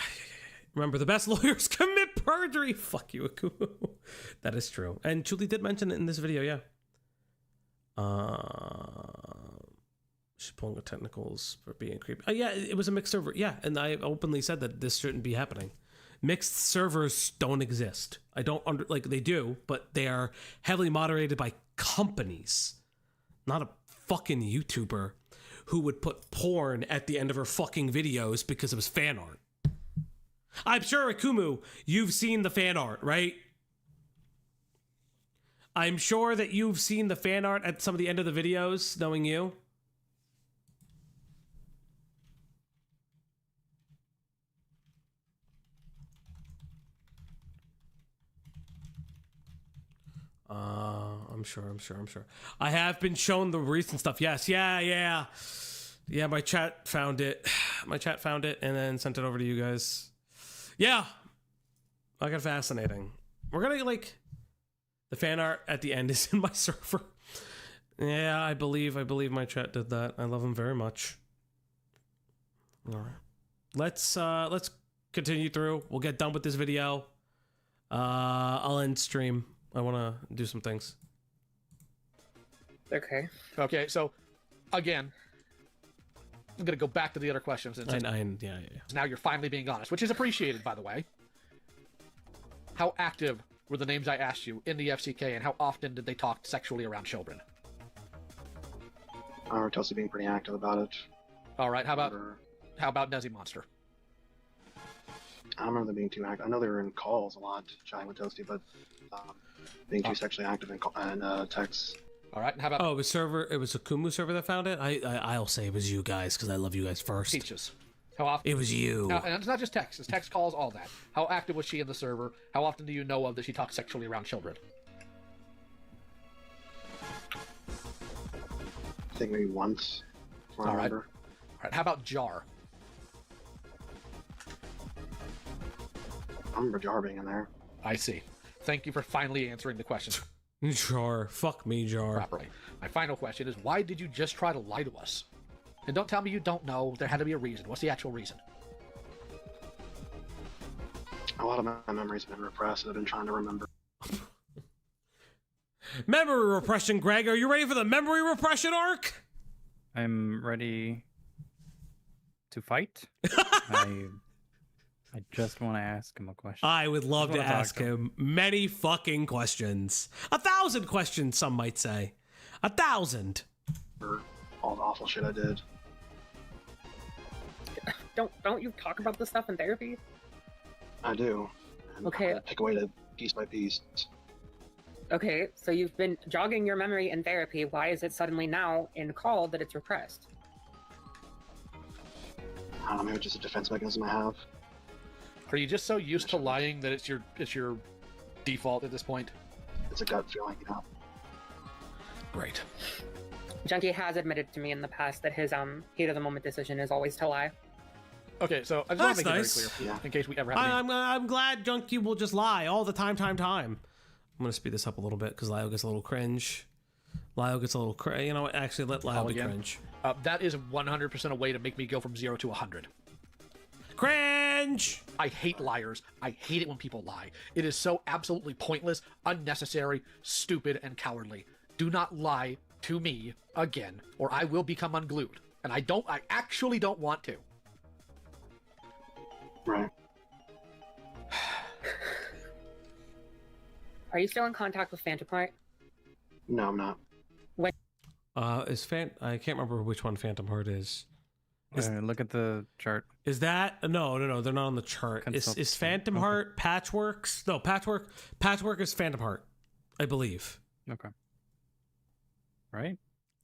Remember, the best lawyers commit perjury. Fuck you, Akumu. That is true. And Julie did mention it in this video, yeah. She's pulling the technicals for being creepy. Yeah, it was a mixed server. Yeah, and I openly said that this shouldn't be happening. Mixed servers don't exist. I don't they do, but they are heavily moderated by companies, not a fucking YouTuber who would put porn at the end of her fucking videos because it was fan art. I'm sure, Akumu, you've seen the fan art, right? I'm sure that you've seen the fan art at some of the end of the videos, knowing you. I'm sure. I have been shown the recent stuff. Yes, yeah. My chat found it. And then sent it over to you guys. Yeah. Fucking fascinating. We're gonna the fan art at the end is in my server. Yeah, I believe my chat did that. I love them very much. All right. Let's continue through. We'll get done with this video. I'll end stream. I want to do some things. Okay. Okay, so, again, I'm going to go back to the other questions. Yeah. Now you're finally being honest, which is appreciated, by the way. How active were the names I asked you in the FCK, and how often did they talk sexually around children? Toasty being pretty active about it. All right, how about Desi Monster? I don't remember them being too active. I know they were in calls a lot, chatting with Toasty, but being too sexually active in texts. All right, and how about... Oh, it was a Kumu server that found it? I'll say it was you guys, because I love you guys first. Teaches. How often? It was you. Now, and it's not just text. It's text calls, all that. How active was she in the server? How often do you know of that she talked sexually around children? I think maybe once. All right. All right. How about Jar? I remember Jar being in there. I see. Thank you for finally answering the question. Jar. Fuck me, Jar. Properly. My final question is, why did you just try to lie to us? And don't tell me you don't know. There had to be a reason. What's the actual reason? A lot of my memories have been repressed, and I've been trying to remember. Memory repression, Greg. Are you ready for the memory repression arc? I'm ready to fight. I just want to ask him a question. I would love to ask him many fucking questions. 1,000 questions, some might say. 1,000. For all the awful shit I did. Don't you talk about this stuff in therapy? I do. And okay. I pick away to piece by piece. Okay, so you've been jogging your memory in therapy. Why is it suddenly now in call that it's repressed? I don't know, maybe it's just a defense mechanism I have. Are you just so used to lying that it's your default at this point? It's a gut feeling, you know. Great. Junkie has admitted to me in the past that his heat of the moment decision is always to lie. Okay, so I just want to make it very clear, in case we ever have I'm glad Junkie will just lie all the time. I'm gonna speed this up a little bit because Lyle gets a little cringe. You know what? Actually, let Lyle be cringe. That is 100% a way to make me go from 0 to 100. Cringe! I hate liars. I hate it when people lie. It is so absolutely pointless, unnecessary, stupid, and cowardly. Do not lie to me again, or I will become unglued. And I actually don't want to. Right. Are you still in contact with Phantom Heart? No, I'm not. When? I can't remember which one Phantom Heart is. Look at the chart. Is that no? They're not on the chart. Is Phantom Heart Patchworks? No, Patchwork is Phantom Heart, I believe. Okay.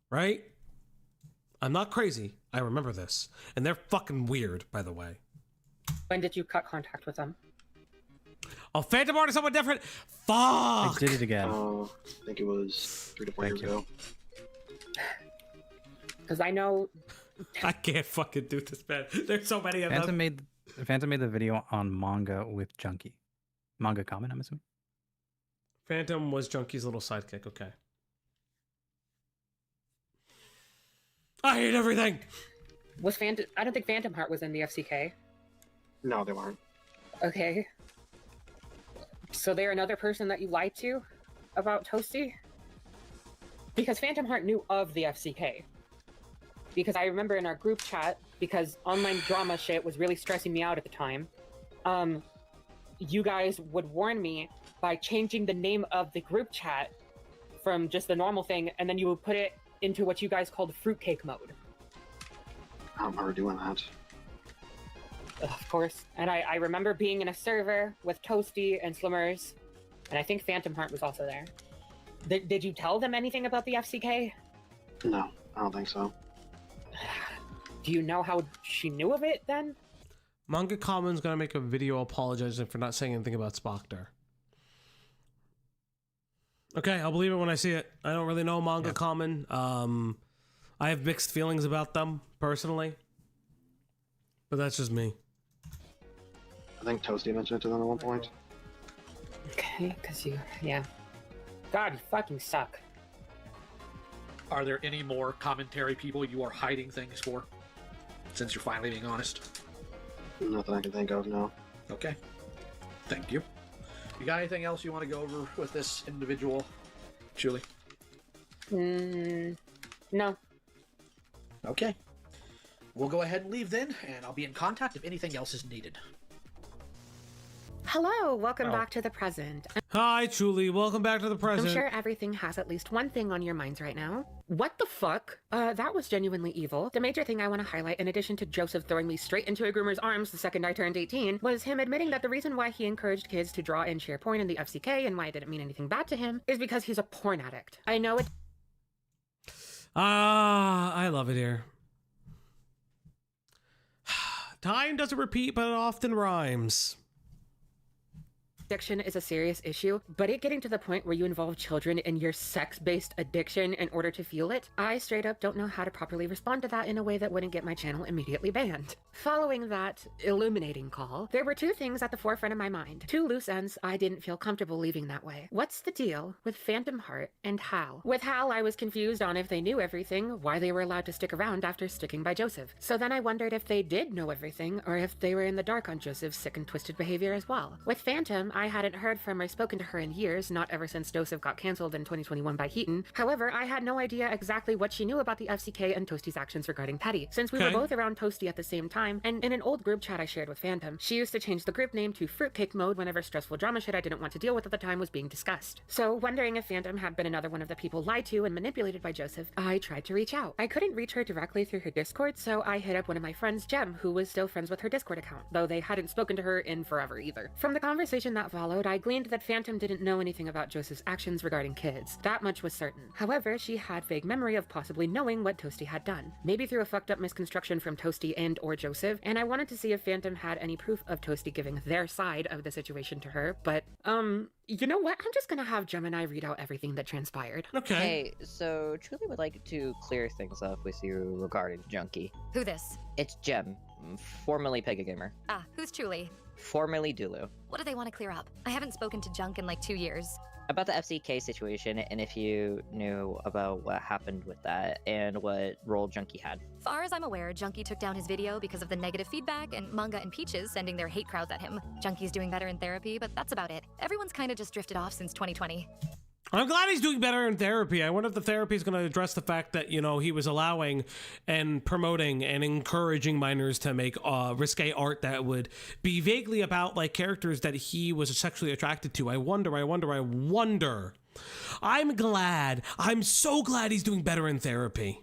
Right. I'm not crazy. I remember this, and they're fucking weird, by the way. When did you cut contact with them? Oh, Phantom Heart is someone different. Fuck! I did it again. I think it was 3 to 4 years ago. Because I know. I can't fucking do this, man. There's so many of them. Phantom made the video on manga with Junkie. Manga comment, I'm assuming. Phantom was Junkie's little sidekick. Okay. I hate everything. Was Phantom? I don't think Phantom Heart was in the FCK. No, they weren't. Okay. So they're another person that you lied to about Toasty? Because Phantom Heart knew of the FCK. Because I remember in our group chat, because online drama shit was really stressing me out at the time, you guys would warn me by changing the name of the group chat from just the normal thing, and then you would put it into what you guys called fruitcake mode. I don't remember doing that. Of course. And I remember being in a server with Toasty and Slimmers, and I think Phantom Heart was also there. Did you tell them anything about the FCK? No, I don't think so. Do you know how she knew of it then? Manga Common's gonna make a video apologizing for not saying anything about Spoctor. Okay, I'll believe it when I see it. I don't really know Manga Common. I have mixed feelings about them personally, but that's just me. I think Toasty mentioned it to them at one point. Okay, because yeah. God, you fucking suck. Are there any more commentary people you are hiding things for? Since you're finally being honest. Nothing I can think of, no. Okay. Thank you. You got anything else you want to go over with this individual, Julie? No. Okay. We'll go ahead and leave then, and I'll be in contact if anything else is needed. Hello, welcome back to the present. Hi, Julie. Welcome back to the present. I'm sure everything has at least one thing on your minds right now. What the fuck? That was genuinely evil. The major thing I want to highlight, in addition to Joseph throwing me straight into a groomer's arms the second I turned 18, was him admitting that the reason why he encouraged kids to draw and share porn in the FCK and why it didn't mean anything bad to him is because he's a porn addict. I know it. I love it here. Time doesn't repeat, but it often rhymes. Addiction is a serious issue, but it getting to the point where you involve children in your sex-based addiction in order to fuel it, I straight up don't know how to properly respond to that in a way that wouldn't get my channel immediately banned. Following that illuminating call, there were two things at the forefront of my mind. Two loose ends I didn't feel comfortable leaving that way. What's the deal with Phantom Heart and Hal? With Hal, I was confused on if they knew everything, why they were allowed to stick around after sticking by Joseph. So then I wondered if they did know everything, or if they were in the dark on Joseph's sick and twisted behavior as well. With Phantom, I hadn't heard from or spoken to her in years, not ever since Joseph got cancelled in 2021 by Heaton. However, I had no idea exactly what she knew about the FCK and Toasty's actions regarding Teddy, since we were both around Toasty at the same time, and in an old group chat I shared with Phantom, she used to change the group name to Fruitcake Mode whenever stressful drama shit I didn't want to deal with at the time was being discussed. So, wondering if Phantom had been another one of the people lied to and manipulated by Joseph, I tried to reach out. I couldn't reach her directly through her Discord, so I hit up one of my friends, Jem, who was still friends with her Discord account, though they hadn't spoken to her in forever either. From the conversation that followed, I gleaned that Phantom didn't know anything about Joseph's actions regarding kids. That much was certain. However, she had vague memory of possibly knowing what Toasty had done. Maybe through a fucked up misconstruction from Toasty and or Joseph, and I wanted to see if Phantom had any proof of Toasty giving their side of the situation to her, but, you know what? I'm just gonna have Gemini read out everything that transpired. Okay. Hey, so Truly would like to clear things up with you regarding Junkie. Who this? It's Gem, formerly Pega Gamer. Ah, who's Truly? Formerly Dulu. What do they want to clear up? I haven't spoken to Junk in like 2 years. About the FCK situation, and if you knew about what happened with that and what role Junkie had. Far as I'm aware, Junkie took down his video because of the negative feedback and Manga and Peaches sending their hate crowds at him. Junkie's doing better in therapy, but that's about it. Everyone's kind of just drifted off since 2020. I'm glad he's doing better in therapy. I wonder if the therapy is going to address the fact that, you know, he was allowing and promoting and encouraging minors to make risque art that would be vaguely about like characters that he was sexually attracted to. I wonder. I'm so glad he's doing better in therapy.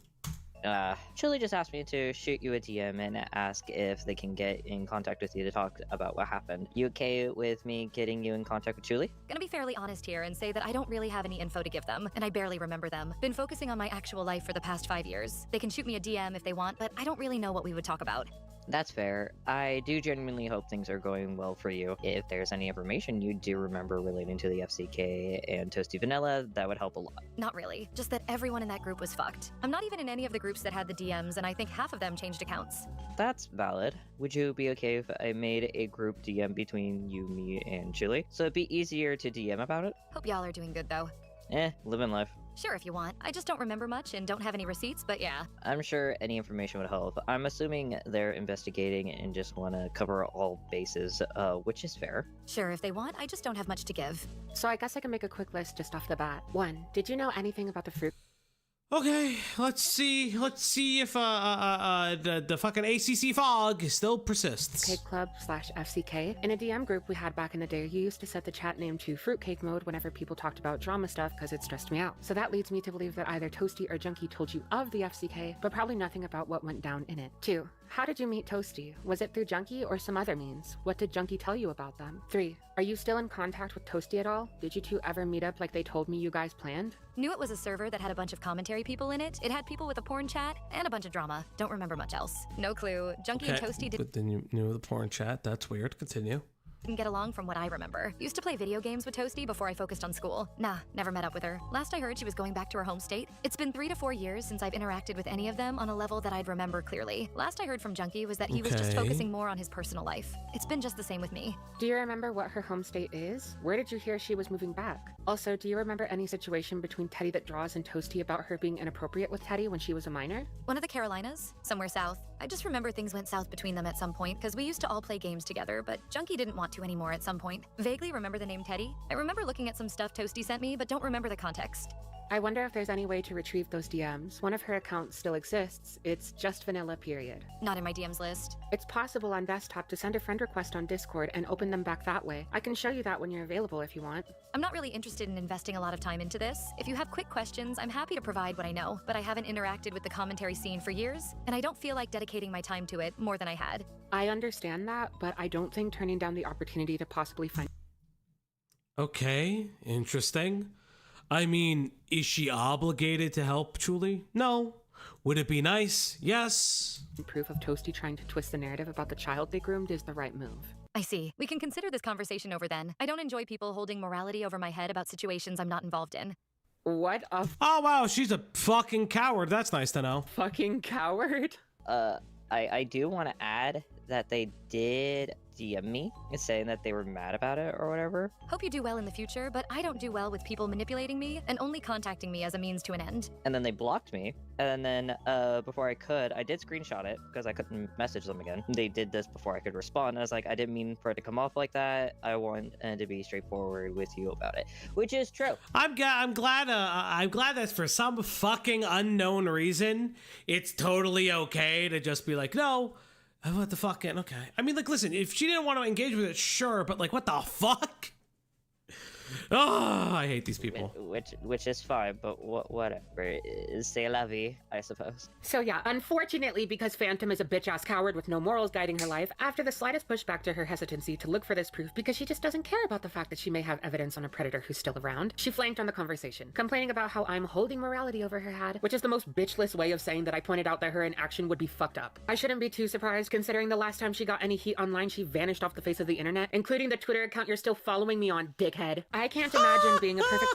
Chili just asked me to shoot you a DM and ask if they can get in contact with you to talk about what happened. You okay with me getting you in contact with Chili? Gonna be fairly honest here and say that I don't really have any info to give them, and I barely remember them. Been focusing on my actual life for the past 5 years. They can shoot me a DM if they want, but I don't really know what we would talk about. That's fair. I do genuinely hope things are going well for you. If there's any information you do remember relating to the FCK and Toasty Vanilla, that would help a lot. Not really. Just that everyone in that group was fucked. I'm not even in any of the groups that had the DMs, and I think half of them changed accounts. That's valid. Would you be okay if I made a group DM between you, me, and Chili? So it'd be easier to DM about it? Hope y'all are doing good, though. Living life. Sure, if you want. I just don't remember much and don't have any receipts, but yeah. I'm sure any information would help. I'm assuming they're investigating and just want to cover all bases, which is fair. Sure, if they want. I just don't have much to give. So I guess I can make a quick list just off the bat. 1. Did you know anything about the fruit? Okay, let's see if the fucking ACC fog still persists. Cake Club /FCK. In a DM group we had back in the day, you used to set the chat name to Fruitcake Mode whenever people talked about drama stuff because it stressed me out. So that leads me to believe that either Toasty or Junkie told you of the FCK, but probably nothing about what went down in it. 2. How did you meet Toasty? Was it through Junkie or some other means? What did Junkie tell you about them? 3. Are you still in contact with Toasty at all? Did you two ever meet up like they told me you guys planned? Knew it was a server that had a bunch of commentary people in it. It had people with a porn chat and a bunch of drama. Don't remember much else. No clue. Junkie and Toasty But then you knew the porn chat. That's weird. Continue. didn't get along from what I remember. Used to play video games with Toasty before I focused on school. Nah, never met up with her. Last I heard, she was going back to her home state. It's been 3 to 4 years since I've interacted with any of them on a level that I'd remember clearly. Last I heard from Junkie was that he was just focusing more on his personal life. It's been just the same with me. Do you remember what her home state is? Where did you hear she was moving back? Also, do you remember any situation between Teddy that draws and Toasty about her being inappropriate with Teddy when she was a minor? One of the Carolinas, somewhere south. I just remember things went south between them at some point because we used to all play games together, but Junkie didn't want want to anymore at some point. Vaguely remember the name Teddy. I remember looking at some stuff Toasty sent me, but don't remember the context. I wonder if there's any way to retrieve those DMs. One of her accounts still exists. It's just vanilla, period. Not in my DMs list. It's possible on desktop to send a friend request on Discord and open them back that way. I can show you that when you're available if you want. I'm not really interested in investing a lot of time into this. If you have quick questions, I'm happy to provide what I know, but I haven't interacted with the commentary scene for years, and I don't feel like dedicating my time to it more than I had. I understand that, but I don't think turning down the opportunity to possibly find... Okay, interesting. I mean, is she obligated to help Julie? No. Would it be nice? Yes. Proof of Toasty trying to twist the narrative about the child they groomed is the right move. I see. We can consider this conversation over then. I don't enjoy people holding morality over my head about situations I'm not involved in. What a... Oh, wow, she's a fucking coward. That's nice to know. Fucking coward? I do want to add that they did DM me saying that they were mad about it or whatever. Hope you do well in the future, but I don't do well with people manipulating me and only contacting me as a means to an end. And then they blocked me. And then before I could, I did screenshot it because I couldn't message them again. They did this before I could respond. I was like, I didn't mean for it to come off like that. I want to be straightforward with you about it, which is true. I'm glad that for some fucking unknown reason, it's totally okay to just be like, no. What the fucking, okay. I mean, like, listen, if she didn't want to engage with it, sure, but like, what the fuck? Oh, I hate these people. Which is fine, but whatever. C'est la vie, I suppose. So yeah, unfortunately, because Phantom is a bitch-ass coward with no morals guiding her life, after the slightest pushback to her hesitancy to look for this proof because she just doesn't care about the fact that she may have evidence on a predator who's still around, she flanked on the conversation, complaining about how I'm holding morality over her head, which is the most bitchless way of saying that I pointed out that her inaction would be fucked up. I shouldn't be too surprised considering the last time she got any heat online, she vanished off the face of the internet, including the Twitter account you're still following me on, dickhead. I can't imagine being a perfect...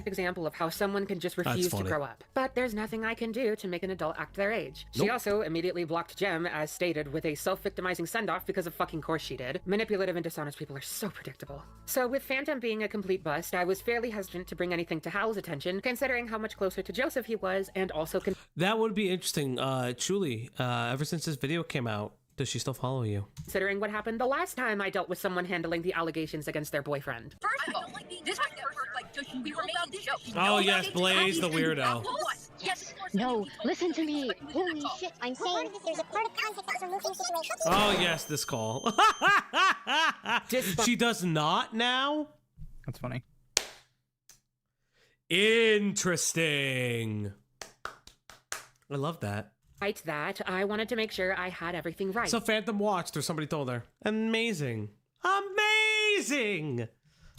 example of how someone can just refuse to grow up. But there's nothing I can do to make an adult act their age. She also immediately blocked Jem, as stated, with a self-victimizing send-off because of fucking course she did. Manipulative and dishonest people are so predictable. So with Phantom being a complete bust, I was fairly hesitant to bring anything to Hal's attention, considering how much closer to Joseph he was, and also... That would be interesting. Julie, ever since this video came out, does she still follow you? Considering what happened the last time I dealt with someone handling the allegations against their boyfriend. First of all, this was never heard, we were making the show. Oh yes, Blaze the weirdo. Yes. No, listen to me. Holy shit, I'm saying there's a part of context that's removed from the situation. Oh yes, this call. She does not now? That's funny. Interesting. I love that. Despite that, I wanted to make sure I had everything right. So Phantom watched or somebody told her. Amazing. Amazing!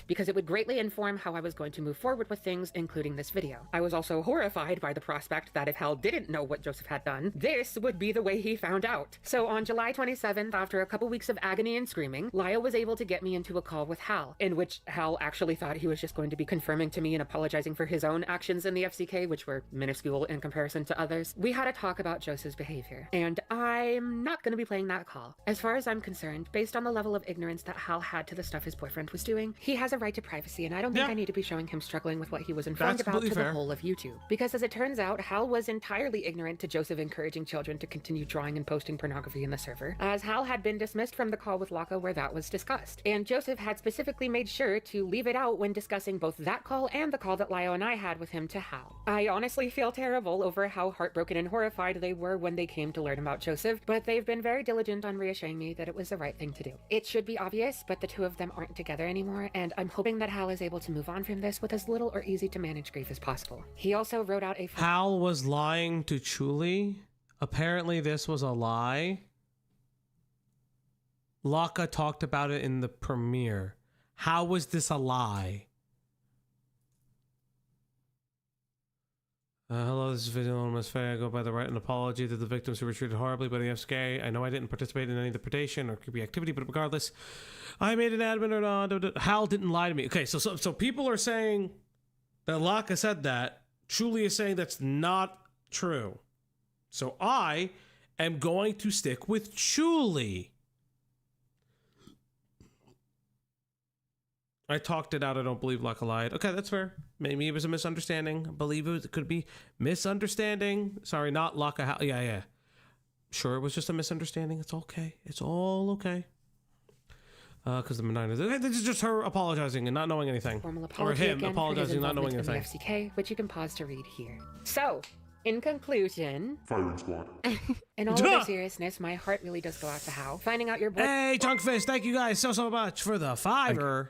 Because it would greatly inform how I was going to move forward with things, including this video. I was also horrified by the prospect that if Hal didn't know what Joseph had done, this would be the way he found out. So on July 27th, after a couple weeks of agony and screaming, Lyle was able to get me into a call with Hal, in which Hal actually thought he was just going to be confirming to me and apologizing for his own actions in the FCK, which were minuscule in comparison to others. We had a talk about Joseph's behavior, and I'm not going to be playing that call. As far as I'm concerned, based on the level of ignorance that Hal had to the stuff his boyfriend was doing, he has a right to privacy, and I don't think I need to be showing him struggling with what he was informed about to the whole of YouTube. Because as it turns out, Hal was entirely ignorant to Joseph encouraging children to continue drawing and posting pornography in the server, as Hal had been dismissed from the call with Laka where that was discussed. And Joseph had specifically made sure to leave it out when discussing both that call and the call that Lio and I had with him to Hal. I honestly feel terrible over how heartbroken and horrified they were when they came to learn about Joseph, but they've been very diligent on reassuring me that it was the right thing to do. It should be obvious, but the two of them aren't together anymore, and I'm hoping that Hal is able to move on from this with as little or easy to manage grief as possible. He also wrote out a... Hal was lying to Chuli? Apparently this was a lie. Laka talked about it in the premiere. How was this a lie? Hello, this is Video Anonymous Faye. I go by the right and apology to the victims who were treated horribly by the FCK. I know I didn't participate in any of the predation or creepy activity, but regardless, I made an admin or not. Hal didn't lie to me. Okay, so people are saying that Laka said that. Chuli is saying that's not true. So I am going to stick with Chuli. I talked it out. I don't believe Laka lied. Okay, that's fair. Maybe it was a misunderstanding. I believe it could be misunderstanding. Sorry, not Laka. Yeah. Sure, it was just a misunderstanding. It's okay. It's all okay. Because the Menina, this is just her apologizing and not knowing anything. Formal apology or him again apologizing and not knowing in the anything. FCK, which you can pause to read here. So, in conclusion, Firing squad. in all of the seriousness, my heart really does go out to How. Finding out your boy. Hey, Junkfish, thank you guys so much for the $5.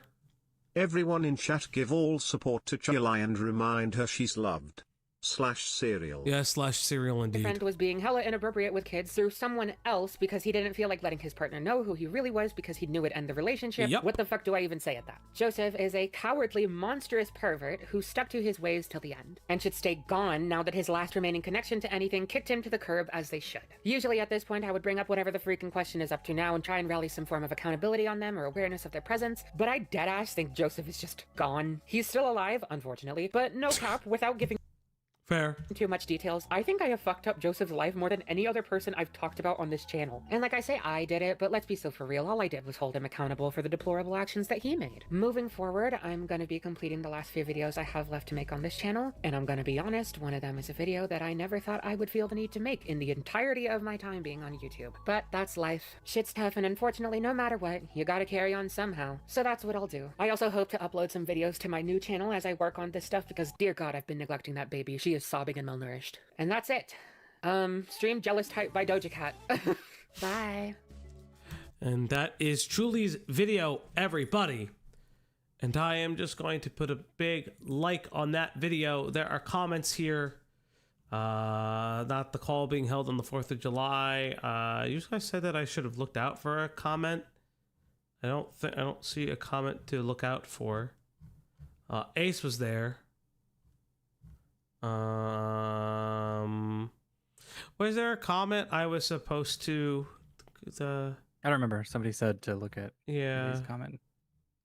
Everyone in chat give all support to Chili and remind her she's loved. /cereal. Yeah, /cereal indeed. Friend was being hella inappropriate with kids through someone else because he didn't feel like letting his partner know who he really was because he knew it'd end the relationship. Yep. What the fuck do I even say at that? Joseph is a cowardly, monstrous pervert who stuck to his ways till the end and should stay gone now that his last remaining connection to anything kicked him to the curb as they should. Usually at this point I would bring up whatever the freaking question is up to now and try and rally some form of accountability on them or awareness of their presence, but I deadass think Joseph is just gone. He's still alive, unfortunately, but no cap, without giving fair too much details, I think I have fucked up Joseph's life more than any other person I've talked about on this channel. And like I say, I did it, but let's be so for real, all I did was hold him accountable for the deplorable actions that he made. Moving forward, I'm gonna be completing the last few videos I have left to make on this channel, and I'm gonna be honest, one of them is a video that I never thought I would feel the need to make in the entirety of my time being on YouTube. But that's life. Shit's tough, and unfortunately, no matter what, you gotta carry on somehow. So that's what I'll do. I also hope to upload some videos to my new channel as I work on this stuff because dear God, I've been neglecting that baby. She is sobbing and malnourished. And that's it. Stream Jealous Type by Doja Cat. Bye. And that is Truly's video, everybody. And I am just going to put a big like on that video. There are comments here. Not the call being held on the 4th of July. You guys said that I should have looked out for a comment. I don't see a comment to look out for. Ace was there. Was there a comment I was supposed to I don't remember. Somebody said to look at his comment.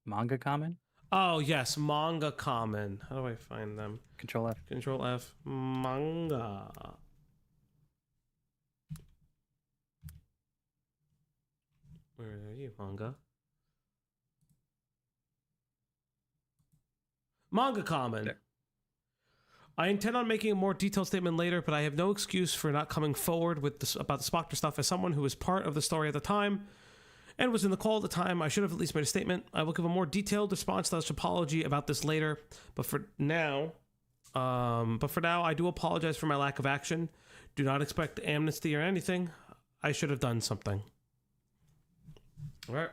Manga comment? Oh yes, manga comment. How do I find them? Control F. Control F. Manga. Where are you, manga? Manga comment. There. I intend on making a more detailed statement later, but I have no excuse for not coming forward with this, about the Spoctor stuff. As someone who was part of the story at the time and was in the call at the time, I should have at least made a statement. I will give a more detailed response / apology about this later, but for now, I do apologize for my lack of action. Do not expect amnesty or anything. I should have done something. All right.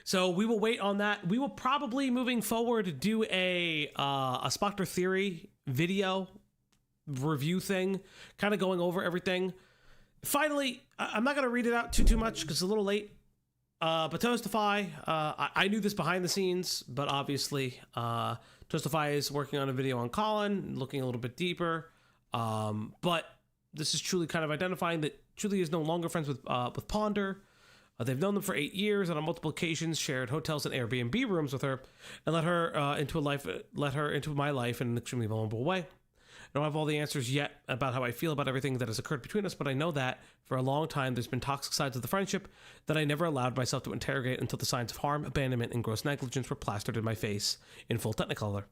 So we will wait on that. We will probably, moving forward, do a Spoctor Theory video review thing, kind of going over everything. Finally, I'm not going to read it out too much because it's a little late. But Toastify, I knew this behind the scenes, but obviously Toastify is working on a video on Colin, looking a little bit deeper. But this is truly kind of identifying that Truly is no longer friends with Ponder. They've known them for 8 years and on multiple occasions shared hotels and Airbnb rooms with her and let her into my life in an extremely vulnerable way. I don't have all the answers yet about how I feel about everything that has occurred between us, but I know that for a long time there's been toxic sides of the friendship that I never allowed myself to interrogate until the signs of harm, abandonment, and gross negligence were plastered in my face in full Technicolor.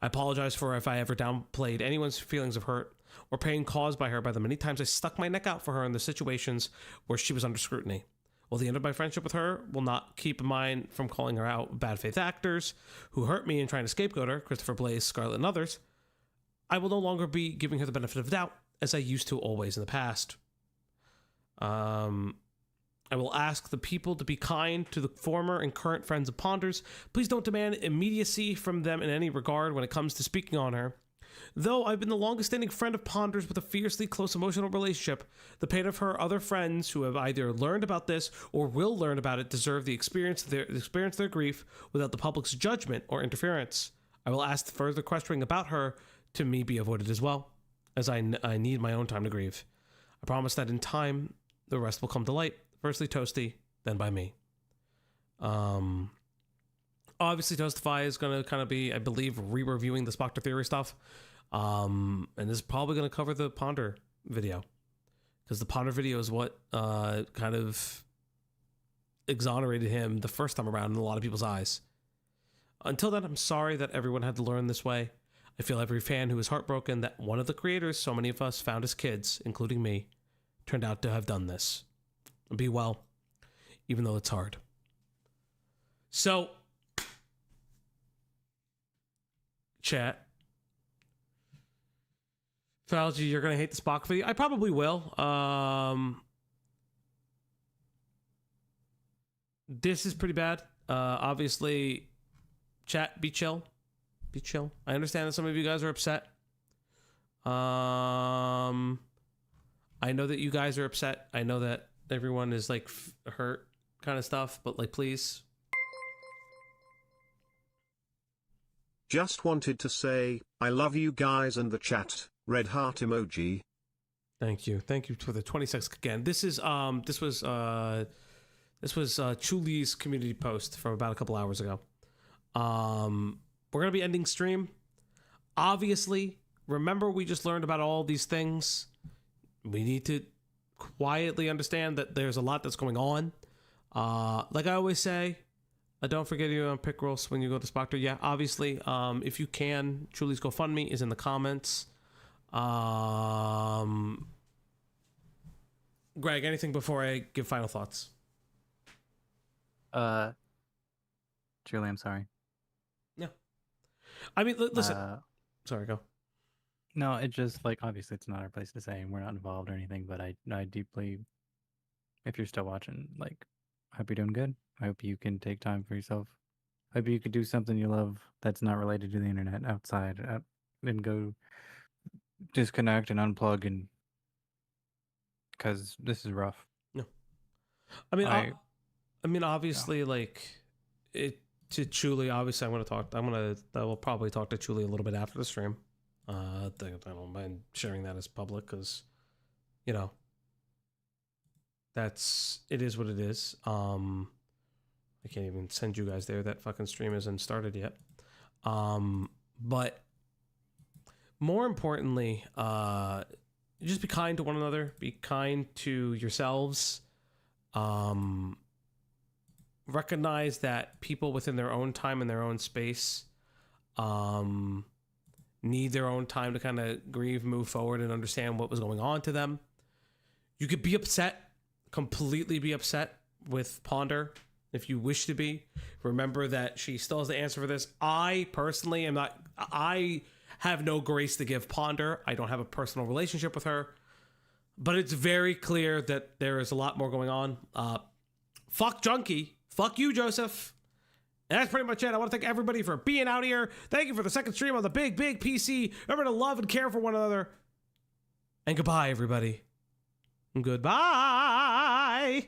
I apologize for if I ever downplayed anyone's feelings of hurt or pain caused by her by the many times I stuck my neck out for her in the situations where she was under scrutiny. While the end of my friendship with her will not keep mine from calling her out bad faith actors who hurt me and trying to scapegoat her, Christopher Blaze, Scarlett, and others, I will no longer be giving her the benefit of the doubt as I used to always in the past. I will ask the people to be kind to the former and current friends of Ponders. Please don't demand immediacy from them in any regard when it comes to speaking on her. Though I've been the longest standing friend of Ponders with a fiercely close emotional relationship, the pain of her other friends who have either learned about this or will learn about it deserve the experience their grief without the public's judgment or interference. I will ask further questioning about her to me be avoided as well, as I need my own time to grieve. I promise that in time, the rest will come to light. Firstly Toasty, then by me. Obviously Toastify is going to kind of be, I believe, re-reviewing the Spoctor Theory stuff. And this is probably going to cover the Ponder video. Because the Ponder video is what kind of exonerated him the first time around in a lot of people's eyes. Until then, I'm sorry that everyone had to learn this way. I feel every fan who is heartbroken that one of the creators so many of us found as kids, including me, turned out to have done this. Be well, even though it's hard. So, chat. Falgi, you're going to hate the Spock video? I probably will. This is pretty bad. Obviously, chat, be chill. Be chill. I understand that some of you guys are upset. I know that you guys are upset. I know that everyone is like hurt kind of stuff, but like, please. Just wanted to say, I love you guys and the chat. Red heart emoji. Thank you. Thank you for the 26 again. This was Chuli's community post from about a couple hours ago. We're going to be ending stream. Obviously, remember we just learned about all these things. We need to quietly understand that there's a lot that's going on. Like I always say, don't forget you on pick rolls when you go to Spoctor. Yeah, obviously, if you can, Chuli's GoFundMe is in the comments. Greg, anything before I give final thoughts? Julie, I'm sorry. Yeah. I mean, listen. Sorry, go. No, it just, like, obviously it's not our place to say, and we're not involved or anything, but I deeply, if you're still watching, like, I hope you're doing good. I hope you can take time for yourself. I hope you could do something you love that's not related to the internet outside and go disconnect and unplug, and because this is rough. No. I mean, obviously, like, it to Chuli, obviously I will probably talk to Chuli a little bit after the stream. I don't mind sharing that as public because, you know, it is what it is. I can't even send you guys there. That fucking stream isn't started yet. But more importantly, just be kind to one another. Be kind to yourselves. Recognize that people within their own time and their own space need their own time to kind of grieve, move forward, and understand what was going on to them. You could be upset, completely be upset with Ponder if you wish to be. Remember that she still has the answer for this. I personally am not, I have no grace to give Ponder. I don't have a personal relationship with her, but it's very clear that there is a lot more going on. Fuck Junkie. Fuck you, Joseph. And that's pretty much it. I want to thank everybody for being out here. Thank you for the second stream on the big PC. Remember to love and care for one another. And goodbye, everybody. Goodbye.